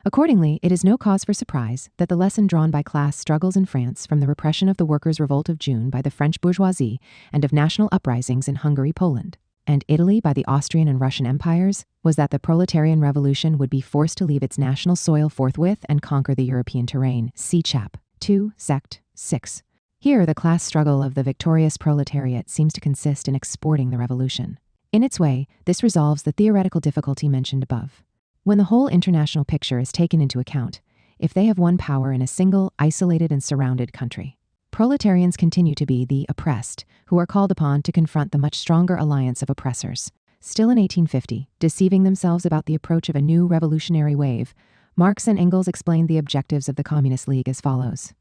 Accordingly, it is no cause for surprise that the lesson drawn by class struggles in France from the repression of the workers' revolt of June by the French bourgeoisie and of national uprisings in Hungary, Poland, and Italy by the Austrian and Russian empires was that the proletarian revolution would be forced to leave its national soil forthwith and conquer the European terrain. See Chap. 2, Sect. 6. Here, the class struggle of the victorious proletariat seems to consist in exporting the revolution. In its way, this resolves the theoretical difficulty mentioned above. When the whole international picture is taken into account, if they have won power in a single, isolated and surrounded country, proletarians continue to be the oppressed, who are called upon to confront the much stronger alliance of oppressors. Still in 1850, deceiving themselves about the approach of a new revolutionary wave, Marx and Engels explained the objectives of the Communist League as follows.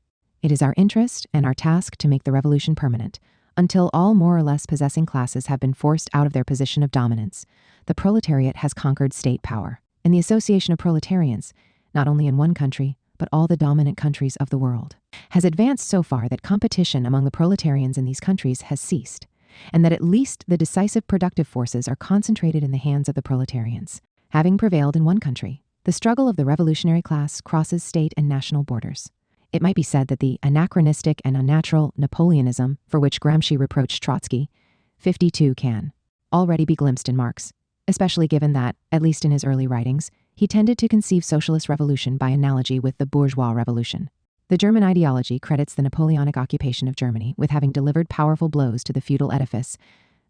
It is our interest and our task to make the revolution permanent, until all more or less possessing classes have been forced out of their position of dominance. The proletariat has conquered state power, and the association of proletarians, not only in one country, but all the dominant countries of the world, has advanced so far that competition among the proletarians in these countries has ceased, and that at least the decisive productive forces are concentrated in the hands of the proletarians. Having prevailed in one country, the struggle of the revolutionary class crosses state and national borders. It might be said that the anachronistic and unnatural Napoleonism for which Gramsci reproached Trotsky, 52, can already be glimpsed in Marx, especially given that, at least in his early writings, he tended to conceive socialist revolution by analogy with the bourgeois revolution. The German ideology credits the Napoleonic occupation of Germany with having delivered powerful blows to the feudal edifice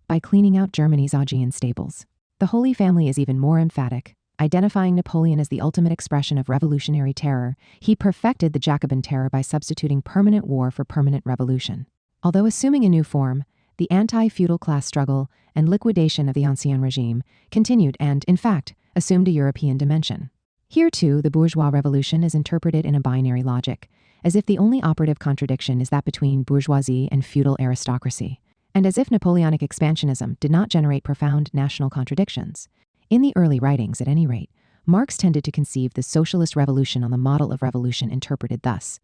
by cleaning out Germany's Augean stables. The Holy Family is even more emphatic. Identifying Napoleon as the ultimate expression of revolutionary terror, he perfected the Jacobin terror by substituting permanent war for permanent revolution. Although assuming a new form, the anti-feudal class struggle and liquidation of the Ancien regime continued and, in fact, assumed a European dimension. Here, too, the bourgeois revolution is interpreted in a binary logic, as if the only operative contradiction is that between bourgeoisie and feudal aristocracy, and as if Napoleonic expansionism did not generate profound national contradictions. In the early writings, at any rate, Marx tended to conceive the socialist revolution on the model of revolution interpreted thus.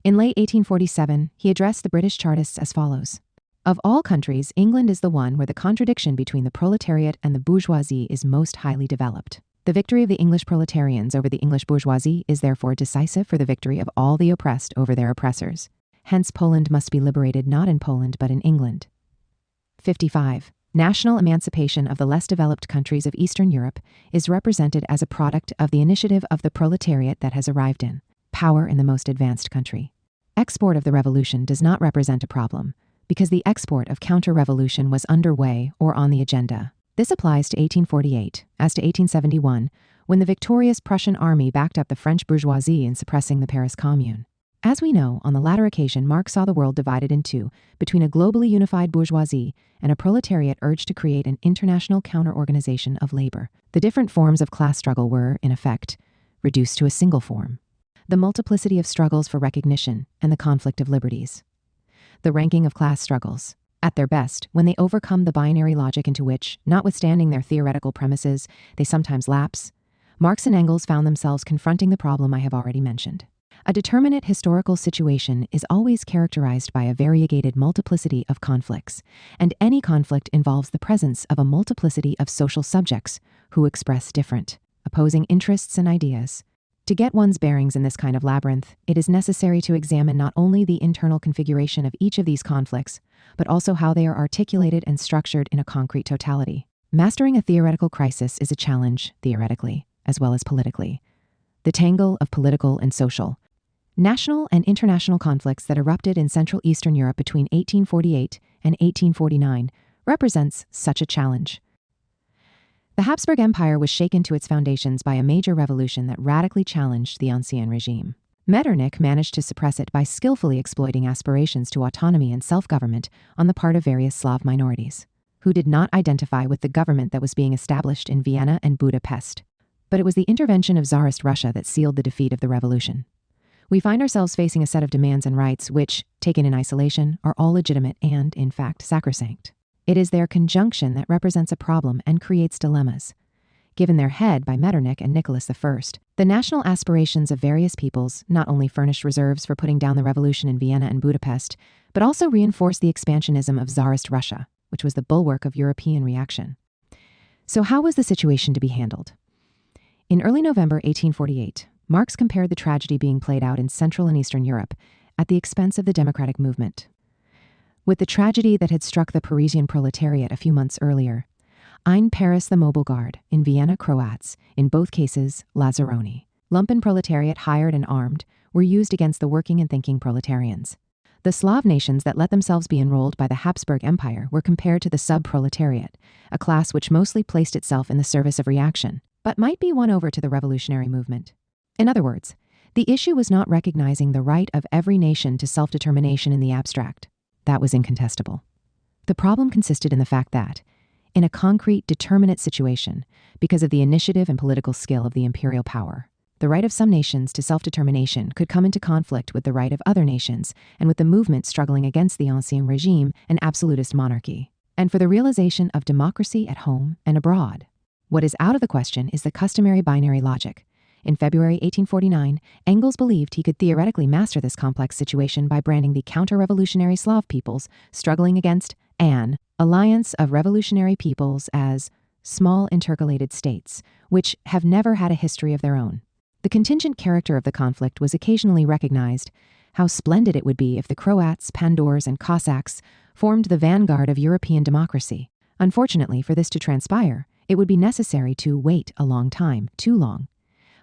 In late 1847, he addressed the British Chartists as follows. Of all countries, England is the one where the contradiction between the proletariat and the bourgeoisie is most highly developed. The victory of the English proletarians over the English bourgeoisie is therefore decisive for the victory of all the oppressed over their oppressors. Hence, Poland must be liberated not in Poland but in England. 55. National emancipation of the less developed countries of Eastern Europe is represented as a product of the initiative of the proletariat that has arrived in power in the most advanced country. Export of the revolution does not represent a problem, because the export of counter-revolution was underway or on the agenda. This applies to 1848, as to 1871, when the victorious Prussian army backed up the French bourgeoisie in suppressing the Paris Commune. As we know, on the latter occasion, Marx saw the world divided in two, between a globally unified bourgeoisie and a proletariat urged to create an international counter-organization of labor. The different forms of class struggle were, in effect, reduced to a single form, the multiplicity of struggles for recognition, and the conflict of liberties. The ranking of class struggles. At their best, when they overcome the binary logic into which, notwithstanding their theoretical premises, they sometimes lapse, Marx and Engels found themselves confronting the problem I have already mentioned. A determinate historical situation is always characterized by a variegated multiplicity of conflicts, and any conflict involves the presence of a multiplicity of social subjects who express different, opposing interests and ideas. To get one's bearings in this kind of labyrinth, it is necessary to examine not only the internal configuration of each of these conflicts, but also how they are articulated and structured in a concrete totality. Mastering a theoretical crisis is a challenge, theoretically, as well as politically. The tangle of political and social, national and international conflicts that erupted in Central Eastern Europe between 1848 and 1849 represents such a challenge. The Habsburg Empire was shaken to its foundations by a major revolution that radically challenged the Ancien regime. Metternich managed to suppress it by skillfully exploiting aspirations to autonomy and self-government on the part of various Slav minorities, who did not identify with the government that was being established in Vienna and Budapest. But it was the intervention of Tsarist Russia that sealed the defeat of the revolution. We find ourselves facing a set of demands and rights which, taken in isolation, are all legitimate and, in fact, sacrosanct. It is their conjunction that represents a problem and creates dilemmas. Given their head by Metternich and Nicholas I, the national aspirations of various peoples not only furnished reserves for putting down the revolution in Vienna and Budapest, but also reinforced the expansionism of Tsarist Russia, which was the bulwark of European reaction. So how was the situation to be handled? In early November 1848, Marx compared the tragedy being played out in Central and Eastern Europe at the expense of the democratic movement, with the tragedy that had struck the Parisian proletariat a few months earlier. In Paris, the Mobile Guard, in Vienna, Croats, in both cases, Lazzaroni. Lumpen proletariat hired and armed were used against the working and thinking proletarians. The Slav nations that let themselves be enrolled by the Habsburg Empire were compared to the sub-proletariat, a class which mostly placed itself in the service of reaction, but might be won over to the revolutionary movement. In other words, the issue was not recognizing the right of every nation to self-determination in the abstract. That was incontestable. The problem consisted in the fact that, in a concrete, determinate situation, because of the initiative and political skill of the imperial power, the right of some nations to self-determination could come into conflict with the right of other nations and with the movement struggling against the Ancien regime and absolutist monarchy, and for the realization of democracy at home and abroad. What is out of the question is the customary binary logic. In February 1849, Engels believed he could theoretically master this complex situation by branding the counter-revolutionary Slav peoples struggling against an alliance of revolutionary peoples as small intercalated states, which have never had a history of their own. The contingent character of the conflict was occasionally recognized. How splendid it would be if the Croats, Pandors, and Cossacks formed the vanguard of European democracy. Unfortunately, for this to transpire, it would be necessary to wait a long time, too long.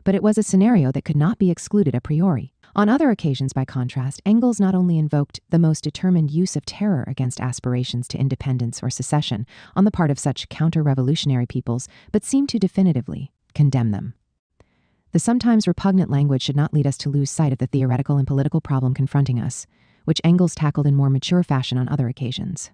But it was a scenario that could not be excluded a priori. On other occasions, by contrast, Engels not only invoked the most determined use of terror against aspirations to independence or secession on the part of such counter-revolutionary peoples, but seemed to definitively condemn them. The sometimes repugnant language should not lead us to lose sight of the theoretical and political problem confronting us, which Engels tackled in more mature fashion on other occasions.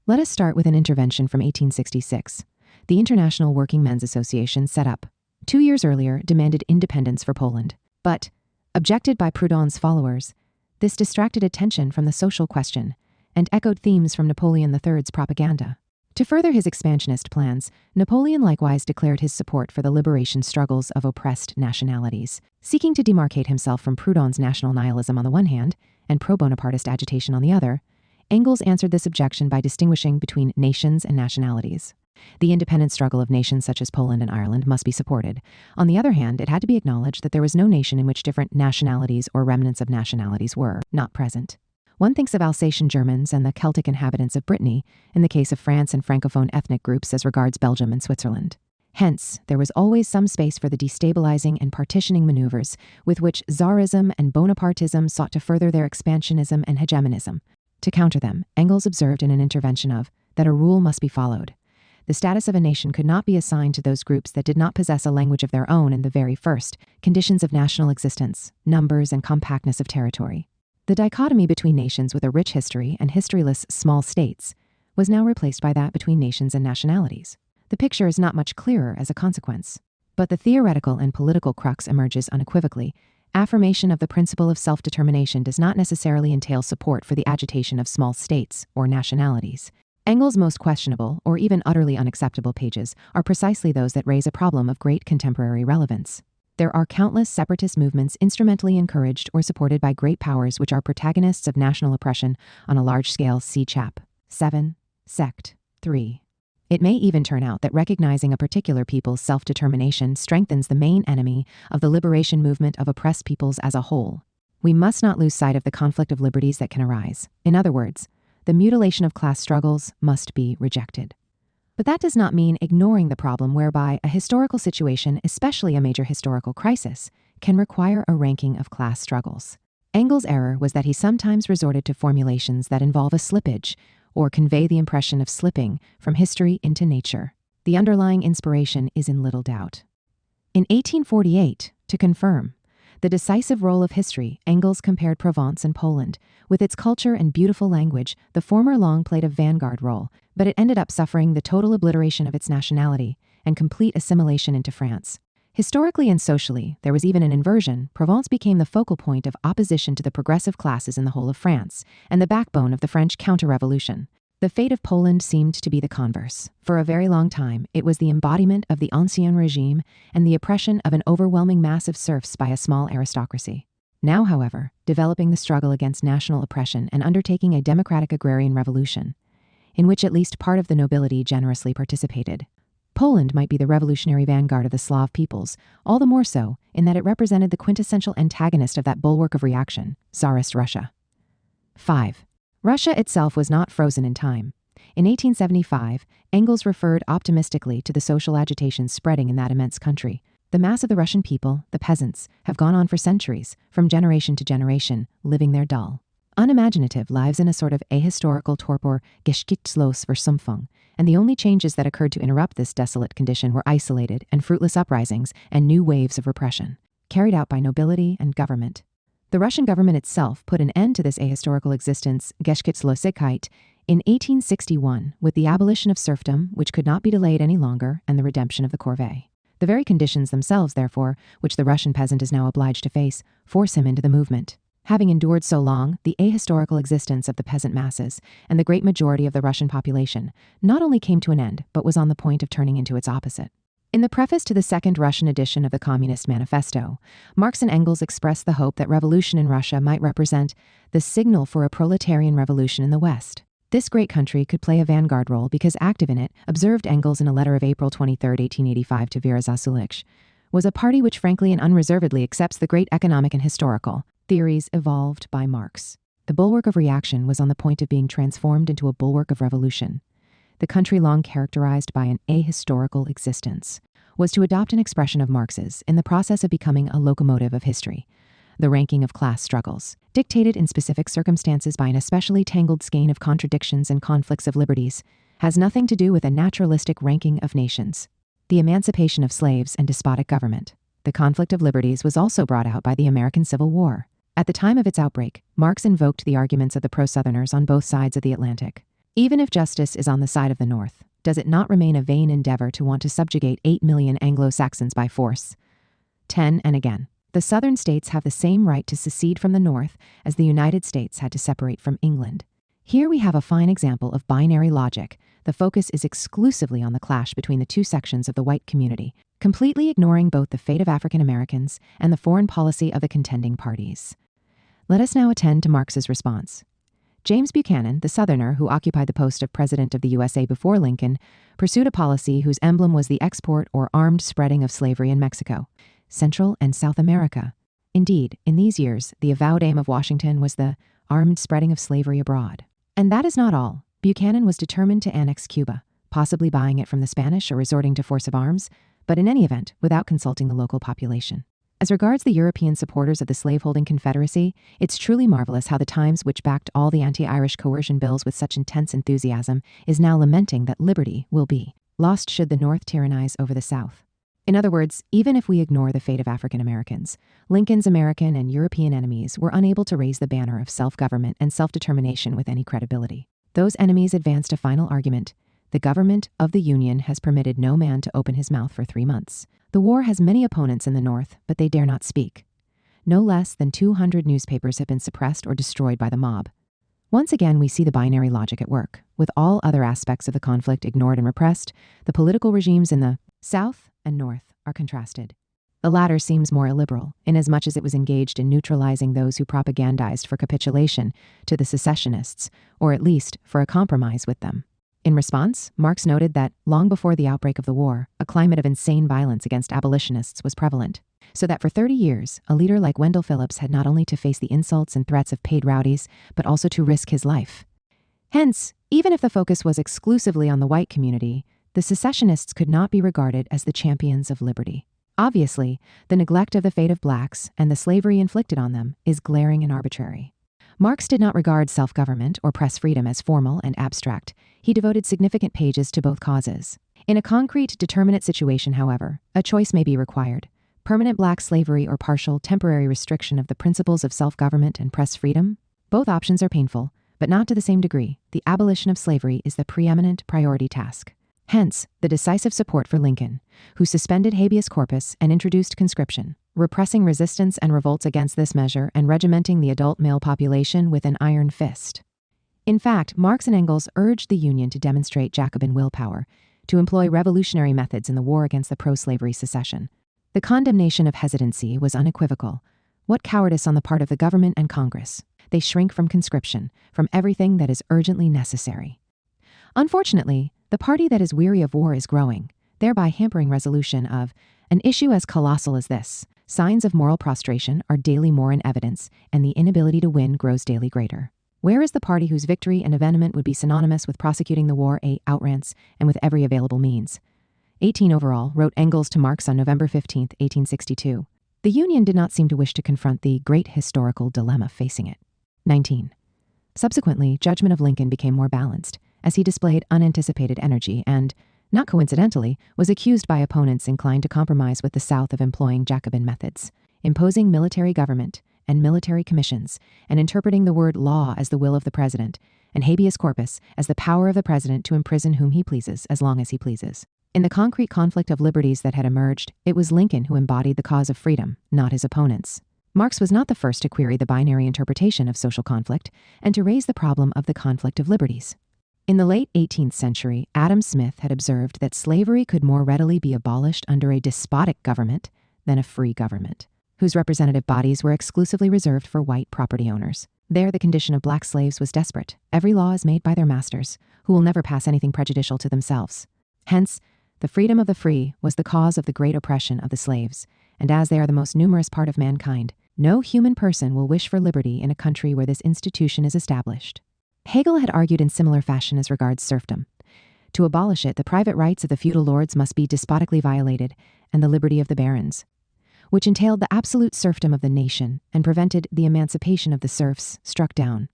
Let us start with an intervention from 1866. The International Working Men's Association, set up 2 years earlier, demanded independence for Poland. But, objected by Proudhon's followers, this distracted attention from the social question and echoed themes from Napoleon III's propaganda. To further his expansionist plans, Napoleon likewise declared his support for the liberation struggles of oppressed nationalities. Seeking to demarcate himself from Proudhon's national nihilism on the one hand and pro-Bonapartist agitation on the other, Engels answered this objection by distinguishing between nations and nationalities. The independent struggle of nations such as Poland and Ireland must be supported. On the other hand, it had to be acknowledged that there was no nation in which different nationalities or remnants of nationalities were not present. One thinks of Alsatian Germans and the Celtic inhabitants of Brittany, in the case of France and Francophone ethnic groups as regards Belgium and Switzerland. Hence, there was always some space for the destabilizing and partitioning maneuvers with which Tsarism and Bonapartism sought to further their expansionism and hegemonism. To counter them, Engels observed in an intervention that a rule must be followed. The status of a nation could not be assigned to those groups that did not possess a language of their own in the very first conditions of national existence, numbers, and compactness of territory. The dichotomy between nations with a rich history and historyless small states was now replaced by that between nations and nationalities. The picture is not much clearer as a consequence, but the theoretical and political crux emerges unequivocally Affirmation of the principle of self-determination does not necessarily entail support for the agitation of small states or nationalities. Engels' most questionable, or even utterly unacceptable pages are precisely those that raise a problem of great contemporary relevance. There are countless separatist movements instrumentally encouraged or supported by great powers which are protagonists of national oppression on a large scale. See Chap. 7. Sect. 3. It may even turn out that recognizing a particular people's self-determination strengthens the main enemy of the liberation movement of oppressed peoples as a whole. We must not lose sight of the conflict of liberties that can arise. In other words, the mutilation of class struggles must be rejected. But that does not mean ignoring the problem whereby a historical situation, especially a major historical crisis, can require a ranking of class struggles. Engels' error was that he sometimes resorted to formulations that involve a slippage or convey the impression of slipping from history into nature. The underlying inspiration is in little doubt. In 1848, to confirm the decisive role of history, Engels compared Provence and Poland. With its culture and beautiful language, the former long played a vanguard role, but it ended up suffering the total obliteration of its nationality and complete assimilation into France. Historically and socially, there was even an inversion. Provence became the focal point of opposition to the progressive classes in the whole of France, and the backbone of the French counter-revolution. The fate of Poland seemed to be the converse. For a very long time, it was the embodiment of the Ancien Regime and the oppression of an overwhelming mass of serfs by a small aristocracy. Now, however, developing the struggle against national oppression and undertaking a democratic agrarian revolution, in which at least part of the nobility generously participated. Poland might be the revolutionary vanguard of the Slav peoples, all the more so in that it represented the quintessential antagonist of that bulwark of reaction, Tsarist Russia. 5. Russia itself was not frozen in time. In 1875, Engels referred optimistically to the social agitation spreading in that immense country. The mass of the Russian people, the peasants, have gone on for centuries, from generation to generation, living their dull, unimaginative lives in a sort of ahistorical torpor, geschichtslos Versumpfung, and the only changes that occurred to interrupt this desolate condition were isolated and fruitless uprisings and new waves of repression, carried out by nobility and government. The Russian government itself put an end to this ahistorical existence, Geschichtslosigkeit, in 1861 with the abolition of serfdom, which could not be delayed any longer, and the redemption of the corvée. The very conditions themselves, therefore, which the Russian peasant is now obliged to face, force him into the movement. Having endured so long, the ahistorical existence of the peasant masses and the great majority of the Russian population not only came to an end, but was on the point of turning into its opposite. In the preface to the second Russian edition of the Communist Manifesto, Marx and Engels expressed the hope that revolution in Russia might represent the signal for a proletarian revolution in the West. This great country could play a vanguard role because active in it, observed Engels in a letter of April 23, 1885 to Vera Zasulich, was a party which frankly and unreservedly accepts the great economic and historical theories evolved by Marx. The bulwark of reaction was on the point of being transformed into a bulwark of revolution. The country long characterized by an ahistorical existence was to adopt an expression of Marx's in the process of becoming a locomotive of history. The ranking of class struggles, dictated in specific circumstances by an especially tangled skein of contradictions and conflicts of liberties, has nothing to do with a naturalistic ranking of nations. The emancipation of slaves and despotic government. The conflict of liberties was also brought out by the American Civil War. At the time of its outbreak, Marx invoked the arguments of the pro-Southerners on both sides of the Atlantic. Even if justice is on the side of the North, does it not remain a vain endeavor to want to subjugate 8 million Anglo-Saxons by force? 10. And again, the Southern states have the same right to secede from the North as the United States had to separate from England. Here we have a fine example of binary logic. The focus is exclusively on the clash between the two sections of the white community, completely ignoring both the fate of African Americans and the foreign policy of the contending parties. Let us now attend to Marx's response. James Buchanan, the Southerner who occupied the post of President of the USA before Lincoln, pursued a policy whose emblem was the export or armed spreading of slavery in Mexico, Central and South America. Indeed, in these years, the avowed aim of Washington was the armed spreading of slavery abroad. And that is not all. Buchanan was determined to annex Cuba, possibly buying it from the Spanish or resorting to force of arms, but in any event, without consulting the local population. As regards the European supporters of the slaveholding Confederacy, it's truly marvelous how the Times, which backed all the anti-Irish coercion bills with such intense enthusiasm, is now lamenting that liberty will be lost should the North tyrannize over the South. In other words, even if we ignore the fate of African Americans, Lincoln's American and European enemies were unable to raise the banner of self-government and self-determination with any credibility. Those enemies advanced a final argument. The government of the Union has permitted no man to open his mouth for 3 months. The war has many opponents in the North, but they dare not speak. No less than 200 newspapers have been suppressed or destroyed by the mob. Once again, we see the binary logic at work. With all other aspects of the conflict ignored and repressed, the political regimes in the South and North are contrasted. The latter seems more illiberal, inasmuch as it was engaged in neutralizing those who propagandized for capitulation to the secessionists, or at least for a compromise with them. In response, Marx noted that, long before the outbreak of the war, a climate of insane violence against abolitionists was prevalent, so that for 30 years, a leader like Wendell Phillips had not only to face the insults and threats of paid rowdies, but also to risk his life. Hence, even if the focus was exclusively on the white community, the secessionists could not be regarded as the champions of liberty. Obviously, the neglect of the fate of blacks and the slavery inflicted on them is glaring and arbitrary. Marx did not regard self-government or press freedom as formal and abstract. He devoted significant pages to both causes. In a concrete, determinate situation, however, a choice may be required: permanent black slavery or partial, temporary restriction of the principles of self-government and press freedom. Both options are painful, but not to the same degree. The abolition of slavery is the preeminent priority task. Hence, the decisive support for Lincoln, who suspended habeas corpus and introduced conscription, repressing resistance and revolts against this measure and regimenting the adult male population with an iron fist. In fact, Marx and Engels urged the Union to demonstrate Jacobin willpower, to employ revolutionary methods in the war against the pro-slavery secession. The condemnation of hesitancy was unequivocal. What cowardice on the part of the government and Congress! They shrink from conscription, from everything that is urgently necessary. Unfortunately, the party that is weary of war is growing, thereby hampering resolution of an issue as colossal as this. Signs of moral prostration are daily more in evidence, and the inability to win grows daily greater. Where is the party whose victory and avènement would be synonymous with prosecuting the war outrance and with every available means? 18 overall, wrote Engels to Marx on November 15, 1862. The Union did not seem to wish to confront the great historical dilemma facing it. 19. Subsequently, judgment of Lincoln became more balanced, as he displayed unanticipated energy and, not coincidentally, was accused by opponents inclined to compromise with the South of employing Jacobin methods, imposing military government and military commissions, and interpreting the word law as the will of the president, and habeas corpus as the power of the president to imprison whom he pleases as long as he pleases. In the concrete conflict of liberties that had emerged, it was Lincoln who embodied the cause of freedom, not his opponents. Marx was not the first to query the binary interpretation of social conflict and to raise the problem of the conflict of liberties. In the late 18th century, Adam Smith had observed that slavery could more readily be abolished under a despotic government than a free government, whose representative bodies were exclusively reserved for white property owners. There, the condition of black slaves was desperate. Every law is made by their masters, who will never pass anything prejudicial to themselves. Hence, the freedom of the free was the cause of the great oppression of the slaves, and as they are the most numerous part of mankind, no human person will wish for liberty in a country where this institution is established. Hegel had argued in similar fashion as regards serfdom. To abolish it, the private rights of the feudal lords must be despotically violated, and the liberty of the barons, which entailed the absolute serfdom of the nation and prevented the emancipation of the serfs, struck down.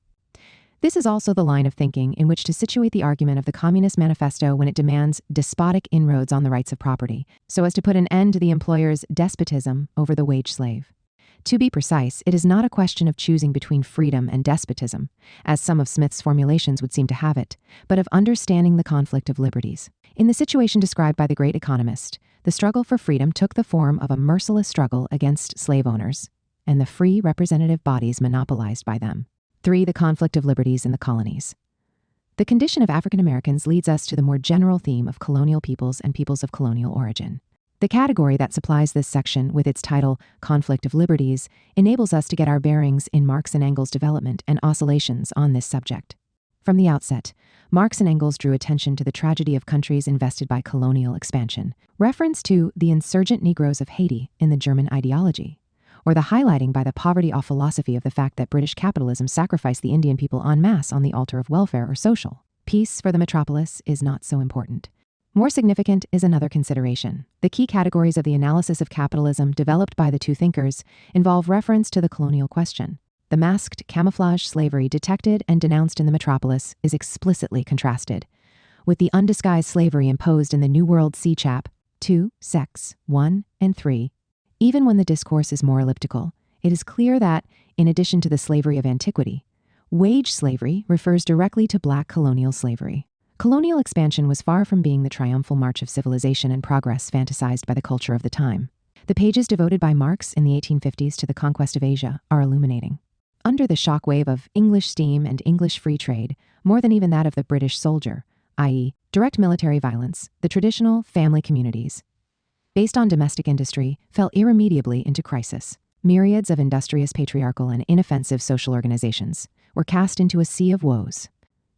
This is also the line of thinking in which to situate the argument of the Communist Manifesto when it demands despotic inroads on the rights of property, so as to put an end to the employer's despotism over the wage slave. To be precise, it is not a question of choosing between freedom and despotism, as some of Smith's formulations would seem to have it, but of understanding the conflict of liberties. In the situation described by the great economist, the struggle for freedom took the form of a merciless struggle against slave owners, and the free representative bodies monopolized by them. 3. The conflict of liberties in the colonies. The condition of African Americans leads us to the more general theme of colonial peoples and peoples of colonial origin. The category that supplies this section with its title, Conflict of Liberties, enables us to get our bearings in Marx and Engels' development and oscillations on this subject. From the outset, Marx and Engels drew attention to the tragedy of countries invested by colonial expansion, reference to the insurgent Negroes of Haiti in the German ideology, or the highlighting by the poverty-off philosophy of the fact that British capitalism sacrificed the Indian people en masse on the altar of welfare or social. Peace for the metropolis is not so important. More significant is another consideration. The key categories of the analysis of capitalism developed by the two thinkers involve reference to the colonial question. The masked camouflage slavery detected and denounced in the metropolis is explicitly contrasted with the undisguised slavery imposed in the New World C. Chap. 2, Secs. 1 and 3. Even when the discourse is more elliptical, it is clear that, in addition to the slavery of antiquity, wage slavery refers directly to black colonial slavery. Colonial expansion was far from being the triumphal march of civilization and progress fantasized by the culture of the time. The pages devoted by Marx in the 1850s to the conquest of Asia are illuminating. Under the shockwave of English steam and English free trade, more than even that of the British soldier, i.e., direct military violence, the traditional family communities, based on domestic industry, fell irremediably into crisis. Myriads of industrious patriarchal and inoffensive social organizations were cast into a sea of woes,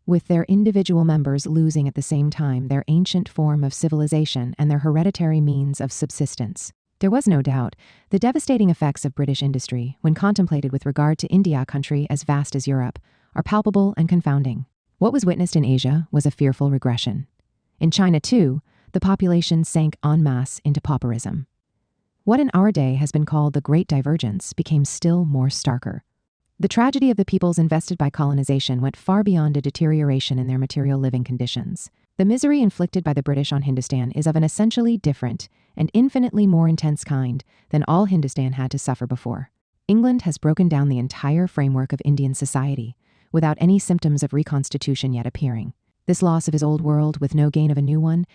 with their individual members losing at the same time their ancient form of civilization and their hereditary means of subsistence. There was no doubt the devastating effects of British industry, when contemplated with regard to India, a country as vast as Europe, are palpable and confounding. What was witnessed in Asia was a fearful regression. In China, too, the population sank en masse into pauperism. What in our day has been called the Great Divergence became still more starker. The tragedy of the peoples invested by colonization went far beyond a deterioration in their material living conditions. The misery inflicted by the British on Hindustan is of an essentially different and infinitely more intense kind than all Hindustan had to suffer before. England has broken down the entire framework of Indian society, without any symptoms of reconstitution yet appearing. This loss of his old world, with no gain of a new one,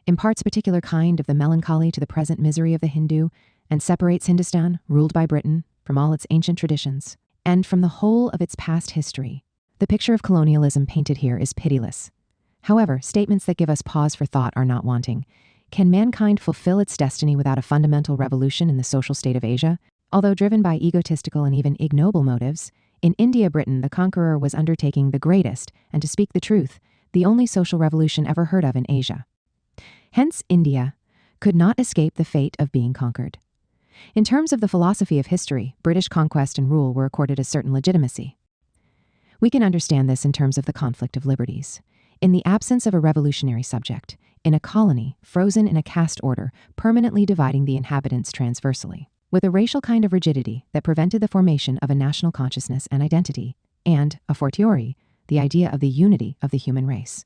imparts a particular kind of the melancholy to the present misery of the Hindu, and separates Hindustan, ruled by Britain, from all its ancient traditions, and from the whole of its past history. The picture of colonialism painted here is pitiless. However, statements that give us pause for thought are not wanting. Can mankind fulfill its destiny without a fundamental revolution in the social state of Asia? Although driven by egotistical and even ignoble motives, in India, Britain, the conqueror was undertaking the greatest, and to speak the truth, the only social revolution ever heard of in Asia. Hence, India could not escape the fate of being conquered. In terms of the philosophy of history, British conquest and rule were accorded a certain legitimacy. We can understand this in terms of the conflict of liberties. In the absence of a revolutionary subject, in a colony frozen in a caste order permanently dividing the inhabitants transversely, with a racial kind of rigidity that prevented the formation of a national consciousness and identity, and, a fortiori, the idea of the unity of the human race.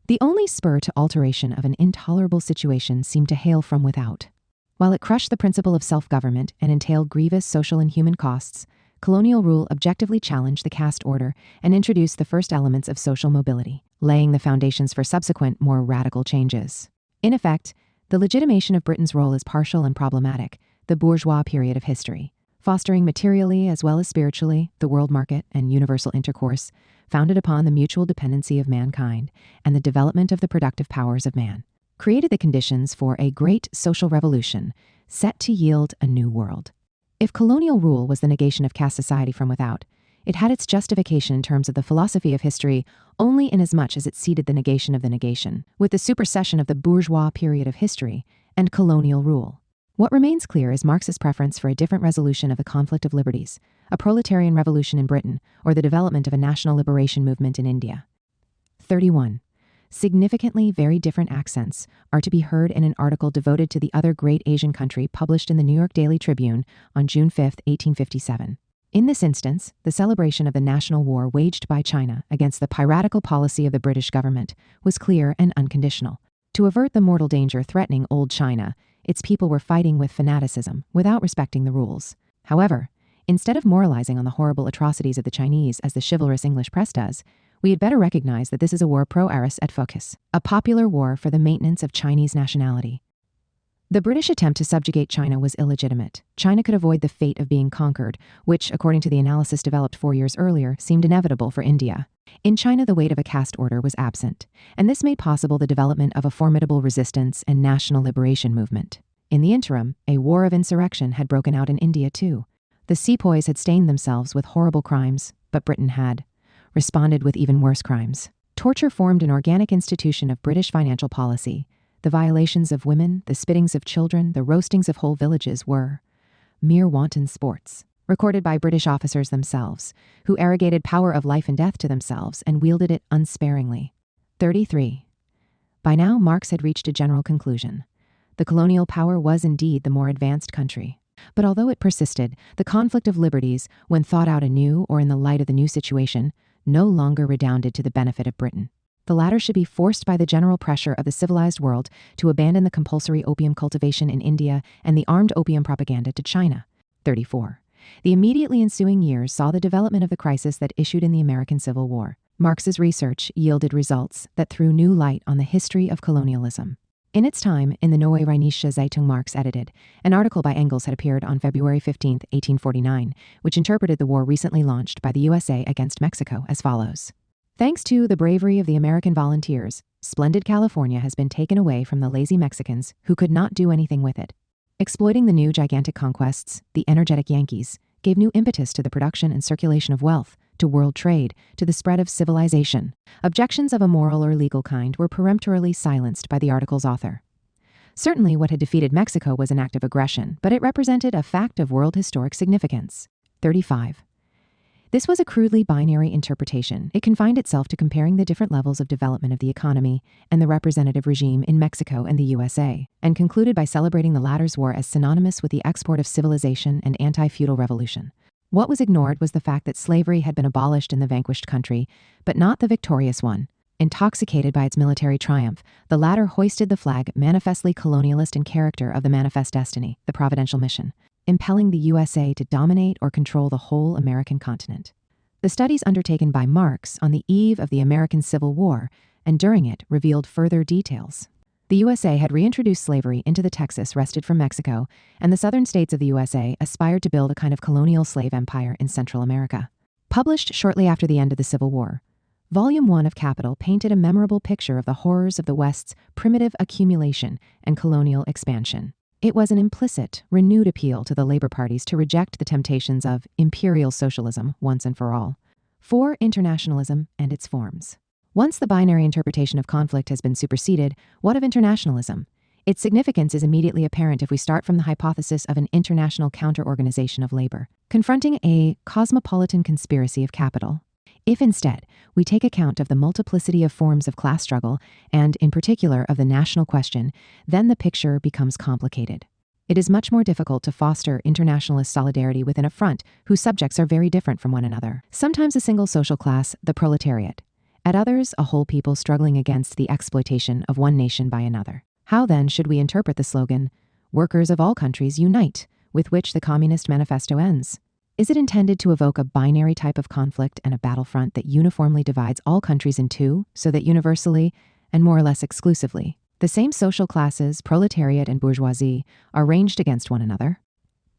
The only spur to alteration of an intolerable situation seemed to hail from without. While it crushed the principle of self-government and entailed grievous social and human costs, colonial rule objectively challenged the caste order and introduced the first elements of social mobility, laying the foundations for subsequent, more radical changes. In effect, the legitimation of Britain's role is partial and problematic, the bourgeois period of history, fostering materially as well as spiritually the world market and universal intercourse, founded upon the mutual dependency of mankind and the development of the productive powers of man, created the conditions for a great social revolution set to yield a new world. If colonial rule was the negation of caste society from without, it had its justification in terms of the philosophy of history only inasmuch as it ceded the negation of the negation, with the supersession of the bourgeois period of history and colonial rule. What remains clear is Marx's preference for a different resolution of the conflict of liberties, a proletarian revolution in Britain, or the development of a national liberation movement in India. 31. Significantly very different accents are to be heard in an article devoted to the other great Asian country published in the New York Daily Tribune on June 5, 1857. In this instance, the celebration of the national war waged by China against the piratical policy of the British government was clear and unconditional. To avert the mortal danger threatening old China, its people were fighting with fanaticism without respecting the rules. However, instead of moralizing on the horrible atrocities of the Chinese as the chivalrous English press does, we had better recognize that this is a war pro aris et focus, a popular war for the maintenance of Chinese nationality. The British attempt to subjugate China was illegitimate. China could avoid the fate of being conquered, which, according to the analysis developed 4 years earlier, seemed inevitable for India. In China, the weight of a caste order was absent, and this made possible the development of a formidable resistance and national liberation movement. In the interim, a war of insurrection had broken out in India too. The sepoys had stained themselves with horrible crimes, but Britain had responded with even worse crimes. Torture formed an organic institution of British financial policy. The violations of women, the spittings of children, the roastings of whole villages were mere wanton sports, recorded by British officers themselves, who arrogated power of life and death to themselves and wielded it unsparingly. 33. By now, Marx had reached a general conclusion. The colonial power was indeed the more advanced country. But although it persisted, the conflict of liberties, when thought out anew or in the light of the new situation, no longer redounded to the benefit of Britain. The latter should be forced by the general pressure of the civilized world to abandon the compulsory opium cultivation in India and the armed opium propaganda to China. 34. The immediately ensuing years saw the development of the crisis that issued in the American Civil War. Marx's research yielded results that threw new light on the history of colonialism. In its time, in the Neue Rheinische Zeitung Marx edited, an article by Engels had appeared on February 15, 1849, which interpreted the war recently launched by the USA against Mexico as follows. Thanks to the bravery of the American volunteers, splendid California has been taken away from the lazy Mexicans who could not do anything with it. Exploiting the new gigantic conquests, the energetic Yankees gave new impetus to the production and circulation of wealth, to world trade, to the spread of civilization. Objections of a moral or legal kind were peremptorily silenced by the article's author. Certainly what had defeated Mexico was an act of aggression, but it represented a fact of world historic significance. 35. This was a crudely binary interpretation. It confined itself to comparing the different levels of development of the economy and the representative regime in Mexico and the USA, and concluded by celebrating the latter's war as synonymous with the export of civilization and anti-feudal revolution. What was ignored was the fact that slavery had been abolished in the vanquished country, but not the victorious one. Intoxicated by its military triumph, the latter hoisted the flag manifestly colonialist in character of the manifest destiny, the providential mission, impelling the USA to dominate or control the whole American continent. The studies undertaken by Marx on the eve of the American Civil War and during it revealed further details. The USA had reintroduced slavery into the Texas wrested from Mexico, and the southern states of the USA aspired to build a kind of colonial slave empire in Central America. Published shortly after the end of the Civil War, Volume 1 of Capital painted a memorable picture of the horrors of the West's primitive accumulation and colonial expansion. It was an implicit, renewed appeal to the labor parties to reject the temptations of imperial socialism once and for all. 4. Internationalism and its forms. Once the binary interpretation of conflict has been superseded, what of internationalism? Its significance is immediately apparent if we start from the hypothesis of an international counter-organization of labor, confronting a cosmopolitan conspiracy of capital. If instead, we take account of the multiplicity of forms of class struggle, and in particular of the national question, then the picture becomes complicated. It is much more difficult to foster internationalist solidarity within a front whose subjects are very different from one another. Sometimes a single social class, the proletariat. At others, a whole people struggling against the exploitation of one nation by another. How then should we interpret the slogan, "Workers of all countries unite," with which the Communist Manifesto ends? Is it intended to evoke a binary type of conflict and a battlefront that uniformly divides all countries in two, so that universally, and more or less exclusively, the same social classes, proletariat and bourgeoisie, are ranged against one another?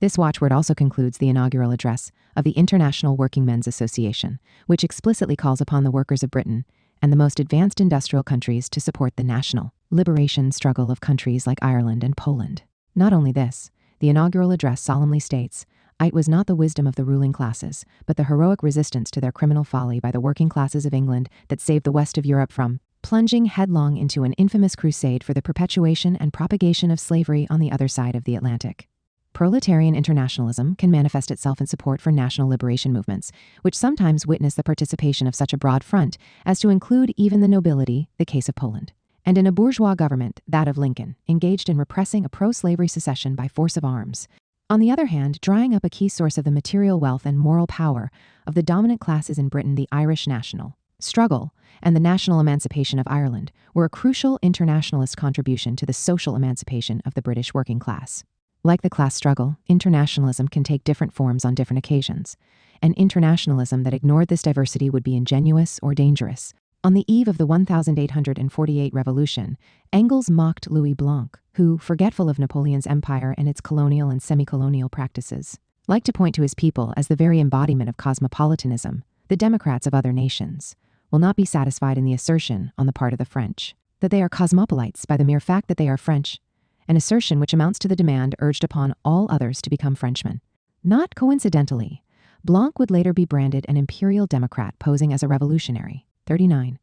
This watchword also concludes the inaugural address of the International Working Men's Association, which explicitly calls upon the workers of Britain and the most advanced industrial countries to support the national liberation struggle of countries like Ireland and Poland. Not only this, the inaugural address solemnly states, "It was not the wisdom of the ruling classes, but the heroic resistance to their criminal folly by the working classes of England that saved the west of Europe from plunging headlong into an infamous crusade for the perpetuation and propagation of slavery on the other side of the Atlantic." Proletarian internationalism can manifest itself in support for national liberation movements, which sometimes witness the participation of such a broad front as to include even the nobility, the case of Poland, and in a bourgeois government, that of Lincoln, engaged in repressing a pro-slavery secession by force of arms. On the other hand, drying up a key source of the material wealth and moral power of the dominant classes in Britain, the Irish national struggle and the national emancipation of Ireland were a crucial internationalist contribution to the social emancipation of the British working class. Like the class struggle, internationalism can take different forms on different occasions. An internationalism that ignored this diversity would be ingenuous or dangerous. On the eve of the 1848 revolution, Engels mocked Louis Blanc, who, forgetful of Napoleon's empire and its colonial and semi-colonial practices, liked to point to his people as the very embodiment of cosmopolitanism. The democrats of other nations will not be satisfied in the assertion, on the part of the French, that they are cosmopolites by the mere fact that they are French, an assertion which amounts to the demand urged upon all others to become Frenchmen. Not coincidentally, Blanc would later be branded an imperial democrat posing as a revolutionary. 39.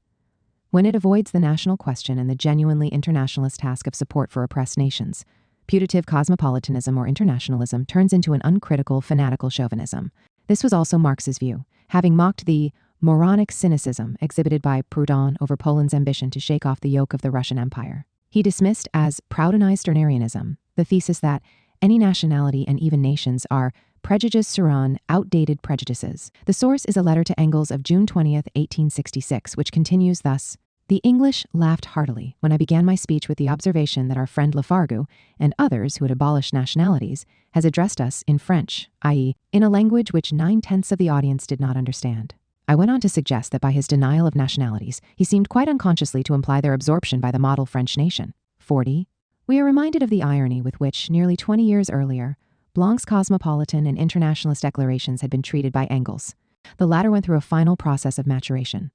When it avoids the national question and the genuinely internationalist task of support for oppressed nations, putative cosmopolitanism or internationalism turns into an uncritical, fanatical chauvinism. This was also Marx's view, having mocked the moronic cynicism exhibited by Proudhon over Poland's ambition to shake off the yoke of the Russian Empire. He dismissed as Proudhonized Stirnerianism the thesis that any nationality and even nations are prejudices sur outdated prejudices. The source is a letter to Engels of June 20th, 1866, which continues thus: "The English laughed heartily when I began my speech with the observation that our friend Lafargue and others who had abolished nationalities has addressed us in French, i.e., in a language which 9/10 of the audience did not understand. I went on to suggest that by his denial of nationalities, he seemed quite unconsciously to imply their absorption by the model French nation. 40, we are reminded of the irony with which, nearly 20 years earlier, Blanc's cosmopolitan and internationalist declarations had been treated by Engels. The latter went through a final process of maturation.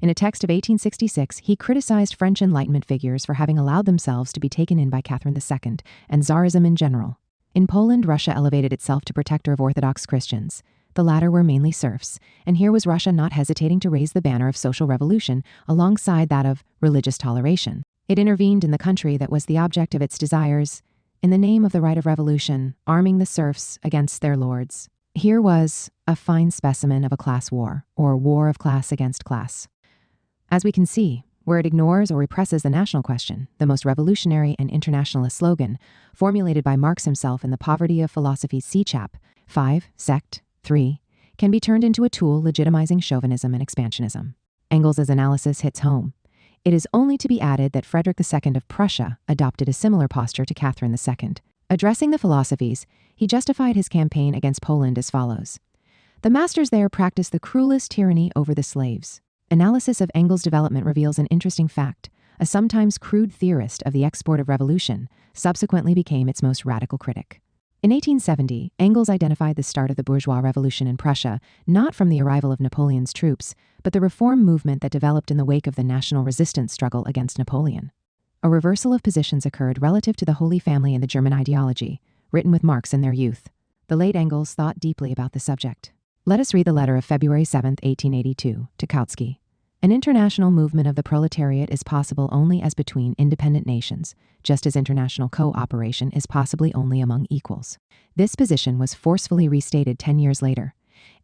In a text of 1866, he criticized French Enlightenment figures for having allowed themselves to be taken in by Catherine II and Tsarism in general. In Poland, Russia elevated itself to protector of Orthodox Christians. The latter were mainly serfs, and here was Russia not hesitating to raise the banner of social revolution alongside that of religious toleration. It intervened in the country that was the object of its desires, in the name of the right of revolution, arming the serfs against their lords. Here was a fine specimen of a class war, or war of class against class. As we can see, where it ignores or represses the national question, the most revolutionary and internationalist slogan, formulated by Marx himself in the Poverty of Philosophy C-Chap 5, Sect 3, can be turned into a tool legitimizing chauvinism and expansionism. Engels' analysis hits home. It is only to be added that Frederick II of Prussia adopted a similar posture to Catherine II. Addressing the philosophies, he justified his campaign against Poland as follows. The masters there practiced the cruelest tyranny over the slaves. Analysis of Engels' development reveals an interesting fact. A sometimes crude theorist of the export of revolution subsequently became its most radical critic. In 1870, Engels identified the start of the bourgeois revolution in Prussia not from the arrival of Napoleon's troops, but the reform movement that developed in the wake of the national resistance struggle against Napoleon. A reversal of positions occurred relative to the Holy Family and the German ideology, written with Marx in their youth. The late Engels thought deeply about the subject. Let us read the letter of February 7, 1882, to Kautsky. An international movement of the proletariat is possible only as between independent nations, just as international cooperation is possibly only among equals. This position was forcefully restated 10 years later.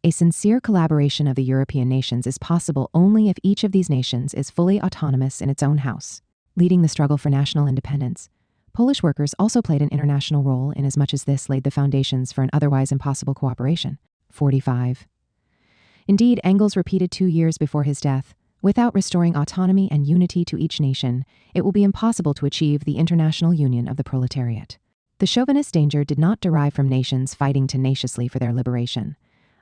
A sincere collaboration of the European nations is possible only if each of these nations is fully autonomous in its own house. Leading the struggle for national independence, Polish workers also played an international role inasmuch as this laid the foundations for an otherwise impossible cooperation. 45. Indeed, Engels repeated 2 years before his death, without restoring autonomy and unity to each nation, it will be impossible to achieve the international union of the proletariat. The chauvinist danger did not derive from nations fighting tenaciously for their liberation.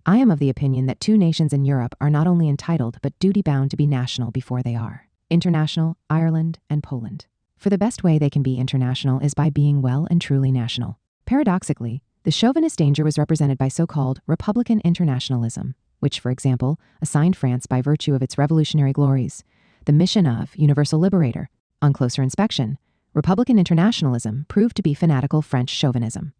I am of the opinion that 2 nations in Europe are not only entitled but duty-bound to be national before they are. International, Ireland, and Poland. For the best way they can be international is by being well and truly national. Paradoxically, the chauvinist danger was represented by so-called Republican internationalism, which, for example, assigned France by virtue of its revolutionary glories the mission of universal liberator. On closer inspection, Republican internationalism proved to be fanatical French chauvinism.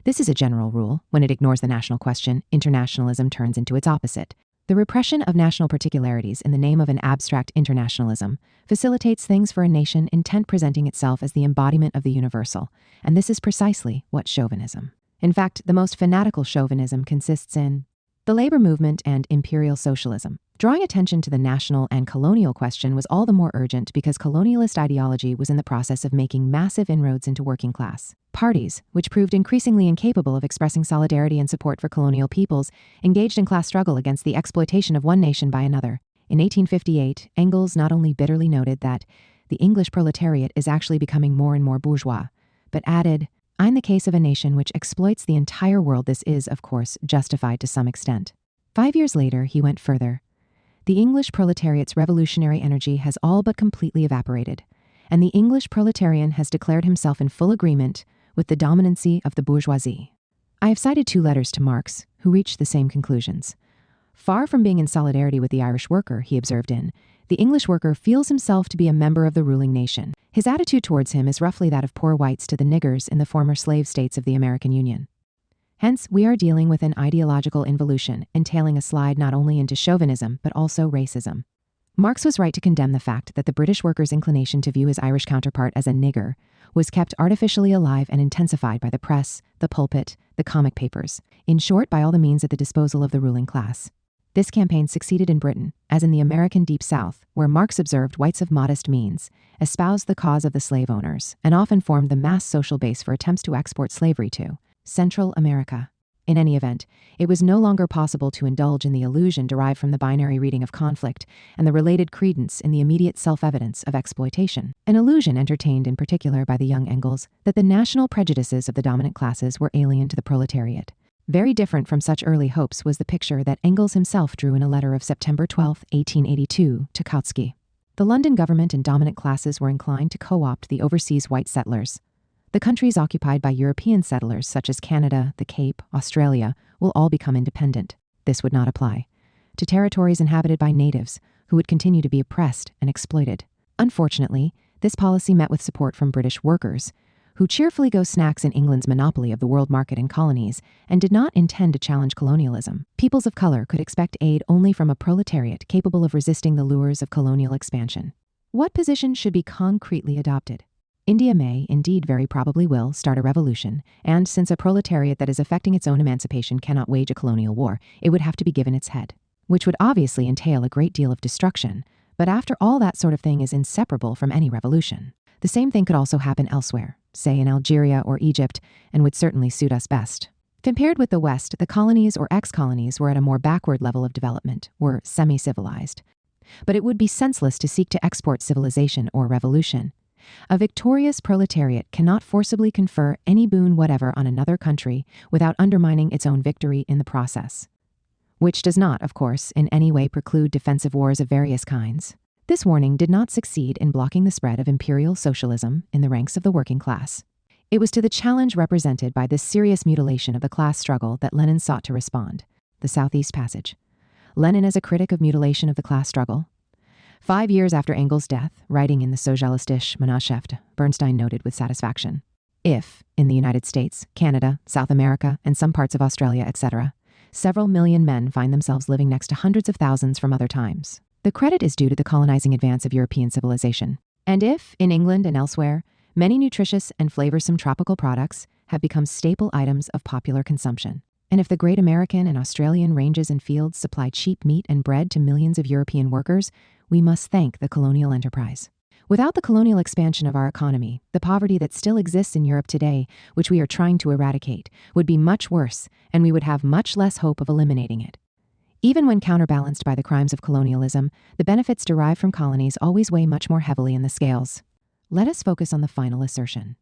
This is a general rule. When it ignores the national question, internationalism turns into its opposite. The repression of national particularities in the name of an abstract internationalism facilitates things for a nation intent presenting itself as the embodiment of the universal, and this is precisely what chauvinism. In fact, the most fanatical chauvinism consists in the labor movement and imperial socialism. Drawing attention to the national and colonial question was all the more urgent because colonialist ideology was in the process of making massive inroads into working class. Parties, which proved increasingly incapable of expressing solidarity and support for colonial peoples, engaged in class struggle against the exploitation of one nation by another. In 1858, Engels not only bitterly noted that the English proletariat is actually becoming more and more bourgeois, but added, in the case of a nation which exploits the entire world, this is, of course, justified to some extent. 5 years later, he went further. The English proletariat's revolutionary energy has all but completely evaporated, and the English proletarian has declared himself in full agreement with the dominancy of the bourgeoisie. I have cited 2 letters to Marx, who reached the same conclusions. Far from being in solidarity with the Irish worker, he observed the English worker feels himself to be a member of the ruling nation. His attitude towards him is roughly that of poor whites to the niggers in the former slave states of the American Union. Hence, we are dealing with an ideological involution, entailing a slide not only into chauvinism, but also racism. Marx was right to condemn the fact that the British worker's inclination to view his Irish counterpart as a nigger was kept artificially alive and intensified by the press, the pulpit, the comic papers, in short, by all the means at the disposal of the ruling class. This campaign succeeded in Britain, as in the American Deep South, where Marx observed whites of modest means, espoused the cause of the slave owners, and often formed the mass social base for attempts to export slavery to Central America. In any event, it was no longer possible to indulge in the illusion derived from the binary reading of conflict and the related credence in the immediate self-evidence of exploitation, an illusion entertained in particular by the young Engels that the national prejudices of the dominant classes were alien to the proletariat. Very different from such early hopes was the picture that Engels himself drew in a letter of September 12, 1882, to Kautsky. The London government and dominant classes were inclined to co-opt the overseas white settlers. The countries occupied by European settlers such as Canada, the Cape, Australia, will all become independent. This would not apply to territories inhabited by natives who would continue to be oppressed and exploited. Unfortunately, this policy met with support from British workers, who cheerfully go snacks in England's monopoly of the world market and colonies and did not intend to challenge colonialism. Peoples of color could expect aid only from a proletariat capable of resisting the lures of colonial expansion. What position should be concretely adopted? India may, indeed very probably will, start a revolution, and since a proletariat that is effecting its own emancipation cannot wage a colonial war, it would have to be given its head, which would obviously entail a great deal of destruction, but after all, that sort of thing is inseparable from any revolution. The same thing could also happen elsewhere, say in Algeria or Egypt, and would certainly suit us best. Compared with the West, the colonies or ex-colonies were at a more backward level of development, were semi-civilized. But it would be senseless to seek to export civilization or revolution. A victorious proletariat cannot forcibly confer any boon whatever on another country without undermining its own victory in the process. Which does not, of course, in any way preclude defensive wars of various kinds. This warning did not succeed in blocking the spread of imperial socialism in the ranks of the working class. It was to the challenge represented by this serious mutilation of the class struggle that Lenin sought to respond. The Southeast Passage. Lenin as a critic of mutilation of the class struggle. 5 years after Engels' death, writing in the Sozialistische Mannschaft, Bernstein noted with satisfaction, if, in the United States, Canada, South America, and some parts of Australia, etc., several million men find themselves living next to hundreds of thousands from other times, the credit is due to the colonizing advance of European civilization. And if, in England and elsewhere, many nutritious and flavorsome tropical products have become staple items of popular consumption, and if the great American and Australian ranges and fields supply cheap meat and bread to millions of European workers, we must thank the colonial enterprise. Without the colonial expansion of our economy, the poverty that still exists in Europe today, which we are trying to eradicate, would be much worse, and we would have much less hope of eliminating it. Even when counterbalanced by the crimes of colonialism, the benefits derived from colonies always weigh much more heavily in the scales. Let us focus on the final assertion.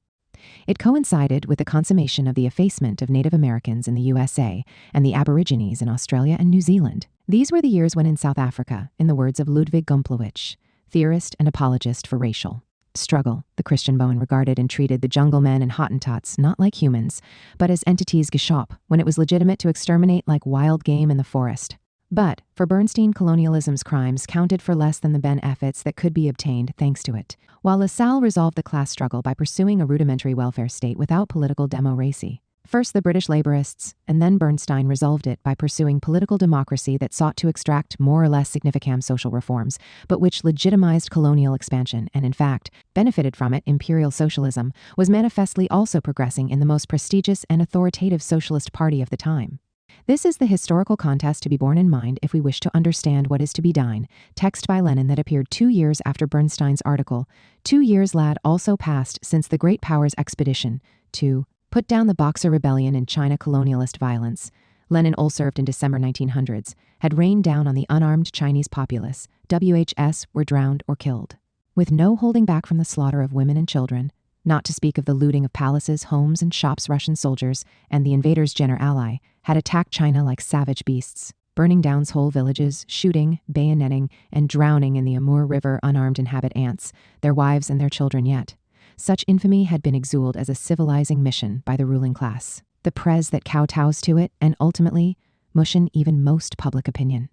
It coincided with the consummation of the effacement of Native Americans in the USA and the Aborigines in Australia and New Zealand. These were the years when in South Africa, in the words of Ludwig Gumplowicz, theorist and apologist for racial struggle, the Christian Bowen regarded and treated the jungle men and Hottentots not like humans, but as entities geschöpf, when it was legitimate to exterminate like wild game in the forest. But, for Bernstein, colonialism's crimes counted for less than the benefits that could be obtained thanks to it, while Lassalle resolved the class struggle by pursuing a rudimentary welfare state without political democracy. First the British laborists, and then Bernstein resolved it by pursuing political democracy that sought to extract more or less significant social reforms, but which legitimized colonial expansion and, in fact, benefited from it. Imperial socialism was manifestly also progressing in the most prestigious and authoritative socialist party of the time. This is the historical contest to be borne in mind if we wish to understand what is to be done. Text by Lenin that appeared 2 years after Bernstein's article. 2 years lad also passed since the Great Powers expedition to put down the Boxer Rebellion and China colonialist violence. Lenin served in December 1900s, had rained down on the unarmed Chinese populace. WHS were drowned or killed, with no holding back from the slaughter of women and children, not to speak of the looting of palaces, homes, and shops. Russian soldiers and the invaders' general ally had attacked China like savage beasts, burning down whole villages, shooting, bayoneting, and drowning in the Amur River unarmed inhabitants, their wives and their children yet. Such infamy had been exhaled as a civilizing mission by the ruling class, the press that kowtows to it, and ultimately, mushin even most public opinion.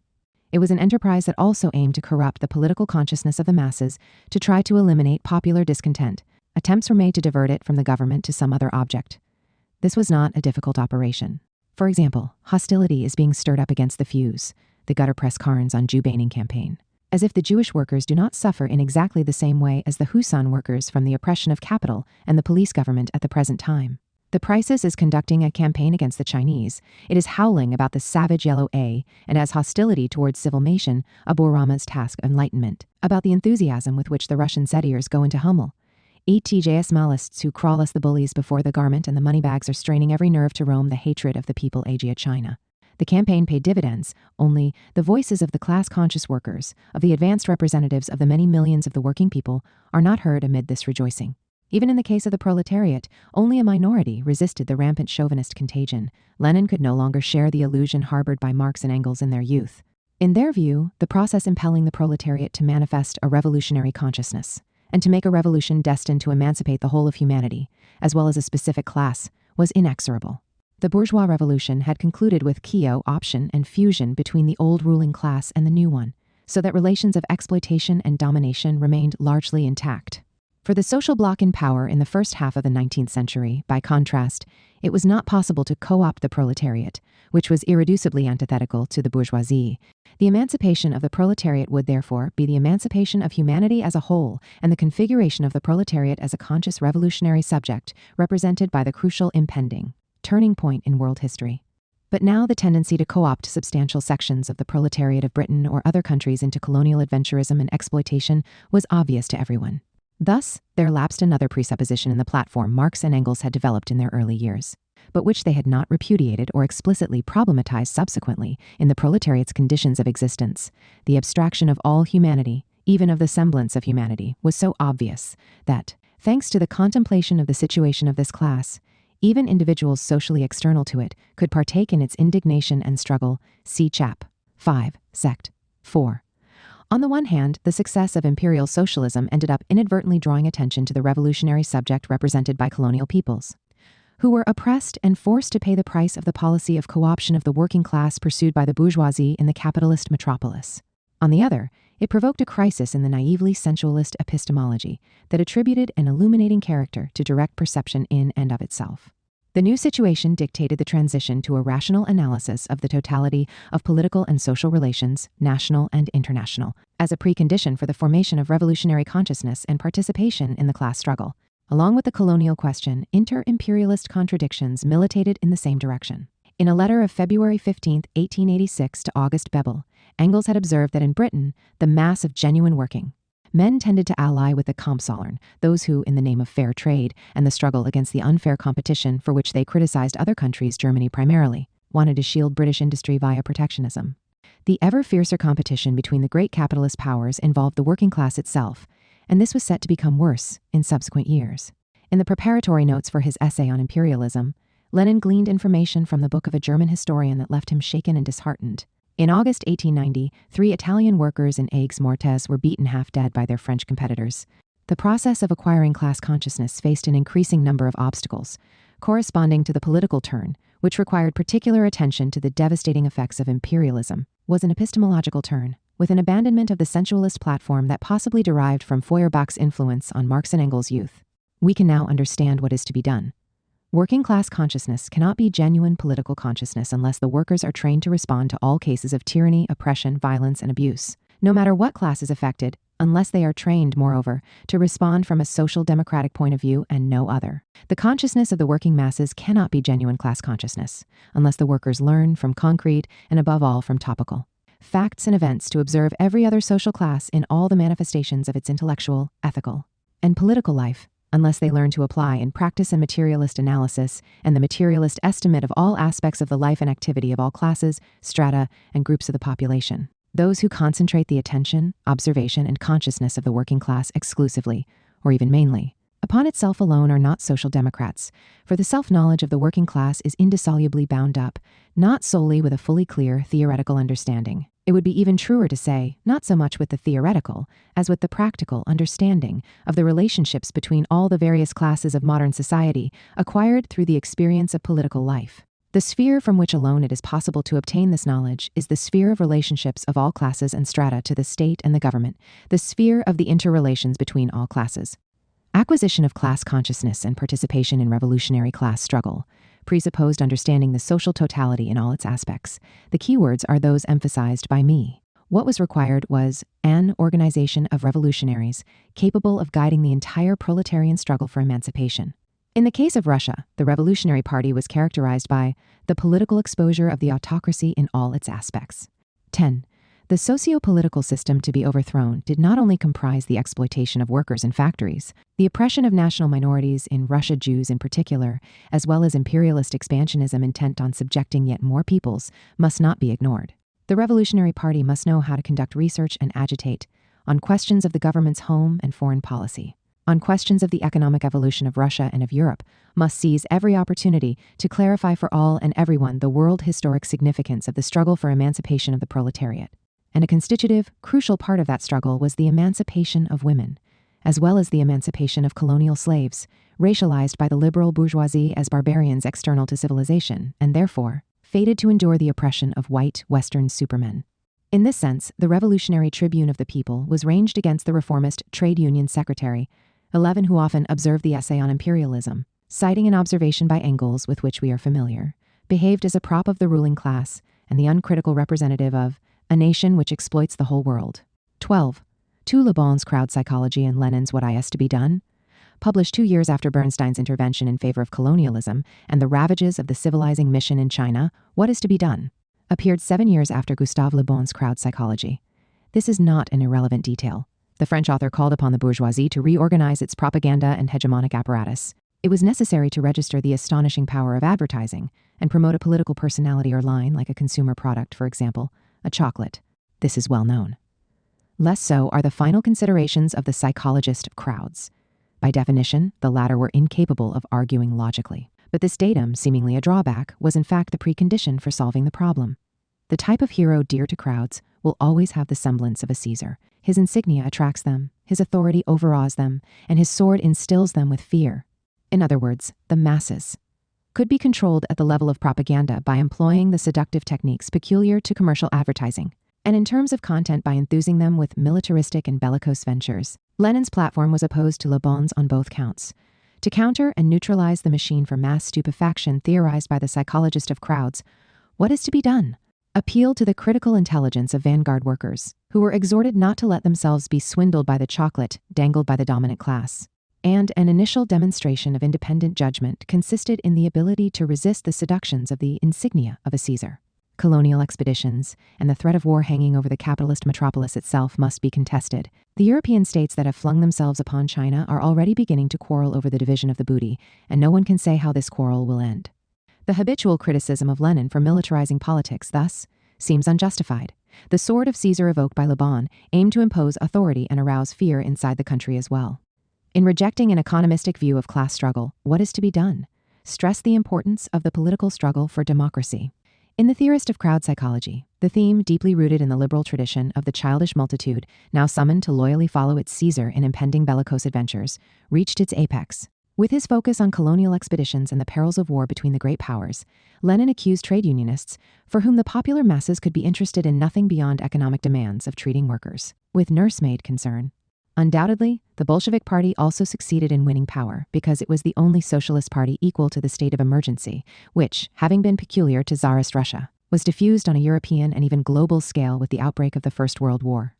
It was an enterprise that also aimed to corrupt the political consciousness of the masses to try to eliminate popular discontent. Attempts were made to divert it from the government to some other object. This was not a difficult operation. For example, hostility is being stirred up against the Fuse, the gutter press Carnes on Jew-banning campaign, as if the Jewish workers do not suffer in exactly the same way as the Husan workers from the oppression of capital and the police government at the present time. The Prices is conducting a campaign against the Chinese. It is howling about the savage yellow A, and as hostility towards civilization, a Bourama's task of enlightenment, about the enthusiasm with which the Russian zetiers go into Hummel. ETJS malists who crawl us the bullies before the garment and the moneybags are straining every nerve to roam the hatred of the people Asia China. The campaign paid dividends, only the voices of the class-conscious workers, of the advanced representatives of the many millions of the working people, are not heard amid this rejoicing. Even in the case of the proletariat, only a minority resisted the rampant chauvinist contagion. Lenin could no longer share the illusion harbored by Marx and Engels in their youth. In their view, the process impelling the proletariat to manifest a revolutionary consciousness, and to make a revolution destined to emancipate the whole of humanity, as well as a specific class, was inexorable. The bourgeois revolution had concluded with co-option and fusion between the old ruling class and the new one, so that relations of exploitation and domination remained largely intact. For the social bloc in power in the first half of the 19th century, by contrast, it was not possible to co-opt the proletariat, which was irreducibly antithetical to the bourgeoisie. The emancipation of the proletariat would therefore be the emancipation of humanity as a whole and the configuration of the proletariat as a conscious revolutionary subject represented by the crucial impending turning point in world history. But now the tendency to co-opt substantial sections of the proletariat of Britain or other countries into colonial adventurism and exploitation was obvious to everyone. Thus, there lapsed another presupposition in the platform Marx and Engels had developed in their early years, but which they had not repudiated or explicitly problematized subsequently in the proletariat's conditions of existence. The abstraction of all humanity, even of the semblance of humanity, was so obvious that, thanks to the contemplation of the situation of this class, even individuals socially external to it could partake in its indignation and struggle. See Chap. 5, Sect. 4. On the one hand, the success of imperial socialism ended up inadvertently drawing attention to the revolutionary subject represented by colonial peoples, who were oppressed and forced to pay the price of the policy of co-option of the working class pursued by the bourgeoisie in the capitalist metropolis. On the other, it provoked a crisis in the naively sensualist epistemology that attributed an illuminating character to direct perception in and of itself. The new situation dictated the transition to a rational analysis of the totality of political and social relations, national and international, as a precondition for the formation of revolutionary consciousness and participation in the class struggle. Along with the colonial question, inter-imperialist contradictions militated in the same direction. In a letter of February 15, 1886 to August Bebel, Engels had observed that in Britain, the mass of genuine working men tended to ally with the Kampfsalern, those who, in the name of fair trade and the struggle against the unfair competition for which they criticized other countries, Germany primarily, wanted to shield British industry via protectionism. The ever fiercer competition between the great capitalist powers involved the working class itself, and this was set to become worse in subsequent years. In the preparatory notes for his essay on imperialism, Lenin gleaned information from the book of a German historian that left him shaken and disheartened. In August 1890, 3 Italian workers in Aigues-Mortes were beaten half dead by their French competitors. The process of acquiring class consciousness faced an increasing number of obstacles, corresponding to the political turn, which required particular attention to the devastating effects of imperialism, was an epistemological turn, with an abandonment of the sensualist platform that possibly derived from Feuerbach's influence on Marx and Engels' youth. We can now understand what is to be done. Working class consciousness cannot be genuine political consciousness unless the workers are trained to respond to all cases of tyranny, oppression, violence, and abuse, no matter what class is affected, unless they are trained, moreover, to respond from a social democratic point of view and no other. The consciousness of the working masses cannot be genuine class consciousness, unless the workers learn from concrete and above all from topical facts and events to observe every other social class in all the manifestations of its intellectual, ethical, and political life, unless they learn to apply in practice and materialist analysis and the materialist estimate of all aspects of the life and activity of all classes, strata, and groups of the population. Those who concentrate the attention, observation, and consciousness of the working class exclusively, or even mainly, upon itself alone are not social democrats, for the self-knowledge of the working class is indissolubly bound up, not solely with a fully clear theoretical understanding. It would be even truer to say, not so much with the theoretical, as with the practical understanding of the relationships between all the various classes of modern society acquired through the experience of political life. The sphere from which alone it is possible to obtain this knowledge is the sphere of relationships of all classes and strata to the state and the government, the sphere of the interrelations between all classes. Acquisition of class consciousness and participation in revolutionary class struggle presupposed understanding the social totality in all its aspects. The keywords are those emphasized by me. What was required was an organization of revolutionaries capable of guiding the entire proletarian struggle for emancipation. In the case of Russia, the Revolutionary Party was characterized by the political exposure of the autocracy in all its aspects. 10. The socio-political system to be overthrown did not only comprise the exploitation of workers in factories, the oppression of national minorities, in Russia Jews in particular, as well as imperialist expansionism intent on subjecting yet more peoples, must not be ignored. The Revolutionary Party must know how to conduct research and agitate on questions of the government's home and foreign policy. On questions of the economic evolution of Russia and of Europe, must seize every opportunity to clarify for all and everyone the world historic significance of the struggle for emancipation of the proletariat. And a constitutive, crucial part of that struggle was the emancipation of women, as well as the emancipation of colonial slaves, racialized by the liberal bourgeoisie as barbarians external to civilization, and therefore fated to endure the oppression of white Western supermen. In this sense, the revolutionary tribune of the people was ranged against the reformist trade union secretary, 11 who often observed the essay on imperialism, citing an observation by Engels with which we are familiar, behaved as a prop of the ruling class and the uncritical representative of a nation which exploits the whole world. 12. To Le Bon's Crowd Psychology and Lenin's What Is to Be Done, published 2 years after Bernstein's intervention in favor of colonialism and the ravages of the civilizing mission in China, What Is to Be Done, appeared 7 years after Gustave Le Bon's Crowd Psychology. This is not an irrelevant detail. The French author called upon the bourgeoisie to reorganize its propaganda and hegemonic apparatus. It was necessary to register the astonishing power of advertising and promote a political personality or line like a consumer product, for example, a chocolate. This is well known. Less so are the final considerations of the psychologist of crowds. By definition, the latter were incapable of arguing logically. But this datum, seemingly a drawback, was in fact the precondition for solving the problem. The type of hero dear to crowds will always have the semblance of a Caesar. His insignia attracts them, his authority overawes them, and his sword instills them with fear. In other words, the masses could be controlled at the level of propaganda by employing the seductive techniques peculiar to commercial advertising, and in terms of content by enthusing them with militaristic and bellicose ventures. Lenin's platform was opposed to Le Bon's on both counts. To counter and neutralize the machine for mass stupefaction theorized by the psychologist of crowds, what is to be done? Appeal to the critical intelligence of vanguard workers, who were exhorted not to let themselves be swindled by the chocolate dangled by the dominant class. And an initial demonstration of independent judgment consisted in the ability to resist the seductions of the insignia of a Caesar. Colonial expeditions and the threat of war hanging over the capitalist metropolis itself must be contested. The European states that have flung themselves upon China are already beginning to quarrel over the division of the booty, and no one can say how this quarrel will end. The habitual criticism of Lenin for militarizing politics, thus, seems unjustified. The sword of Caesar evoked by Le Bon aimed to impose authority and arouse fear inside the country as well. In rejecting an economistic view of class struggle, what is to be done? Stress the importance of the political struggle for democracy. In The Theorist of Crowd Psychology, the theme, deeply rooted in the liberal tradition of the childish multitude, now summoned to loyally follow its Caesar in impending bellicose adventures, reached its apex. With his focus on colonial expeditions and the perils of war between the great powers, Lenin accused trade unionists, for whom the popular masses could be interested in nothing beyond economic demands, of treating workers with nursemaid concern. Undoubtedly, the Bolshevik Party also succeeded in winning power because it was the only socialist party equal to the state of emergency, which, having been peculiar to Tsarist Russia, was diffused on a European and even global scale with the outbreak of the First World War.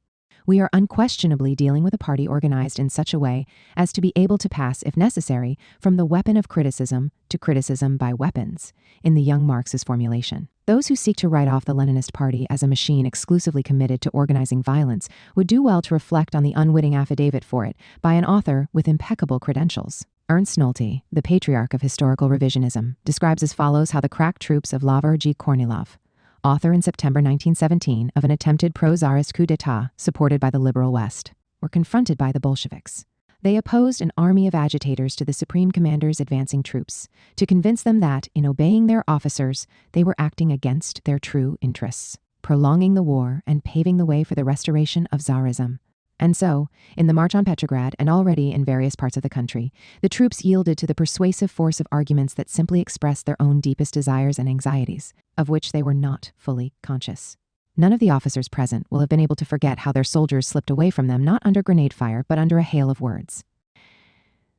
We are unquestionably dealing with a party organized in such a way as to be able to pass, if necessary, from the weapon of criticism to criticism by weapons, in the young Marx's formulation. Those who seek to write off the Leninist party as a machine exclusively committed to organizing violence would do well to reflect on the unwitting affidavit for it by an author with impeccable credentials. Ernst Nolte, the patriarch of historical revisionism, describes as follows how the crack troops of Laver G. Kornilov, author in September 1917 of an attempted pro-Tsarist coup d'etat supported by the liberal West, were confronted by the Bolsheviks. They opposed an army of agitators to the supreme commander's advancing troops to convince them that, in obeying their officers, they were acting against their true interests, prolonging the war and paving the way for the restoration of Tsarism. And so, in the March on Petrograd and already in various parts of the country, the troops yielded to the persuasive force of arguments that simply expressed their own deepest desires and anxieties, of which they were not fully conscious. None of the officers present will have been able to forget how their soldiers slipped away from them not under grenade fire but under a hail of words.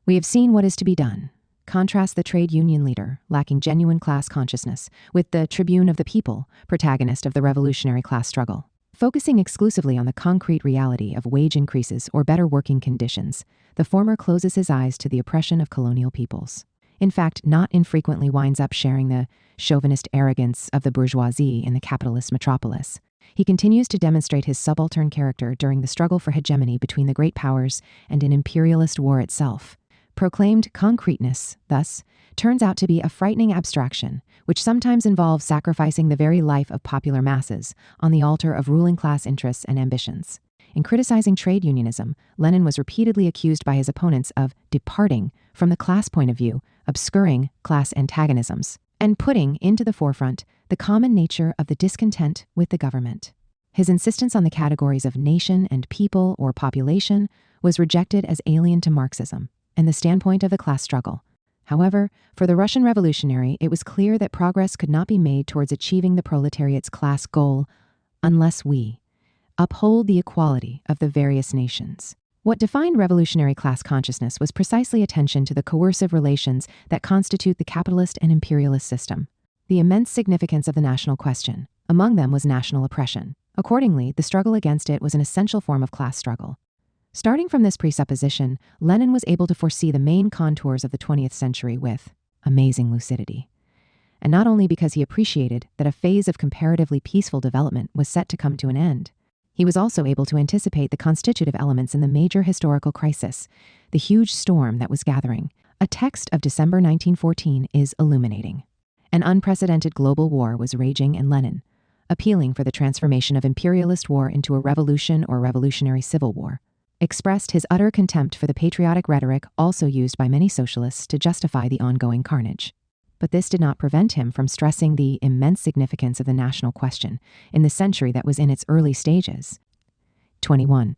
We have seen what is to be done. Contrast the trade union leader, lacking genuine class consciousness, with the tribune of the people, protagonist of the revolutionary class struggle. Focusing exclusively on the concrete reality of wage increases or better working conditions, the former closes his eyes to the oppression of colonial peoples. In fact, not infrequently winds up sharing the chauvinist arrogance of the bourgeoisie in the capitalist metropolis. He continues to demonstrate his subaltern character during the struggle for hegemony between the great powers and an imperialist war itself. Proclaimed concreteness, thus, turns out to be a frightening abstraction, which sometimes involves sacrificing the very life of popular masses on the altar of ruling class interests and ambitions. In criticizing trade unionism, Lenin was repeatedly accused by his opponents of departing from the class point of view, obscuring class antagonisms, and putting into the forefront the common nature of the discontent with the government. His insistence on the categories of nation and people or population was rejected as alien to Marxism and the standpoint of the class struggle. However, for the Russian revolutionary, it was clear that progress could not be made towards achieving the proletariat's class goal unless we uphold the equality of the various nations. What defined revolutionary class consciousness was precisely attention to the coercive relations that constitute the capitalist and imperialist system. The immense significance of the national question. Among them was national oppression. Accordingly, the struggle against it was an essential form of class struggle. Starting from this presupposition, Lenin was able to foresee the main contours of the 20th century with amazing lucidity. And not only because he appreciated that a phase of comparatively peaceful development was set to come to an end, he was also able to anticipate the constitutive elements in the major historical crisis, the huge storm that was gathering. A text of December 1914 is illuminating. An unprecedented global war was raging, and Lenin, appealing for the transformation of imperialist war into a revolution or revolutionary civil war, expressed his utter contempt for the patriotic rhetoric also used by many socialists to justify the ongoing carnage. But this did not prevent him from stressing the immense significance of the national question in the century that was in its early stages. 21.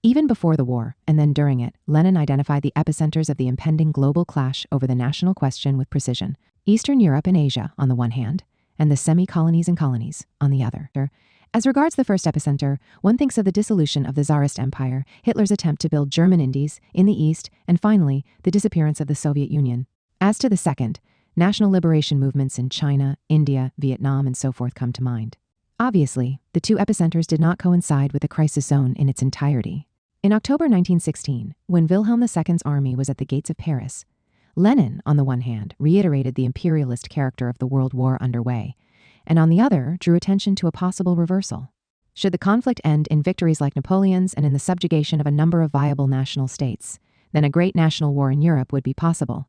Even before the war, and then during it, Lenin identified the epicenters of the impending global clash over the national question with precision: Eastern Europe and Asia on the one hand, and the semi-colonies and colonies on the other. As regards the first epicenter, one thinks of the dissolution of the Tsarist Empire, Hitler's attempt to build German Indies in the East, and finally, the disappearance of the Soviet Union. As to the second, national liberation movements in China, India, Vietnam, and so forth come to mind. Obviously, the two epicenters did not coincide with the crisis zone in its entirety. In October 1916, when Wilhelm II's army was at the gates of Paris, Lenin, on the one hand, reiterated the imperialist character of the world war underway, and on the other, drew attention to a possible reversal. Should the conflict end in victories like Napoleon's and in the subjugation of a number of viable national states, then a great national war in Europe would be possible.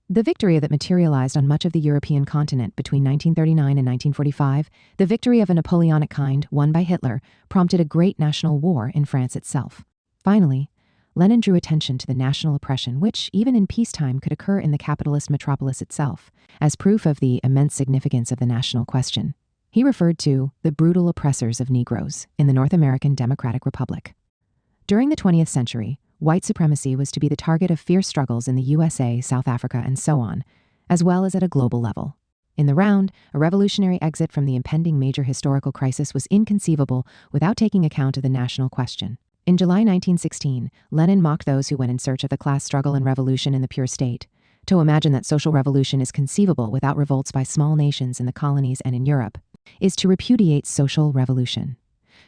The victory that materialized on much of the European continent between 1939 and 1945, the victory of a Napoleonic kind won by Hitler, prompted a great national war in France itself. Finally, Lenin drew attention to the national oppression which, even in peacetime, could occur in the capitalist metropolis itself, as proof of the immense significance of the national question. He referred to the brutal oppressors of Negroes in the North American Democratic Republic. During the 20th century, white supremacy was to be the target of fierce struggles in the USA, South Africa, and so on, as well as at a global level. In the round, a revolutionary exit from the impending major historical crisis was inconceivable without taking account of the national question. In July 1916, Lenin mocked those who went in search of the class struggle and revolution in the pure state. To imagine that social revolution is conceivable without revolts by small nations in the colonies and in Europe is to repudiate social revolution.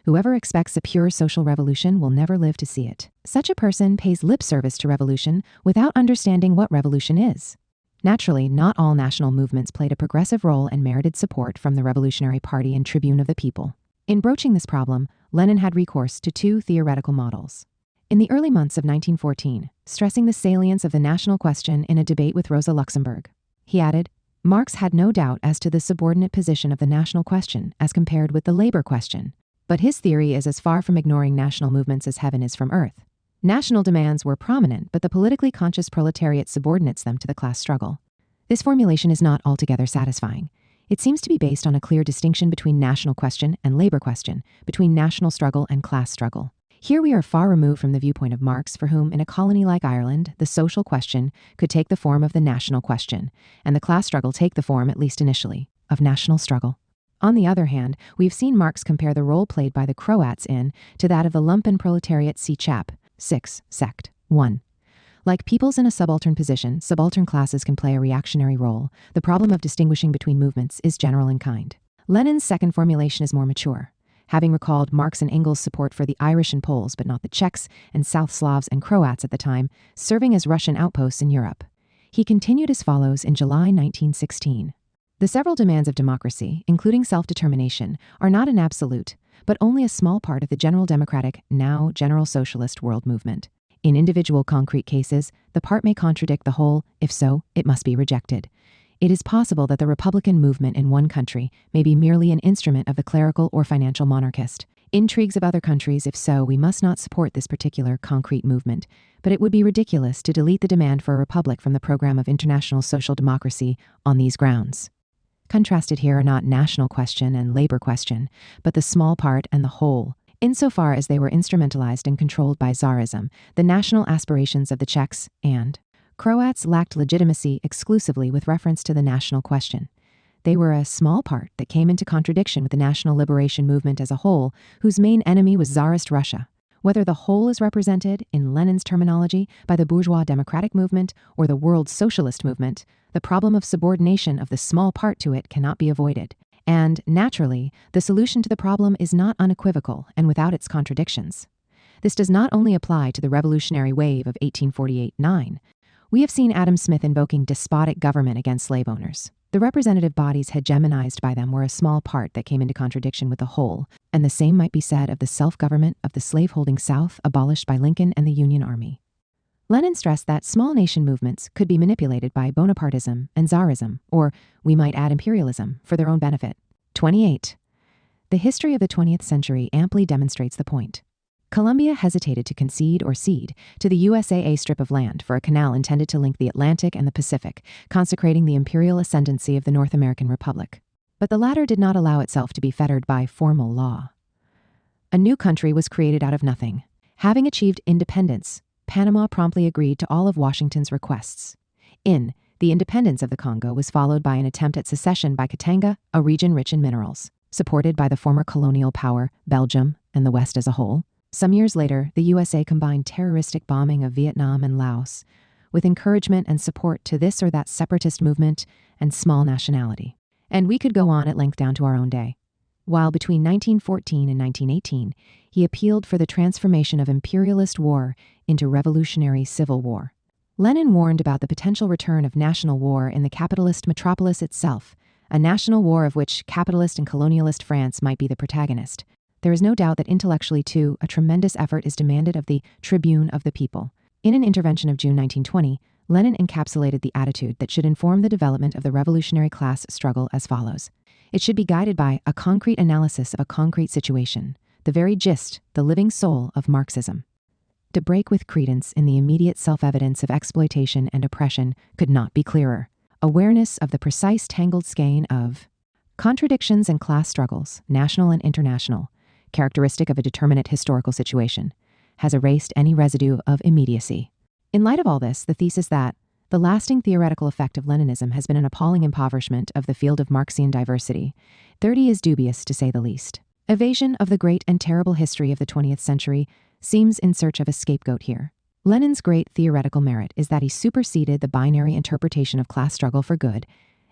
Whoever expects a pure social revolution will never live to see it. Such a person pays lip service to revolution without understanding what revolution is. Naturally, not all national movements played a progressive role and merited support from the Revolutionary Party and Tribune of the People. In broaching this problem, Lenin had recourse to two theoretical models. In the early months of 1914, stressing the salience of the national question in a debate with Rosa Luxemburg, he added, Marx had no doubt as to the subordinate position of the national question as compared with the labor question, but his theory is as far from ignoring national movements as heaven is from earth. National demands were prominent, but the politically conscious proletariat subordinates them to the class struggle. This formulation is not altogether satisfying. It seems to be based on a clear distinction between national question and labor question, between national struggle and class struggle. Here we are far removed from the viewpoint of Marx, for whom in a colony like Ireland, the social question could take the form of the national question, and the class struggle take the form, at least initially, of national struggle. On the other hand, we've seen Marx compare the role played by the Croats in to that of the lumpen proletariat C. Chap. 6. Sect. 1. Like peoples in a subaltern position, subaltern classes can play a reactionary role. The problem of distinguishing between movements is general in kind. Lenin's second formulation is more mature. Having recalled Marx and Engels' support for the Irish and Poles, but not the Czechs and South Slavs and Croats at the time, serving as Russian outposts in Europe. He continued as follows in July 1916. The several demands of democracy, including self-determination, are not an absolute, but only a small part of the general democratic, now general socialist world movement. In individual concrete cases, the part may contradict the whole. If so, it must be rejected. It is possible that the Republican movement in one country may be merely an instrument of the clerical or financial monarchist. Intrigues of other countries, if so, we must not support this particular concrete movement, but it would be ridiculous to delete the demand for a republic from the program of international social democracy on these grounds. Contrasted here are not national question and labor question, but the small part and the whole. Insofar as they were instrumentalized and controlled by Tsarism, the national aspirations of the Czechs and Croats lacked legitimacy exclusively with reference to the national question. They were a small part that came into contradiction with the national liberation movement as a whole, whose main enemy was Tsarist Russia. Whether the whole is represented, in Lenin's terminology, by the bourgeois democratic movement or the world socialist movement, the problem of subordination of the small part to it cannot be avoided. And, naturally, the solution to the problem is not unequivocal and without its contradictions. This does not only apply to the revolutionary wave of 1848-9. We have seen Adam Smith invoking despotic government against slave owners. The representative bodies hegemonized by them were a small part that came into contradiction with the whole, and the same might be said of the self-government of the slave-holding South abolished by Lincoln and the Union Army. Lenin stressed that small nation movements could be manipulated by Bonapartism and Tsarism, or we might add imperialism, for their own benefit. 28. The history of the 20th century amply demonstrates the point. Colombia hesitated to concede or cede to the USAA strip of land for a canal intended to link the Atlantic and the Pacific, consecrating the imperial ascendancy of the North American Republic. But the latter did not allow itself to be fettered by formal law. A new country was created out of nothing. Having achieved independence, Panama promptly agreed to all of Washington's requests. The independence of the Congo was followed by an attempt at secession by Katanga, a region rich in minerals, supported by the former colonial power, Belgium, and the West as a whole. Some years later, the USA combined terroristic bombing of Vietnam and Laos with encouragement and support to this or that separatist movement and small nationality. And we could go on at length down to our own day. While between 1914 and 1918, he appealed for the transformation of imperialist war into revolutionary civil war. Lenin warned about the potential return of national war in the capitalist metropolis itself, a national war of which capitalist and colonialist France might be the protagonist. There is no doubt that intellectually, too, a tremendous effort is demanded of the tribune of the people. In an intervention of June 1920, Lenin encapsulated the attitude that should inform the development of the revolutionary class struggle as follows. It should be guided by a concrete analysis of a concrete situation, the very gist, the living soul of Marxism. To break with credence in the immediate self-evidence of exploitation and oppression could not be clearer. Awareness of the precise tangled skein of contradictions and class struggles, national and international, characteristic of a determinate historical situation, has erased any residue of immediacy. In light of all this, the thesis that the lasting theoretical effect of Leninism has been an appalling impoverishment of the field of Marxian diversity, 30 is dubious to say the least. Evasion of the great and terrible history of the 20th century seems in search of a scapegoat here. Lenin's great theoretical merit is that he superseded the binary interpretation of class struggle for good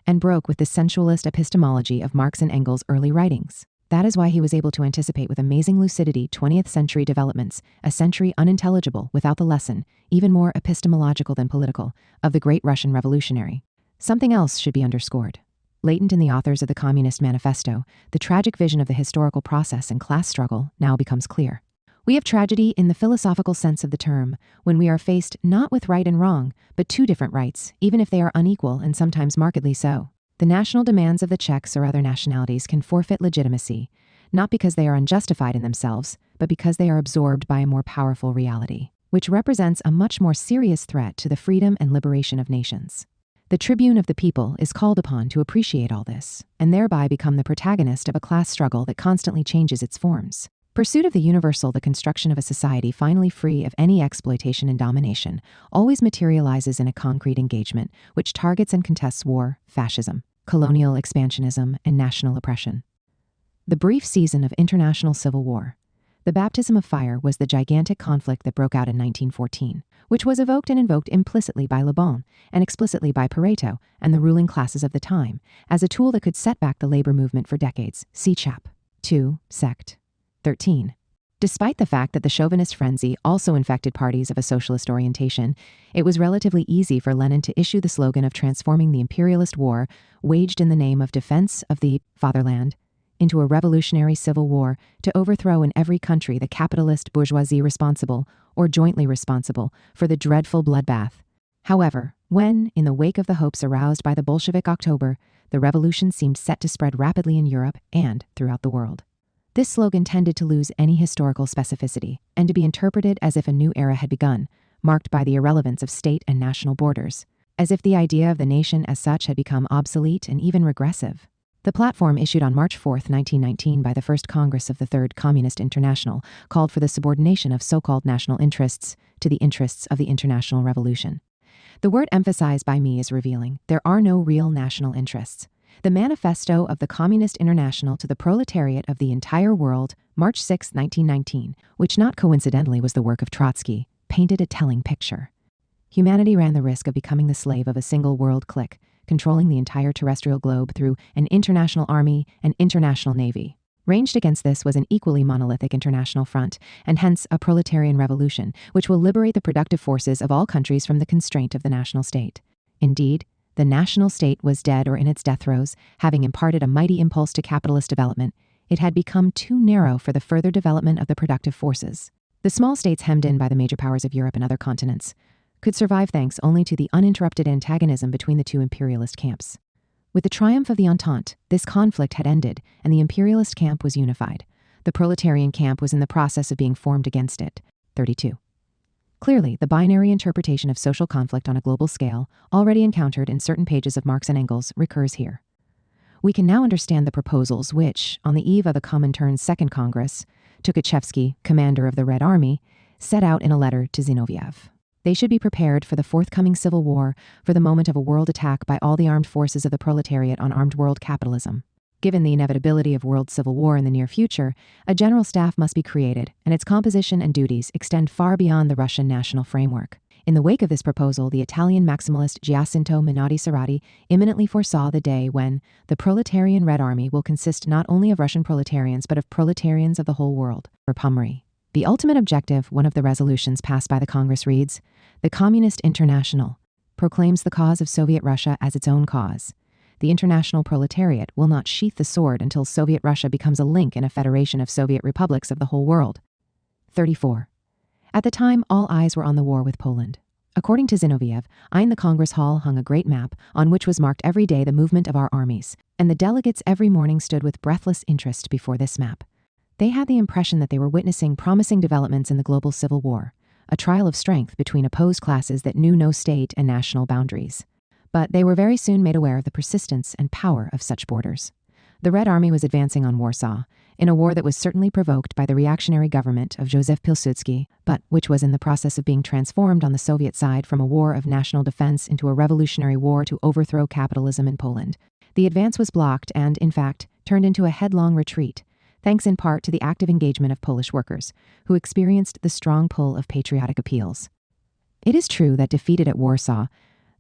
and broke with the sensualist epistemology of Marx and Engels' early writings. That is why he was able to anticipate with amazing lucidity 20th century developments, a century unintelligible without the lesson, even more epistemological than political, of the great Russian revolutionary. Something else should be underscored. Latent in the authors of the Communist Manifesto, the tragic vision of the historical process and class struggle now becomes clear. We have tragedy in the philosophical sense of the term, when we are faced not with right and wrong, but two different rights, even if they are unequal and sometimes markedly so. The national demands of the Czechs or other nationalities can forfeit legitimacy, not because they are unjustified in themselves, but because they are absorbed by a more powerful reality, which represents a much more serious threat to the freedom and liberation of nations. The tribune of the people is called upon to appreciate all this, and thereby become the protagonist of a class struggle that constantly changes its forms. Pursuit of the universal, the construction of a society finally free of any exploitation and domination, always materializes in a concrete engagement which targets and contests war, fascism, colonial expansionism, and national oppression. The brief season of international civil war. The baptism of fire was the gigantic conflict that broke out in 1914, which was evoked and invoked implicitly by Le Bon and explicitly by Pareto and the ruling classes of the time as a tool that could set back the labor movement for decades. See Chap. 2, Sect. 13. Despite the fact that the chauvinist frenzy also infected parties of a socialist orientation, it was relatively easy for Lenin to issue the slogan of transforming the imperialist war, waged in the name of defense of the fatherland, into a revolutionary civil war to overthrow in every country the capitalist bourgeoisie responsible, or jointly responsible, for the dreadful bloodbath. However, when, in the wake of the hopes aroused by the Bolshevik October, the revolution seemed set to spread rapidly in Europe and throughout the world, this slogan tended to lose any historical specificity and to be interpreted as if a new era had begun, marked by the irrelevance of state and national borders. as if the idea of the nation as such had become obsolete and even regressive. The platform issued on March 4, 1919 by the First Congress of the Third Communist International called for the subordination of so-called national interests to the interests of the international revolution. The word emphasized by me is revealing. There are no real national interests. The Manifesto of the Communist International to the Proletariat of the Entire World, March 6, 1919, which not coincidentally was the work of Trotsky, painted a telling picture. Humanity ran the risk of becoming the slave of a single world clique, controlling the entire terrestrial globe through an international army and international navy. Ranged against this was an equally monolithic international front, and hence a proletarian revolution, which will liberate the productive forces of all countries from the constraint of the national state. Indeed, the national state was dead or in its death throes, having imparted a mighty impulse to capitalist development. It had become too narrow for the further development of the productive forces. The small states hemmed in by the major powers of Europe and other continents could survive thanks only to the uninterrupted antagonism between the two imperialist camps. With the triumph of the Entente, this conflict had ended, and the imperialist camp was unified. The proletarian camp was in the process of being formed against it. 32. Clearly, the binary interpretation of social conflict on a global scale, already encountered in certain pages of Marx and Engels, recurs here. We can now understand the proposals which, on the eve of the Comintern's Second Congress, Tukhachevsky, commander of the Red Army, set out in a letter to Zinoviev. They should be prepared for the forthcoming civil war, for the moment of a world attack by all the armed forces of the proletariat on armed world capitalism. Given the inevitability of world civil war in the near future, a general staff must be created, and its composition and duties extend far beyond the Russian national framework. In the wake of this proposal, the Italian maximalist Giacinto Minotti Cerati imminently foresaw the day when the proletarian Red Army will consist not only of Russian proletarians but of proletarians of the whole world. Repummery. The ultimate objective, one of the resolutions passed by the Congress reads, "The Communist International proclaims the cause of Soviet Russia as its own cause. The international proletariat will not sheath the sword until Soviet Russia becomes a link in a federation of Soviet republics of the whole world." 34. At the time, all eyes were on the war with Poland. According to Zinoviev, in the Congress Hall hung a great map on which was marked every day the movement of our armies, and the delegates every morning stood with breathless interest before this map. They had the impression that they were witnessing promising developments in the global civil war, a trial of strength between opposed classes that knew no state and national boundaries. But they were very soon made aware of the persistence and power of such borders. The Red Army was advancing on Warsaw, in a war that was certainly provoked by the reactionary government of Józef Pilsudski, but which was in the process of being transformed on the Soviet side from a war of national defense into a revolutionary war to overthrow capitalism in Poland. The advance was blocked and, in fact, turned into a headlong retreat, thanks in part to the active engagement of Polish workers, who experienced the strong pull of patriotic appeals. It is true that defeated at Warsaw,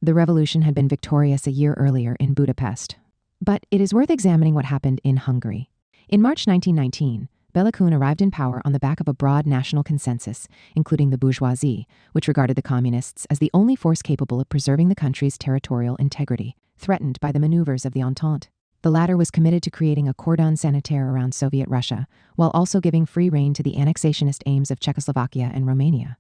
the revolution had been victorious a year earlier in Budapest. But it is worth examining what happened in Hungary. In March 1919, Bela Kun arrived in power on the back of a broad national consensus, including the bourgeoisie, which regarded the communists as the only force capable of preserving the country's territorial integrity, threatened by the maneuvers of the Entente. The latter was committed to creating a cordon sanitaire around Soviet Russia, while also giving free rein to the annexationist aims of Czechoslovakia and Romania.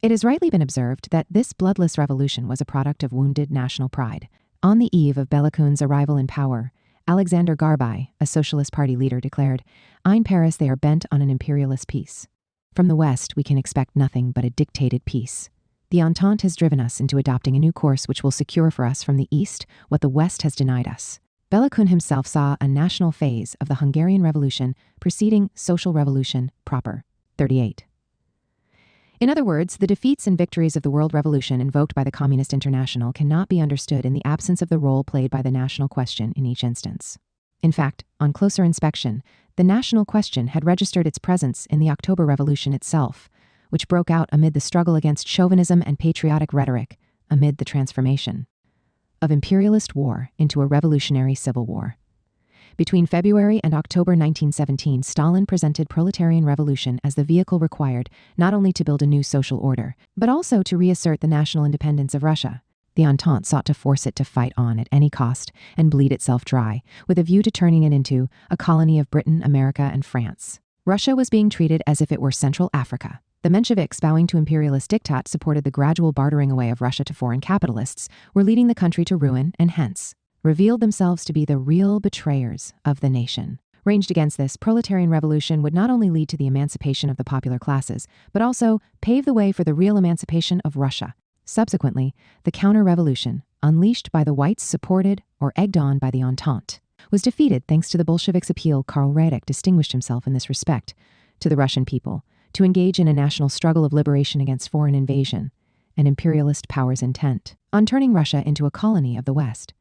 It has rightly been observed that this bloodless revolution was a product of wounded national pride. On the eve of Bela Kun's arrival in power, Alexander Garbai, a Socialist Party leader, declared, "In Paris they are bent on an imperialist peace. From the West we can expect nothing but a dictated peace. The Entente has driven us into adopting a new course which will secure for us from the East what the West has denied us." Bela Kun himself saw a national phase of the Hungarian Revolution preceding social revolution proper. 38. In other words, the defeats and victories of the world revolution invoked by the Communist International cannot be understood in the absence of the role played by the national question in each instance. In fact, on closer inspection, the national question had registered its presence in the October Revolution itself, which broke out amid the struggle against chauvinism and patriotic rhetoric, amid the transformation of imperialist war into a revolutionary civil war. Between February and October 1917, Stalin presented proletarian revolution as the vehicle required not only to build a new social order, but also to reassert the national independence of Russia. The Entente sought to force it to fight on at any cost and bleed itself dry, with a view to turning it into a colony of Britain, America, and France. Russia was being treated as if it were Central Africa. The Mensheviks, bowing to imperialist diktat, supported the gradual bartering away of Russia to foreign capitalists, were leading the country to ruin and hence revealed themselves to be the real betrayers of the nation. Ranged against this, proletarian revolution would not only lead to the emancipation of the popular classes, but also pave the way for the real emancipation of Russia. Subsequently, the counter-revolution, unleashed by the whites supported or egged on by the Entente, was defeated thanks to the Bolsheviks' appeal. Karl Radek distinguished himself in this respect to the Russian people to engage in a national struggle of liberation against foreign invasion and imperialist powers' intent on turning Russia into a colony of the West.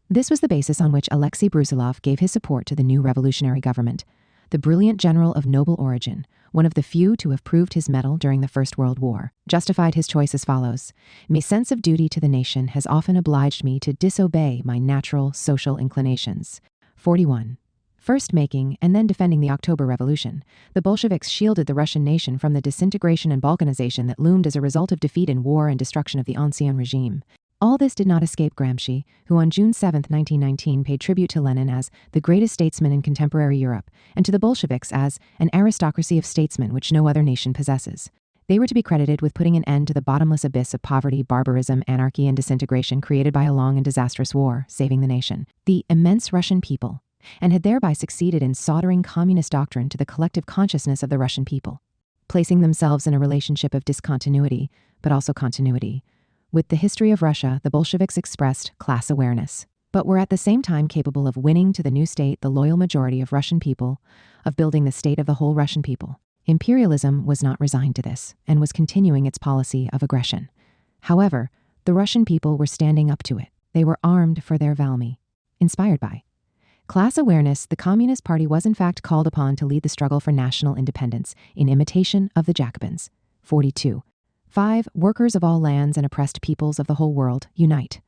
This was the basis on which Alexei Brusilov gave his support to the new revolutionary government. The brilliant general of noble origin, one of the few to have proved his mettle during the First World War, justified his choice as follows: "My sense of duty to the nation has often obliged me to disobey my natural social inclinations." 41. First making and then defending the October Revolution, the Bolsheviks shielded the Russian nation from the disintegration and balkanization that loomed as a result of defeat in war and destruction of the Ancien regime. All this did not escape Gramsci, who on June 7, 1919 paid tribute to Lenin as the greatest statesman in contemporary Europe, and to the Bolsheviks as an aristocracy of statesmen which no other nation possesses. They were to be credited with putting an end to the bottomless abyss of poverty, barbarism, anarchy, and disintegration created by a long and disastrous war, saving the nation, the immense Russian people, and had thereby succeeded in soldering communist doctrine to the collective consciousness of the Russian people, placing themselves in a relationship of discontinuity, but also continuity. With the history of Russia, the Bolsheviks expressed class awareness, but were at the same time capable of winning to the new state the loyal majority of Russian people, of building the state of the whole Russian people. Imperialism was not resigned to this, and was continuing its policy of aggression. However, the Russian people were standing up to it. They were armed for their Valmy. Inspired by class awareness, the Communist Party was in fact called upon to lead the struggle for national independence, in imitation of the Jacobins. 42. 5. Workers of all lands and oppressed peoples of the whole world, unite.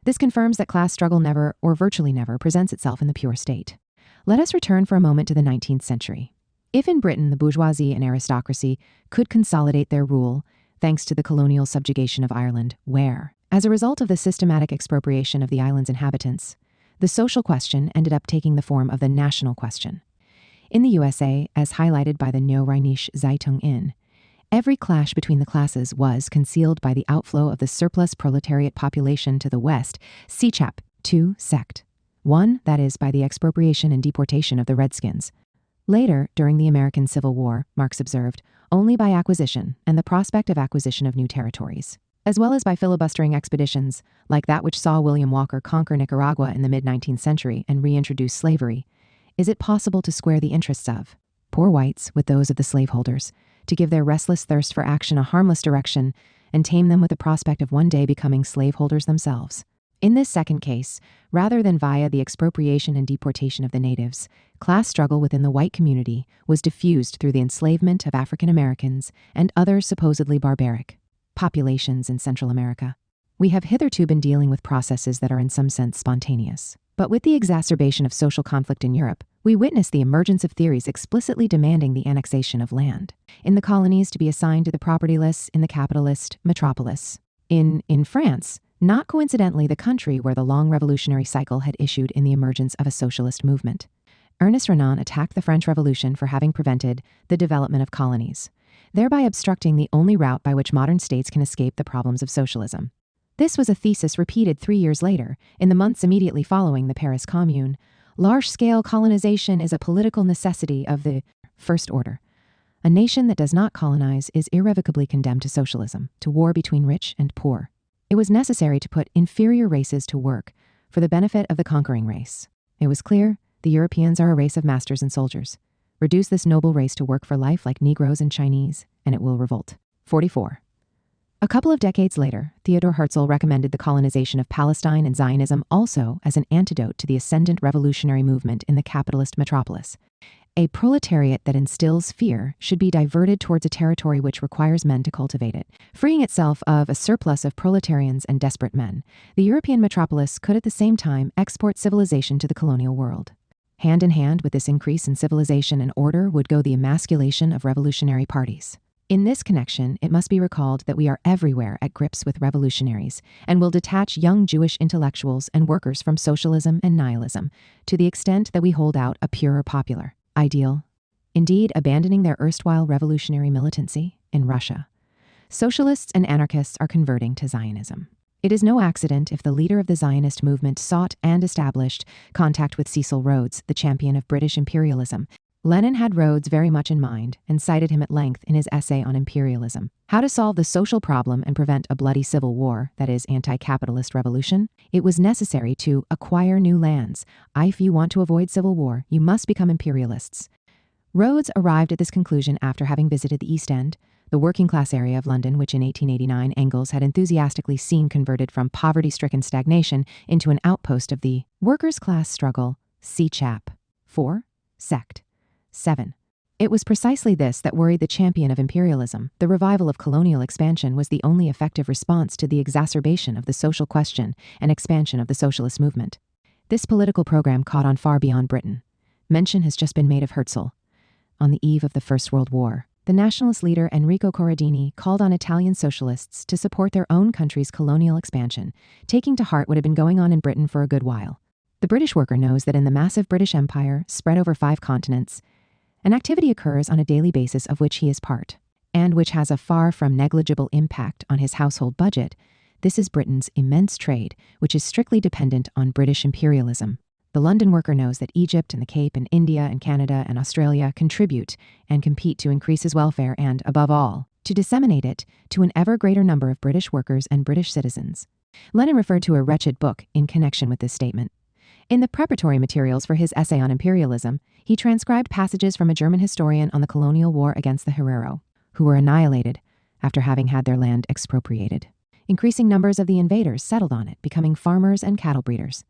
This confirms that class struggle never, or virtually never, presents itself in the pure state. Let us return for a moment to the 19th century. If in Britain the bourgeoisie and aristocracy could consolidate their rule, thanks to the colonial subjugation of Ireland, where, as a result of the systematic expropriation of the island's inhabitants, the social question ended up taking the form of the national question. In the USA, as highlighted by the Neo-Rheinische Zeitung in, every clash between the classes was concealed by the outflow of the surplus proletariat population to the West, see Chap. 2, Sect. 1, that is, by the expropriation and deportation of the Redskins. Later, during the American Civil War, Marx observed, only by acquisition and the prospect of acquisition of new territories, as well as by filibustering expeditions, like that which saw William Walker conquer Nicaragua in the mid-19th century and reintroduce slavery, is it possible to square the interests of poor whites with those of the slaveholders, to give their restless thirst for action a harmless direction, and tame them with the prospect of one day becoming slaveholders themselves. In this second case, rather than via the expropriation and deportation of the natives, class struggle within the white community was diffused through the enslavement of African Americans and other supposedly barbaric populations in Central America. We have hitherto been dealing with processes that are in some sense spontaneous. But with the exacerbation of social conflict in Europe, we witness the emergence of theories explicitly demanding the annexation of land in the colonies to be assigned to the propertyless in the capitalist metropolis. In France, not coincidentally the country where the long revolutionary cycle had issued in the emergence of a socialist movement. Ernest Renan attacked the French Revolution for having prevented the development of colonies, thereby obstructing the only route by which modern states can escape the problems of socialism. This was a thesis repeated 3 years later, in the months immediately following the Paris Commune. Large-scale colonization is a political necessity of the first order. A nation that does not colonize is irrevocably condemned to socialism, to war between rich and poor. It was necessary to put inferior races to work for the benefit of the conquering race. It was clear the Europeans are a race of masters and soldiers. Reduce this noble race to work for life like Negroes and Chinese, and it will revolt. 44. A couple of decades later, Theodor Herzl recommended the colonization of Palestine and Zionism also as an antidote to the ascendant revolutionary movement in the capitalist metropolis. A proletariat that instills fear should be diverted towards a territory which requires men to cultivate it. Freeing itself of a surplus of proletarians and desperate men, the European metropolis could at the same time export civilization to the colonial world. Hand in hand with this increase in civilization and order would go the emasculation of revolutionary parties. In this connection, it must be recalled that we are everywhere at grips with revolutionaries and will detach young Jewish intellectuals and workers from socialism and nihilism to the extent that we hold out a purer popular ideal, indeed abandoning their erstwhile revolutionary militancy in Russia. Socialists and anarchists are converting to Zionism. It is no accident if the leader of the Zionist movement sought and established contact with Cecil Rhodes, the champion of British imperialism, Lenin had Rhodes very much in mind and cited him at length in his essay on imperialism. How to solve the social problem and prevent a bloody civil war, that is, anti-capitalist revolution? It was necessary to acquire new lands. If you want to avoid civil war, you must become imperialists. Rhodes arrived at this conclusion after having visited the East End, the working-class area of London, which in 1889 Engels had enthusiastically seen converted from poverty-stricken stagnation into an outpost of the workers' class struggle. See chap. 4. Sect. 7. It was precisely this that worried the champion of imperialism. The revival of colonial expansion was the only effective response to the exacerbation of the social question and expansion of the socialist movement. This political program caught on far beyond Britain. Mention has just been made of Herzl. On the eve of the First World War, the nationalist leader Enrico Corradini called on Italian socialists to support their own country's colonial expansion, taking to heart what had been going on in Britain for a good while. The British worker knows that in the massive British Empire, spread over 5 continents, an activity occurs on a daily basis of which he is part, and which has a far from negligible impact on his household budget. This is Britain's immense trade, which is strictly dependent on British imperialism. The London worker knows that Egypt and the Cape and India and Canada and Australia contribute and compete to increase his welfare and, above all, to disseminate it to an ever greater number of British workers and British citizens. Lenin referred to a wretched book in connection with this statement. In the preparatory materials for his essay on imperialism, he transcribed passages from a German historian on the colonial war against the Herero, who were annihilated after having had their land expropriated. Increasing numbers of the invaders settled on it, becoming farmers and cattle breeders.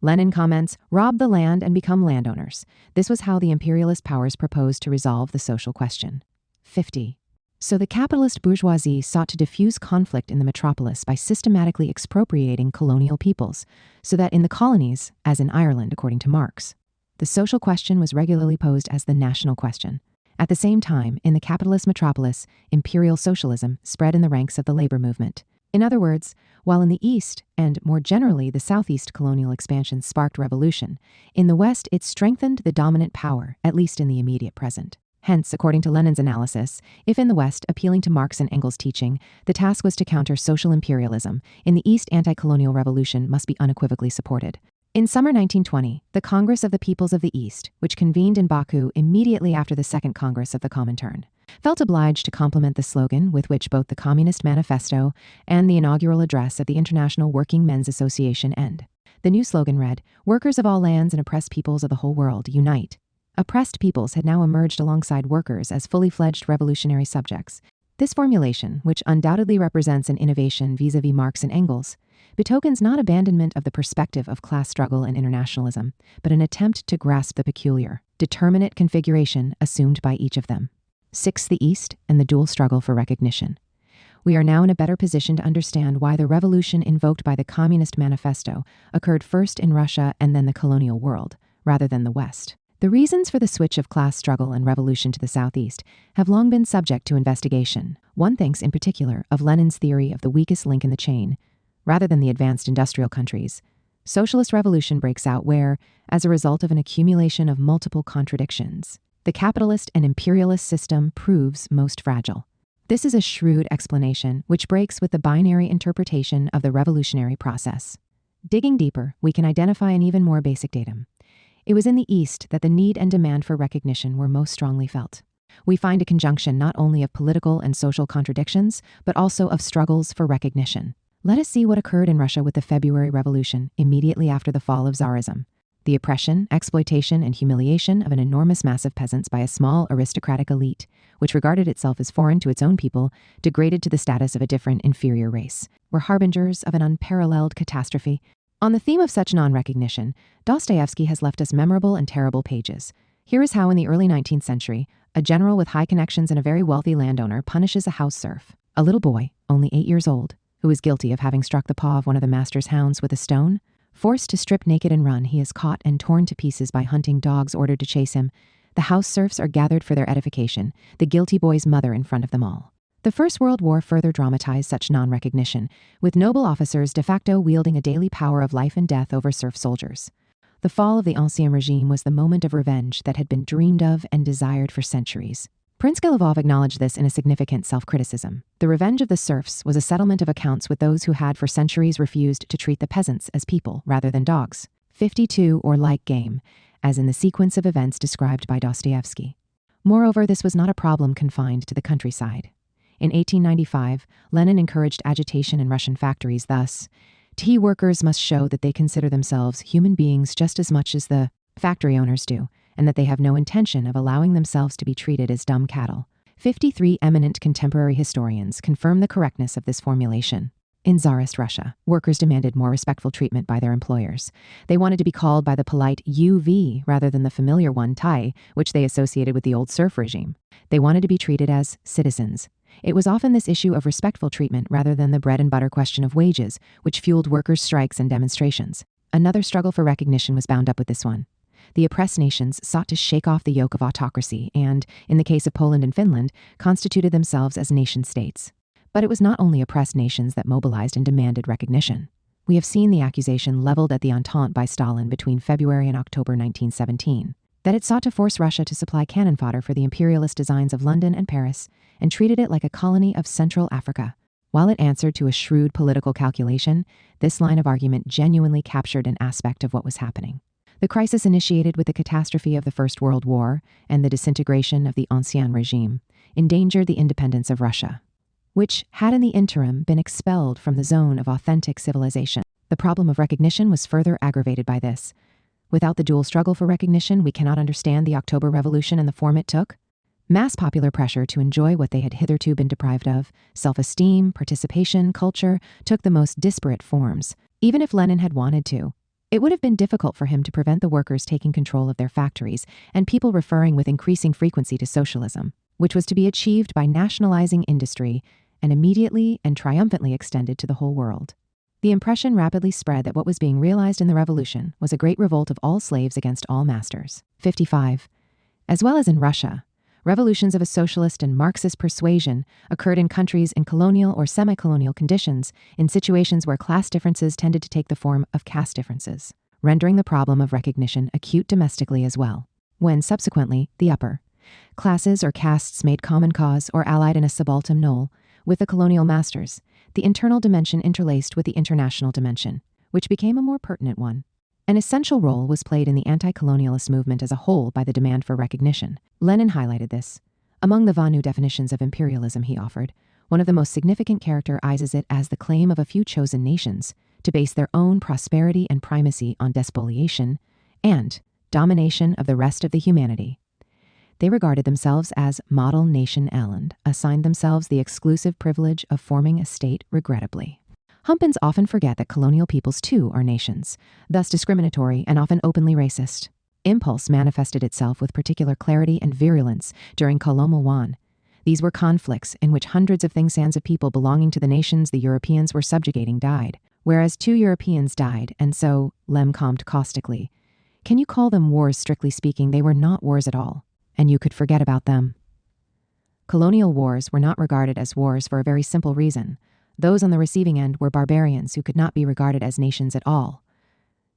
Lenin comments, rob the land and become landowners. This was how the imperialist powers proposed to resolve the social question. 50. So the capitalist bourgeoisie sought to diffuse conflict in the metropolis by systematically expropriating colonial peoples, so that in the colonies, as in Ireland according to Marx, the social question was regularly posed as the national question. At the same time, in the capitalist metropolis, imperial socialism spread in the ranks of the labor movement. In other words, while in the East, and more generally the Southeast colonial expansion sparked revolution, in the West it strengthened the dominant power, at least in the immediate present. Hence, according to Lenin's analysis, if in the West, appealing to Marx and Engels' teaching, the task was to counter social imperialism, in the East anti-colonial revolution must be unequivocally supported. In summer 1920, the Congress of the Peoples of the East, which convened in Baku immediately after the Second Congress of the Comintern, felt obliged to complement the slogan with which both the Communist Manifesto and the inaugural address of the International Working Men's Association end. The new slogan read, "Workers of all lands and oppressed peoples of the whole world, unite." Oppressed peoples had now emerged alongside workers as fully fledged revolutionary subjects. This formulation, which undoubtedly represents an innovation vis-à-vis Marx and Engels, betokens not abandonment of the perspective of class struggle and internationalism, but an attempt to grasp the peculiar, determinate configuration assumed by each of them. 6. The East and the dual struggle for recognition. We are now in a better position to understand why the revolution invoked by the Communist Manifesto occurred first in Russia and then the colonial world, rather than the West. The reasons for the switch of class struggle and revolution to the Southeast have long been subject to investigation. One thinks in particular of Lenin's theory of the weakest link in the chain. Rather than the advanced industrial countries, socialist revolution breaks out where, as a result of an accumulation of multiple contradictions, the capitalist and imperialist system proves most fragile. This is a shrewd explanation which breaks with the binary interpretation of the revolutionary process. Digging deeper, we can identify an even more basic datum. It was in the East that the need and demand for recognition were most strongly felt. We find a conjunction not only of political and social contradictions, but also of struggles for recognition. Let us see what occurred in Russia with the February Revolution immediately after the fall of Tsarism. The oppression, exploitation, and humiliation of an enormous mass of peasants by a small aristocratic elite, which regarded itself as foreign to its own people, degraded to the status of a different, inferior race, were harbingers of an unparalleled catastrophe. On the theme of such non-recognition, Dostoevsky has left us memorable and terrible pages. Here is how in the early 19th century, a general with high connections and a very wealthy landowner punishes a house serf, a little boy, only 8 years old, who is guilty of having struck the paw of one of the master's hounds with a stone. Forced to strip naked and run, he is caught and torn to pieces by hunting dogs ordered to chase him. The house serfs are gathered for their edification, the guilty boy's mother in front of them all. The First World War further dramatized such non-recognition, with noble officers de facto wielding a daily power of life and death over serf soldiers. The fall of the Ancien Regime was the moment of revenge that had been dreamed of and desired for centuries. Prince Gilavov acknowledged this in a significant self-criticism. The revenge of the serfs was a settlement of accounts with those who had for centuries refused to treat the peasants as people rather than dogs. 52 or like game. as in the sequence of events described by Dostoevsky. Moreover, this was not a problem confined to the countryside. In 1895, Lenin encouraged agitation in Russian factories thus: tea workers must show that they consider themselves human beings just as much as the factory owners do, and that they have no intention of allowing themselves to be treated as dumb cattle. 53 eminent contemporary historians confirm the correctness of this formulation. In Tsarist Russia, workers demanded more respectful treatment by their employers. They wanted to be called by the polite UV rather than the familiar one Tai, which they associated with the old serf regime. They wanted to be treated as citizens. It was often this issue of respectful treatment rather than the bread and butter question of wages, which fueled workers' strikes and demonstrations. Another struggle for recognition was bound up with this one. The oppressed nations sought to shake off the yoke of autocracy and, in the case of Poland and Finland, constituted themselves as nation-states. But it was not only oppressed nations that mobilized and demanded recognition. We have seen the accusation leveled at the Entente by Stalin between February and October 1917, that it sought to force Russia to supply cannon fodder for the imperialist designs of London and Paris, and treated it like a colony of Central Africa. While it answered to a shrewd political calculation, this line of argument genuinely captured an aspect of what was happening. The crisis initiated with the catastrophe of the First World War and the disintegration of the Ancien regime endangered the independence of Russia, which had in the interim been expelled from the zone of authentic civilization. The problem of recognition was further aggravated by this. Without the dual struggle for recognition, we cannot understand the October Revolution and the form it took. Mass popular pressure to enjoy what they had hitherto been deprived of, self-esteem, participation, culture, took the most disparate forms. Even if Lenin had wanted to, it would have been difficult for him to prevent the workers taking control of their factories and people referring with increasing frequency to socialism, which was to be achieved by nationalizing industry and immediately and triumphantly extended to the whole world. The impression rapidly spread that what was being realized in the revolution was a great revolt of all slaves against all masters. 55. As well as in Russia, revolutions of a socialist and Marxist persuasion occurred in countries in colonial or semi-colonial conditions, in situations where class differences tended to take the form of caste differences, rendering the problem of recognition acute domestically as well. When, subsequently, the upper classes or castes made common cause or allied in a subaltern knoll with the colonial masters, the internal dimension interlaced with the international dimension, which became a more pertinent one. An essential role was played in the anti-colonialist movement as a whole by the demand for recognition. Lenin highlighted this. Among the Vanu definitions of imperialism he offered, one of the most significant characterizes it as the claim of a few chosen nations to base their own prosperity and primacy on despoliation and domination of the rest of the humanity. They regarded themselves as model nation and assigned themselves the exclusive privilege of forming a state regrettably. Humpins often forget that colonial peoples too are nations, thus discriminatory and often openly racist. Impulse manifested itself with particular clarity and virulence during Kolomel Wan. These were conflicts in which hundreds of thingsands of people belonging to the nations the Europeans were subjugating died, whereas 2 Europeans died, and so, Lem commented caustically, "Can you call them wars? Strictly speaking, they were not wars at all, and you could forget about them." Colonial wars were not regarded as wars for a very simple reason. Those on the receiving end were barbarians who could not be regarded as nations at all.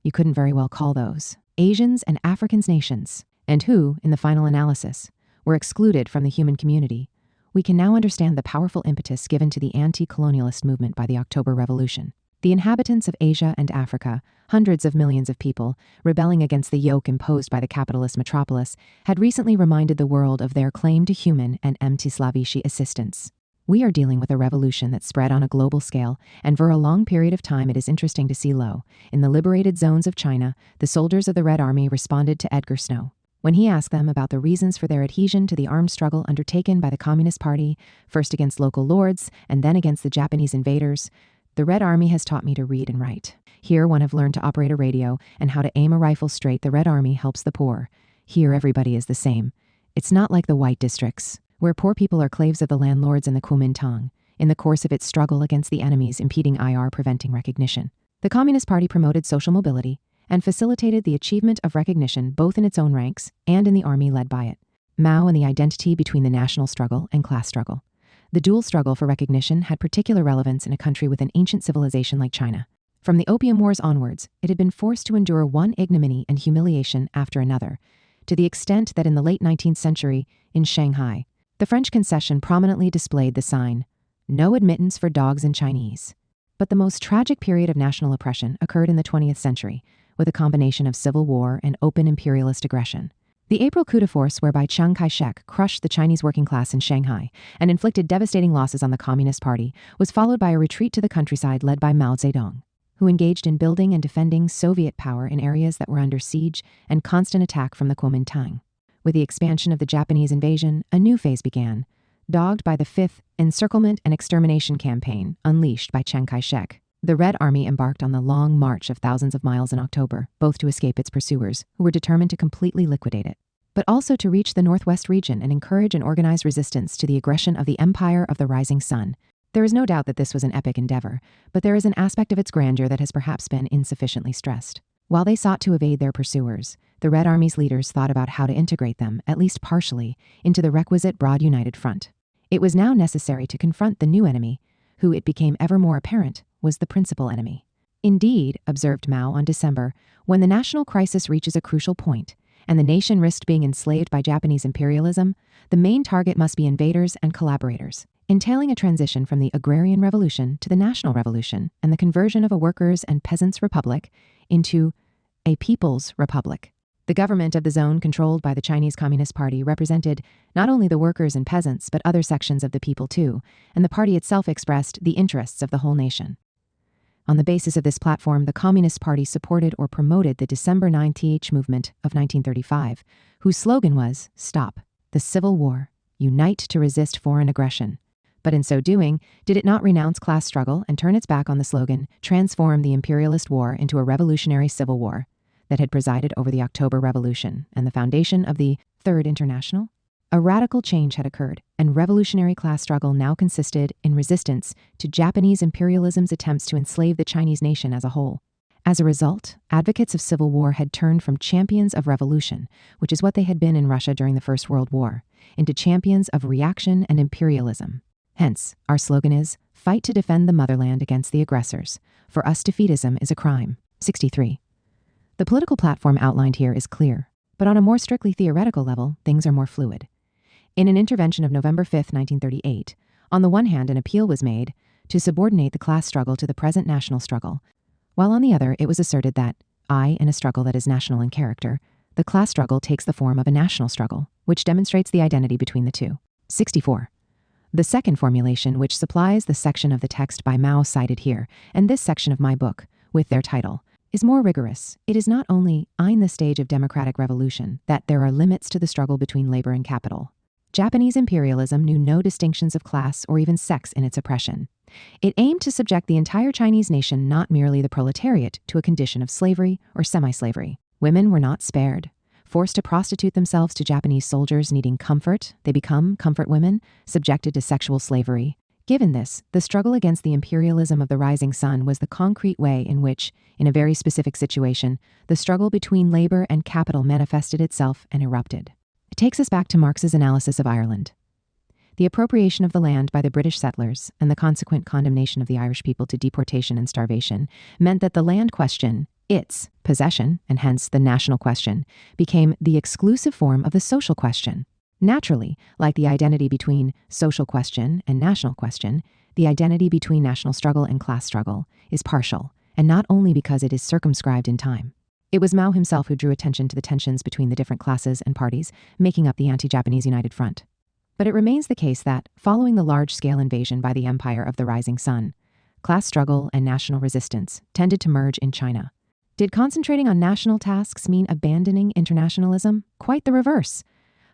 You couldn't very well call those Asians and Africans nations, and who, in the final analysis, were excluded from the human community. We can now understand the powerful impetus given to the anti-colonialist movement by the October Revolution. The inhabitants of Asia and Africa, hundreds of millions of people, rebelling against the yoke imposed by the capitalist metropolis, had recently reminded the world of their claim to human and mtislavishi assistance. We are dealing with a revolution that spread on a global scale, and for a long period of time it is interesting to see in the liberated zones of China, the soldiers of the Red Army responded to Edgar Snow. When he asked them about the reasons for their adhesion to the armed struggle undertaken by the Communist Party, first against local lords and then against the Japanese invaders, "The Red Army has taught me to read and write. Here one have learned to operate a radio and how to aim a rifle straight. The Red Army helps the poor. Here everybody is the same. It's not like the white districts, where poor people are slaves of the landlords in the Kuomintang, in the course of its struggle against the enemies impeding IR preventing recognition. The Communist Party promoted social mobility and facilitated the achievement of recognition both in its own ranks and in the army led by it. Mao and the identity between the national struggle and class struggle. The dual struggle for recognition had particular relevance in a country with an ancient civilization like China. From the Opium Wars onwards, it had been forced to endure one ignominy and humiliation after another, to the extent that in the late 19th century, in Shanghai, the French concession prominently displayed the sign, "No admittance for dogs in Chinese." But the most tragic period of national oppression occurred in the 20th century, with a combination of civil war and open imperialist aggression. The April coup de force, whereby Chiang Kai-shek crushed the Chinese working class in Shanghai and inflicted devastating losses on the Communist Party, was followed by a retreat to the countryside led by Mao Zedong, who engaged in building and defending Soviet power in areas that were under siege and constant attack from the Kuomintang. With the expansion of the Japanese invasion, a new phase began, dogged by the Fifth Encirclement and Extermination Campaign unleashed by Chiang Kai-shek. The Red Army embarked on the long march of thousands of miles in October, both to escape its pursuers, who were determined to completely liquidate it, but also to reach the Northwest region and encourage an organized resistance to the aggression of the Empire of the Rising Sun. There is no doubt that this was an epic endeavor, but there is an aspect of its grandeur that has perhaps been insufficiently stressed. While they sought to evade their pursuers, the Red Army's leaders thought about how to integrate them, at least partially, into the requisite broad united front. It was now necessary to confront the new enemy, who, it became ever more apparent, was the principal enemy. Indeed, observed Mao on December, when the national crisis reaches a crucial point, and the nation risked being enslaved by Japanese imperialism, the main target must be invaders and collaborators, entailing a transition from the agrarian revolution to the national revolution and the conversion of a workers' and peasants' republic into a people's republic. The government of the zone controlled by the Chinese Communist Party represented not only the workers and peasants but other sections of the people too, and the party itself expressed the interests of the whole nation. On the basis of this platform, the Communist Party supported or promoted the December 9th movement of 1935, whose slogan was, "Stop the Civil War, unite to resist foreign aggression." But in so doing, did it not renounce class struggle and turn its back on the slogan, transform the imperialist war into a revolutionary civil war that had presided over the October Revolution and the foundation of the Third International? A radical change had occurred, and revolutionary class struggle now consisted in resistance to Japanese imperialism's attempts to enslave the Chinese nation as a whole. As a result, advocates of civil war had turned from champions of revolution, which is what they had been in Russia during the First World War, into champions of reaction and imperialism. Hence, our slogan is, "Fight to defend the motherland against the aggressors. For us, defeatism is a crime." 63. The political platform outlined here is clear, but on a more strictly theoretical level, things are more fluid. In an intervention of November 5, 1938, on the one hand, an appeal was made to subordinate the class struggle to the present national struggle, while on the other, it was asserted that, in a struggle that is national in character, the class struggle takes the form of a national struggle, which demonstrates the identity between the two. 64. The second formulation, which supplies the section of the text by Mao cited here, and this section of my book, with their title, is more rigorous. It is not only in the stage of democratic revolution that there are limits to the struggle between labor and capital. Japanese imperialism knew no distinctions of class or even sex in its oppression. It aimed to subject the entire Chinese nation, not merely the proletariat, to a condition of slavery or semi-slavery. Women were not spared. Forced to prostitute themselves to Japanese soldiers needing comfort, they become comfort women, subjected to sexual slavery. Given this, the struggle against the imperialism of the rising sun was the concrete way in which, in a very specific situation, the struggle between labor and capital manifested itself and erupted. It takes us back to Marx's analysis of Ireland. The appropriation of the land by the British settlers and the consequent condemnation of the Irish people to deportation and starvation meant that the land question, its possession, and hence the national question, became the exclusive form of the social question. Naturally, like the identity between social question and national question, the identity between national struggle and class struggle is partial, and not only because it is circumscribed in time. It was Mao himself who drew attention to the tensions between the different classes and parties making up the anti-Japanese United Front. But it remains the case that, following the large-scale invasion by the Empire of the Rising Sun, class struggle and national resistance tended to merge in China. Did concentrating on national tasks mean abandoning internationalism? Quite the reverse.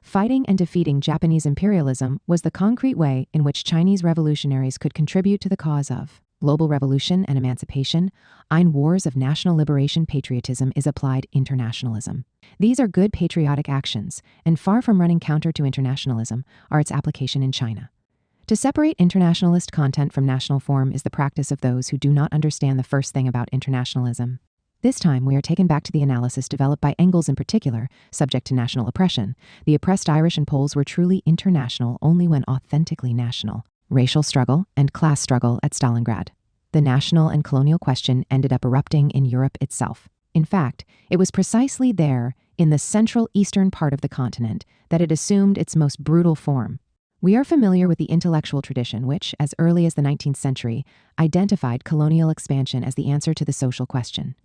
Fighting and defeating Japanese imperialism was the concrete way in which Chinese revolutionaries could contribute to the cause of global revolution and emancipation. In wars of national liberation, patriotism is applied internationalism. These are good patriotic actions, and far from running counter to internationalism are its application in China. To separate internationalist content from national form is the practice of those who do not understand the first thing about internationalism. This time, we are taken back to the analysis developed by Engels in particular, subject to national oppression. The oppressed Irish and Poles were truly international only when authentically national. Racial struggle and class struggle at Stalingrad. The national and colonial question ended up erupting in Europe itself. In fact, it was precisely there, in the central eastern part of the continent, that it assumed its most brutal form. We are familiar with the intellectual tradition which, as early as the 19th century, identified colonial expansion as the answer to the social question.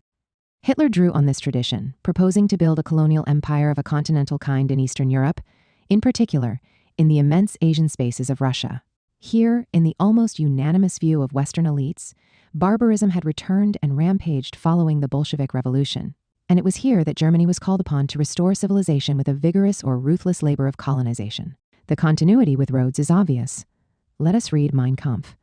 Hitler drew on this tradition, proposing to build a colonial empire of a continental kind in Eastern Europe, in particular, in the immense Asian spaces of Russia. Here, in the almost unanimous view of Western elites, barbarism had returned and rampaged following the Bolshevik Revolution, and it was here that Germany was called upon to restore civilization with a vigorous or ruthless labor of colonization. The continuity with Rhodes is obvious. Let us read Mein Kampf.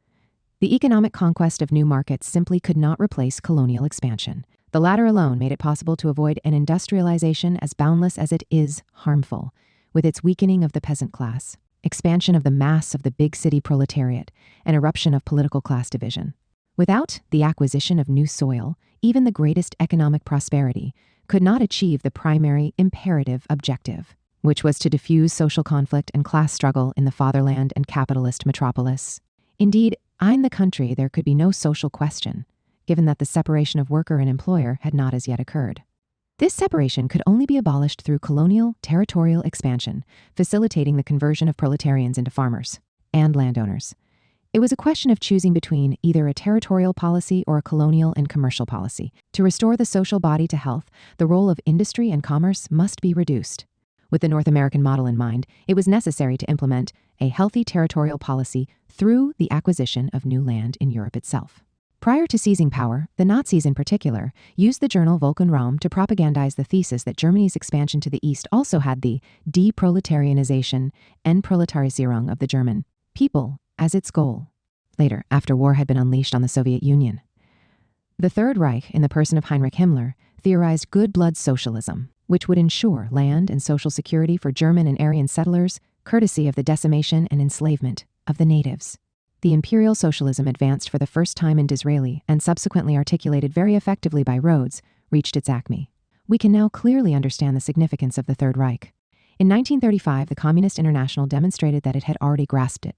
The economic conquest of new markets simply could not replace colonial expansion. The latter alone made it possible to avoid an industrialization as boundless as it is harmful, with its weakening of the peasant class, expansion of the mass of the big city proletariat, and eruption of political class division. Without the acquisition of new soil, even the greatest economic prosperity could not achieve the primary imperative objective, which was to diffuse social conflict and class struggle in the fatherland and capitalist metropolis. Indeed, in the country there could be no social question, given that the separation of worker and employer had not as yet occurred. This separation could only be abolished through colonial, territorial expansion, facilitating the conversion of proletarians into farmers and landowners. It was a question of choosing between either a territorial policy or a colonial and commercial policy. To restore the social body to health, the role of industry and commerce must be reduced. With the North American model in mind, it was necessary to implement a healthy territorial policy through the acquisition of new land in Europe itself. Prior to seizing power, the Nazis in particular used the journal Volk und Raum to propagandize the thesis that Germany's expansion to the east also had the deproletarianization, Entproletarisierung of the German people as its goal. Later, after war had been unleashed on the Soviet Union, the Third Reich, in the person of Heinrich Himmler, theorized good blood socialism, which would ensure land and social security for German and Aryan settlers, courtesy of the decimation and enslavement of the natives. The imperial socialism advanced for the first time in Disraeli and subsequently articulated very effectively by Rhodes, reached its acme. We can now clearly understand the significance of the Third Reich. In 1935, the Communist International demonstrated that it had already grasped it.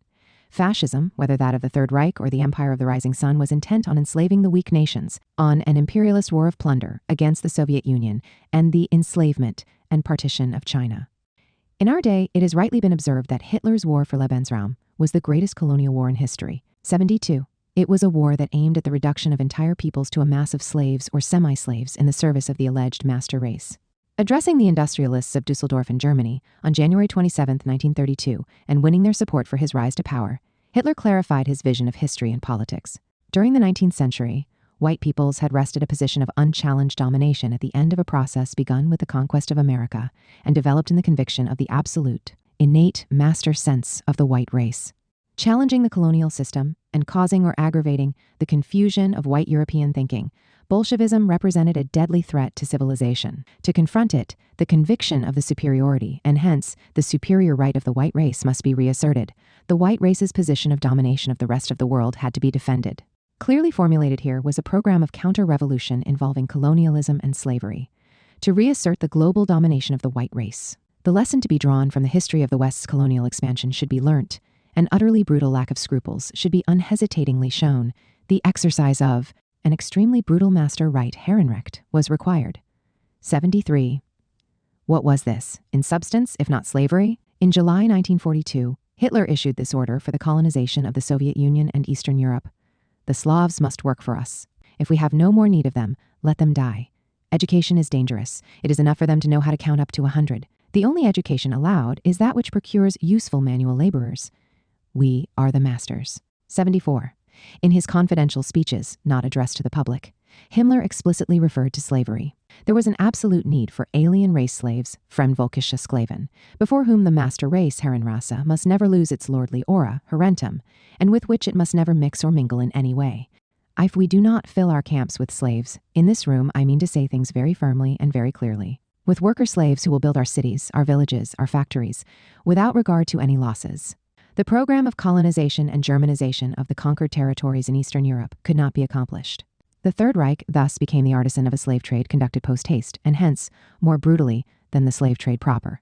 Fascism, whether that of the Third Reich or the Empire of the Rising Sun, was intent on enslaving the weak nations, on an imperialist war of plunder against the Soviet Union, and the enslavement and partition of China. In our day, it has rightly been observed that Hitler's war for Lebensraum was the greatest colonial war in history. 72. It was a war that aimed at the reduction of entire peoples to a mass of slaves or semi-slaves in the service of the alleged master race. Addressing the industrialists of Dusseldorf in Germany on January 27, 1932, and winning their support for his rise to power, Hitler clarified his vision of history and politics. During the 19th century, white peoples had wrested a position of unchallenged domination at the end of a process begun with the conquest of America and developed in the conviction of the absolute, innate master sense of the white race. Challenging the colonial system and causing or aggravating the confusion of white European thinking, Bolshevism represented a deadly threat to civilization. To confront it, the conviction of the superiority, and hence the superior right of the white race, must be reasserted. The white race's position of domination of the rest of the world had to be defended. Clearly formulated here was a program of counter-revolution involving colonialism and slavery, to reassert the global domination of the white race. The lesson to be drawn from the history of the West's colonial expansion should be learnt. An utterly brutal lack of scruples should be unhesitatingly shown. The exercise of an extremely brutal master right, Herrenrecht, was required. 73. What was this? In substance, if not slavery? In July 1942, Hitler issued this order for the colonization of the Soviet Union and Eastern Europe. The Slavs must work for us. If we have no more need of them, let them die. Education is dangerous. It is enough for them to know how to count up to 100. The only education allowed is that which procures useful manual laborers. We are the masters. 74. In his confidential speeches, not addressed to the public, Himmler explicitly referred to slavery. There was an absolute need for alien race slaves, fremdvölkische Sklaven, before whom the master race, Herrenrasse, must never lose its lordly aura, Herrentum, and with which it must never mix or mingle in any way. If we do not fill our camps with slaves, in this room I mean to say things very firmly and very clearly, with worker slaves who will build our cities, our villages, our factories, without regard to any losses. The program of colonization and Germanization of the conquered territories in Eastern Europe could not be accomplished. The Third Reich thus became the artisan of a slave trade conducted post-haste, and hence more brutally than the slave trade proper.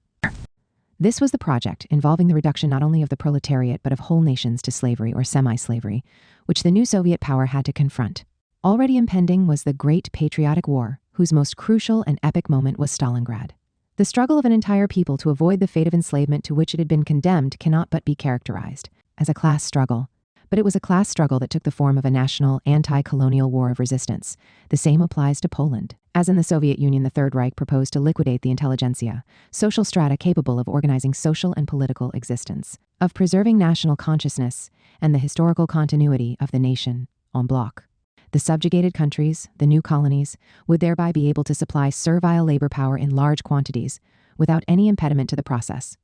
This was the project involving the reduction not only of the proletariat but of whole nations to slavery or semi-slavery, which the new Soviet power had to confront. Already impending was the Great Patriotic War, whose most crucial and epic moment was Stalingrad. The struggle of an entire people to avoid the fate of enslavement to which it had been condemned cannot but be characterized as a class struggle. But it was a class struggle that took the form of a national anti-colonial war of resistance. The same applies to Poland. As in the Soviet Union, the Third Reich proposed to liquidate the intelligentsia, social strata capable of organizing social and political existence, of preserving national consciousness and the historical continuity of the nation en bloc. The subjugated countries, the new colonies, would thereby be able to supply servile labor power in large quantities without any impediment to the process.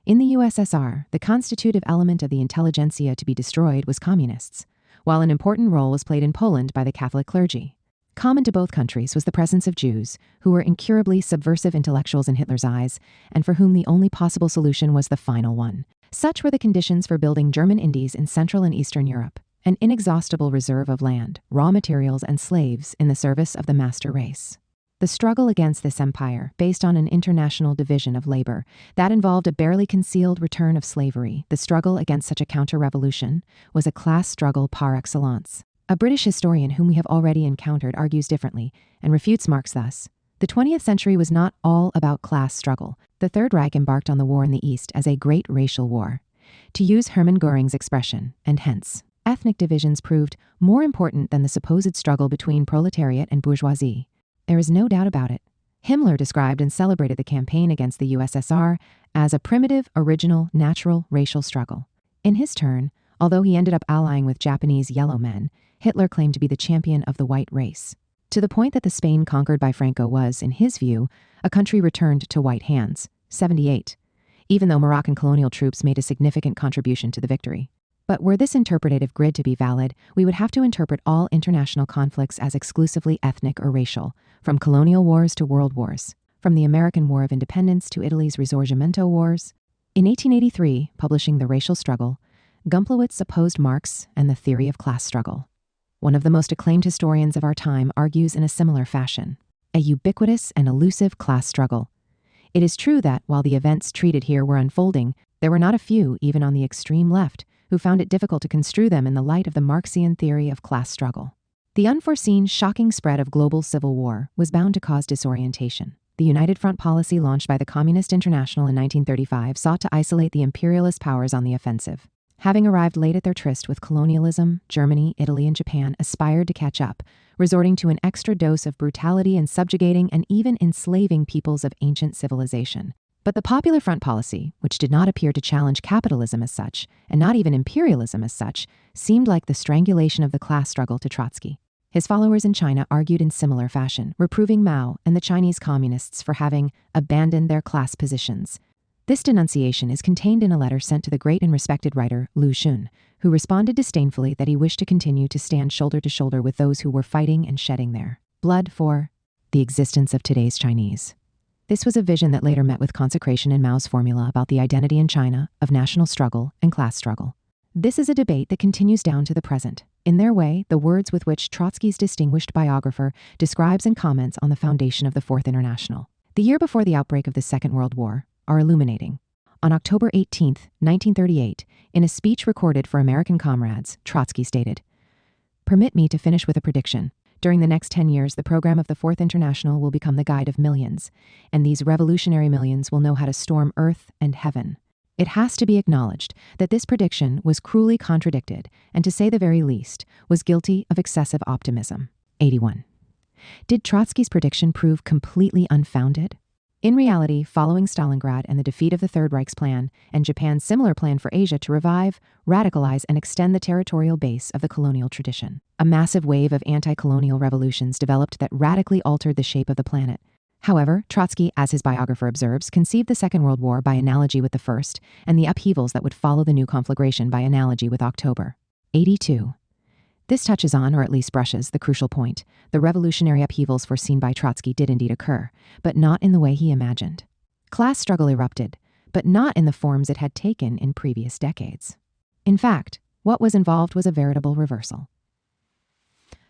In the USSR, the constitutive element of the intelligentsia to be destroyed was communists, while an important role was played in Poland by the Catholic clergy. Common to both countries was the presence of Jews, who were incurably subversive intellectuals in Hitler's eyes, and for whom the only possible solution was the final one. Such were the conditions for building German Indies in Central and Eastern Europe, an inexhaustible reserve of land, raw materials, and slaves in the service of the master race. The struggle against this empire, based on an international division of labor that involved a barely concealed return of slavery, the struggle against such a counter-revolution, was a class struggle par excellence. A British historian whom we have already encountered argues differently and refutes Marx thus. The 20th century was not all about class struggle. The Third Reich embarked on the war in the East as a great racial war, to use Hermann Göring's expression, and hence, ethnic divisions proved more important than the supposed struggle between proletariat and bourgeoisie. There is no doubt about it. Himmler described and celebrated the campaign against the USSR as a primitive, original, natural racial struggle. In his turn, although he ended up allying with Japanese yellow men, Hitler claimed to be the champion of the white race, to the point that the Spain conquered by Franco was, in his view, a country returned to white hands, 78, even though Moroccan colonial troops made a significant contribution to the victory. But were this interpretative grid to be valid, we would have to interpret all international conflicts as exclusively ethnic or racial, from colonial wars to world wars, from the American War of Independence to Italy's Risorgimento Wars. In 1883, publishing The Racial Struggle, Gumplowitz opposed Marx and the theory of class struggle. One of the most acclaimed historians of our time argues in a similar fashion, a ubiquitous and elusive class struggle. It is true that, while the events treated here were unfolding, there were not a few, even on the extreme left, who found it difficult to construe them in the light of the Marxian theory of class struggle. The unforeseen, shocking spread of global civil war was bound to cause disorientation. The United Front policy launched by the Communist International in 1935 sought to isolate the imperialist powers on the offensive. Having arrived late at their tryst with colonialism, Germany, Italy, and Japan aspired to catch up, resorting to an extra dose of brutality in subjugating and even enslaving peoples of ancient civilization. But the Popular Front policy, which did not appear to challenge capitalism as such, and not even imperialism as such, seemed like the strangulation of the class struggle to Trotsky. His followers in China argued in similar fashion, reproving Mao and the Chinese communists for having abandoned their class positions. This denunciation is contained in a letter sent to the great and respected writer Lu Xun, who responded disdainfully that he wished to continue to stand shoulder to shoulder with those who were fighting and shedding their blood for the existence of today's Chinese. This was a vision that later met with consecration in Mao's formula about the identity in China of national struggle and class struggle. This is a debate that continues down to the present. In their way, the words with which Trotsky's distinguished biographer describes and comments on the foundation of the Fourth International, the year before the outbreak of the Second World War, are illuminating. On October 18, 1938, in a speech recorded for American comrades, Trotsky stated, "Permit me to finish with a prediction. During the next 10 years, the program of the Fourth International will become the guide of millions, and these revolutionary millions will know how to storm earth and heaven." It has to be acknowledged that this prediction was cruelly contradicted, and to say the very least, was guilty of excessive optimism. 81. Did Trotsky's prediction prove completely unfounded? In reality, following Stalingrad and the defeat of the Third Reich's plan, and Japan's similar plan for Asia to revive, radicalize, and extend the territorial base of the colonial tradition, a massive wave of anti-colonial revolutions developed that radically altered the shape of the planet. However, Trotsky, as his biographer observes, conceived the Second World War by analogy with the First, and the upheavals that would follow the new conflagration by analogy with October. 82. This touches on, or at least brushes, the crucial point. The revolutionary upheavals foreseen by Trotsky did indeed occur, but not in the way he imagined. Class struggle erupted, but not in the forms it had taken in previous decades. In fact, what was involved was a veritable reversal.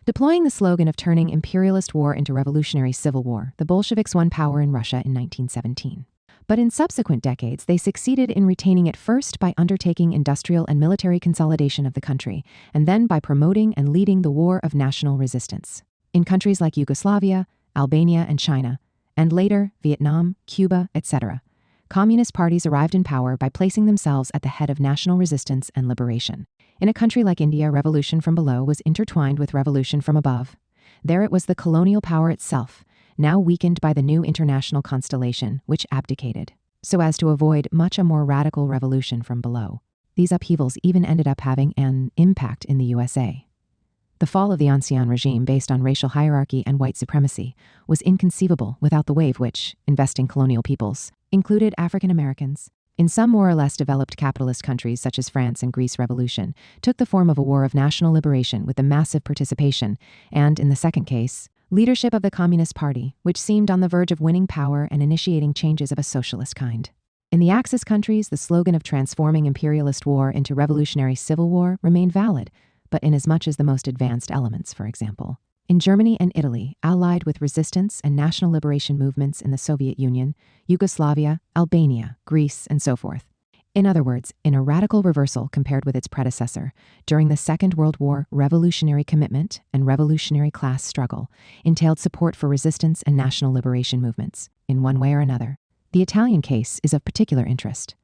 Deploying the slogan of turning imperialist war into revolutionary civil war, the Bolsheviks won power in Russia in 1917. But in subsequent decades, they succeeded in retaining it first by undertaking industrial and military consolidation of the country, and then by promoting and leading the war of national resistance. In countries like Yugoslavia, Albania, and China, and later Vietnam, Cuba, etc., communist parties arrived in power by placing themselves at the head of national resistance and liberation. In a country like India, revolution from below was intertwined with revolution from above. There it was the colonial power itself, now weakened by the new international constellation, which abdicated, so as to avoid much a more radical revolution from below. These upheavals even ended up having an impact in the USA. The fall of the Ancien regime based on racial hierarchy and white supremacy was inconceivable without the wave which, investing colonial peoples, included African Americans. In some more or less developed capitalist countries such as France and Greece, revolution took the form of a war of national liberation with the massive participation and, in the second case, leadership of the Communist Party, which seemed on the verge of winning power and initiating changes of a socialist kind. In the Axis countries, the slogan of transforming imperialist war into revolutionary civil war remained valid, but inasmuch as the most advanced elements, for example, in Germany and Italy, allied with resistance and national liberation movements in the Soviet Union, Yugoslavia, Albania, Greece, and so forth. In other words, in a radical reversal compared with its predecessor, during the Second World War, revolutionary commitment and revolutionary class struggle entailed support for resistance and national liberation movements, in one way or another. The Italian case is of particular interest.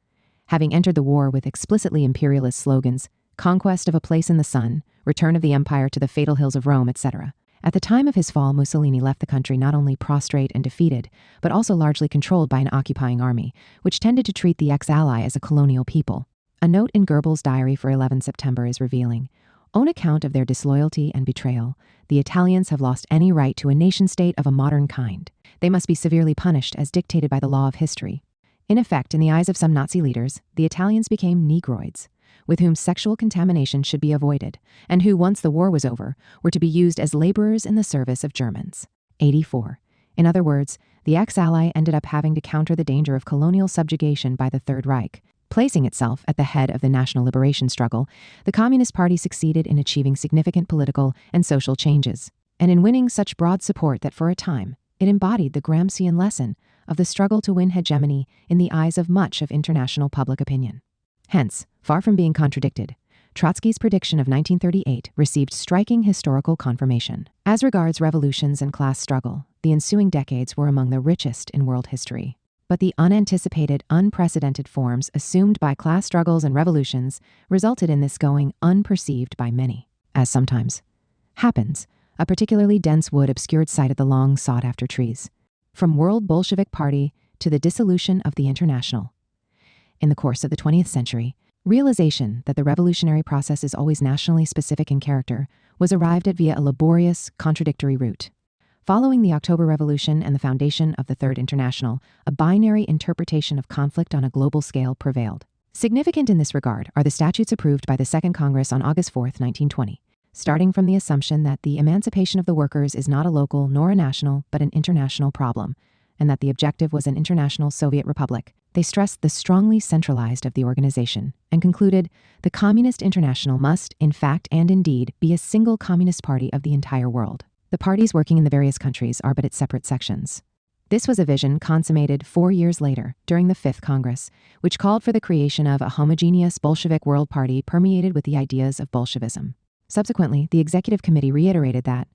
Having entered the war with explicitly imperialist slogans, conquest of a place in the sun, return of the empire to the fatal hills of Rome, etc., at the time of his fall, Mussolini left the country not only prostrate and defeated, but also largely controlled by an occupying army, which tended to treat the ex-ally as a colonial people. A note in Goebbels' diary for 11 September is revealing, on account of their disloyalty and betrayal, the Italians have lost any right to a nation-state of a modern kind. They must be severely punished as dictated by the law of history. In effect, in the eyes of some Nazi leaders, the Italians became Negroids, with whom sexual contamination should be avoided, and who, once the war was over, were to be used as laborers in the service of Germans. 84. In other words, the ex-ally ended up having to counter the danger of colonial subjugation by the Third Reich. Placing itself at the head of the national liberation struggle, the Communist Party succeeded in achieving significant political and social changes, and in winning such broad support that for a time, it embodied the Gramscian lesson of the struggle to win hegemony in the eyes of much of international public opinion. Hence, far from being contradicted, Trotsky's prediction of 1938 received striking historical confirmation. As regards revolutions and class struggle, the ensuing decades were among the richest in world history. But the unanticipated, unprecedented forms assumed by class struggles and revolutions resulted in this going unperceived by many. As sometimes happens, a particularly dense wood obscured sight of the long sought-after trees. From World Bolshevik Party to the dissolution of the International. In the course of the 20th century, realization that the revolutionary process is always nationally specific in character was arrived at via a laborious, contradictory route. Following the October Revolution and the foundation of the Third International, a binary interpretation of conflict on a global scale prevailed. Significant in this regard are the statutes approved by the Second Congress on August 4, 1920, starting from the assumption that the emancipation of the workers is not a local nor a national, but an international problem, and that the objective was an international Soviet republic. They stressed the strongly centralized of the organization and concluded the Communist International must, in fact and indeed, be a single communist party of the entire world. The parties working in the various countries are but its separate sections. This was a vision consummated 4 years later during the Fifth Congress, which called for the creation of a homogeneous Bolshevik world party permeated with the ideas of Bolshevism. Subsequently, the Executive Committee reiterated that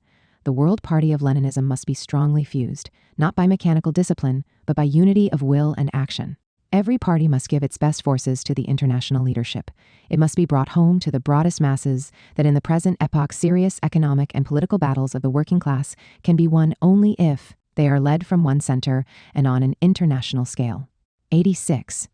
the World Party of Leninism must be strongly fused, not by mechanical discipline, but by unity of will and action. Every party must give its best forces to the international leadership. It must be brought home to the broadest masses that in the present epoch serious economic and political battles of the working class can be won only if they are led from one center and on an international scale. 86.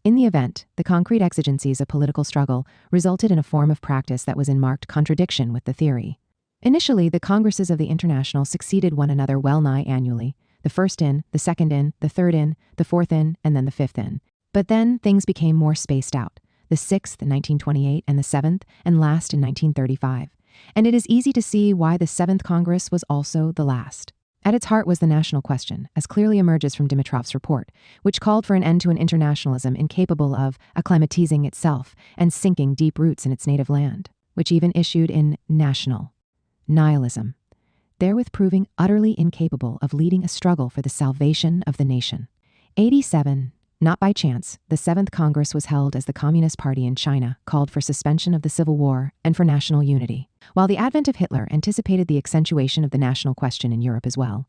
In the event, the concrete exigencies of political struggle resulted in a form of practice that was in marked contradiction with the theory. Initially, the Congresses of the International succeeded one another well-nigh annually, the first in, the second in, the third in, the fourth in, and then the fifth in. But then things became more spaced out, the sixth in 1928 and the seventh, and last in 1935. And it is easy to see why the Seventh Congress was also the last. At its heart was the national question, as clearly emerges from Dimitrov's report, which called for an end to an internationalism incapable of acclimatizing itself and sinking deep roots in its native land, which even issued in national nihilism, therewith proving utterly incapable of leading a struggle for the salvation of the nation. 87. Not by chance, the Seventh Congress was held as the Communist Party in China called for suspension of the Civil War and for national unity, while the advent of Hitler anticipated the accentuation of the national question in Europe as well.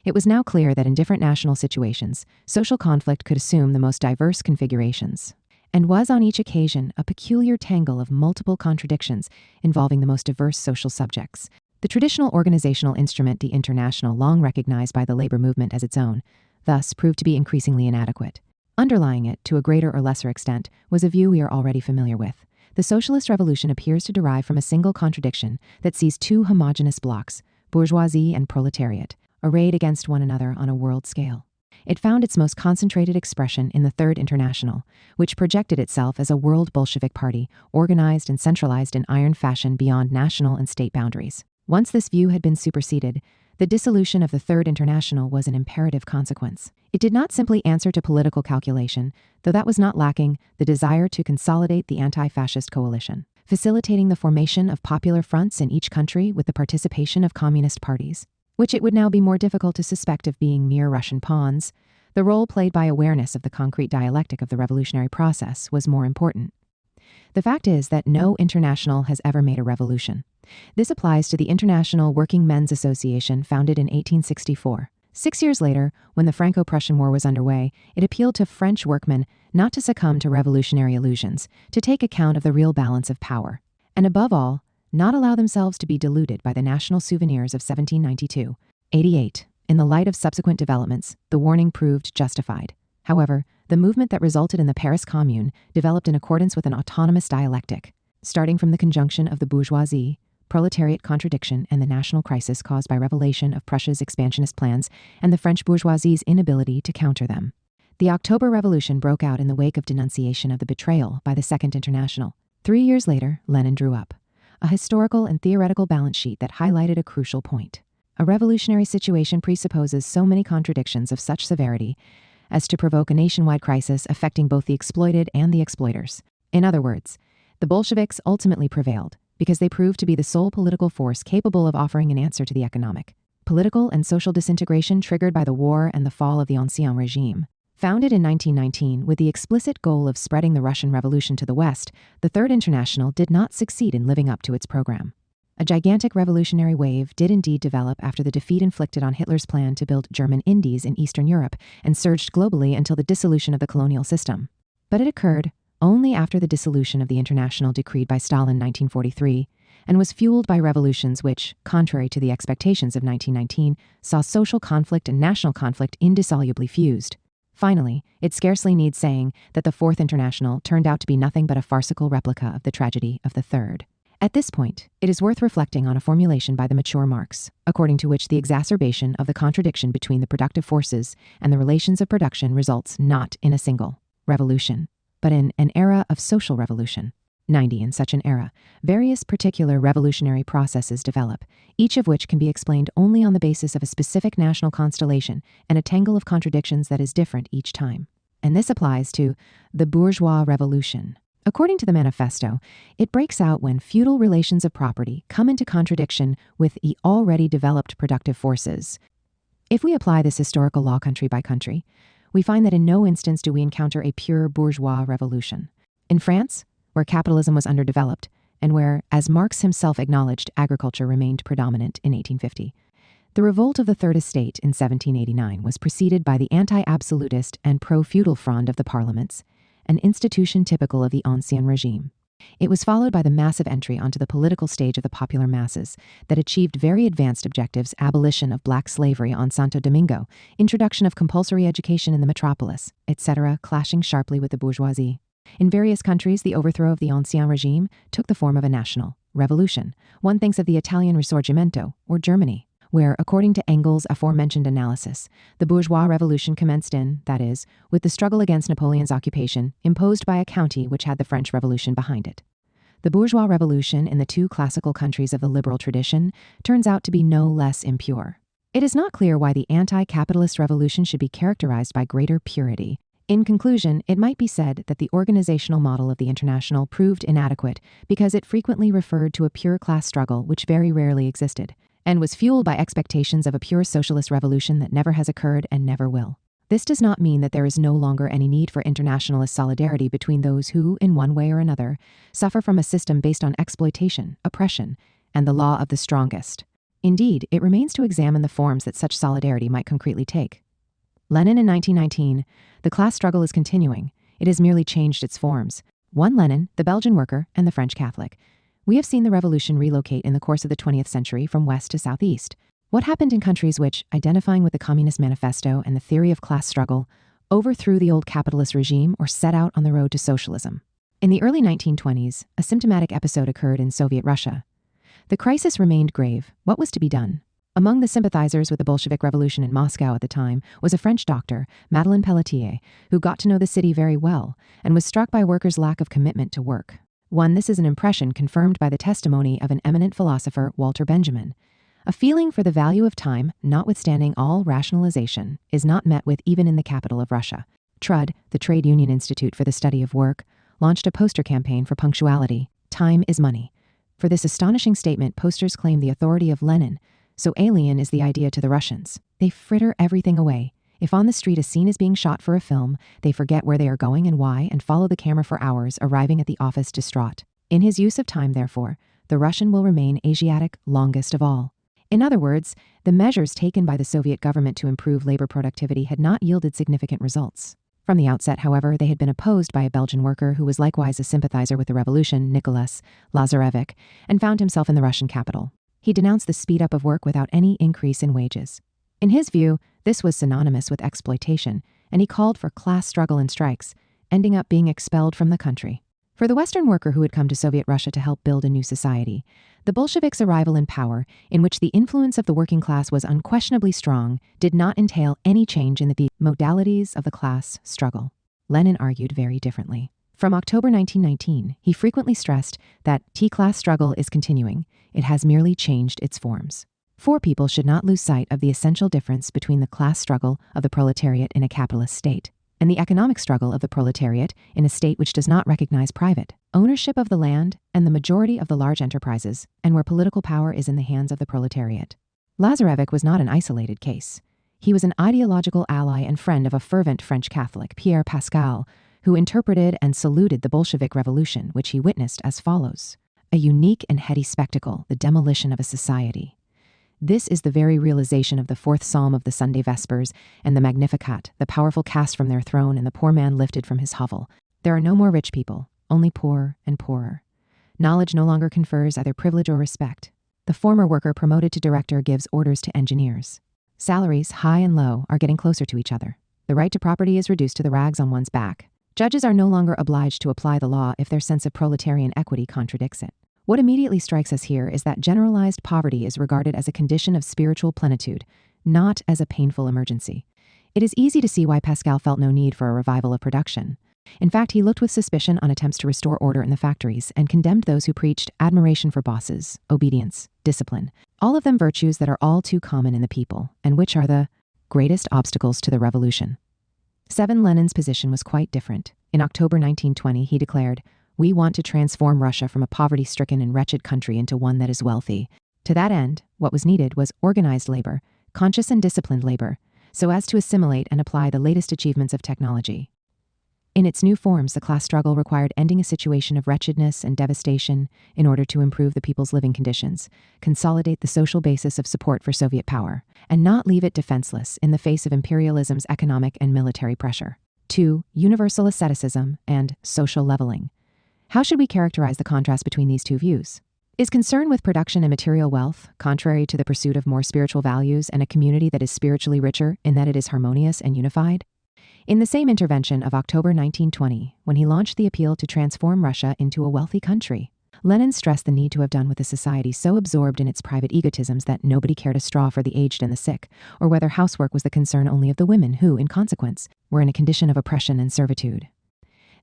It was now clear that in different national situations, social conflict could assume the most diverse configurations, and was on each occasion a peculiar tangle of multiple contradictions involving the most diverse social subjects. The traditional organizational instrument, the International, long recognized by the labor movement as its own, thus proved to be increasingly inadequate. Underlying it, to a greater or lesser extent, was a view we are already familiar with. The socialist revolution appears to derive from a single contradiction that sees two homogeneous blocs, bourgeoisie and proletariat, arrayed against one another on a world scale. It found its most concentrated expression in the Third International, which projected itself as a world Bolshevik party, organized and centralized in iron fashion beyond national and state boundaries. Once this view had been superseded, the dissolution of the Third International was an imperative consequence. It did not simply answer to political calculation, though that was not lacking the desire to consolidate the anti-fascist coalition, facilitating the formation of popular fronts in each country with the participation of communist parties, which it would now be more difficult to suspect of being mere Russian pawns. The role played by awareness of the concrete dialectic of the revolutionary process was more important. The fact is that no international has ever made a revolution. This applies to the International Working Men's Association, founded in 1864. 6 years later, when the Franco-Prussian War was underway, it appealed to French workmen not to succumb to revolutionary illusions, to take account of the real balance of power, and above all, not allow themselves to be deluded by the national souvenirs of 1792-88. In the light of subsequent developments, the warning proved justified. However, the movement that resulted in the Paris Commune developed in accordance with an autonomous dialectic, starting from the conjunction of the bourgeoisie, proletariat contradiction, and the national crisis caused by revelation of Prussia's expansionist plans and the French bourgeoisie's inability to counter them. The October Revolution broke out in the wake of denunciation of the betrayal by the Second International. 3 years later, Lenin drew up a historical and theoretical balance sheet that highlighted a crucial point. A revolutionary situation presupposes so many contradictions of such severity as to provoke a nationwide crisis affecting both the exploited and the exploiters. In other words, the Bolsheviks ultimately prevailed because they proved to be the sole political force capable of offering an answer to the economic, political, and social disintegration triggered by the war and the fall of the Ancien regime. Founded in 1919 with the explicit goal of spreading the Russian Revolution to the West, the Third International did not succeed in living up to its program. A gigantic revolutionary wave did indeed develop after the defeat inflicted on Hitler's plan to build German Indies in Eastern Europe and surged globally until the dissolution of the colonial system. But it occurred only after the dissolution of the International decreed by Stalin in 1943, and was fueled by revolutions which, contrary to the expectations of 1919, saw social conflict and national conflict indissolubly fused. Finally, it scarcely needs saying that the Fourth International turned out to be nothing but a farcical replica of the tragedy of the Third. At this point, it is worth reflecting on a formulation by the mature Marx, according to which the exacerbation of the contradiction between the productive forces and the relations of production results not in a single revolution, but in an era of social revolution. 90. In such an era, various particular revolutionary processes develop, each of which can be explained only on the basis of a specific national constellation and a tangle of contradictions that is different each time. And this applies to the bourgeois revolution. According to the manifesto, it breaks out when feudal relations of property come into contradiction with the already developed productive forces. If we apply this historical law country by country, we find that in no instance do we encounter a pure bourgeois revolution. In France, where capitalism was underdeveloped, and where, as Marx himself acknowledged, agriculture remained predominant in 1850, the revolt of the Third Estate in 1789 was preceded by the anti-absolutist and pro-feudal Fronde of the parliaments, an institution typical of the Ancien regime. It was followed by the massive entry onto the political stage of the popular masses that achieved very advanced objectives: abolition of black slavery on Santo Domingo, introduction of compulsory education in the metropolis, etc., clashing sharply with the bourgeoisie. In various countries, the overthrow of the Ancien regime took the form of a national revolution. One thinks of the Italian Risorgimento, or Germany, where, according to Engels' aforementioned analysis, the bourgeois revolution commenced that is, with the struggle against Napoleon's occupation, imposed by a county which had the French Revolution behind it. The bourgeois revolution in the two classical countries of the liberal tradition turns out to be no less impure. It is not clear why the anti-capitalist revolution should be characterized by greater purity. In conclusion, it might be said that the organizational model of the International proved inadequate because it frequently referred to a pure class struggle which very rarely existed, and was fueled by expectations of a pure socialist revolution that never has occurred and never will. This does not mean that there is no longer any need for internationalist solidarity between those who, in one way or another, suffer from a system based on exploitation, oppression, and the law of the strongest. Indeed, it remains to examine the forms that such solidarity might concretely take. Lenin in 1919, the class struggle is continuing. It has merely changed its forms. One Lenin, the Belgian worker, and the French Catholic. We have seen the revolution relocate in the course of the 20th century from west to southeast. What happened in countries which, identifying with the Communist Manifesto and the theory of class struggle, overthrew the old capitalist regime or set out on the road to socialism? In the early 1920s, a symptomatic episode occurred in Soviet Russia. The crisis remained grave. What was to be done? Among the sympathizers with the Bolshevik Revolution in Moscow at the time was a French doctor, Madeleine Pelletier, who got to know the city very well and was struck by workers' lack of commitment to work. This is an impression confirmed by the testimony of an eminent philosopher, Walter Benjamin. A feeling for the value of time, notwithstanding all rationalization, is not met with even in the capital of Russia. TRUD, the Trade Union Institute for the Study of Work, launched a poster campaign for punctuality. Time is money. For this astonishing statement, posters claim the authority of Lenin. So alien is the idea to the Russians. They fritter everything away. If on the street a scene is being shot for a film, they forget where they are going and why and follow the camera for hours, arriving at the office distraught. In his use of time, therefore, the Russian will remain Asiatic longest of all. In other words, the measures taken by the Soviet government to improve labor productivity had not yielded significant results. From the outset, however, they had been opposed by a Belgian worker who was likewise a sympathizer with the revolution, Nicolas Losurdo, and found himself in the Russian capital. He denounced the speed-up of work without any increase in wages. In his view, this was synonymous with exploitation, and he called for class struggle and strikes, ending up being expelled from the country. For the Western worker who had come to Soviet Russia to help build a new society, the Bolsheviks' arrival in power, in which the influence of the working class was unquestionably strong, did not entail any change in the modalities of the class struggle. Lenin argued very differently. From October 1919, he frequently stressed that class struggle is continuing. It has merely changed its forms. For people should not lose sight of the essential difference between the class struggle of the proletariat in a capitalist state and the economic struggle of the proletariat in a state which does not recognize private ownership of the land and the majority of the large enterprises, and where political power is in the hands of the proletariat. Losurdo was not an isolated case. He was an ideological ally and friend of a fervent French Catholic, Pierre Pascal, who interpreted and saluted the Bolshevik Revolution, which he witnessed as follows: a unique and heady spectacle, the demolition of a society. This is the very realization of the fourth psalm of the Sunday Vespers and the Magnificat, the powerful cast from their throne and the poor man lifted from his hovel. There are no more rich people, only poor and poorer. Knowledge no longer confers either privilege or respect. The former worker promoted to director gives orders to engineers. Salaries, high and low, are getting closer to each other. The right to property is reduced to the rags on one's back. Judges are no longer obliged to apply the law if their sense of proletarian equity contradicts it. What immediately strikes us here is that generalized poverty is regarded as a condition of spiritual plenitude, not as a painful emergency. It is easy to see why Pascal felt no need for a revival of production. In fact, he looked with suspicion on attempts to restore order in the factories and condemned those who preached admiration for bosses, obedience, discipline, all of them virtues that are all too common in the people, and which are the greatest obstacles to the revolution. Lenin's position was quite different. In October 1920, he declared, "We want to transform Russia from a poverty-stricken and wretched country into one that is wealthy. To that end, what was needed was organized labor, conscious and disciplined labor, so as to assimilate and apply the latest achievements of technology." In its new forms, the class struggle required ending a situation of wretchedness and devastation in order to improve the people's living conditions, consolidate the social basis of support for Soviet power, and not leave it defenseless in the face of imperialism's economic and military pressure. 2. Universal asceticism and social leveling. How should we characterize the contrast between these two views? Is concern with production and material wealth contrary to the pursuit of more spiritual values and a community that is spiritually richer in that it is harmonious and unified? In the same intervention of October 1920, when he launched the appeal to transform Russia into a wealthy country, Lenin stressed the need to have done with a society so absorbed in its private egotisms that nobody cared a straw for the aged and the sick, or whether housework was the concern only of the women who, in consequence, were in a condition of oppression and servitude.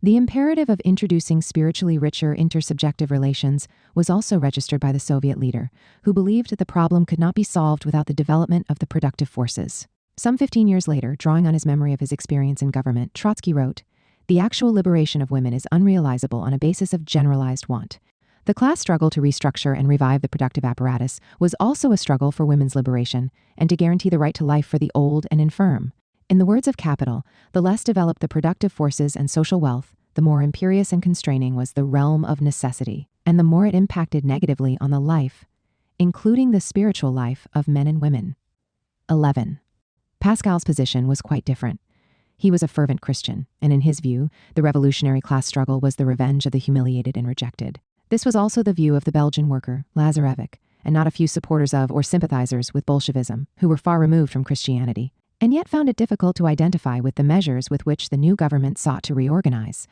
The imperative of introducing spiritually richer intersubjective relations was also registered by the Soviet leader, who believed that the problem could not be solved without the development of the productive forces. Some 15 years later, drawing on his memory of his experience in government, Trotsky wrote, "The actual liberation of women is unrealizable on a basis of generalized want. The class struggle to restructure and revive the productive apparatus was also a struggle for women's liberation and to guarantee the right to life for the old and infirm. In the words of Capital, the less developed the productive forces and social wealth, the more imperious and constraining was the realm of necessity, and the more it impacted negatively on the life, including the spiritual life, of men and women." 11. Pascal's position was quite different. He was a fervent Christian, and in his view, the revolutionary class struggle was the revenge of the humiliated and rejected. This was also the view of the Belgian worker, Lazarevic, and not a few supporters of or sympathizers with Bolshevism, who were far removed from Christianity, and yet found it difficult to identify with the measures with which the new government sought to reorganize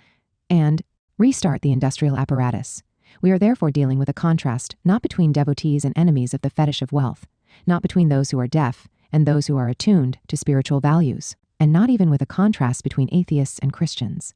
and restart the industrial apparatus. We are therefore dealing with a contrast not between devotees and enemies of the fetish of wealth, not between those who are deaf and those who are attuned to spiritual values, and not even with a contrast between atheists and Christians.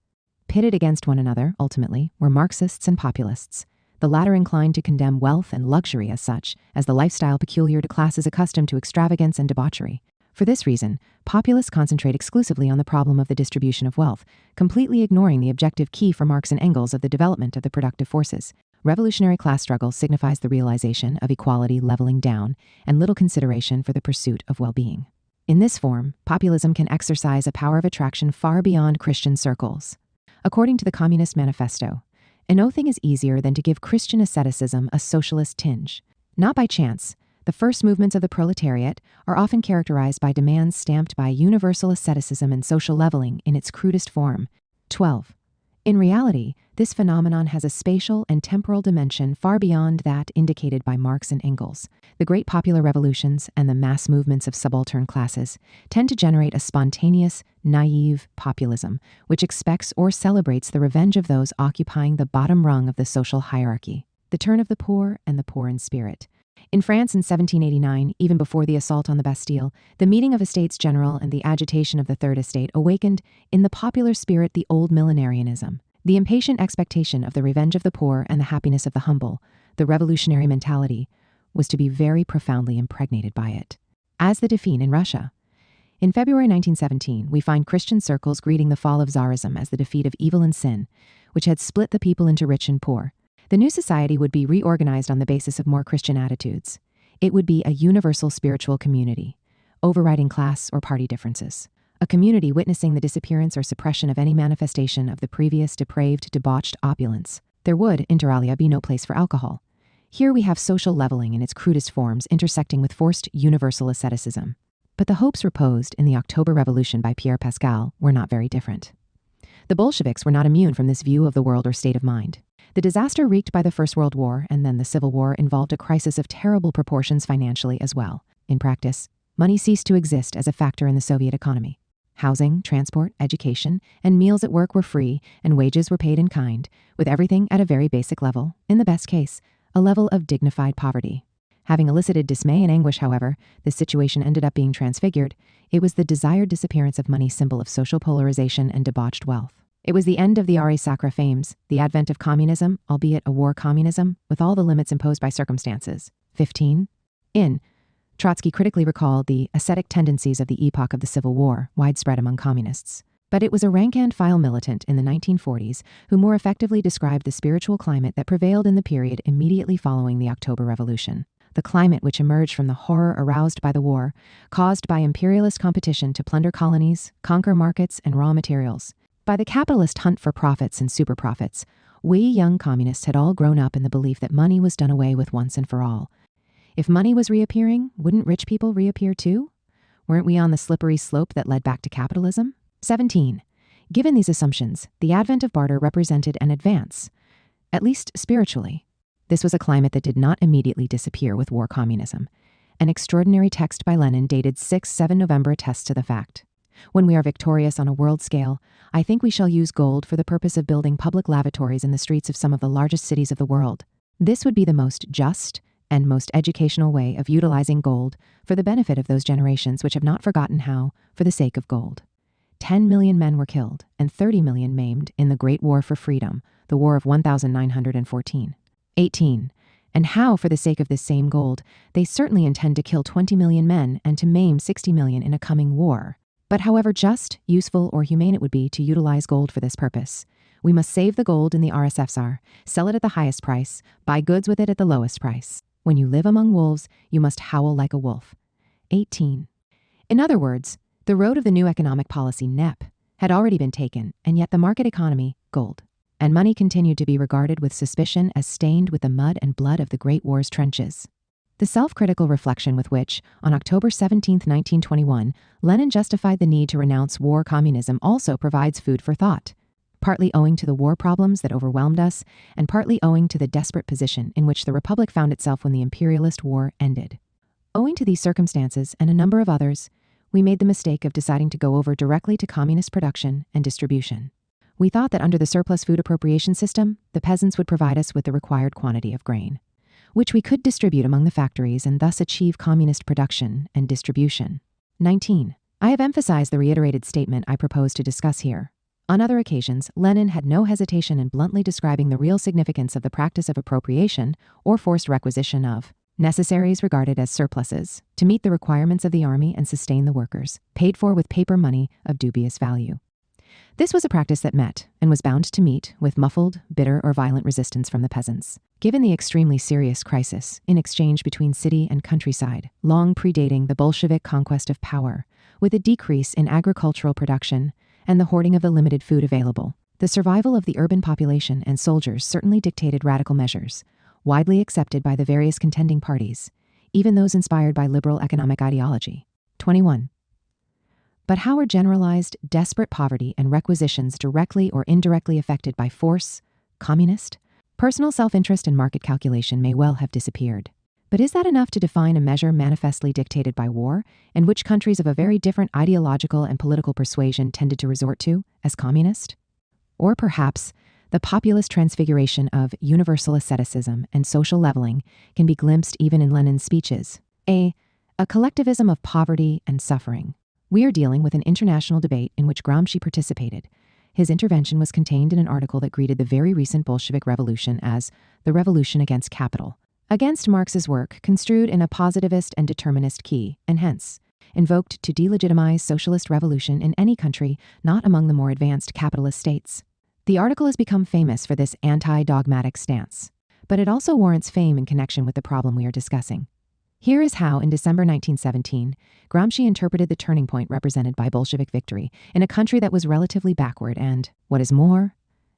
Pitted against one another, ultimately, were Marxists and populists, the latter inclined to condemn wealth and luxury as such, as the lifestyle peculiar to classes accustomed to extravagance and debauchery. For this reason, populists concentrate exclusively on the problem of the distribution of wealth, completely ignoring the objective key for Marx and Engels of the development of the productive forces. Revolutionary class struggle signifies the realization of equality leveling down and little consideration for the pursuit of well-being. In this form, populism can exercise a power of attraction far beyond Christian circles. According to the Communist Manifesto, no thing is easier than to give Christian asceticism a socialist tinge. Not by chance, the first movements of the proletariat are often characterized by demands stamped by universal asceticism and social leveling in its crudest form. 12. In reality, this phenomenon has a spatial and temporal dimension far beyond that indicated by Marx and Engels. The great popular revolutions and the mass movements of subaltern classes tend to generate a spontaneous, naive populism, which expects or celebrates the revenge of those occupying the bottom rung of the social hierarchy, the turn of the poor and the poor in spirit. In France in 1789, even before the assault on the Bastille, the meeting of Estates General and the agitation of the Third Estate awakened in the popular spirit the old millenarianism, the impatient expectation of the revenge of the poor and the happiness of the humble. The revolutionary mentality was to be very profoundly impregnated by it. As the Dauphine in Russia. In February 1917, we find Christian circles greeting the fall of Tsarism as the defeat of evil and sin, which had split the people into rich and poor. The new society would be reorganized on the basis of more Christian attitudes. It would be a universal spiritual community, overriding class or party differences. A community witnessing the disappearance or suppression of any manifestation of the previous depraved, debauched opulence. There would, inter alia, be no place for alcohol. Here we have social leveling in its crudest forms intersecting with forced universal asceticism. But the hopes reposed in the October Revolution by Pierre Pascal were not very different. The Bolsheviks were not immune from this view of the world or state of mind. The disaster wreaked by the First World War and then the Civil War involved a crisis of terrible proportions financially as well. In practice, money ceased to exist as a factor in the Soviet economy. Housing, transport, education, and meals at work were free, and wages were paid in kind, with everything at a very basic level, in the best case, a level of dignified poverty. Having elicited dismay and anguish, however, this situation ended up being transfigured. It was the desired disappearance of money, symbol of social polarization and debauched wealth. It was the end of the Ars Sacra fames, the advent of communism, albeit a war communism, with all the limits imposed by circumstances. 15. Trotsky critically recalled the ascetic tendencies of the epoch of the Civil War, widespread among communists. But it was a rank-and-file militant in the 1940s who more effectively described the spiritual climate that prevailed in the period immediately following the October Revolution. The climate which emerged from the horror aroused by the war, caused by imperialist competition to plunder colonies, conquer markets and raw materials. By the capitalist hunt for profits and super profits, we young communists had all grown up in the belief that money was done away with once and for all. If money was reappearing, wouldn't rich people reappear too? Weren't we on the slippery slope that led back to capitalism? 17. Given these assumptions, the advent of barter represented an advance, at least spiritually. This was a climate that did not immediately disappear with war communism. An extraordinary text by Lenin dated 6-7 November attests to the fact. When we are victorious on a world scale, I think we shall use gold for the purpose of building public lavatories in the streets of some of the largest cities of the world. This would be the most just and most educational way of utilizing gold for the benefit of those generations which have not forgotten how, for the sake of gold. 10 million men were killed and 30 million maimed in the Great War for Freedom, the War of 1914. 18. And how, for the sake of this same gold, they certainly intend to kill 20 million men and to maim 60 million in a coming war. But however just, useful, or humane it would be to utilize gold for this purpose, we must save the gold in the RSFSR, sell it at the highest price, buy goods with it at the lowest price. When you live among wolves, you must howl like a wolf. 18. In other words, the road of the new economic policy, NEP, had already been taken, and yet the market economy, gold, and money continued to be regarded with suspicion as stained with the mud and blood of the Great War's trenches. The self-critical reflection with which, on October 17, 1921, Lenin justified the need to renounce war communism also provides food for thought. partly owing to the war problems that overwhelmed us, and partly owing to the desperate position in which the Republic found itself when the imperialist war ended. Owing to these circumstances and a number of others, we made the mistake of deciding to go over directly to communist production and distribution. We thought that under the surplus food appropriation system, the peasants would provide us with the required quantity of grain, which we could distribute among the factories and thus achieve communist production and distribution. 19. I have emphasized the reiterated statement I propose to discuss here. On other occasions, Lenin had no hesitation in bluntly describing the real significance of the practice of appropriation or forced requisition of necessaries regarded as surpluses to meet the requirements of the army and sustain the workers, paid for with paper money of dubious value. This was a practice that met, and was bound to meet, with muffled, bitter, or violent resistance from the peasants. Given the extremely serious crisis in exchange between city and countryside, long predating the Bolshevik conquest of power, with a decrease in agricultural production and the hoarding of the limited food available, the survival of the urban population and soldiers certainly dictated radical measures, widely accepted by the various contending parties, even those inspired by liberal economic ideology. 21. But how are generalized, desperate poverty and requisitions directly or indirectly affected by force, communist? Personal self-interest and market calculation may well have disappeared. But is that enough to define a measure manifestly dictated by war, and which countries of a very different ideological and political persuasion tended to resort to as communist? Or perhaps the populist transfiguration of universal asceticism and social leveling can be glimpsed even in Lenin's speeches. A collectivism of poverty and suffering. We are dealing with an international debate in which Gramsci participated. His intervention was contained in an article that greeted the very recent Bolshevik Revolution as the revolution against capital, against Marx's work construed in a positivist and determinist key, and hence invoked to delegitimize socialist revolution in any country not among the more advanced capitalist states. The article has become famous for this anti-dogmatic stance, but it also warrants fame in connection with the problem we are discussing. Here is how, in December 1917, Gramsci interpreted the turning point represented by Bolshevik victory in a country that was relatively backward and, what is more,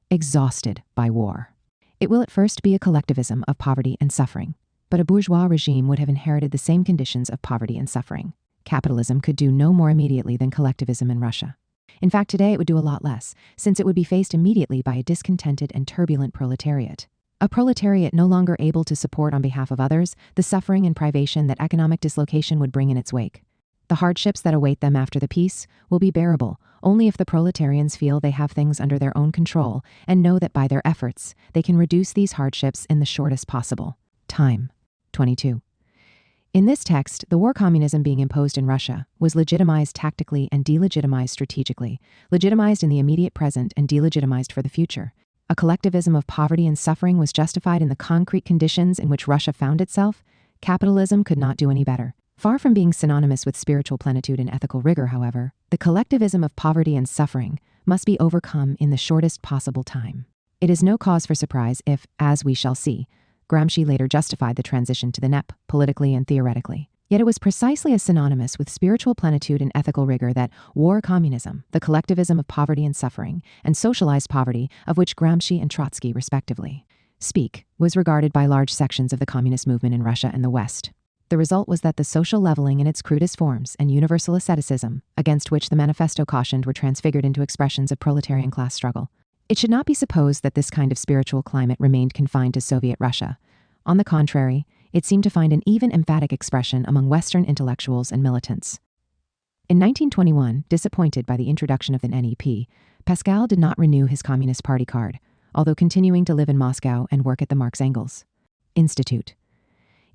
exhausted by war. It will at first be a collectivism of poverty and suffering, but a bourgeois regime would have inherited the same conditions of poverty and suffering. Capitalism could do no more immediately than collectivism in Russia. In fact, today it would do a lot less, since it would be faced immediately by a discontented and turbulent proletariat. A proletariat no longer able to support on behalf of others the suffering and privation that economic dislocation would bring in its wake. The hardships that await them after the peace will be bearable only if the proletarians feel they have things under their own control and know that by their efforts they can reduce these hardships in the shortest possible time. 22. In this text, the war communism being imposed in Russia was legitimized tactically and delegitimized strategically, legitimized in the immediate present and delegitimized for the future. A collectivism of poverty and suffering was justified in the concrete conditions in which Russia found itself. Capitalism could not do any better. Far from being synonymous with spiritual plenitude and ethical rigor, however, the collectivism of poverty and suffering must be overcome in the shortest possible time. It is no cause for surprise if, as we shall see, Gramsci later justified the transition to the NEP, politically and theoretically. Yet it was precisely as synonymous with spiritual plenitude and ethical rigor that war communism, the collectivism of poverty and suffering, and socialized poverty, of which Gramsci and Trotsky respectively speak, was regarded by large sections of the communist movement in Russia and the West. The result was that the social leveling in its crudest forms and universal asceticism, against which the manifesto cautioned, were transfigured into expressions of proletarian class struggle. It should not be supposed that this kind of spiritual climate remained confined to Soviet Russia. On the contrary, it seemed to find an even emphatic expression among Western intellectuals and militants. In 1921, disappointed by the introduction of the NEP, Pascal did not renew his Communist Party card, although continuing to live in Moscow and work at the Marx and Engels Institute.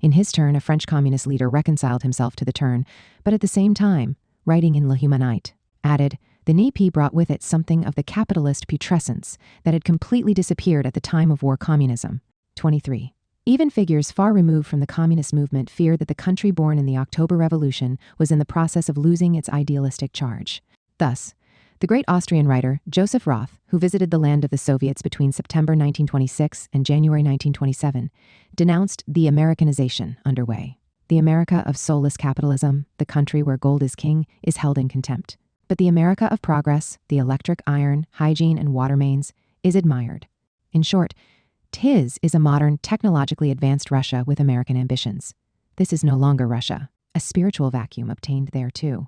In his turn, a French communist leader reconciled himself to the turn, but at the same time, writing in Le Humanite, added, the NEP brought with it something of the capitalist putrescence that had completely disappeared at the time of war communism. 23. Even figures far removed from the communist movement feared that the country born in the October Revolution was in the process of losing its idealistic charge. Thus, the great Austrian writer Joseph Roth, who visited the land of the Soviets between September 1926 and January 1927, denounced the Americanization underway. The America of soulless capitalism, the country where gold is king, is held in contempt. But the America of progress, the electric, iron, hygiene, and water mains, is admired. In short, tis is a modern, technologically advanced Russia with American ambitions. This is no longer Russia. A spiritual vacuum obtained there too.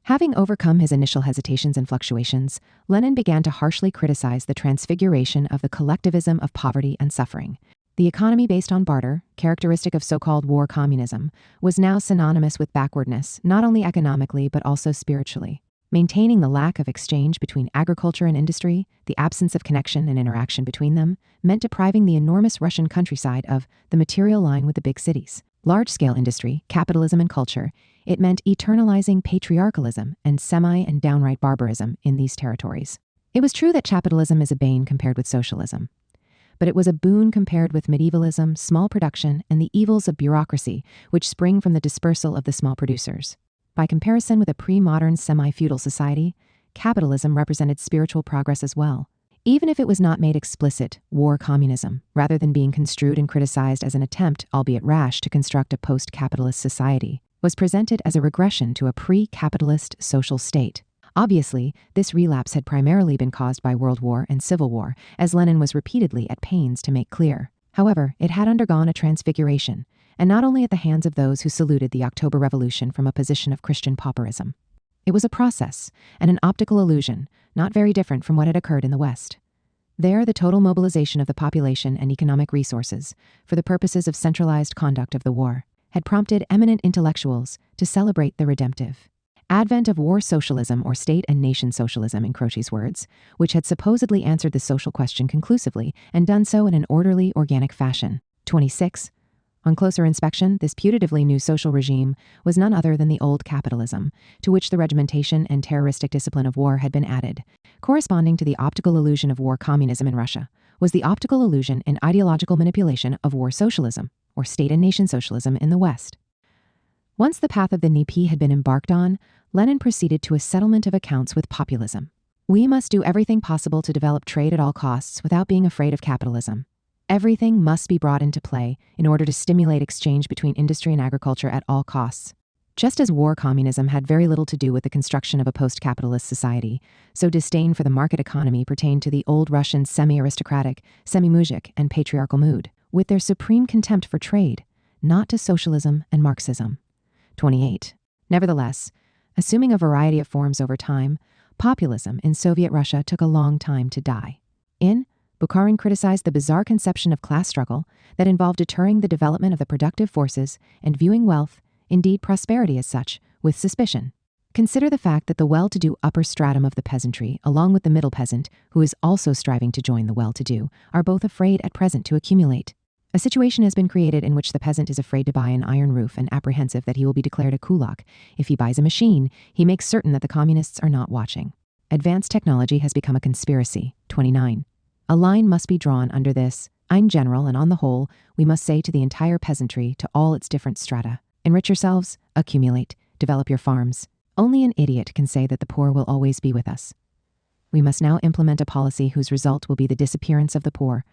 Having overcome his initial hesitations and fluctuations, Lenin began to harshly criticize the transfiguration of the collectivism of poverty and suffering. The economy based on barter, characteristic of so-called war communism, was now synonymous with backwardness, not only economically but also spiritually. Maintaining the lack of exchange between agriculture and industry, the absence of connection and interaction between them, meant depriving the enormous Russian countryside of the material line with the big cities. Large-scale industry, capitalism and culture, it meant eternalizing patriarchalism and semi- and downright barbarism in these territories. It was true that capitalism is a bane compared with socialism, but it was a boon compared with medievalism, small production, and the evils of bureaucracy, which spring from the dispersal of the small producers. By comparison with a pre-modern semi-feudal society, capitalism represented spiritual progress as well. Even if it was not made explicit, war communism, rather than being construed and criticized as an attempt, albeit rash, to construct a post-capitalist society, was presented as a regression to a pre-capitalist social state. Obviously, this relapse had primarily been caused by World War and Civil War, as Lenin was repeatedly at pains to make clear. However, it had undergone a transfiguration, and not only at the hands of those who saluted the October Revolution from a position of Christian pauperism. It was a process and an optical illusion, not very different from what had occurred in the West. There, the total mobilization of the population and economic resources, for the purposes of centralized conduct of the war, had prompted eminent intellectuals to celebrate the redemptive advent of war socialism, or state and nation socialism in Croce's words, which had supposedly answered the social question conclusively and done so in an orderly, organic fashion. 26. On closer inspection, this putatively new social regime was none other than the old capitalism, to which the regimentation and terroristic discipline of war had been added. Corresponding to the optical illusion of war communism in Russia was the optical illusion and ideological manipulation of war socialism, or state and nation socialism, in the West. Once the path of the NEP had been embarked on, Lenin proceeded to a settlement of accounts with populism. We must do everything possible to develop trade at all costs without being afraid of capitalism. Everything must be brought into play in order to stimulate exchange between industry and agriculture at all costs. Just as war communism had very little to do with the construction of a post-capitalist society, so disdain for the market economy pertained to the old Russian semi-aristocratic, semi-mujik, and patriarchal mood, with their supreme contempt for trade, not to socialism and Marxism. 28. Nevertheless, assuming a variety of forms over time, populism in Soviet Russia took a long time to die. Bukharin criticized the bizarre conception of class struggle that involved deterring the development of the productive forces and viewing wealth, indeed prosperity as such, with suspicion. Consider the fact that the well-to-do upper stratum of the peasantry, along with the middle peasant, who is also striving to join the well-to-do, are both afraid at present to accumulate. A situation has been created in which the peasant is afraid to buy an iron roof and apprehensive that he will be declared a kulak. If he buys a machine, he makes certain that the communists are not watching. Advanced technology has become a conspiracy. 29. A line must be drawn under this. In general and on the whole, we must say to the entire peasantry, to all its different strata, enrich yourselves, accumulate, develop your farms. Only an idiot can say that the poor will always be with us. We must now implement a policy whose result will be the disappearance of the poor.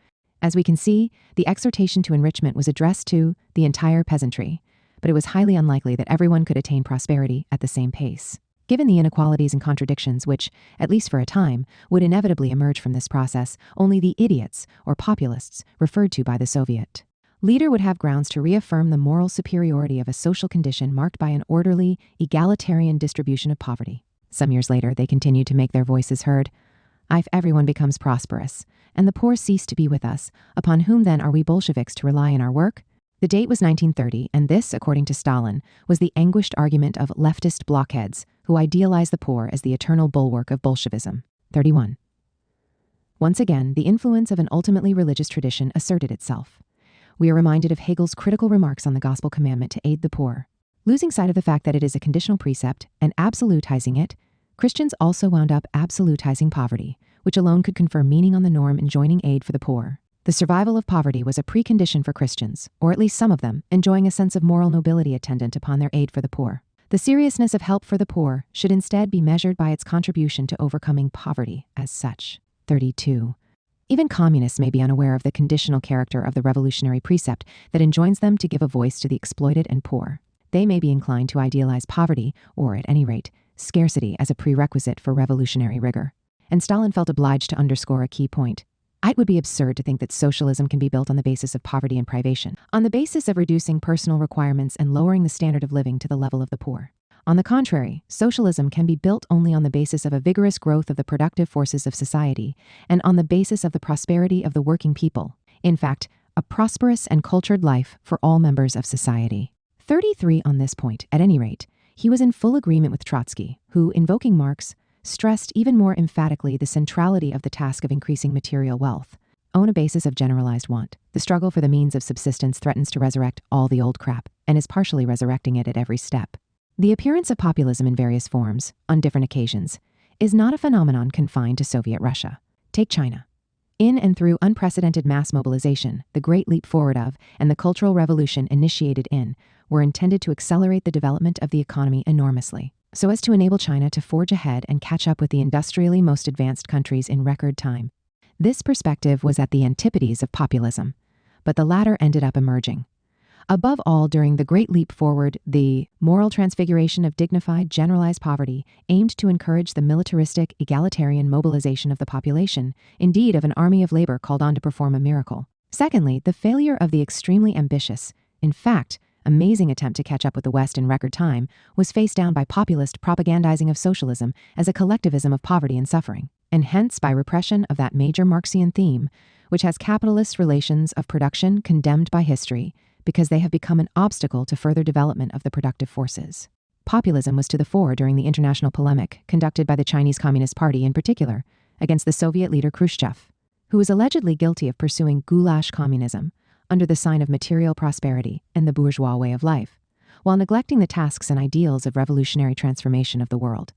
As we can see, the exhortation to enrichment was addressed to the entire peasantry, but it was highly unlikely that everyone could attain prosperity at the same pace. Given the inequalities and contradictions which, at least for a time, would inevitably emerge from this process, only the idiots, or populists, referred to by the Soviet leader would have grounds to reaffirm the moral superiority of a social condition marked by an orderly, egalitarian distribution of poverty. Some years later, they continued to make their voices heard. If everyone becomes prosperous, and the poor cease to be with us, upon whom then are we Bolsheviks to rely in our work? The date was 1930, and this, according to Stalin, was the anguished argument of leftist blockheads who idealize the poor as the eternal bulwark of Bolshevism. 31. Once again, the influence of an ultimately religious tradition asserted itself. We are reminded of Hegel's critical remarks on the gospel commandment to aid the poor. Losing sight of the fact that it is a conditional precept and absolutizing it, Christians also wound up absolutizing poverty, which alone could confer meaning on the norm enjoining aid for the poor. The survival of poverty was a precondition for Christians, or at least some of them, enjoying a sense of moral nobility attendant upon their aid for the poor. The seriousness of help for the poor should instead be measured by its contribution to overcoming poverty as such. 32. Even communists may be unaware of the conditional character of the revolutionary precept that enjoins them to give a voice to the exploited and poor. They may be inclined to idealize poverty, or at any rate, scarcity as a prerequisite for revolutionary rigor. And Stalin felt obliged to underscore a key point. It would be absurd to think that socialism can be built on the basis of poverty and privation, on the basis of reducing personal requirements and lowering the standard of living to the level of the poor. On the contrary, socialism can be built only on the basis of a vigorous growth of the productive forces of society and on the basis of the prosperity of the working people. In fact, a prosperous and cultured life for all members of society. 33 on this point, at any rate, he was in full agreement with Trotsky, who, invoking Marx, stressed even more emphatically the centrality of the task of increasing material wealth, on a basis of generalized want. The struggle for the means of subsistence threatens to resurrect all the old crap, and is partially resurrecting it at every step. The appearance of populism in various forms, on different occasions, is not a phenomenon confined to Soviet Russia. Take China. In and through unprecedented mass mobilization, the Great Leap Forward of, and the Cultural Revolution initiated in, were intended to accelerate the development of the economy enormously, so as to enable China to forge ahead and catch up with the industrially most advanced countries in record time. This perspective was at the antipodes of populism, but the latter ended up emerging. Above all, during the Great Leap Forward, the moral transfiguration of dignified, generalized poverty aimed to encourage the militaristic, egalitarian mobilization of the population, indeed of an army of labor called on to perform a miracle. Secondly, the failure of the extremely ambitious, in fact, amazing attempt to catch up with the West in record time was faced down by populist propagandizing of socialism as a collectivism of poverty and suffering, and hence by repression of that major Marxian theme, which has capitalist relations of production condemned by history, because they have become an obstacle to further development of the productive forces. Populism was to the fore during the international polemic conducted by the Chinese Communist Party in particular against the Soviet leader Khrushchev, who was allegedly guilty of pursuing goulash communism under the sign of material prosperity and the bourgeois way of life, while neglecting the tasks and ideals of revolutionary transformation of the world.